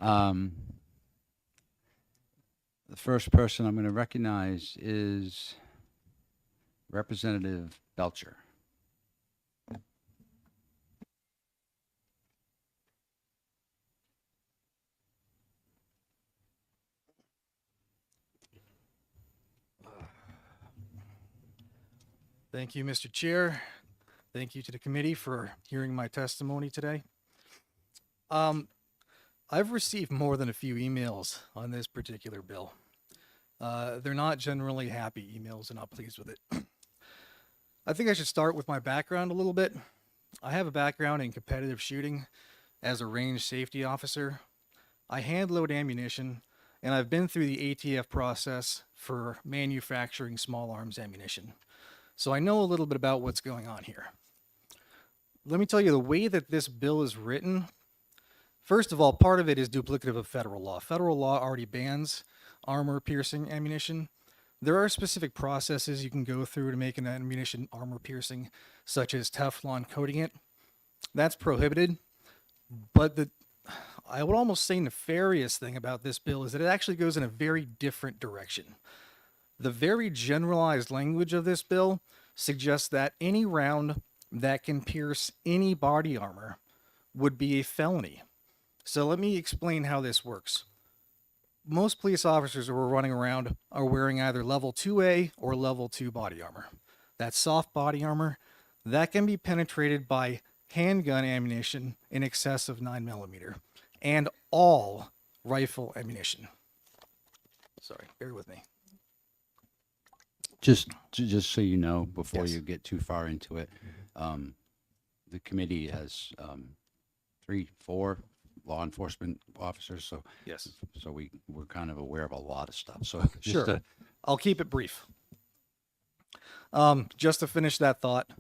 The first person I'm going to recognize is Representative Belcher. Thank you, Mr. Chair. Thank you to the committee for hearing my testimony today. I've received more than a few emails on this particular bill. They're not generally happy emails and not pleased with it. I think I should start with my background a little bit. I have a background in competitive shooting as a range safety officer. I hand load ammunition, and I've been through the ATF process for manufacturing small arms ammunition. So I know a little bit about what's going on here. let me tell you, the way that this bill is written, first of all, part of it is duplicative of federal law. Federal law already bans armor piercing ammunition. There are specific processes you can go through to make an ammunition armor piercing, such as Teflon coating it. That's prohibited. But I would almost say nefarious thing about this bill is that it actually goes in a very different direction. The very generalized language of this bill suggests that any round that can pierce any body armor would be a felony. So let me explain how this works. Most police officers who are running around are wearing either level 2A or level 2 body armor. That's soft body armor that can be penetrated by handgun ammunition in excess of 9mm and all rifle ammunition. Sorry, bear with me. Just so you know, before Yes. you get too far into it, the committee has 3-4 law enforcement officers, so Yes. so we're kind of aware of a lot of stuff. So Sure. just I'll keep it brief. Just to finish that thought,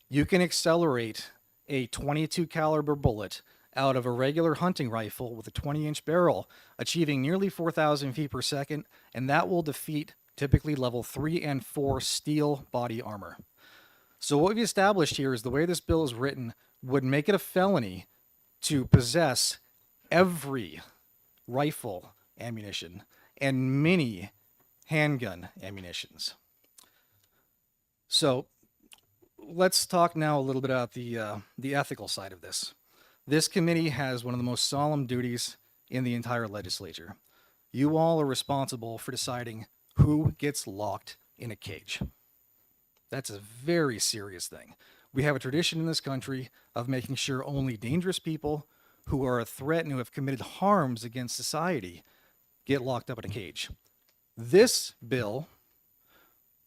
you can accelerate a 22 caliber bullet out of a regular hunting rifle with a 20-inch barrel, achieving nearly 4,000 feet per second, and that will defeat typically level 3 and 4 steel body armor. So what we've established here is the way this bill is written would make it a felony to possess every rifle ammunition and many handgun ammunitions. So let's talk now a little bit about the ethical side of this. This committee has one of the most solemn duties in the entire legislature. You all are responsible for deciding who gets locked in a cage. That's a very serious thing. We have a tradition in this country of making sure only dangerous people who are a threat and who have committed harms against society get locked up in a cage. This bill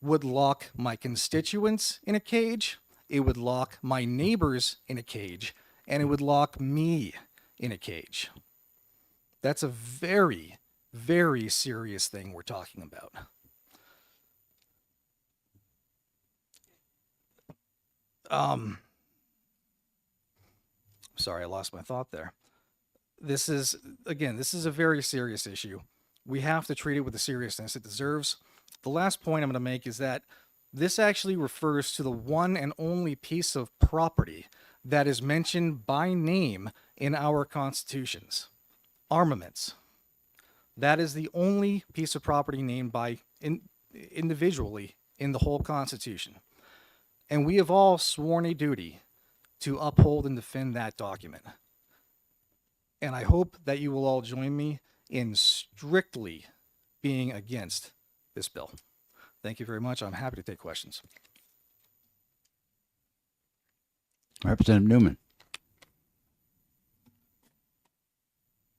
would lock my constituents in a cage, it would lock my neighbors in a cage, and it would lock me in a cage. That's a very, very serious thing we're talking about. Sorry, I lost my thought there. This is a very serious issue. We have to treat it with the seriousness it deserves. The last point I'm going to make is that this actually refers to the one and only piece of property that is mentioned by name in our constitutions: armaments. That is the only piece of property named by individually in the whole Constitution. And we have all sworn a duty to uphold and defend that document. And I hope that you will all join me in strictly being against this bill. Thank you very much. I'm happy to take questions. Representative Newman.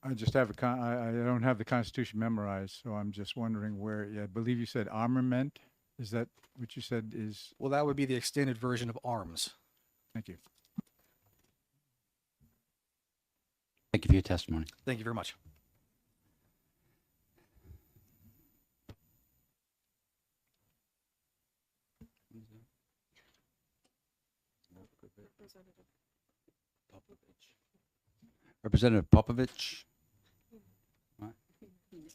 I just have I don't have the Constitution memorized, so I'm just wondering where, I believe you said armament. Is that what you said is? Well, that would be the extended version of arms. Thank you. Thank you for your testimony. Thank you very much. Representative Popovich. What?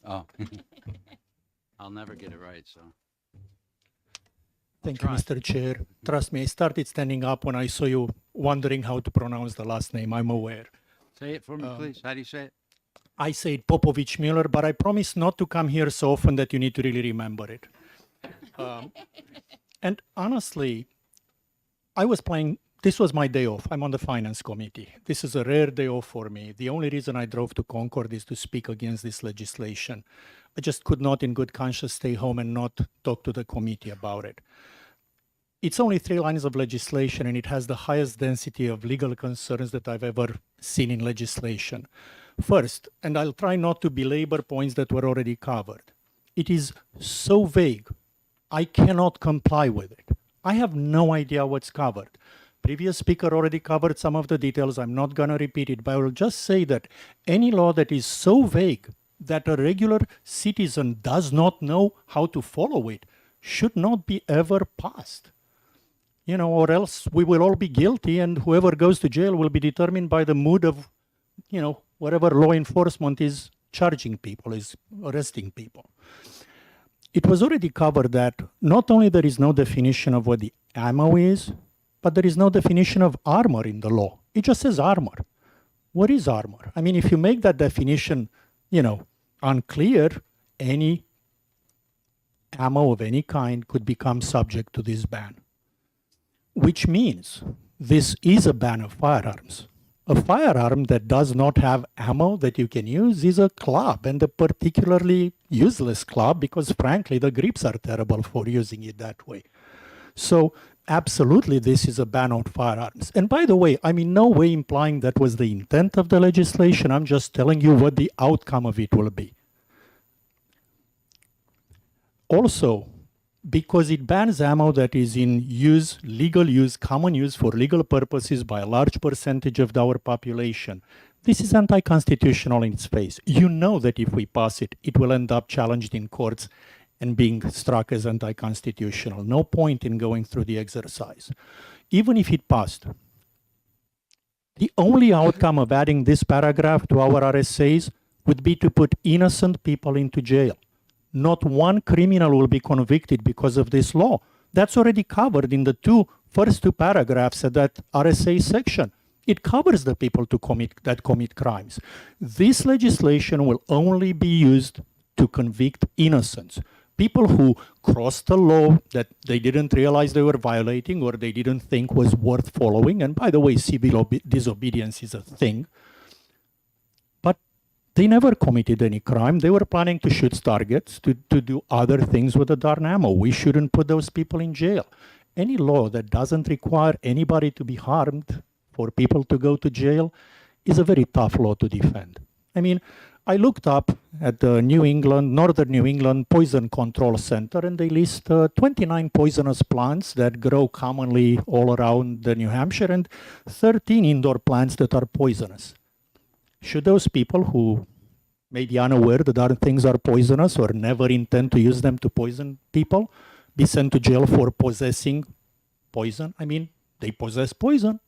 Oh, I'll never get it right, so. Thank you, Mr. Chair. Trust me, I started standing up when I saw you wondering how to pronounce the last name. I'm aware. Say it for me, please. How do you say it? I say it Popovich Mueller, but I promise not to come here so often that you need to really remember it. And honestly, I was playing, this was my day off. I'm on the finance committee. This is a rare day off for me. The only reason I drove to Concord is to speak against this legislation. I just could not in good conscience stay home and not talk to the committee about it. It's only 3 lines of legislation, and it has the highest density of legal concerns that I've ever seen in legislation. First, and I'll try not to belabor points that were already covered, it is so vague, I cannot comply with it. I have no idea what's covered. Previous speaker already covered some of the details. I'm not going to repeat it, but I will just say that any law that is so vague that a regular citizen does not know how to follow it should not be ever passed. or else we will all be guilty, and whoever goes to jail will be determined by the mood of, whatever law enforcement is charging people, is arresting people. It was already covered that not only there is no definition of what the ammo is, but there is no definition of armor in the law. It just says armor. What is armor? I mean, if you make that definition, unclear, any ammo of any kind could become subject to this ban. Which means this is a ban of firearms. A firearm that does not have ammo that you can use is a club, and a particularly useless club because, frankly, the grips are terrible for using it that way. So, absolutely, this is a ban on firearms. And by the way, I'm in no way implying that was the intent of the legislation. I'm just telling you what the outcome of it will be. Also, because it bans ammo that is in use, legal use, common use for legal purposes by a large percentage of our population, this is anti-constitutional in its face. You know that if we pass it, it will end up challenged in courts and being struck as anti-constitutional. No point in going through the exercise. Even if it passed, the only outcome of adding this paragraph to our RSAs would be to put innocent people into jail. Not one criminal will be convicted because of this law. That's already covered in the first two paragraphs of that RSA section. It covers the people that commit crimes. This legislation will only be used to convict innocents. People who crossed the law that they didn't realize they were violating or they didn't think was worth following. And by the way, civil disobedience is a thing. But they never committed any crime. They were planning to shoot targets, to do other things with the darn ammo. We shouldn't put those people in jail. Any law that doesn't require anybody to be harmed for people to go to jail is a very tough law to defend. I mean, I looked up at the Northern New England Poison Control Center, and they list 29 poisonous plants that grow commonly all around New Hampshire and 13 indoor plants that are poisonous. Should those people who may be unaware that other things are poisonous or never intend to use them to poison people be sent to jail for possessing poison? I mean, they possess poison.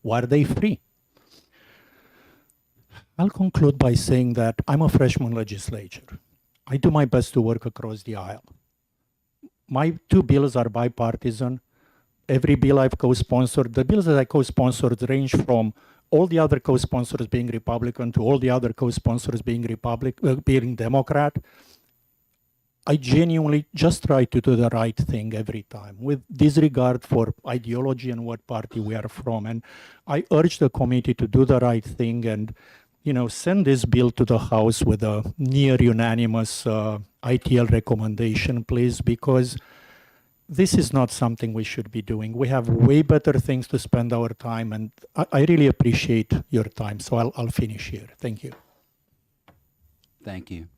Why are they free? I'll conclude by saying that I'm a freshman legislator. I do my best to work across the aisle. My two bills are bipartisan. Every bill I've co-sponsored, the bills that I co-sponsored range from all the other co-sponsors being Republican to all the other co-sponsors being Democrat. I genuinely just try to do the right thing every time with disregard for ideology and what party we are from. And I urge the committee to do the right thing and send this bill to the House with a near unanimous ITL recommendation, please, because this is not something we should be doing. We have way better things to spend our time, and I really appreciate your time. So I'll finish here. Thank you. Thank you.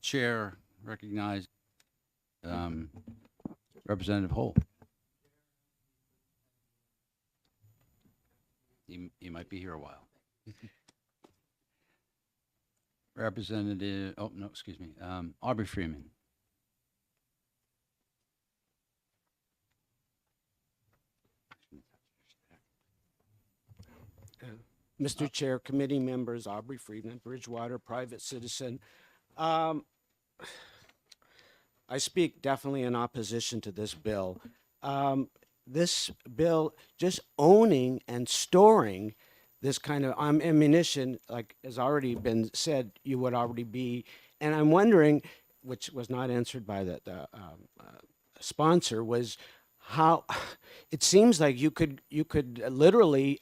Chair recognized Representative Holt. You might be here a while. Representative, oh, no, excuse me, Aubrey Freeman. Mr. Chair, committee members, Aubrey Freeman, Bridgewater, private citizen. I speak definitely in opposition to this bill. This bill, just owning and storing this kind of ammunition, like has already been said, you would already be. And I'm wondering, which was not answered by the sponsor, was how it seems like you could literally,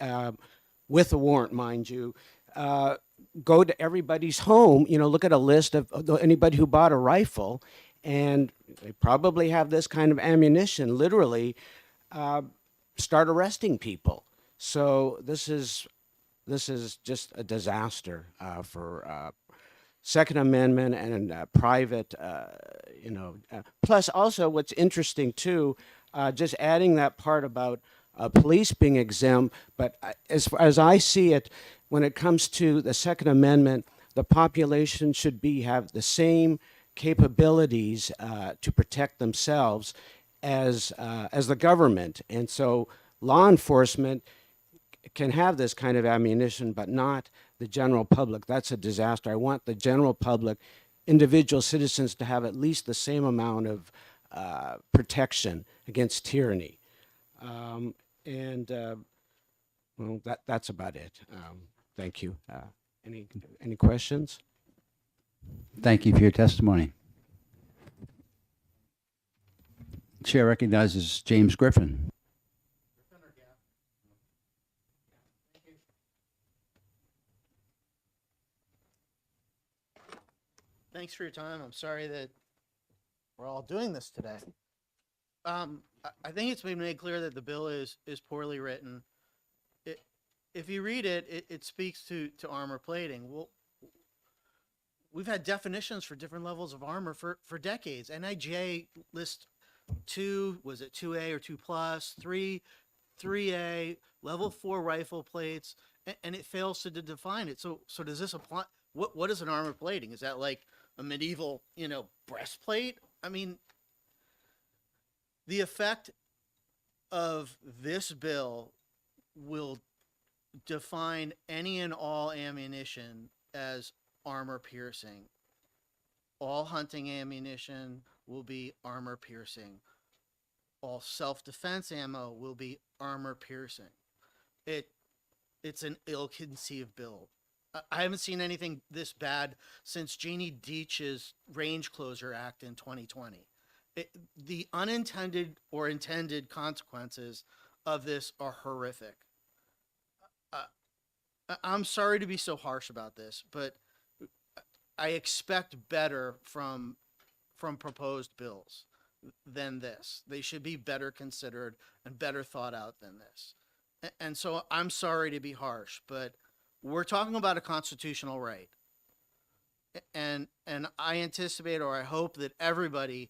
with a warrant, mind you, go to everybody's home, look at a list of anybody who bought a rifle, and they probably have this kind of ammunition, literally start arresting people. So this is just a disaster for Second Amendment and private, plus also what's interesting too, just adding that part about police being exempt, but as far as I see it, when it comes to the Second Amendment, the population should have the same capabilities to protect themselves. as the government. And so law enforcement can have this kind of ammunition, but not the general public. That's a disaster. I want the general public, individual citizens, to have at least the same amount of protection against tyranny. Well, that's about it. Thank you. Any questions? Thank you for your testimony. Chair recognizes James Griffin. Thanks for your time. I'm sorry that we're all doing this today. I think it's been made clear that the bill is poorly written. If you read it, it speaks to armor plating. Well, we've had definitions for different levels of armor for decades. NIJ lists 2, was it 2A or 2 plus, 3A, level 4 rifle plates, and it fails to define it. So does this apply? What is an armor plating? Is that like a medieval, breastplate? I mean, the effect of this bill will define any and all ammunition as armor piercing. All hunting ammunition will be armor piercing. All self-defense ammo will be armor piercing. It's an ill-conceived bill. I haven't seen anything this bad since Jeannie Deach's Range Closer Act in 2020. The unintended or intended consequences of this are horrific. I'm sorry to be so harsh about this, but I expect better from proposed bills than this. They should be better considered and better thought out than this. And so I'm sorry to be harsh, but we're talking about a constitutional right. And I anticipate, or I hope, that everybody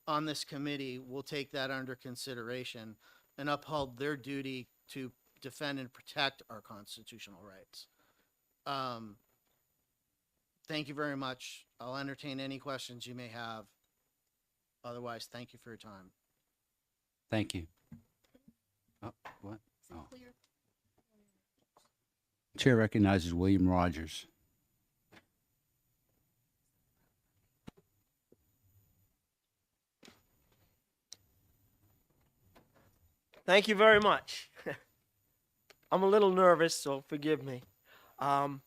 on this committee will take that under consideration and uphold their duty to defend and protect our constitutional rights. Thank you very much. I'll entertain any questions you may have. Otherwise, thank you for your time. Thank you. Oh, what? Oh. Chair recognizes William Rogers. Thank you very much. I'm a little nervous, so forgive me. I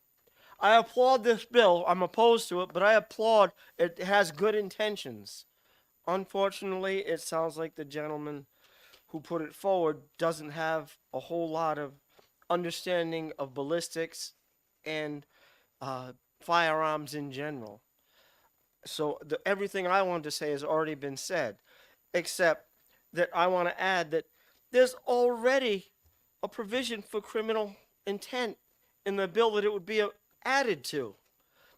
applaud this bill. I'm opposed to it, but I applaud it. Has good intentions. Unfortunately, it sounds like the gentleman who put it forward doesn't have a whole lot of understanding of ballistics and firearms in general. So everything I wanted to say has already been said, except that I want to add that there's already a provision for criminal intent in the bill that it would be added to.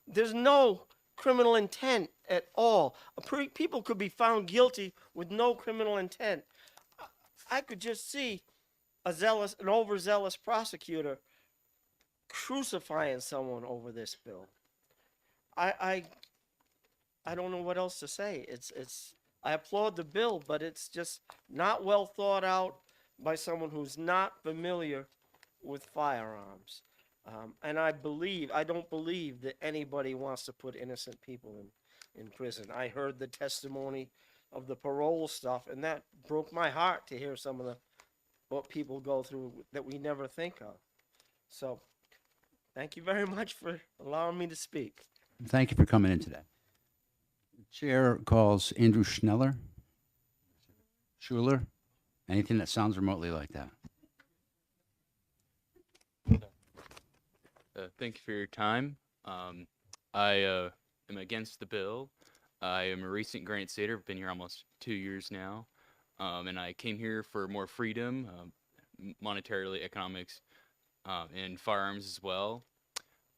There's no criminal intent at all. People could be found guilty with no criminal intent. I could just see an overzealous prosecutor crucifying someone over this bill. I don't know what else to say. I applaud the bill, but it's just not well thought out by someone who's not familiar with firearms. And I don't believe that anybody wants to put innocent people in prison. I heard the testimony of the parole stuff, and that broke my heart to hear some of what people go through that we never think of. So, thank you very much for allowing me to speak. Thank you for coming in today. The chair calls Andrew Schuler. Anything that sounds remotely like that. Thank you for your time. I am against the bill. I am a recent Granite Stater. I've been here almost 2 years now. And I came here for more freedom, monetarily, economics, and firearms as well.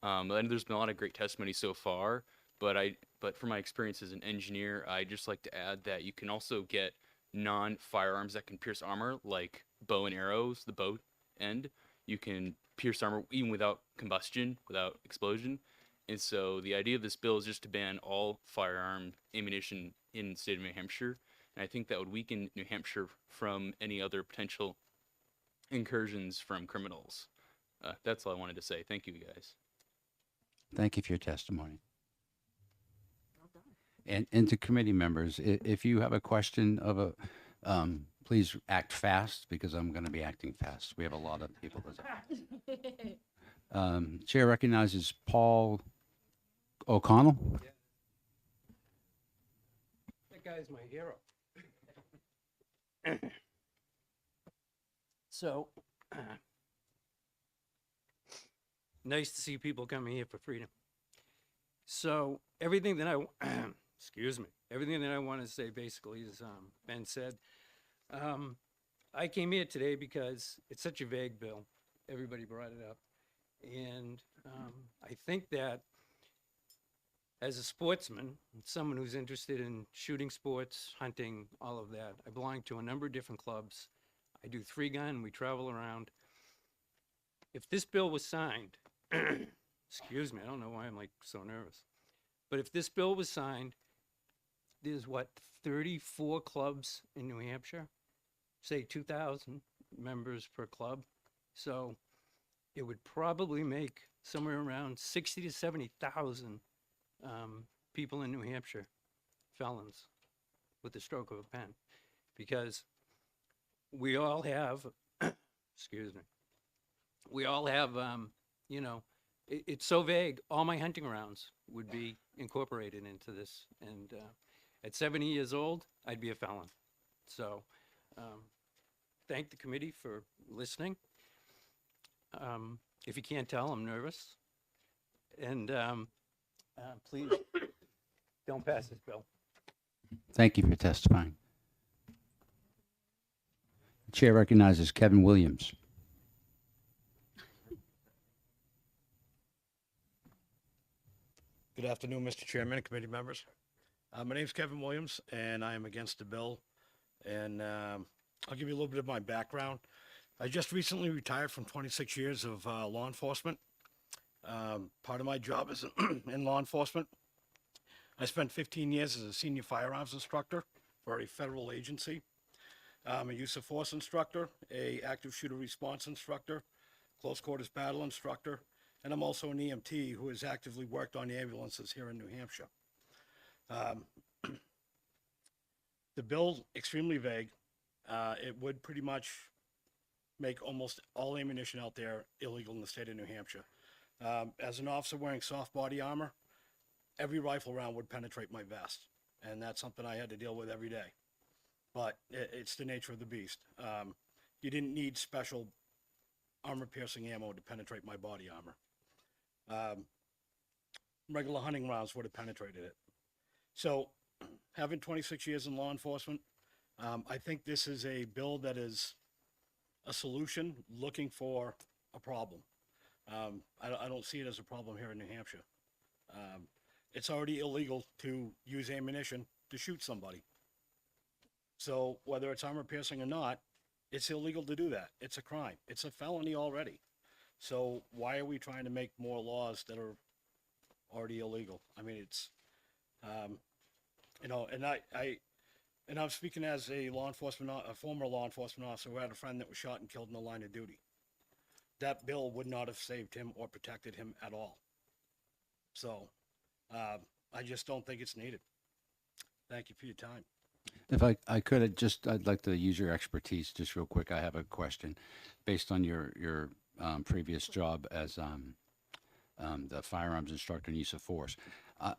And there's been a lot of great testimony so far, but from my experience as an engineer, I just like to add that you can also get non-firearms that can pierce armor, like bow and arrows, the bow end. You can pierce armor even without combustion, without explosion. And so the idea of this bill is just to ban all firearm ammunition in the state of New Hampshire. And I think that would weaken New Hampshire from any other potential incursions from criminals. That's all I wanted to say. Thank you, guys. Thank you for your testimony. And to committee members, if you have a question of a, please act fast because I'm going to be acting fast. We have a lot of people. Chair recognizes Paul O'Connell. That guy's my hero. So, nice to see people coming here for freedom. So everything that excuse me, everything that I want to say basically has been said. I came here today because it's such a vague bill. Everybody brought it up. And I think that as a sportsman, someone who's interested in shooting sports, hunting, all of that, I belong to a number of different clubs. I do 3-gun, we travel around. If this bill was signed, excuse me, I don't know why I'm like so nervous. But if this bill was signed, there's what, 34 clubs in New Hampshire? Say 2,000 members per club. So it would probably make somewhere around 60 to 70,000 people in New Hampshire felons with the stroke of a pen. Because we all have, excuse me, we all have, you know, it's so vague. All my hunting rounds would be incorporated into this. And at 70 years old, I'd be a felon. So thank the committee for listening. If you can't tell, I'm nervous. And please don't pass this bill. Thank you for testifying. The chair recognizes Kevin Williams. Good afternoon, Mr. Chairman and committee members. My name's Kevin Williams, and I am against the bill. And I'll give you a little bit of my background. I just recently retired from 26 years of law enforcement. Part of my job is in law enforcement. I spent 15 years as a senior firearms instructor for a federal agency. I'm a use of force instructor, a active shooter response instructor, close quarters battle instructor, and I'm also an EMT who has actively worked on ambulances here in New Hampshire. The bill, extremely vague. It would pretty much make almost all ammunition out there illegal in the state of New Hampshire. As an officer wearing soft body armor, every rifle round would penetrate my vest, and that's something I had to deal with every day. But it's the nature of the beast. You didn't need special armor-piercing ammo to penetrate my body armor. Regular hunting rounds would have penetrated it. So, having 26 years in law enforcement, I think this is a bill that is a solution looking for a problem. I don't see it as a problem here in New Hampshire. It's already illegal to use ammunition to shoot somebody. So whether it's armor piercing or not, it's illegal to do that. It's a crime. It's a felony already. So why are we trying to make more laws that are already illegal? I mean, it's, you know, and I'm speaking as a former law enforcement officer who had a friend that was shot and killed in the line of duty. That bill would not have saved him or protected him at all. So I just don't think it's needed. Thank you for your time. If I could, I'd like to use your expertise just real quick. I have a question based on your previous job as the firearms instructor in use of force.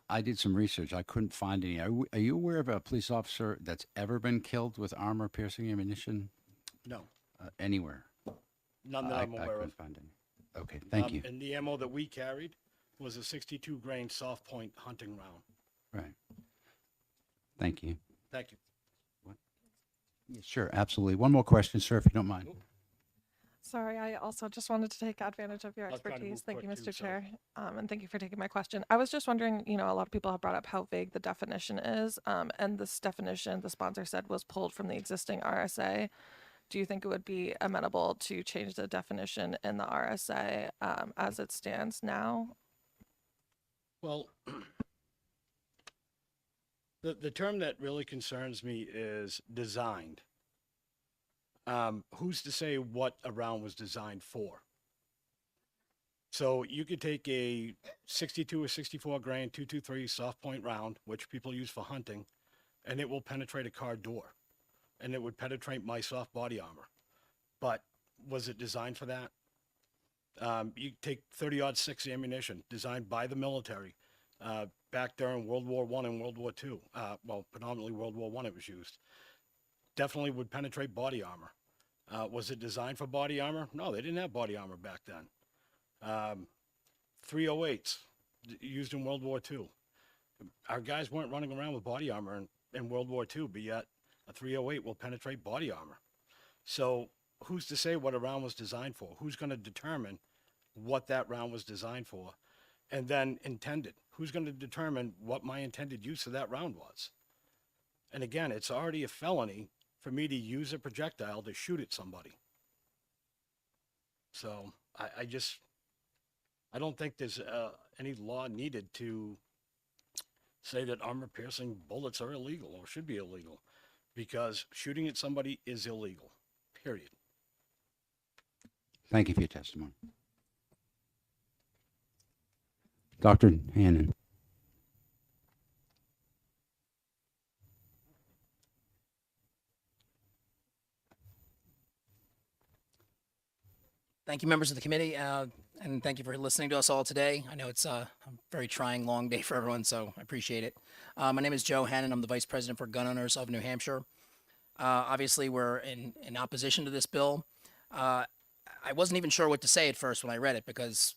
I did some research. I couldn't find any. Are you aware of a police officer that's ever been killed with armor-piercing ammunition? No. Anywhere? None that I'm I aware couldn't of. find any. Okay, thank you. And the ammo that we carried was a 62 grain soft point hunting round. Right. Thank you. Thank you. Yeah, sure, absolutely. One more question, sir, if you don't mind. Sorry, I also just wanted to take advantage of your I was trying to expertise. move Thank you, quick too, Mr. so- Chair. And thank you for taking my question. I was just wondering, you know, a lot of people have brought up how vague the definition is. And this definition, the sponsor said, was pulled from the existing RSA. Do you think it would be amenable to change the definition in the RSA as it stands now? Well, The term that really concerns me is designed. Who's to say what a round was designed for? So you could take a 62 or 64 grain 223 soft point round, which people use for hunting, and it will penetrate a car door, and it would penetrate my soft body armor. But was it designed for that? You take 30-06 ammunition designed by the military back during World War I and World War II. Well, predominantly World War I it was used. Definitely would penetrate body armor. Was it designed for body armor? No, they didn't have body armor back then. 308s used in World War II. Our guys weren't running around with body armor in World War II, but yet a 308 will penetrate body armor. So who's to say what a round was designed for? Who's going to determine what that round was designed for? And then intended. Who's going to determine what my intended use of that round was? And again, it's already a felony for me to use a projectile to shoot at somebody. So I don't think there's any law needed to say that armor-piercing bullets are illegal or should be illegal, because shooting at somebody is illegal, period. Thank you for your testimony. Dr. Hannon. Thank you, members of the committee, and thank you for listening to us all today. I know it's a very trying, long day for everyone, so I appreciate it. My name is Joe Hannon. I'm the Vice President for Gun Owners of New Hampshire. Obviously, we're in opposition to this bill. I wasn't even sure what to say at first when I read it, because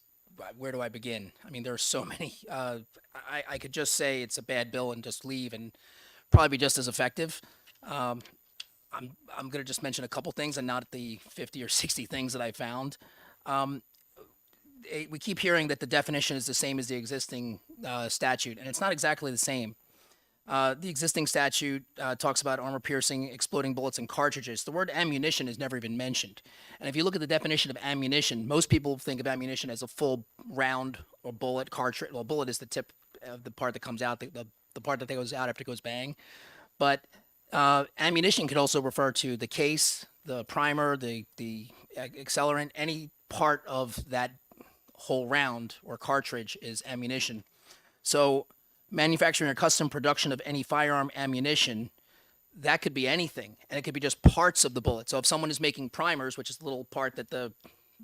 where do I begin? I mean, there are so many. I could just say it's a bad bill and just leave and probably be just as effective. I'm going to just mention a couple things and not the 50 or 60 things that I found. We keep hearing that the definition is the same as the existing statute, and it's not exactly the same. The existing statute talks about armor-piercing, exploding bullets, and cartridges. The word ammunition is never even mentioned. And if you look at the definition of ammunition, most people think of ammunition as a full round or bullet cartridge. Well, bullet is the tip of the part that comes out, the part that goes out after it goes bang. But ammunition could also refer to the case, the primer, the accelerant. Any part of that whole round or cartridge is ammunition. So manufacturing or custom production of any firearm ammunition, that could be anything, and it could be just parts of the bullet. So if someone is making primers, which is the little part that the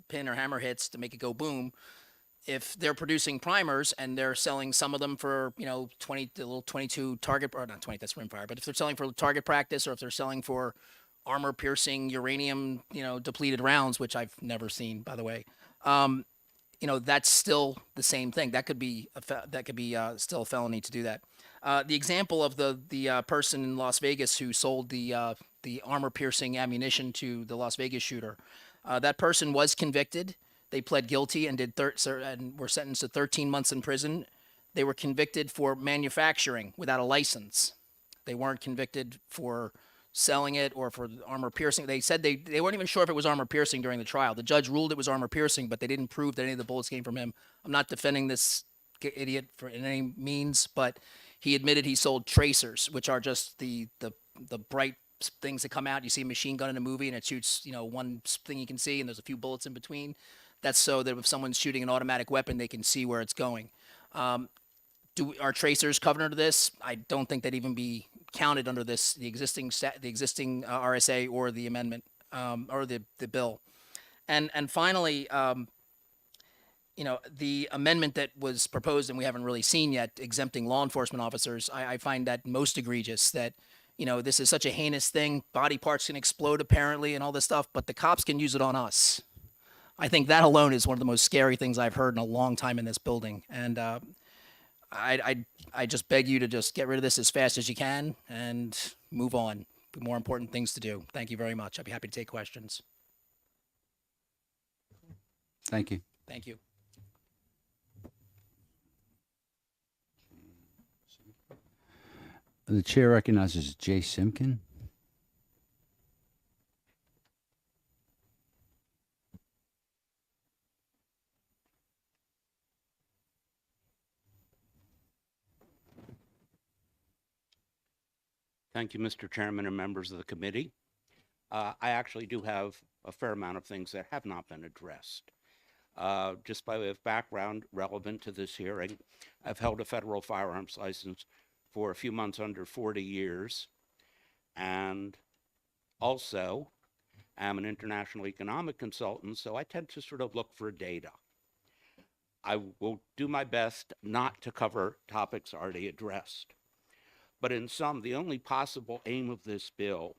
pin or hammer hits to make it go boom, if they're producing primers and they're selling some of them for, the little 22 target, or not 20, that's rimfire, but if they're selling for target practice, or if they're selling for armor-piercing uranium, depleted rounds, which I've never seen, by the way, that's still the same thing. That could be still a felony to do that. The example of the person in Las Vegas who sold the armor-piercing ammunition to the Las Vegas shooter, that person was convicted. They pled guilty and and were sentenced to 13 months in prison. They were convicted for manufacturing without a license. They weren't convicted for selling it or for armor piercing. They said they weren't even sure if it was armor piercing during the trial. The judge ruled it was armor piercing, but they didn't prove that any of the bullets came from him. I'm not defending this idiot in any means, but he admitted he sold tracers, which are just the bright things that come out. You see a machine gun in a movie and it shoots, one thing you can see and there's a few bullets in between. That's so that if someone's shooting an automatic weapon, they can see where it's going. Are tracers covered under this? I don't think they'd even be counted under the existing RSA or the amendment or the bill. And finally, the amendment that was proposed and we haven't really seen yet, exempting law enforcement officers, I find that most egregious. That this is such a heinous thing. Body parts can explode apparently and all this stuff, but the cops can use it on us. I think that alone is one of the most scary things I've heard in a long time in this building. And I just beg you to just get rid of this as fast as you can and move on. More important things to do. Thank you very much. I'd be happy to take questions. Thank you. Thank you. The chair recognizes Jay Simkin. Thank you, Mr. Chairman and members of the committee. I actually do have a fair amount of things that have not been addressed. Just by way of background relevant to this hearing, I've held a federal firearms license for a few months under 40 years, and also am an international economic consultant, so I tend to sort of look for data. I will do my best not to cover topics already addressed. But in sum, the only possible aim of this bill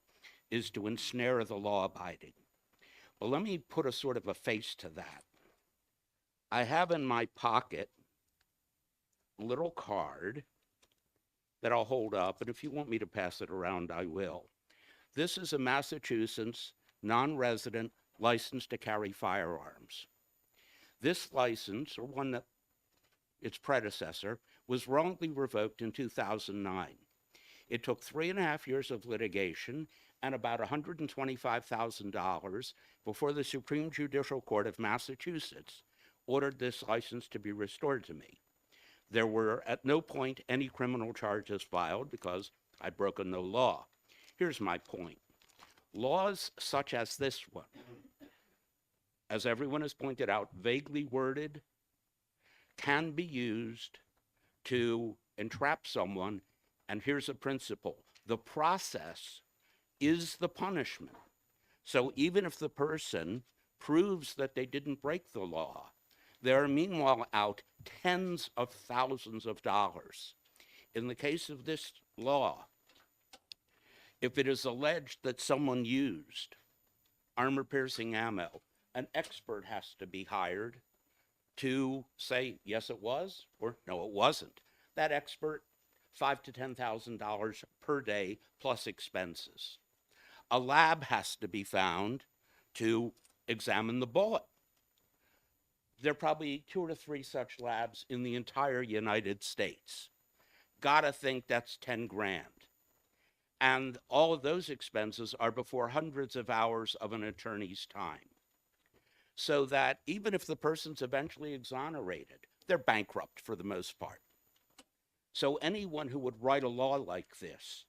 is to ensnare the law-abiding. Well, let me put a sort of a face to that. I have in my pocket a little card that I'll hold up, and if you want me to pass it around, I will. This is a Massachusetts non-resident license to carry firearms. This license, or one that its predecessor, was wrongly revoked in 2009. It took 3.5 years of litigation and about $125,000 before the Supreme Judicial Court of Massachusetts ordered this license to be restored to me. There were at no point any criminal charges filed because I'd broken no law. Here's my point. Laws such as this one, as everyone has pointed out, vaguely worded, can be used to entrap someone. And here's a principle. The process is the punishment. So even if the person proves that they didn't break the law, there are meanwhile out tens of thousands of dollars. In the case of this law, if it is alleged that someone used armor-piercing ammo, an expert has to be hired to say, yes, it was, or no, it wasn't. That expert, $5,000 to $10,000 per day plus expenses. A lab has to be found to examine the bullet. There are probably 2 or 3 such labs in the entire United States. Gotta think that's 10 grand. And all of those expenses are before hundreds of hours of an attorney's time. So that even if the person's eventually exonerated, they're bankrupt for the most part. So anyone who would write a law like this,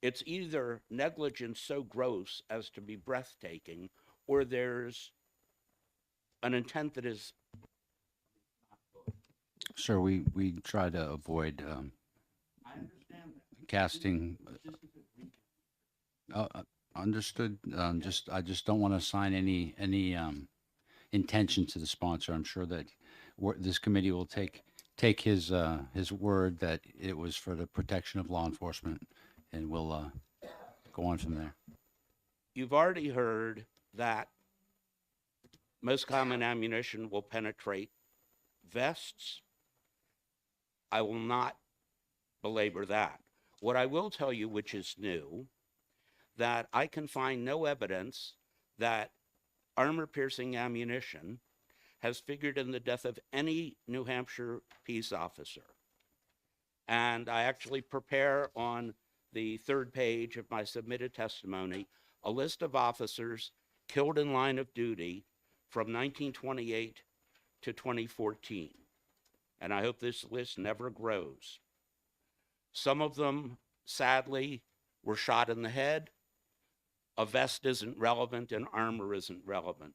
it's either negligence so gross as to be breathtaking, or there's an intent that is. Sir, we try to avoid casting. Understood. I just don't want to assign any intention to the sponsor. I'm sure that this committee will take his word that it was for the protection of law enforcement, and we'll go on from there. You've already heard that most common ammunition will penetrate vests. I will not belabor that. What I will tell you, which is new, that I can find no evidence that armor-piercing ammunition has figured in the death of any New Hampshire peace officer. And I actually prepare on the 3rd page of my submitted testimony a list of officers killed in line of duty from 1928 to 2014. And I hope this list never grows. Some of them, sadly, were shot in the head. A vest isn't relevant and armor isn't relevant.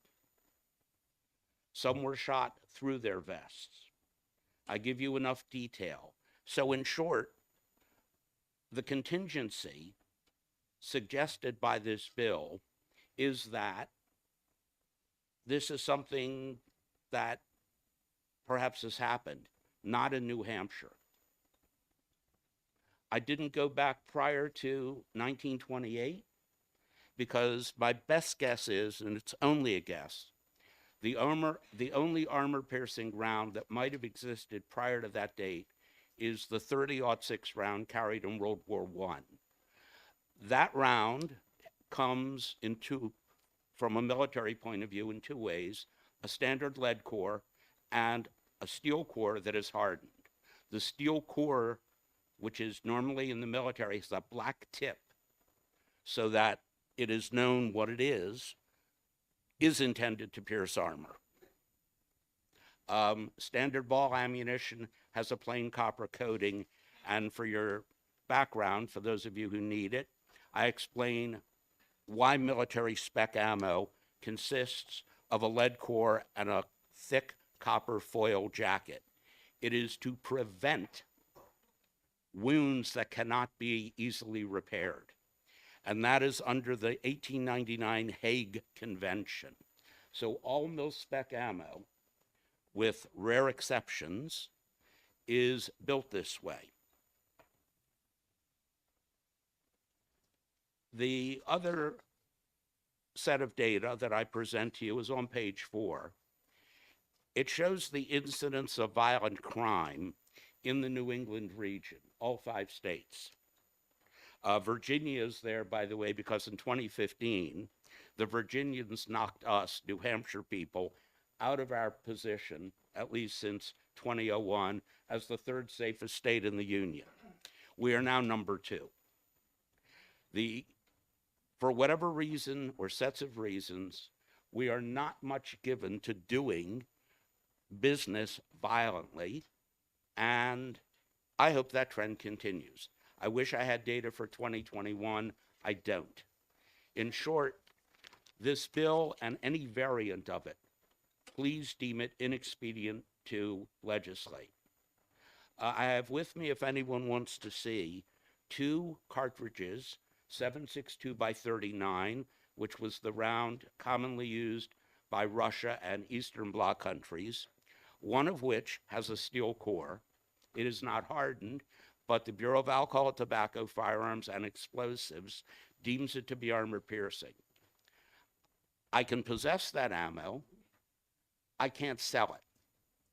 Some were shot through their vests. I give you enough detail. So in short, the contingency suggested by this bill is that this is something that perhaps has happened, not in New Hampshire. I didn't go back prior to 1928 because my best guess is, and it's only a guess, the only armor-piercing round that might have existed prior to that date is the .30-06 round carried in World War I. That round comes from a military point of view in 2 ways, a standard lead core and a steel core that is hardened. The steel core, which is normally in the military, has a black tip so that it is known what it is intended to pierce armor. Standard ball ammunition has a plain copper coating, and for your background for those of you who need it. I explain why military spec ammo consists of a lead core and a thick copper foil jacket. It is to prevent wounds that cannot be easily repaired. And that is under the 1899 Hague Convention. So all mil-spec ammo, with rare exceptions, is built this way. The other set of data that I present to you is on page 4. It shows the incidence of violent crime in the New England region, all 5 states. Virginia is there, by the way, because in 2015, the Virginians knocked us, New Hampshire people, out of our position, at least since 2001, as the 3rd safest state in the Union. We are now number 2. For whatever reason or sets of reasons, we are not much given to doing business violently, and I hope that trend continues. I wish I had data for 2021. I don't. In short, this bill and any variant of it, please deem it inexpedient to legislate. I have with me, if anyone wants to see, 2 cartridges, 7.62 by 39, which was the round commonly used by Russia and Eastern Bloc countries, one of which has a steel core. It is not hardened, but the Bureau of Alcohol, Tobacco, Firearms, and Explosives deems it to be armor-piercing. I can possess that ammo. I can't sell it.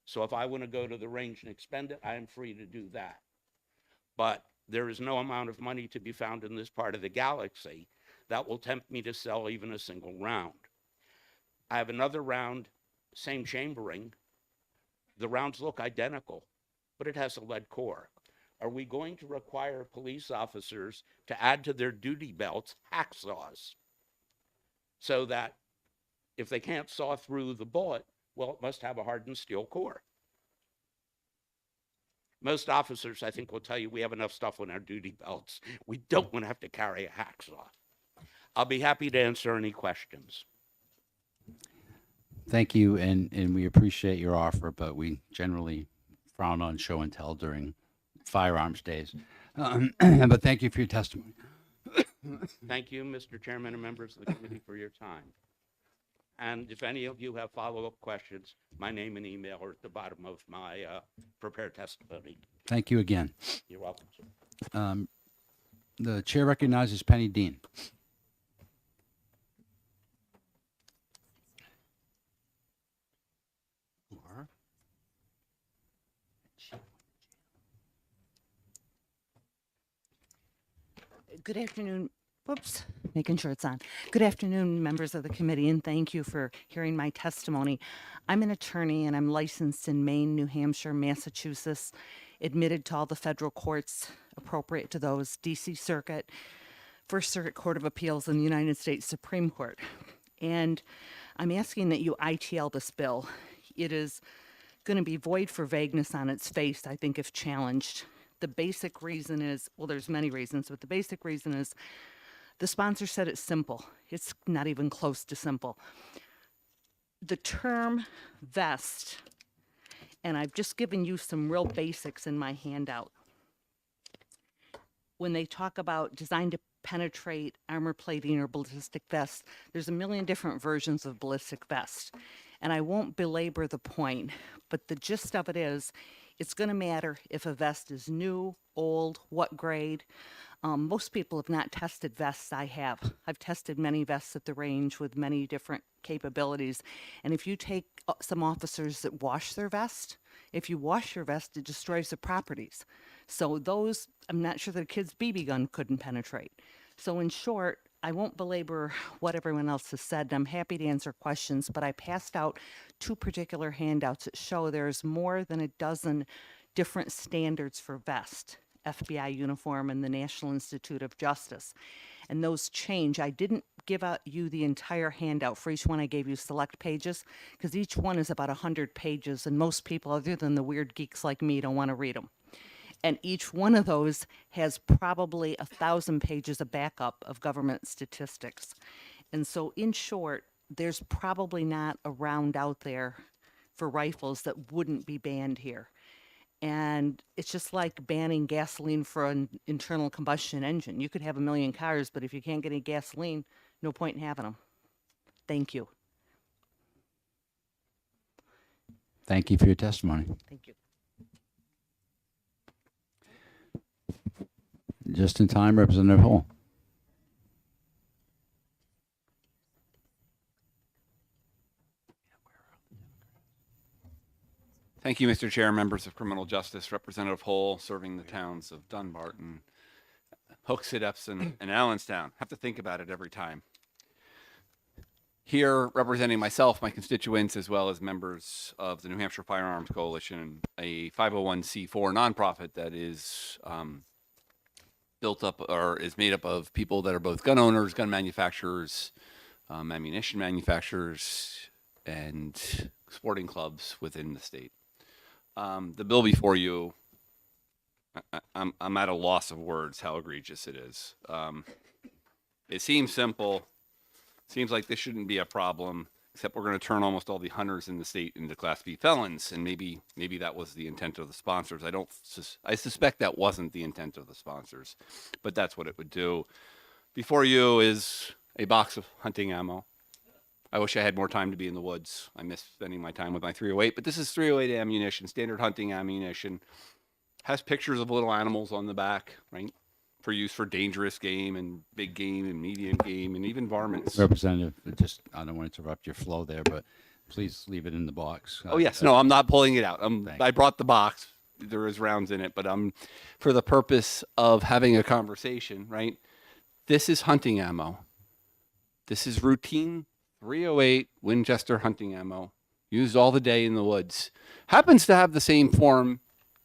So if I want to go to the range and expend it, I am free to do that. But there is no amount of money to be found in this part of the galaxy that will tempt me to sell even a single round. I have another round, same chambering. The rounds look identical, but it has a lead core. Are we going to require police officers to add to their duty belts hacksaws so that if they can't saw through the bullet, well, it must have a hardened steel core? Most officers, I think, will tell you we have enough stuff on our duty belts. We don't want to have to carry a hacksaw. I'll be happy to answer any questions. Thank you, and we appreciate your offer, but we generally frown on show and tell during firearms days. But thank you for your testimony. Thank you, Mr. Chairman and members of the committee, for your time. And if any of you have follow-up questions, my name and email are at the bottom of my prepared testimony. Thank you again. You're welcome, sir. The chair recognizes Penny Dean. Good afternoon. Whoops, making sure it's on. Good afternoon, members of the committee, and thank you for hearing my testimony. I'm an attorney, and I'm licensed in Maine, New Hampshire, Massachusetts, admitted to all the federal courts appropriate to those, D.C. Circuit, First Circuit Court of Appeals, and the United States Supreme Court. And I'm asking that you ITL this bill. It is going to be void for vagueness on its face, I think, if challenged. The basic reason is, well, there's many reasons, but the basic reason is the sponsor said it's simple. It's not even close to simple. The term vest, and I've just given you some real basics in my handout. When they talk about designed to penetrate, armor plating, or ballistic vests, there's a million different versions of ballistic vest. And I won't belabor the point, but the gist of it is, it's going to matter if a vest is new, old, what grade. Most people have not tested vests. I have. I've tested many vests at the range with many different capabilities. And if you take some officers that wash their vest, if you wash your vest, it destroys the properties. So those, I'm not sure that a kid's BB gun couldn't penetrate. So in short, I won't belabor what everyone else has said. I'm happy to answer questions, but I passed out 2 particular handouts that show there's more than a dozen different standards for vest, FBI uniform and the National Institute of Justice. And those change. I didn't give out you the entire handout. For each one, I gave you select pages, because each one is about 100 pages, and most people, other than the weird geeks like me, don't want to read them. And each one of those has probably 1,000 pages of backup of government statistics. And so, in short, there's probably not a round out there for rifles that wouldn't be banned here. And it's just like banning gasoline for an internal combustion engine. You could have a million cars, but if you can't get any gasoline, no point in having them. Thank you. Thank you for your testimony. Thank you. Just in time, Representative Hall. Thank you, Mr. Chair, members of Criminal Justice, Representative Hole, serving the towns of Dunbarton, Hooksett, Epsom, and Allenstown. Have to think about it every time. Here, representing myself, my constituents, as well as members of the New Hampshire Firearms Coalition, a 501c4 nonprofit that is built up or is made up of people that are both gun owners, gun manufacturers, ammunition manufacturers, and sporting clubs within the state. The bill before you, I'm at a loss of words how egregious it is. It seems simple. Seems like this shouldn't be a problem, except we're going to turn almost all the hunters in the state into Class B felons, and maybe that was the intent of the sponsors. I suspect that wasn't the intent of the sponsors, but that's what it would do. Before you is a box of hunting ammo. I wish I had more time to be in the woods. I miss spending my time with my 308, but this is 308 ammunition, standard hunting ammunition. Has pictures of little animals on the back, right? For use for dangerous game and big game and medium game and even varmints. Representative, I don't want to interrupt your flow there, but please leave it in the box. Oh yes, no, I'm not pulling it out. I brought the box. There is rounds in it, but for the purpose of having a conversation, right? This is hunting ammo. This is routine 308 Winchester hunting ammo, used all the day in the woods. Happens to have the same form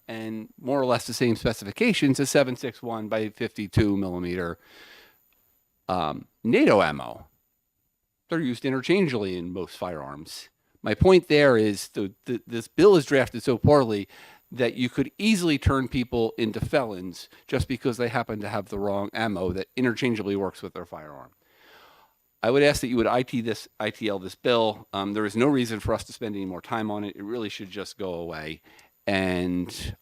and more or less the same specifications as 7.61 by 52 millimeter NATO ammo. They're used interchangeably in most firearms. My point there is this bill is drafted so poorly that you could easily turn people into felons just because they happen to have the wrong ammo that interchangeably works with their firearm. I would ask that you would ITL this bill. There is no reason for us to spend any more time on it. It really should just go away. And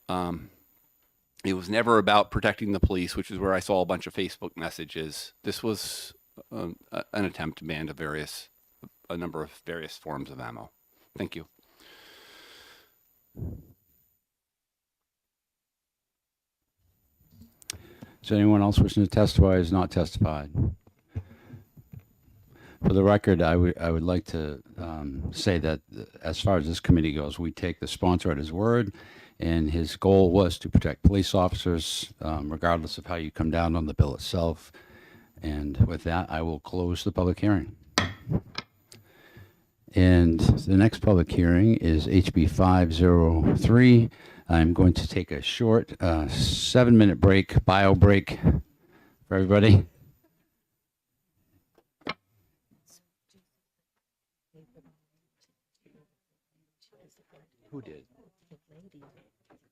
it was never about protecting the police, which is where I saw a bunch of Facebook messages. This was an attempt to ban a number of various forms of ammo. Thank you. Is there anyone else wishing to testify who has not testified? For the record, I would like to say that as far as this committee goes, we take the sponsor at his word, and his goal was to protect police officers, regardless of how you come down on the bill itself. And with that, I will close the public hearing. And the next public hearing is HB 503. I'm going to take a short 7-minute break, bio break for everybody. Who did?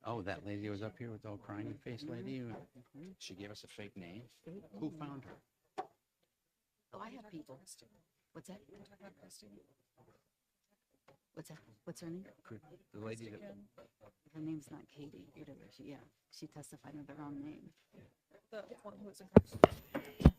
Oh, that lady was up here with the old crying face lady? She gave us a fake name? Who found her? Oh, I have people. What's that? What's that? What's her name? The lady that... Her name's not Katie, whatever. She testified under the wrong name. The one who was incarcerated.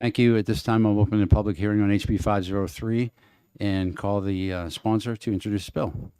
Thank you. At this time, I'll open the public hearing on HB 503 and call the sponsor to introduce the bill.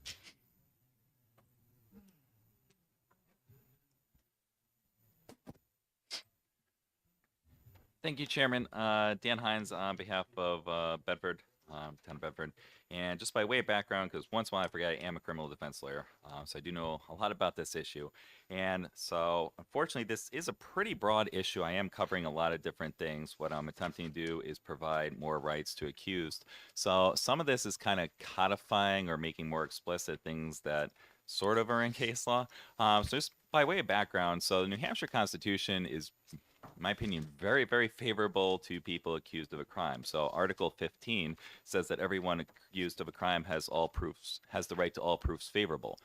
Thank you, Chairman. Dan Hines on behalf of Bedford, Town of Bedford. And just by way of background, because once in a while I forget, I am a criminal defense lawyer, so I do know a lot about this issue. And so, unfortunately, this is a pretty broad issue. I am covering a lot of different things. What I'm attempting to do is provide more rights to accused. So some of this is kind of codifying or making more explicit things that sort of are in case law. So just by way of background, so the New Hampshire Constitution is, in my opinion, very, very favorable to people accused of a crime. So Article 15 says that everyone accused of a crime has the right to all proofs favorable.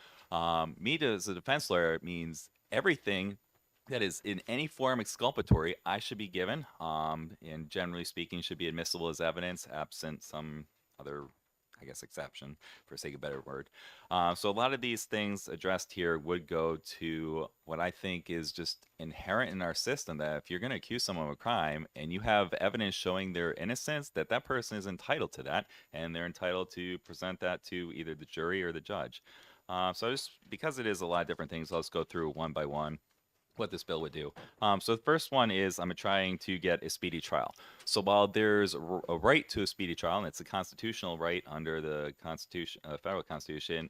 Me as a defense lawyer, it means everything that is in any form exculpatory, I should be given, and generally speaking, should be admissible as evidence, absent some other, I guess, exception, for sake of a better word. So a lot of these things addressed here would go to what I think is just inherent in our system, that if you're going to accuse someone of a crime and you have evidence showing their innocence, that that person is entitled to that, and they're entitled to present that to either the jury or the judge. So just because it is a lot of different things, let's go through one by one what this bill would do. So the first one is I'm trying to get a speedy trial. So while there's a right to a speedy trial, and it's a constitutional right under the Constitution, federal Constitution,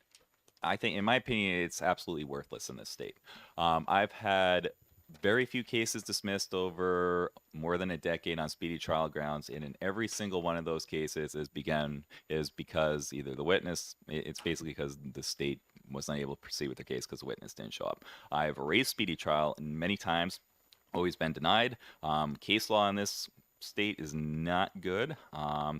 I think, in my opinion, it's absolutely worthless in this state. I've had very few cases dismissed over more than a decade on speedy trial grounds, and in every single one of those cases is because either the witness, it's basically because the state was not able to proceed with the case because the witness didn't show up. I've raised speedy trial many times, always been denied. Case law in this state is not good.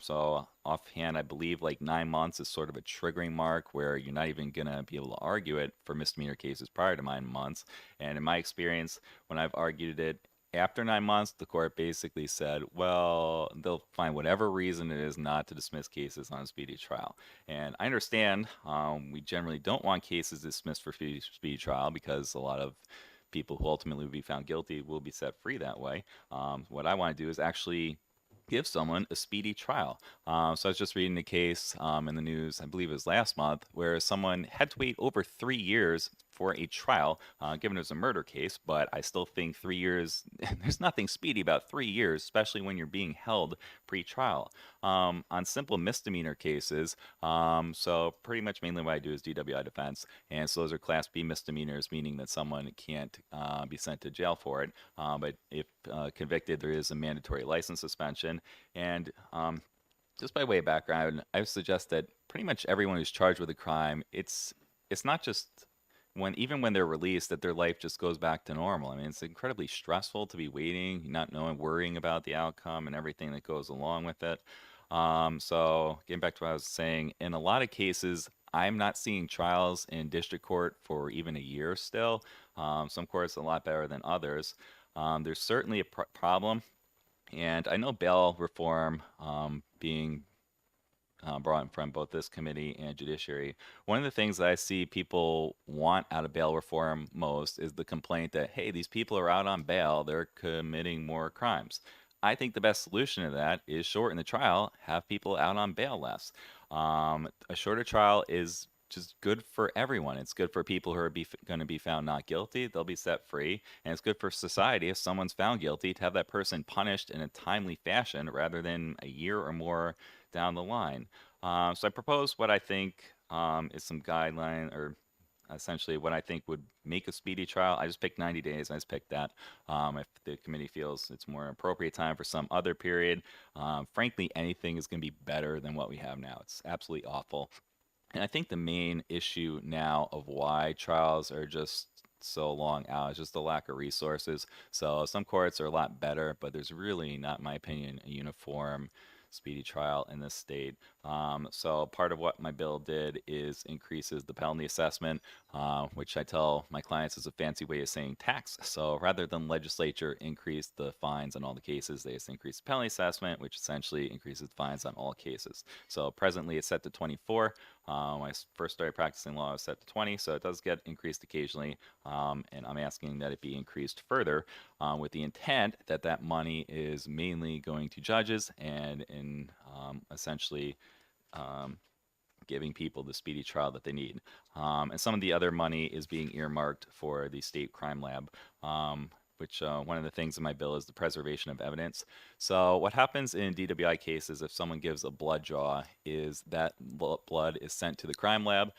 So offhand, I believe like 9 months is sort of a triggering mark where you're not even going to be able to argue it for misdemeanor cases prior to 9 months. And in my experience, when I've argued it after 9 months, the court basically said, well, they'll find whatever reason it is not to dismiss cases on a speedy trial. And I understand we generally don't want cases dismissed for speedy trial because a lot of people who ultimately will be found guilty will be set free that way. What I want to do is actually give someone a speedy trial. So I was just reading the case in the news, I believe it was last month, where someone had to wait over 3 years for a trial, given it was a murder case, but I still think 3 years, there's nothing speedy about 3 years, especially when you're being held pre-trial. On simple misdemeanor cases, so pretty much mainly what I do is DWI defense, and so those are Class B misdemeanors, meaning that someone can't be sent to jail for it, but if convicted, there is a mandatory license suspension, and just by way of background, I would suggest that pretty much everyone who's charged with a crime, it's not just even when they're released, that their life just goes back to normal. I mean, it's incredibly stressful to be waiting, not knowing, worrying about the outcome and everything that goes along with it. So getting back to what I was saying, in a lot of cases, I'm not seeing trials in district court for even a year still. Some courts are a lot better than others. There's certainly a problem, and I know bail reform being brought in front of both this committee and judiciary. One of the things that I see people want out of bail reform most is the complaint that, hey, these people are out on bail, they're committing more crimes. I think the best solution to that is shorten the trial, have people out on bail less. A shorter trial is just good for everyone. It's good for people who are going to be found not guilty. They'll be set free. And it's good for society if someone's found guilty to have that person punished in a timely fashion rather than a year or more down the line. So I propose what I think is some guideline, or essentially what I think would make a speedy trial. I just picked 90 days. I just picked that. If the committee feels it's more appropriate time for some other period, frankly, anything is going to be better than what we have now. It's absolutely awful. And I think the main issue now of why trials are just so long out is just the lack of resources. So some courts are a lot better, but there's really not, in my opinion, a uniform speedy trial in this state. So part of what my bill did is increases the penalty assessment, which I tell my clients is a fancy way of saying tax. So rather than legislature increase the fines on all the cases, they just increase the penalty assessment, which essentially increases fines on all cases. So presently it's set to 24. When I first started practicing law, I was set to 20, so it does get increased occasionally, and I'm asking that it be increased further. with the intent that that money is mainly going to judges and in essentially giving people the speedy trial that they need. And some of the other money is being earmarked for the state crime lab, which one of the things in my bill is the preservation of evidence. So what happens in DWI cases if someone gives a blood draw is that blood is sent to the crime lab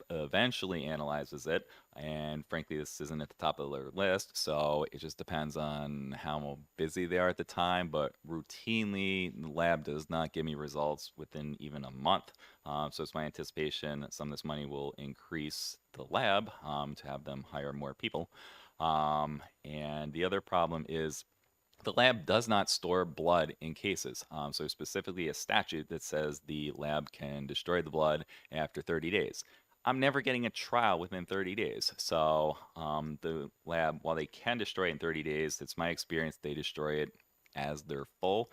eventually analyzes it, and frankly this isn't at the top of their list, so it just depends on how busy they are at the time, but routinely the lab does not give me results within even a month. So it's my anticipation that some of this money will increase the lab to have them hire more people. And the other problem is the lab does not store blood in cases. So specifically a statute that says the lab can destroy the blood after 30 days. I'm never getting a trial within 30 days. So the lab, while they can destroy it in 30 days, it's my experience they destroy it as they're full.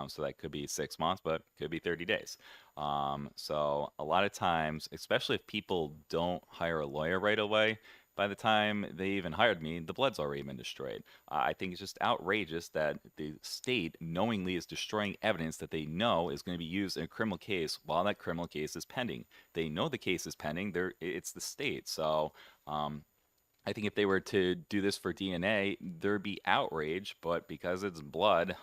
So that could be 6 months, but could be 30 days. So a lot of times, especially if people don't hire a lawyer right away, by the time they even hired me, the blood's already been destroyed. I think it's just outrageous that the state knowingly is destroying evidence that they know is going to be used in a criminal case while that criminal case is pending. They know the case is pending. It's the state. So I think if they were to do this for DNA, there'd be outrage. But because it's blood,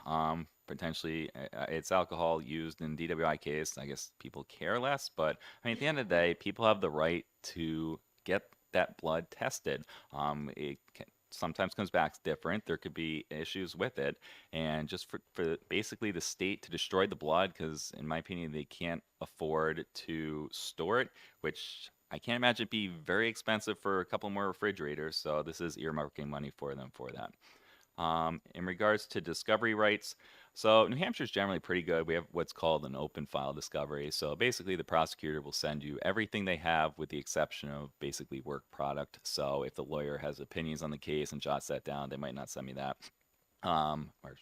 potentially it's alcohol used in DWI case, I guess people care less. But I mean, at the end of the day, people have the right to get that blood tested. Sometimes comes back different. There could be issues with it. And just for basically the state to destroy the blood, because in my opinion, they can't afford to store it, which I can't imagine it be very expensive for a couple more refrigerators. So this is earmarking money for them for that. In regards to discovery rights, so New Hampshire is generally pretty good. We have what's called an open file discovery. So basically the prosecutor will send you everything they have with the exception of basically work product. So if the lawyer has opinions on the case and jots that down, they might not send me that. Or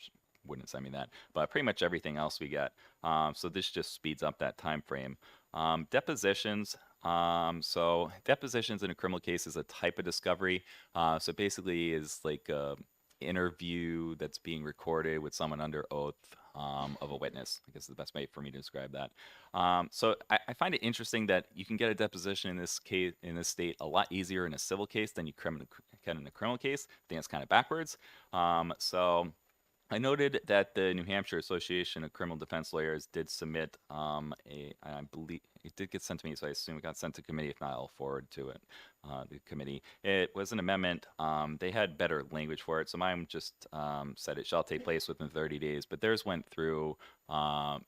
wouldn't send me that, but pretty much everything else we get. So this just speeds up that time frame. Depositions. So depositions in a criminal case is a type of discovery. So basically is like a interview that's being recorded with someone under oath of a witness, I guess is the best way for me to describe that. So I find it interesting that you can get a deposition in this case, in this state, a lot easier in a civil case than you can in a criminal case. I think it's kind of backwards. So I noted that the New Hampshire Association of Criminal Defense Lawyers did submit I believe it did get sent to me, so I assume it got sent to committee. If not, I'll forward to it, the committee. It was an amendment. They had better language for it, so mine just said it shall take place within 30 days, but theirs went through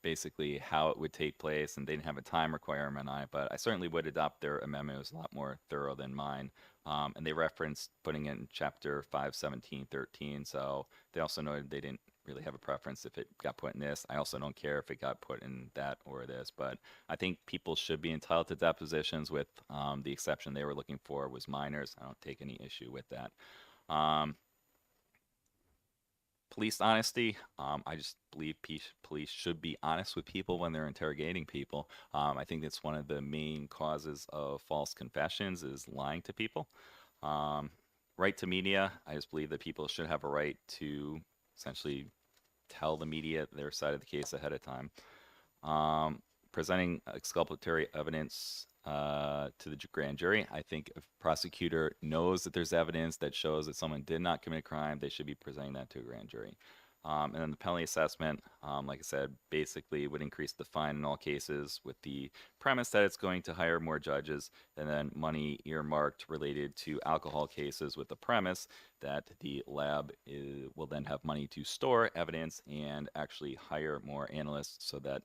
basically how it would take place, and they didn't have a time requirement on it, but I certainly would adopt their amendment. It was a lot more thorough than mine. And they referenced putting it in chapter 517.13. So they also noted they didn't really have a preference if it got put in this. I also don't care if it got put in that or this, but I think people should be entitled to depositions with the exception they were looking for was minors. I don't take any issue with that. Police honesty. I just believe police should be honest with people when they're interrogating people. I think that's one of the main causes of false confessions is lying to people. Right to media. I just believe that people should have a right to essentially tell the media their side of the case ahead of time. Presenting exculpatory evidence to the grand jury. I think if a prosecutor knows that there's evidence that shows that someone did not commit a crime, they should be presenting that to a grand jury. And then the penalty assessment, like I said, basically would increase the fine in all cases with the premise that it's going to hire more judges, and then money earmarked related to alcohol cases with the premise that the lab will then have money to store evidence and actually hire more analysts so that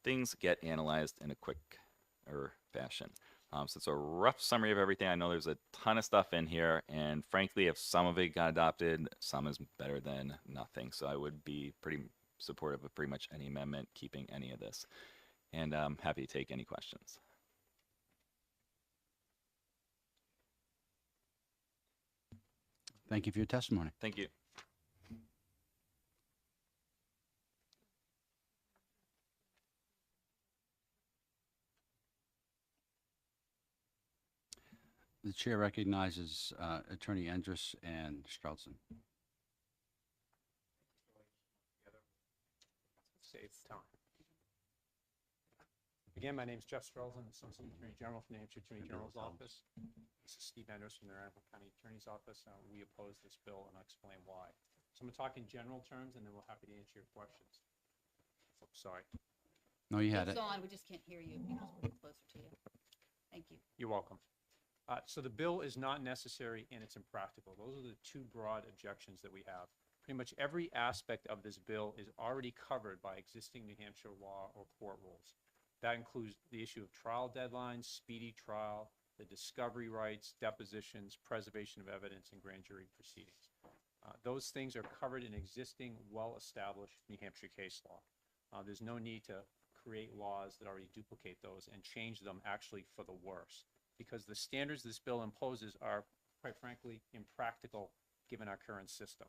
things get analyzed in a quicker fashion. So it's a rough summary of everything. I know there's a ton of stuff in here, and frankly, if some of it got adopted, some is better than nothing. So I would be pretty supportive of pretty much any amendment keeping any of this. And I'm happy to take any questions. Thank you for your testimony. Thank you. The chair recognizes Attorney Endres and Stroudson. save time. Again, my name is Jeff Strelzin, Associate Attorney General from the New Hampshire Attorney General's Office. This is Steve Enders from the Randolph County Attorney's Office. We oppose this bill, and I'll explain why. So I'm going to talk in general terms, and then we're happy to answer your questions. Oh, sorry. No, you had it. It's on, we just can't hear you because we're closer to you. Thank you. You're welcome. So the bill is not necessary and it's impractical. Those are the two broad objections that we have. Pretty much every aspect of this bill is already covered by existing New Hampshire law or court rules. That includes the issue of trial deadlines, speedy trial, the discovery rights, depositions, preservation of evidence, and grand jury proceedings. Those things are covered in existing, well-established New Hampshire case law. There's no need to create laws that already duplicate those and change them actually for the worse, because the standards this bill imposes are, quite frankly, impractical given our current system.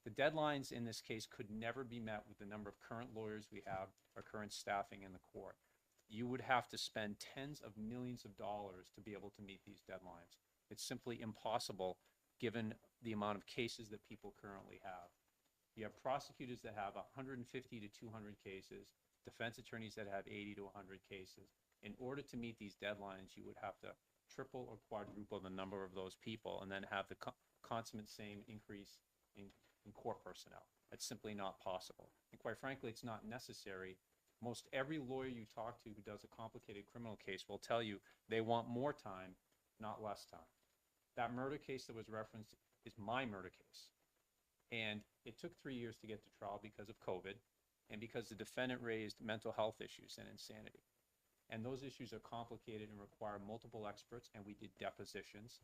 The deadlines in this case could never be met with the number of current lawyers we have or current staffing in the court. You would have to spend tens of millions of dollars to be able to meet these deadlines. It's simply impossible given the amount of cases that people currently have. You have prosecutors that have 150 to 200 cases, defense attorneys that have 80 to 100 cases. In order to meet these deadlines, you would have to triple or quadruple the number of those people and then have the consummate same increase in court personnel. That's simply not possible. And quite frankly, it's not necessary. Most every lawyer you talk to who does a complicated criminal case will tell you they want more time, not less time. That murder case that was referenced is my murder case. And it took 3 years to get to trial because of COVID and because the defendant raised mental health issues and insanity. And those issues are complicated and require multiple experts, and we did depositions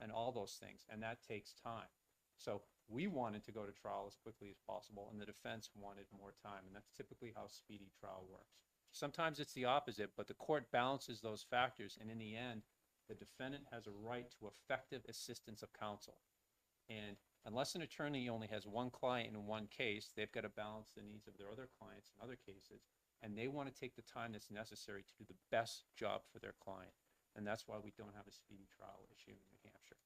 and all those things, and that takes time. So we wanted to go to trial as quickly as possible, and the defense wanted more time, and that's typically how speedy trial works. Sometimes it's the opposite, but the court balances those factors, and in the end, the defendant has a right to effective assistance of counsel. And unless an attorney only has one client in one case, they've got to balance the needs of their other clients in other cases, and they want to take the time that's necessary to do the best job for their client. And that's why we don't have a speedy trial issue in New Hampshire.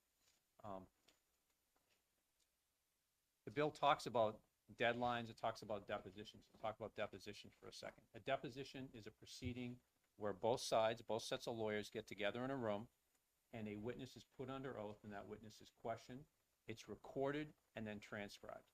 The bill talks about deadlines, it talks about depositions. We'll talk about deposition for a second. A deposition is a proceeding where both sides, both sets of lawyers get together in a room and a witness is put under oath and that witness is questioned. It's recorded and then transcribed.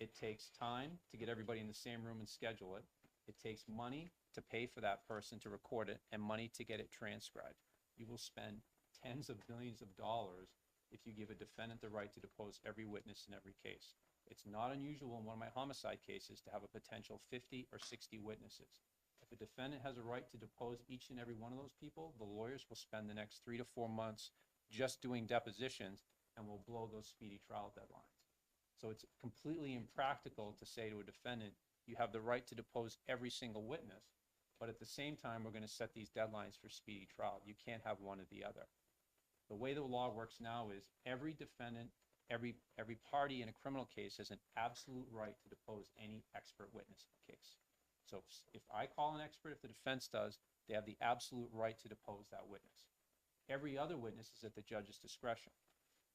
It takes time to get everybody in the same room and schedule it. It takes money to pay for that person to record it and money to get it transcribed. You will spend tens of millions of dollars if you give a defendant the right to depose every witness in every case. It's not unusual in one of my homicide cases to have a potential 50 or 60 witnesses. If a defendant has a right to depose each and every one of those people, the lawyers will spend the next 3 to 4 months just doing depositions and will blow those speedy trial deadlines. So it's completely impractical to say to a defendant, you have the right to depose every single witness, but at the same time, we're going to set these deadlines for speedy trial. You can't have one or the other. The way the law works now is every defendant, every party in a criminal case has an absolute right to depose any expert witness in the case. So if I call an expert, if the defense does, they have the absolute right to depose that witness. Every other witness is at the judge's discretion.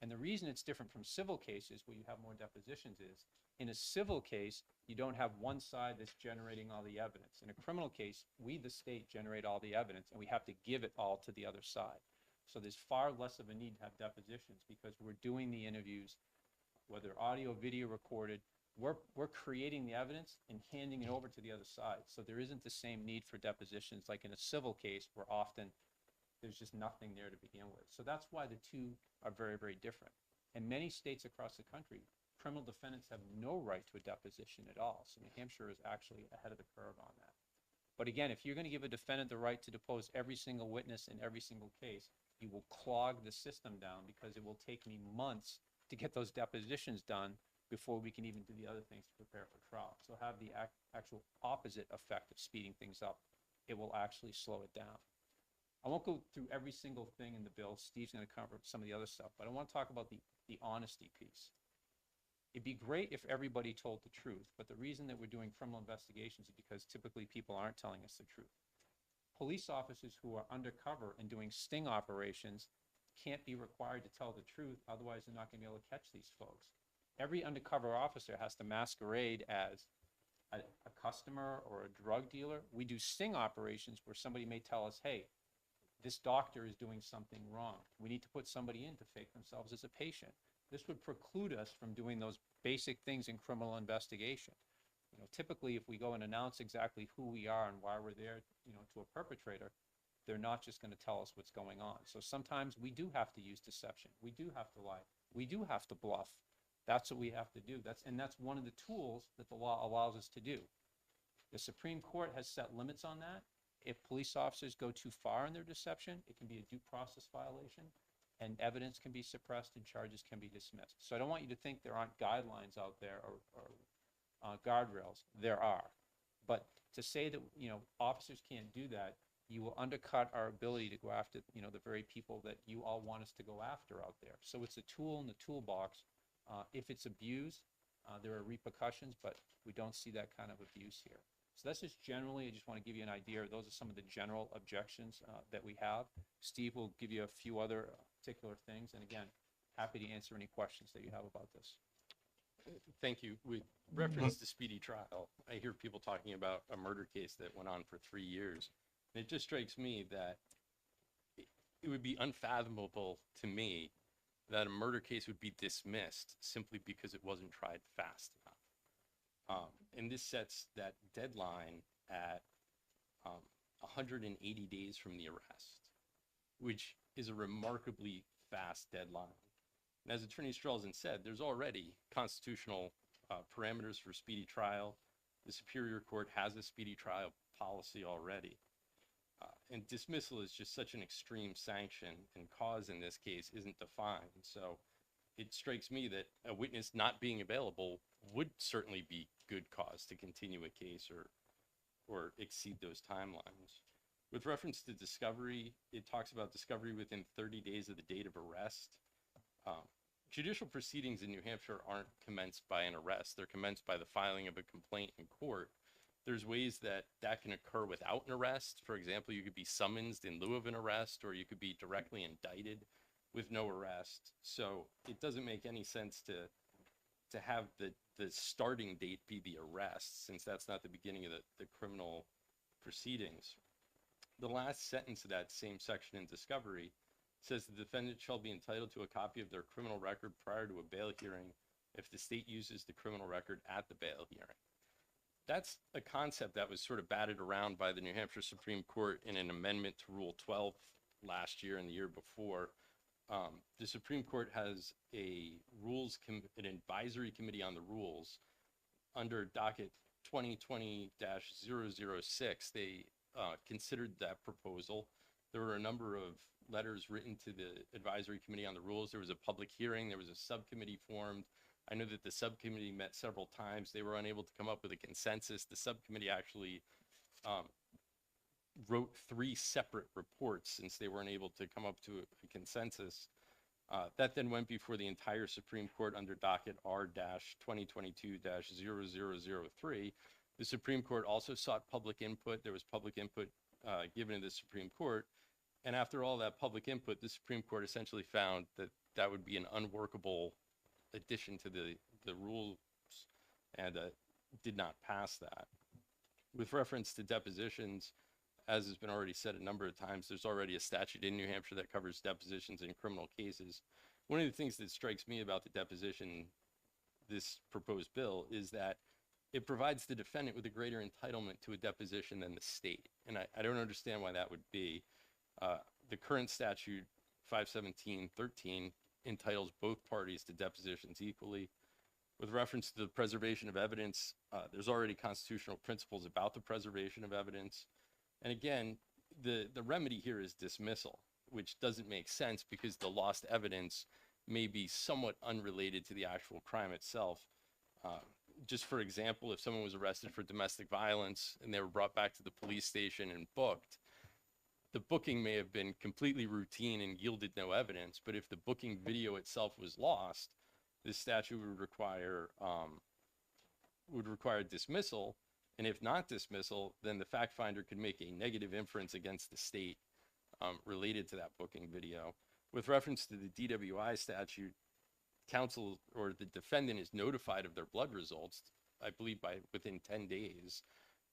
And the reason it's different from civil cases where you have more depositions is, in a civil case, you don't have one side that's generating all the evidence. In a criminal case, we, the state, generate all the evidence, and we have to give it all to the other side. So there's far less of a need to have depositions because we're doing the interviews, whether audio, video recorded, we're creating the evidence and handing it over to the other side. So there isn't the same need for depositions like in a civil case where often there's just nothing there to begin with. So that's why the two are very, very different. In many states across the country, criminal defendants have no right to a deposition at all. So New Hampshire is actually ahead of the curve on that. But again, if you're going to give a defendant the right to depose every single witness in every single case, you will clog the system down because it will take me months to get those depositions done before we can even do the other things to prepare for trial. So have the actual opposite effect of speeding things up. It will actually slow it down. I won't go through every single thing in the bill. Steve's going to cover some of the other stuff, but I want to talk about the honesty piece. It'd be great if everybody told the truth, but the reason that we're doing criminal investigations is because typically people aren't telling us the truth. Police officers who are undercover and doing sting operations can't be required to tell the truth, otherwise they're not going to be able to catch these folks. Every undercover officer has to masquerade as a customer or a drug dealer. We do sting operations where somebody may tell us, hey, this doctor is doing something wrong. We need to put somebody in to fake themselves as a patient. This would preclude us from doing those basic things in criminal investigation. You know, typically, if we go and announce exactly who we are and why we're there, you know, to a perpetrator, they're not just going to tell us what's going on. So sometimes we do have to use deception. We do have to lie. We do have to bluff. That's what we have to do. That's one of the tools that the law allows us to do. The Supreme Court has set limits on that. If police officers go too far in their deception, it can be a due process violation, and evidence can be suppressed and charges can be dismissed. So I don't want you to think there aren't guidelines out there or guardrails. There are. But to say that, you know, officers can't do that, you will undercut our ability to go after, you know, the very people that you all want us to go after out there. So it's a tool in the toolbox. If it's abused, there are repercussions, but we don't see that kind of abuse here. So that's just generally, I just want to give you an idea. Those are some of the general objections that we have. Steve will give you a few other particular things. And again, happy to answer any questions that you have about this. Thank you. With reference to speedy trial, I hear people talking about a murder case that went on for 3 years. And it just strikes me that it would be unfathomable to me that a murder case would be dismissed simply because it wasn't tried fast enough. And this sets that deadline at 180 days from the arrest, which is a remarkably fast deadline. And as Attorney Strelzin said, there's already constitutional parameters for speedy trial. The Superior Court has a speedy trial policy already. And dismissal is just such an extreme sanction, and cause in this case isn't defined. So it strikes me that a witness not being available would certainly be good cause to continue a case or exceed those timelines. With reference to discovery, it talks about discovery within 30 days of the date of arrest. Judicial proceedings in New Hampshire aren't commenced by an arrest. They're commenced by the filing of a complaint in court. There's ways that that can occur without an arrest. For example, you could be summoned in lieu of an arrest, or you could be directly indicted with no arrest. So it doesn't make any sense to have the starting date be the arrest, since that's not the beginning of the criminal proceedings. The last sentence of that same section in discovery says the defendant shall be entitled to a copy of their criminal record prior to a bail hearing if the state uses the criminal record at the bail hearing. That's a concept that was sort of batted around by the New Hampshire Supreme Court in an amendment to Rule 12 last year and the year before. The Supreme Court has an advisory committee on the rules. Under docket 2020-006, they considered that proposal. There were a number of letters written to the advisory committee on the rules. There was a public hearing. There was a subcommittee formed. I know that the subcommittee met several times. They were unable to come up with a consensus. The subcommittee actually wrote 3 separate reports since they weren't able to come up to a consensus. That then went before the entire Supreme Court under docket R-2022-0003. The Supreme Court also sought public input. There was public input given to the Supreme Court. And after all that public input, the Supreme Court essentially found that that would be an unworkable addition to the rules, and did not pass that. With reference to depositions, as has been already said a number of times, there's already a statute in New Hampshire that covers depositions in criminal cases. One of the things that strikes me about the deposition, this proposed bill, is that it provides the defendant with a greater entitlement to a deposition than the state. And I don't understand why that would be. The current statute, 517.13, entitles both parties to depositions equally. With reference to the preservation of evidence, there's already constitutional principles about the preservation of evidence. And again, the remedy here is dismissal, which doesn't make sense because the lost evidence may be somewhat unrelated to the actual crime itself. Just for example, if someone was arrested for domestic violence and they were brought back to the police station and booked, the booking may have been completely routine and yielded no evidence, but if the booking video itself was lost, this statute would require dismissal, and if not dismissal, then the fact finder could make a negative inference against the state related to that booking video. With reference to the DWI statute, counsel or the defendant is notified of their blood results. I believe by within 10 days.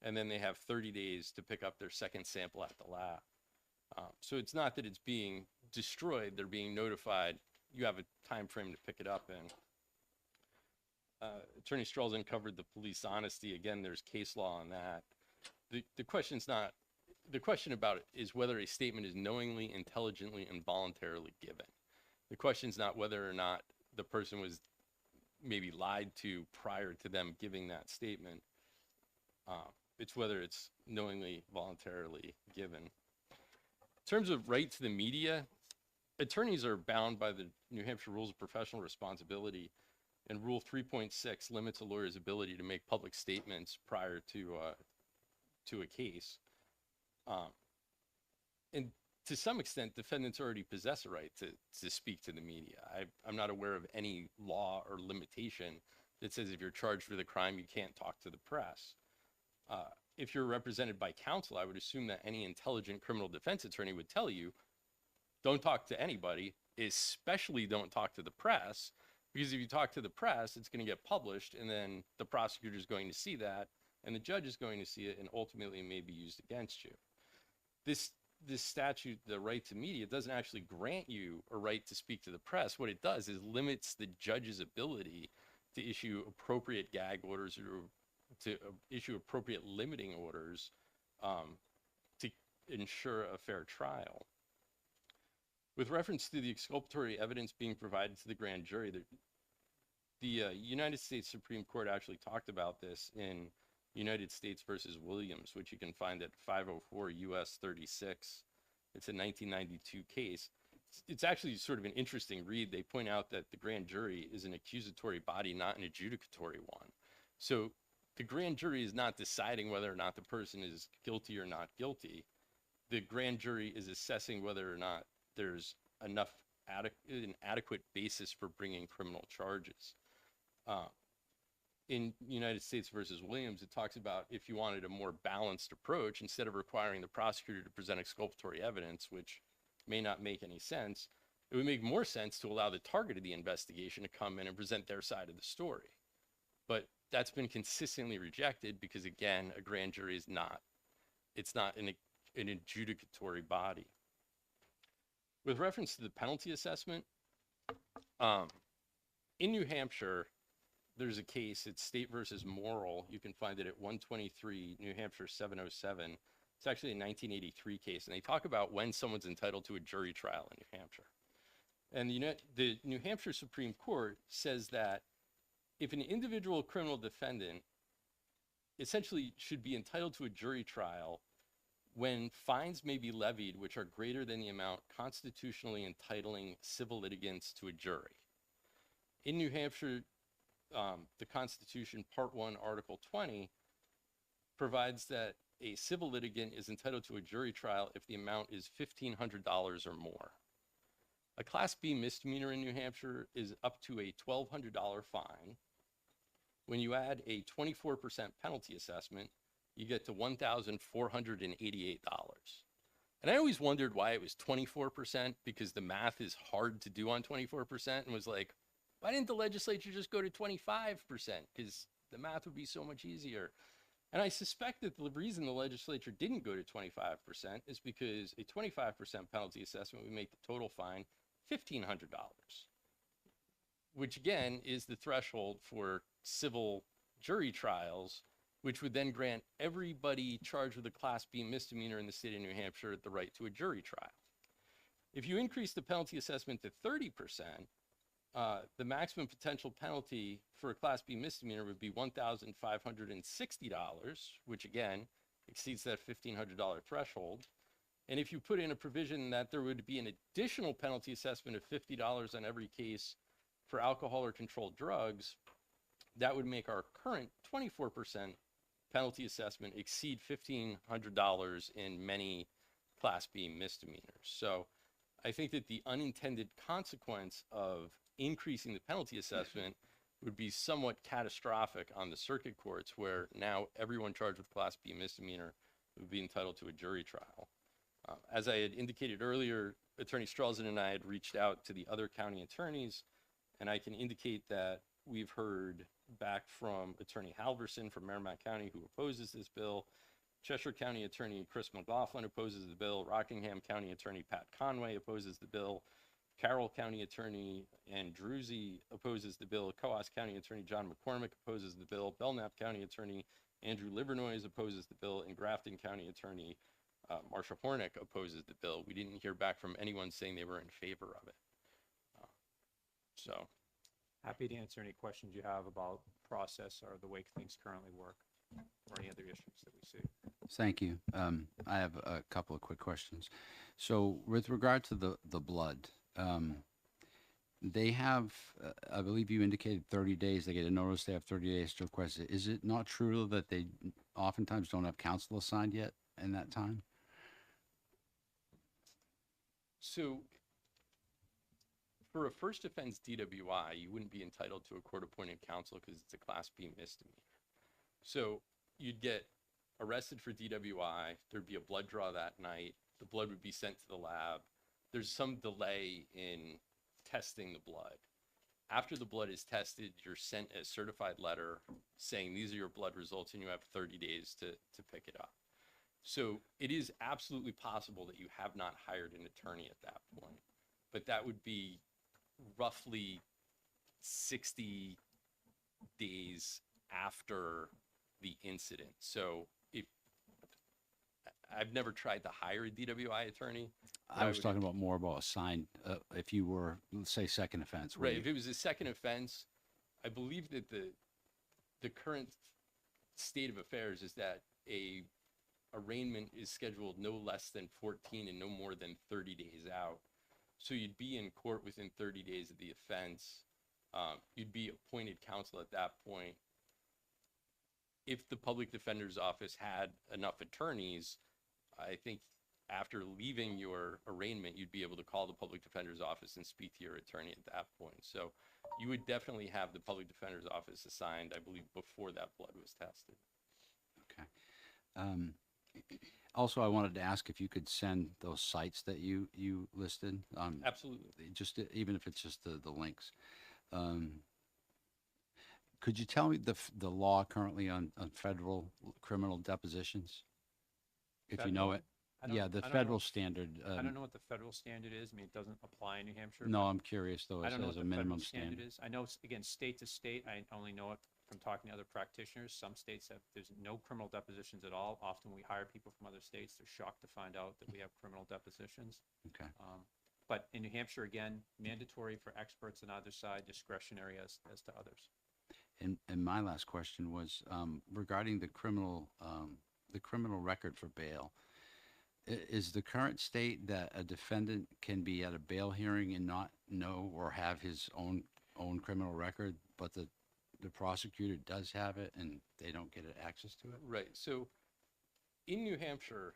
And then they have 30 days to pick up their second sample at the lab. So it's not that it's being destroyed, they're being notified, you have a time frame to pick it up in. Attorney Strelzin covered the police honesty. Again, there's case law on that. The question about it is whether a statement is knowingly, intelligently, and voluntarily given. The question is not whether or not the person was maybe lied to prior to them giving that statement. It's whether it's knowingly, voluntarily given. In terms of right to the media, attorneys are bound by the New Hampshire Rules of Professional Responsibility, and Rule 3.6 limits a lawyer's ability to make public statements prior to a case. And to some extent, defendants already possess a right to speak to the media. I'm not aware of any law or limitation that says if you're charged with a crime, you can't talk to the press. If you're represented by counsel, I would assume that any intelligent criminal defense attorney would tell you, don't talk to anybody, especially don't talk to the press, because if you talk to the press, it's going to get published, and then the prosecutor is going to see that, and the judge is going to see it, and ultimately it may be used against you. This statute, the right to media, doesn't actually grant you a right to speak to the press. What it does is limits the judge's ability to issue appropriate gag orders or to issue appropriate limiting orders to ensure a fair trial. With reference to the exculpatory evidence being provided to the grand jury, the United States Supreme Court actually talked about this in United States versus Williams, which you can find at 504 U.S. 36. It's a 1992 case. It's actually sort of an interesting read. They point out that the grand jury is an accusatory body, not an adjudicatory one. So the grand jury is not deciding whether or not the person is guilty or not guilty. The grand jury is assessing whether or not there's an adequate basis for bringing criminal charges. In United States versus Williams, it talks about if you wanted a more balanced approach, instead of requiring the prosecutor to present exculpatory evidence, which may not make any sense, it would make more sense to allow the target of the investigation to come in and present their side of the story. But that's been consistently rejected because, again, a grand jury is not, it's not an adjudicatory body. With reference to the penalty assessment, in New Hampshire, there's a case, it's State versus Morrill. You can find it at 123 New Hampshire 707. It's actually a 1983 case, and they talk about when someone's entitled to a jury trial in New Hampshire. And the New Hampshire Supreme Court says that if an individual criminal defendant essentially should be entitled to a jury trial when fines may be levied which are greater than the amount constitutionally entitling civil litigants to a jury. In New Hampshire, the Constitution, Part 1, Article 20, provides that a civil litigant is entitled to a jury trial if the amount is $1,500 or more. A Class B misdemeanor in New Hampshire is up to a $1,200 fine. When you add a 24% penalty assessment, you get to $1,488. And I always wondered why it was 24%, because the math is hard to do on 24%, and was like, why didn't the legislature just go to 25%? Because the math would be so much easier. And I suspect that the reason the legislature didn't go to 25% is because a 25% penalty assessment would make the total fine $1,500, which again is the threshold for civil jury trials, which would then grant everybody charged with a Class B misdemeanor in the state of New Hampshire the right to a jury trial. If you increase the penalty assessment to 30%, the maximum potential penalty for a Class B misdemeanor would be $1,560, which again exceeds that $1,500 threshold. And if you put in a provision that there would be an additional penalty assessment of $50 on every case for alcohol or controlled drugs, that would make our current 24% penalty assessment exceed $1,500 in many Class B misdemeanors. So I think that the unintended consequence of increasing the penalty assessment would be somewhat catastrophic on the circuit courts, where now everyone charged with Class B misdemeanor would be entitled to a jury trial. As I had indicated earlier, Attorney Strelzin and I had reached out to the other county attorneys, and I can indicate that we've heard back from Attorney Halverson from Merrimack County, who opposes this bill. Cheshire County Attorney Chris McLaughlin opposes the bill. Rockingham County Attorney Pat Conway opposes the bill. Carroll County Attorney Ann Druzzi opposes the bill. Coas County Attorney John McCormick opposes the bill. Belknap County Attorney Andrew Livernois opposes the bill. And Grafton County Attorney Marsha Hornick opposes the bill. We didn't hear back from anyone saying they were in favor of it. So Happy to answer any questions you have about process or the way things currently work, or any other issues that we see. Thank you. I have a couple of quick questions. So with regard to the blood, they have, I believe you indicated 30 days. They get a notice. They have 30 days to request it. Is it not true that they oftentimes don't have counsel assigned yet in that time? So for a first offense DWI, you wouldn't be entitled to a court-appointed counsel because it's a Class B misdemeanor. So you'd get arrested for DWI. There'd be a blood draw that night. The blood would be sent to the lab. There's some delay in testing the blood. After the blood is tested, you're sent a certified letter saying these are your blood results and you have 30 days to pick it up. So it is absolutely possible that you have not hired an attorney at that point, but that would be roughly 60 days after the incident. So if I've never tried to hire a DWI attorney. I was talking about more about assigned, if you were, let's say, second offense. where Right. you- If it was a second offense, I believe that the current state of affairs is that a arraignment is scheduled no less than 14 and no more than 30 days out. So you'd be in court within 30 days of the offense. You'd be appointed counsel at that point. If the public defender's office had enough attorneys, I think after leaving your arraignment, you'd be able to call the public defender's office and speak to your attorney at that point. So you would definitely have the public defender's office assigned, I believe, before that blood was tested. Okay. Also, I wanted to ask if you could send those sites that you listed. Absolutely. Just even if it's just the links. Could you tell me the law currently on federal criminal depositions? If you know Federal? it. I don't- Yeah, the I don't know federal if- standard. I don't know what the federal standard is. I mean, it doesn't apply in New Hampshire. No, but I'm curious though, I as don't know as what a the federal minimum standard standard. is. I know, again, state to state, I only know it from talking to other practitioners. Some states have, there's no criminal depositions at all. Often we hire people from other states. They're shocked to find out that we have criminal depositions. Okay. But in New Hampshire, again, mandatory for experts on either side, discretionary as to others. And my last question was regarding the criminal record for bail. Is the current state that a defendant can be at a bail hearing and not know or have his own criminal record, but the prosecutor does have it and they don't get access to it? Right. So in New Hampshire,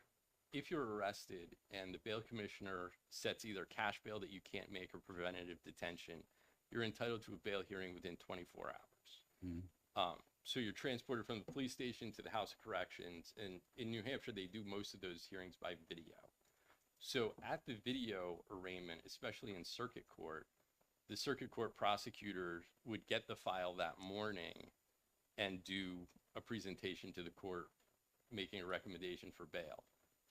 if you're arrested and the bail commissioner sets either cash bail that you can't make or preventative detention, you're entitled to a bail hearing within 24 hours. So you're transported from the police station to the House of Corrections, and in New Hampshire, they do most of those hearings by video. So at the video arraignment, especially in circuit court, the circuit court prosecutor would get the file that morning and do a presentation to the court, making a recommendation for bail.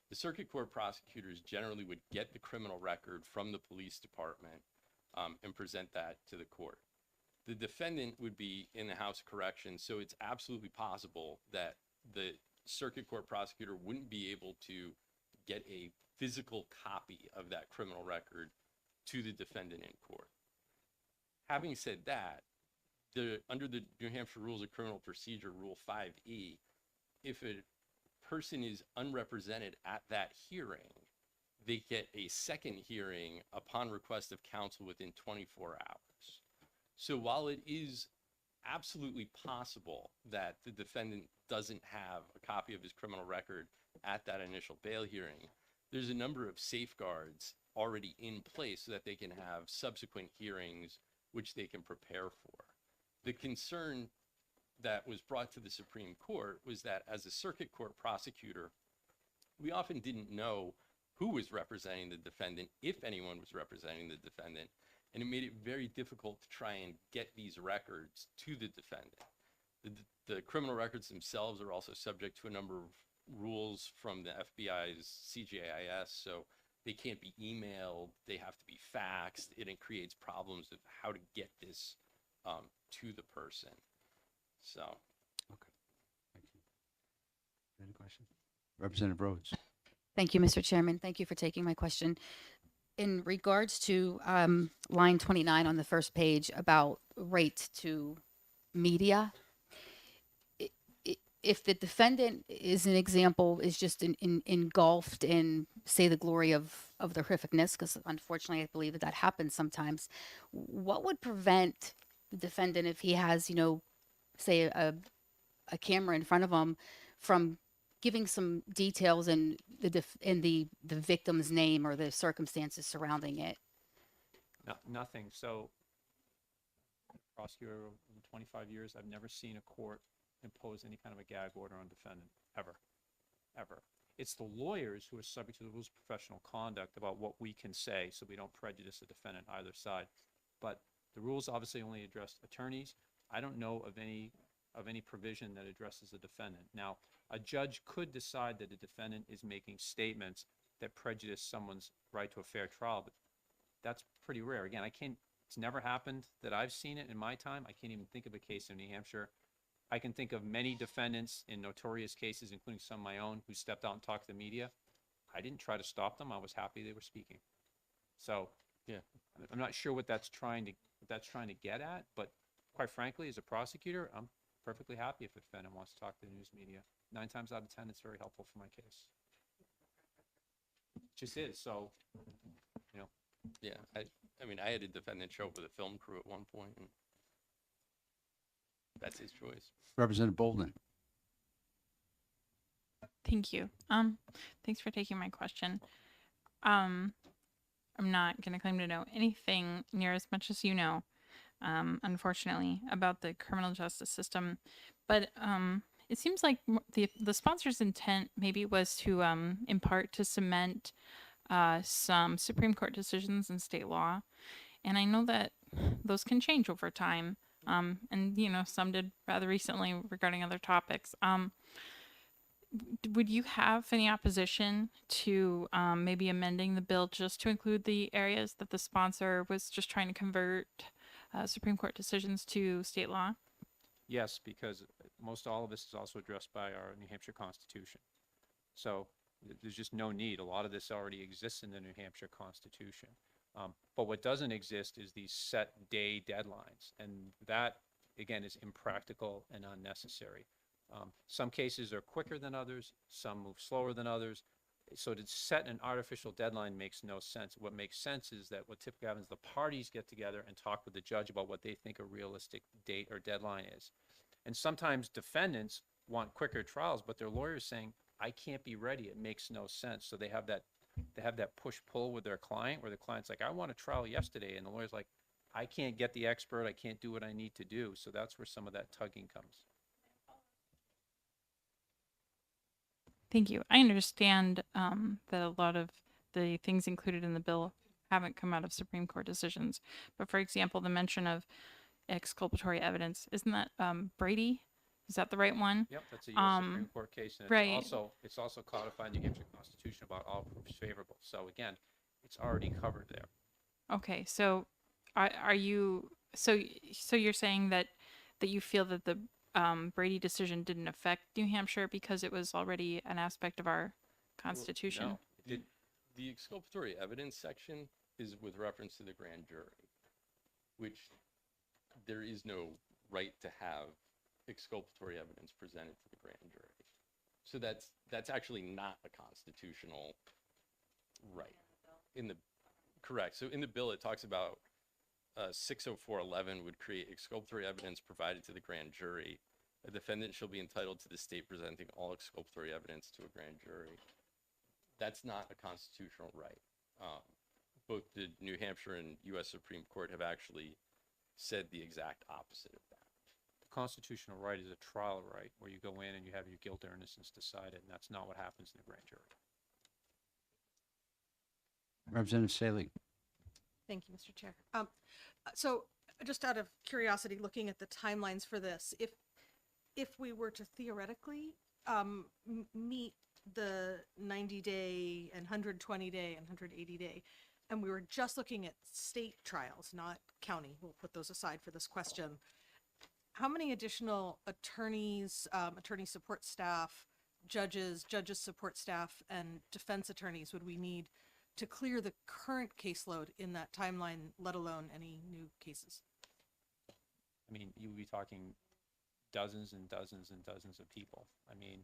The circuit court prosecutors generally would get the criminal record from the police department and present that to the court. The defendant would be in the House of Corrections, so it's absolutely possible that the circuit court prosecutor wouldn't be able to get a physical copy of that criminal record to the defendant in court. Having said that, under the New Hampshire Rules of Criminal Procedure, Rule 5E, if a person is unrepresented at that hearing, they get a second hearing upon request of counsel within 24 hours. So while it is absolutely possible that the defendant doesn't have a copy of his criminal record at that initial bail hearing, there's a number of safeguards already in place so that they can have subsequent hearings which they can prepare for. The concern that was brought to the Supreme Court was that as a circuit court prosecutor, we often didn't know who was representing the defendant, if anyone was representing the defendant, and it made it very difficult to try and get these records to the defendant. the criminal records themselves are also subject to a number of rules from the FBI's CJIS, so they can't be emailed, they have to be faxed, and it creates problems of how to get this to the person. So. Thank you. Any questions? Representative Rhodes. Thank you, Mr. Chairman. Thank you for taking my question. In regards to line 29 on the first page about rate to media, if the defendant is an example, is just engulfed in, say, the glory of the horrificness, because unfortunately I believe that happens sometimes, what would prevent the defendant, if he has, say a camera in front of him, from giving some details in the victim's name or the circumstances surrounding it? Nothing. So, prosecutor in 25 years, I've never seen a court impose any kind of a gag order on defendant, ever. It's the lawyers who are subject to the rules of professional conduct about what we can say, so we don't prejudice the defendant either side. But the rules obviously only address attorneys. I don't know of any provision that addresses the defendant. Now, a judge could decide that the defendant is making statements that prejudice someone's right to a fair trial, but that's pretty rare. Again, it's never happened that I've seen it in my time. I can't even think of a case in New Hampshire. I can think of many defendants in notorious cases, including some of my own, who stepped out and talked to the media. I didn't try to stop them. I was happy they were speaking. So, yeah, I'm not sure what that's trying to get at, but quite frankly, as a prosecutor, I'm perfectly happy if a defendant wants to talk to the news media. 9 times out of 10, it's very helpful for my case. It just is. So, Yeah, I mean, I had a defendant show up with a film crew at one point, and that's his choice. Representative Bolden. Thank you. Thanks for taking my question. I'm not going to claim to know anything near as much as you know, unfortunately, about the criminal justice system, but it seems like the sponsor's intent maybe was to, in part, to cement some Supreme Court decisions in state law, and I know that those can change over time, and some did rather recently regarding other topics. Would you have any opposition to maybe amending the bill just to include the areas that the sponsor was just trying to convert Supreme Court decisions to state law? yes, because most all of this is also addressed by our New Hampshire Constitution. So there's just no need. A lot of this already exists in the New Hampshire Constitution. But what doesn't exist is these set day deadlines. And that, again, is impractical and unnecessary. Some cases are quicker than others. Some move slower than others. So to set an artificial deadline makes no sense. What makes sense is that what typically happens, the parties get together and talk with the judge about what they think a realistic date or deadline is. And sometimes defendants want quicker trials, but their lawyer's saying, I can't be ready. It makes no sense. So they have that push-pull with their client, where the client's like, I want a trial yesterday. And the lawyer's like, I can't get the expert. I can't do what I need to do. So that's where some of that tugging comes. Thank you. I understand that a lot of the things included in the bill haven't come out of Supreme Court decisions. But for example, the mention of exculpatory evidence, isn't that Brady? Is that the right one? Yep, that's a U.S. Supreme Court case. And right. It's also codified in the New Hampshire Constitution about all proofs favorable. So again, it's already covered there. Okay, so are you so you're saying that you feel that the Brady decision didn't affect New Hampshire because it was already an aspect of our Constitution? Well, no. The exculpatory evidence section is with reference to the grand jury, which there is no right to have exculpatory evidence presented to the grand jury. So that's actually not a constitutional right. Correct. So in the bill, it talks about 60411 would create exculpatory evidence provided to the grand jury. A defendant shall be entitled to the state presenting all exculpatory evidence to a grand jury. That's not a constitutional right. Both the New Hampshire and U.S. Supreme Court have actually said the exact opposite of that. The constitutional right is a trial right, where you go in and you have your guilt or innocence decided, and that's not what happens in the grand jury. Representative Saley. Thank you, Mr. Chair. So just out of curiosity, looking at the timelines for this, if we were to theoretically meet the 90-day and 120-day and 180-day, and we were just looking at state trials, not county, we'll put those aside for this question, how many additional attorneys, attorney support staff, judges support staff, and defense attorneys would we need to clear the current caseload in that timeline, let alone any new cases? I mean, you would be talking dozens and dozens and dozens of people. I mean,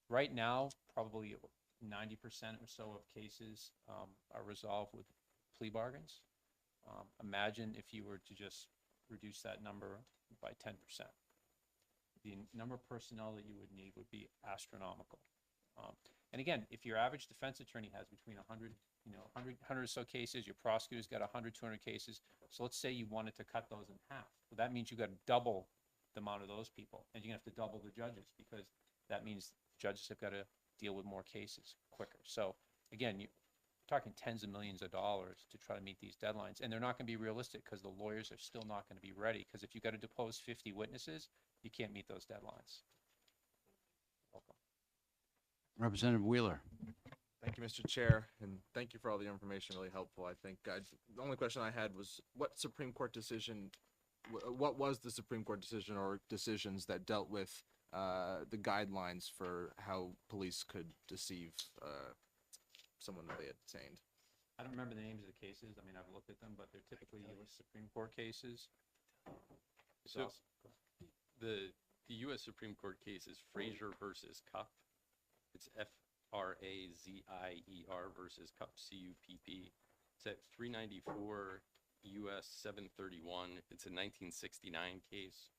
right now, probably 90% or so of cases are resolved with plea bargains. Imagine if you were to just reduce that number by 10%. The number of personnel that you would need would be astronomical. And again, if your average defense attorney has between 100 or so cases, your prosecutor's got 100, 200 cases. So let's say you wanted to cut those in half. Well, that means you got to double the amount of those people, and you're gonna have to double the judges, because that means judges have got to deal with more cases quicker. So again, you're talking tens of millions of dollars to try to meet these deadlines, and they're not going to be realistic because the lawyers are still not going to be ready. Because if you've got to depose 50 witnesses, you can't meet those deadlines. Welcome. Representative Wheeler. Thank you, Mr. Chair, and thank you for all the information. Really helpful. I think the only question I had was what was the Supreme Court decision or decisions that dealt with the guidelines for how police could deceive someone that they had detained? I don't remember the names of the cases. I mean, I've looked at them, but they're typically U.S. Supreme Court cases. So the U.S. Supreme Court case is Frazier versus Cupp. It's Frazier versus Cupp, C-U-P-P. It's at 394 U.S. 731. It's a 1969 case.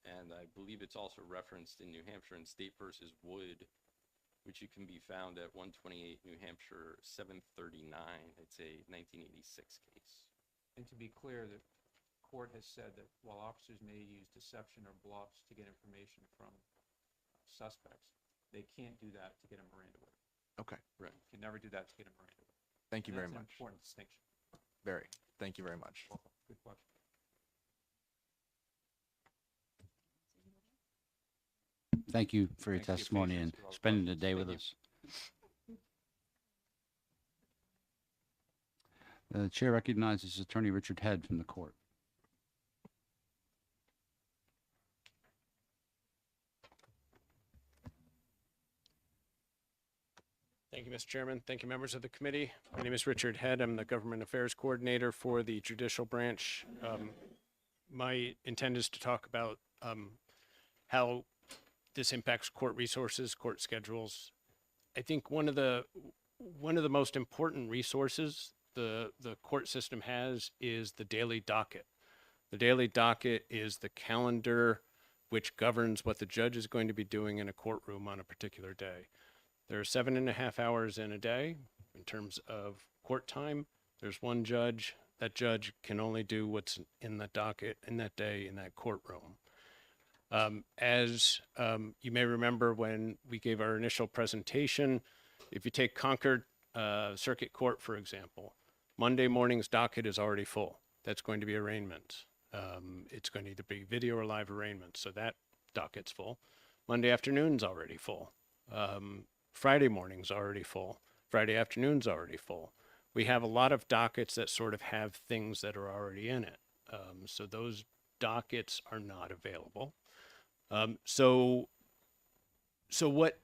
And I believe it's also referenced in New Hampshire in State versus Wood, which you can be found at 128 New Hampshire 739. It's a 1986 case. And to be clear, the court has said that while officers may use deception or bluffs to get information from suspects, they can't do that to get a Miranda waiver. Okay. Right. You can never do that to get a Miranda waiver. Thank you And very that's an much. important distinction. Very. Thank you very much. Welcome. Good question. Thank you for your Thanks for your testimony and patience with all the spending the questions. day with Thank us. The chair recognizes Attorney Richard Head from the court. Thank you, Mr. Chairman. Thank you, members of the committee. My name is Richard Head. I'm the Government Affairs Coordinator for the Judicial Branch. My intent is to talk about how this impacts court resources, court schedules. I think one of the most important resources the court system has is the daily docket. The daily docket is the calendar which governs what the judge is going to be doing in a courtroom on a particular day. There are 7.5 hours in a day in terms of court time. There's one judge. That judge can only do what's in the docket in that day in that courtroom. As you may remember when we gave our initial presentation, if you take Concord Circuit Court, for example, Monday morning's docket is already full. That's going to be arraignments. It's going to either be video or live arraignments, so that docket's full. Monday afternoon's already full. Friday morning's already full. Friday afternoon's already full. We have a lot of dockets that sort of have things that are already in it. So those dockets are not available. So what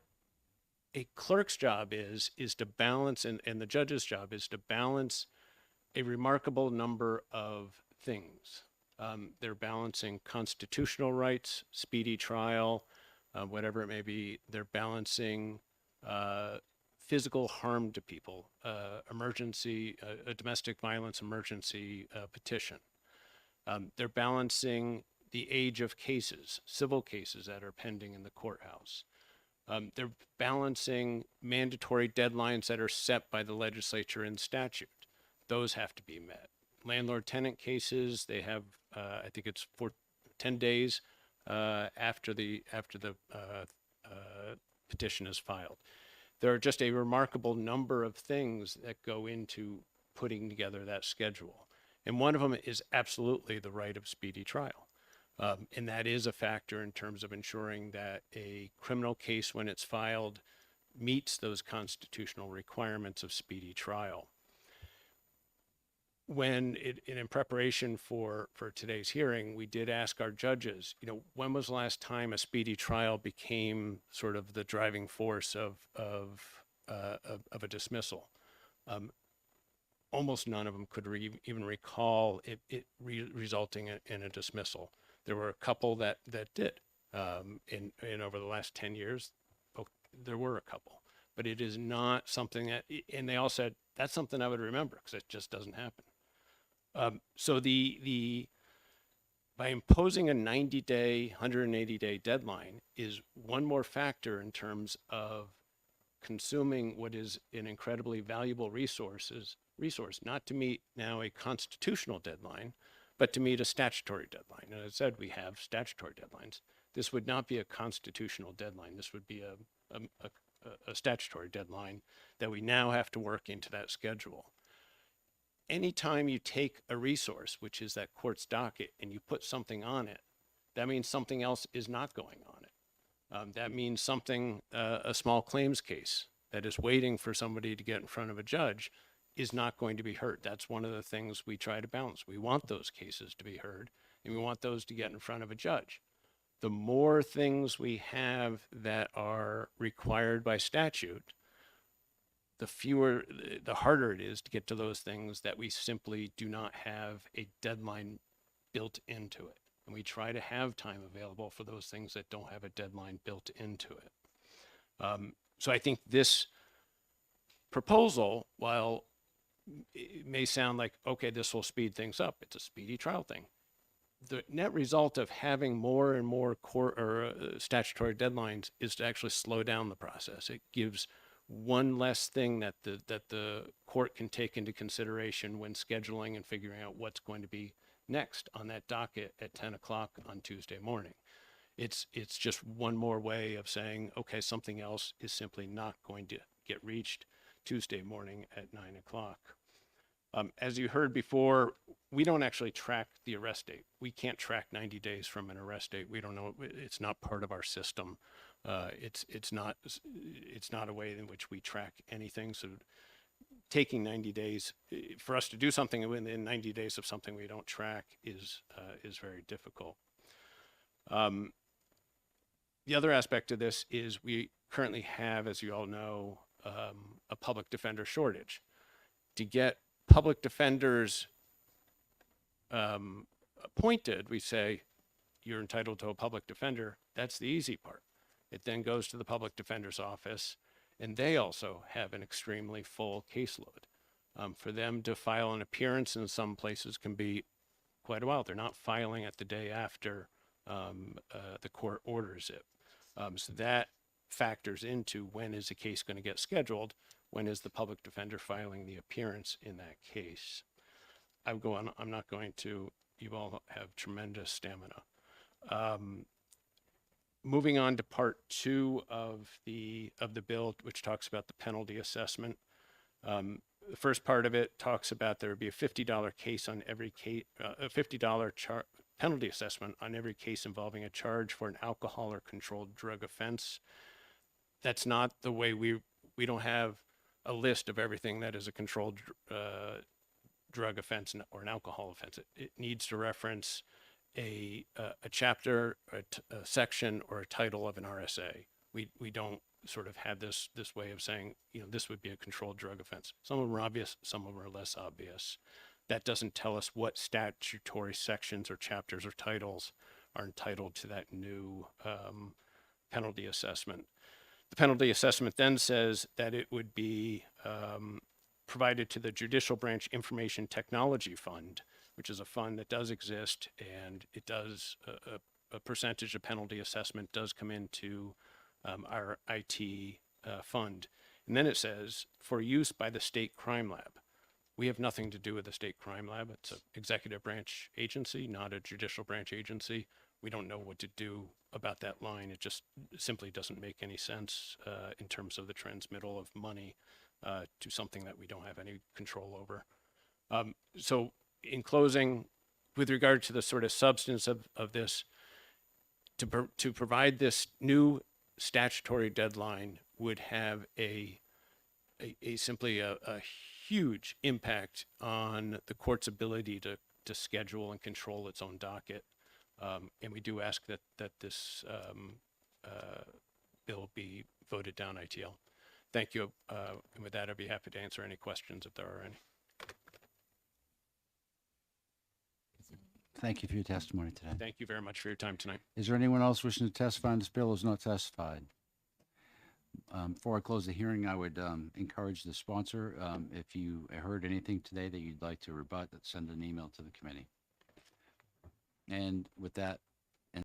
a clerk's job is to balance, and the judge's job is to balance a remarkable number of things. They're balancing constitutional rights, speedy trial, whatever it may be. They're balancing physical harm to people, emergency, a domestic violence emergency petition. They're balancing the age of cases, civil cases that are pending in the courthouse. They're balancing mandatory deadlines that are set by the legislature in statute. Those have to be met. Landlord-tenant cases, they have, I think it's 10 days after the petition is filed. There are just a remarkable number of things that go into putting together that schedule. And one of them is absolutely the right of speedy trial. And that is a factor in terms of ensuring that a criminal case, when it's filed, meets those constitutional requirements of speedy trial. When in preparation for today's hearing, we did ask our judges, when was the last time a speedy trial became sort of the driving force of a dismissal? Almost none of them could even recall it resulting in a dismissal. There were a couple that did. In over the last 10 years, there were a couple, but it is not something that, and they all said, that's something I would remember because it just doesn't happen. So by imposing a 90-day, 180-day deadline is one more factor in terms of consuming what is an incredibly valuable resource, not to meet now a constitutional deadline, but to meet a statutory deadline. And as I said, we have statutory deadlines. This would not be a constitutional deadline. This would be a statutory deadline that we now have to work into that schedule. Anytime you take a resource, which is that court's docket, and you put something on it, that means something else is not going on it. That means something, a small claims case that is waiting for somebody to get in front of a judge is not going to be heard. That's one of the things we try to balance. We want those cases to be heard, and we want those to get in front of a judge. The more things we have that are required by statute, the harder it is to get to those things that we simply do not have a deadline built into it. And we try to have time available for those things that don't have a deadline built into it. So I think this proposal, while it may sound like, okay, this will speed things up, it's a speedy trial thing. The net result of having more and more statutory deadlines is to actually slow down the process. It gives one less thing that the court can take into consideration when scheduling and figuring out what's going to be next on that docket at 10 o'clock on Tuesday morning. It's just one more way of saying, okay, something else is simply not going to get reached Tuesday morning at 9 o'clock. As you heard before, we don't actually track the arrest date. We can't track 90 days from an arrest date. We don't know. It's not part of our system. It's not a way in which we track anything. So taking 90 days for us to do something within 90 days of something we don't track is very difficult. The other aspect of this is we currently have, as you all know, a public defender shortage. To get public defenders appointed, we say you're entitled to a public defender. That's the easy part. It then goes to the public defender's office, and they also have an extremely full caseload. For them to file an appearance in some places can be quite a while. They're not filing it the day after the court orders it. So that factors into when is a case going to get scheduled, when is the public defender filing the appearance in that case. I'm not going to, you all have tremendous stamina. Moving on to part 2 of the bill, which talks about the penalty assessment. The first part of it talks about there would be a $50 case on every case, a $50 penalty assessment on every case involving a charge for an alcohol or controlled drug offense. That's not the way we don't have a list of everything that is a controlled drug offense or an alcohol offense. It needs to reference a chapter, a section, or a title of an RSA. We don't sort of have this way of saying, this would be a controlled drug offense. Some of them are obvious, some of them are less obvious. That doesn't tell us what statutory sections or chapters or titles are entitled to that new penalty assessment. The penalty assessment then says that it would be provided to the Judicial Branch Information Technology Fund, which is a fund that does exist, and it does, a percentage of penalty assessment does come into our IT fund. And then it says, for use by the State Crime Lab. We have nothing to do with the State Crime Lab. It's an executive branch agency, not a judicial branch agency. We don't know what to do about that line. It just simply doesn't make any sense in terms of the transmittal of money to something that we don't have any control over. So in closing, with regard to the sort of substance of this, to provide this new statutory deadline would have simply a huge impact on the court's ability to schedule and control its own docket. And we do ask that this bill be voted down, ITL. Thank you. And with that, I'd be happy to answer any questions if there are any. Thank you for your testimony today. Thank you very much for your time tonight. Is there anyone else wishing to testify on this bill who has not testified? Before I close the hearing, I would encourage the sponsor, if you heard anything today that you'd like to rebut, send an email to the committee. And with that,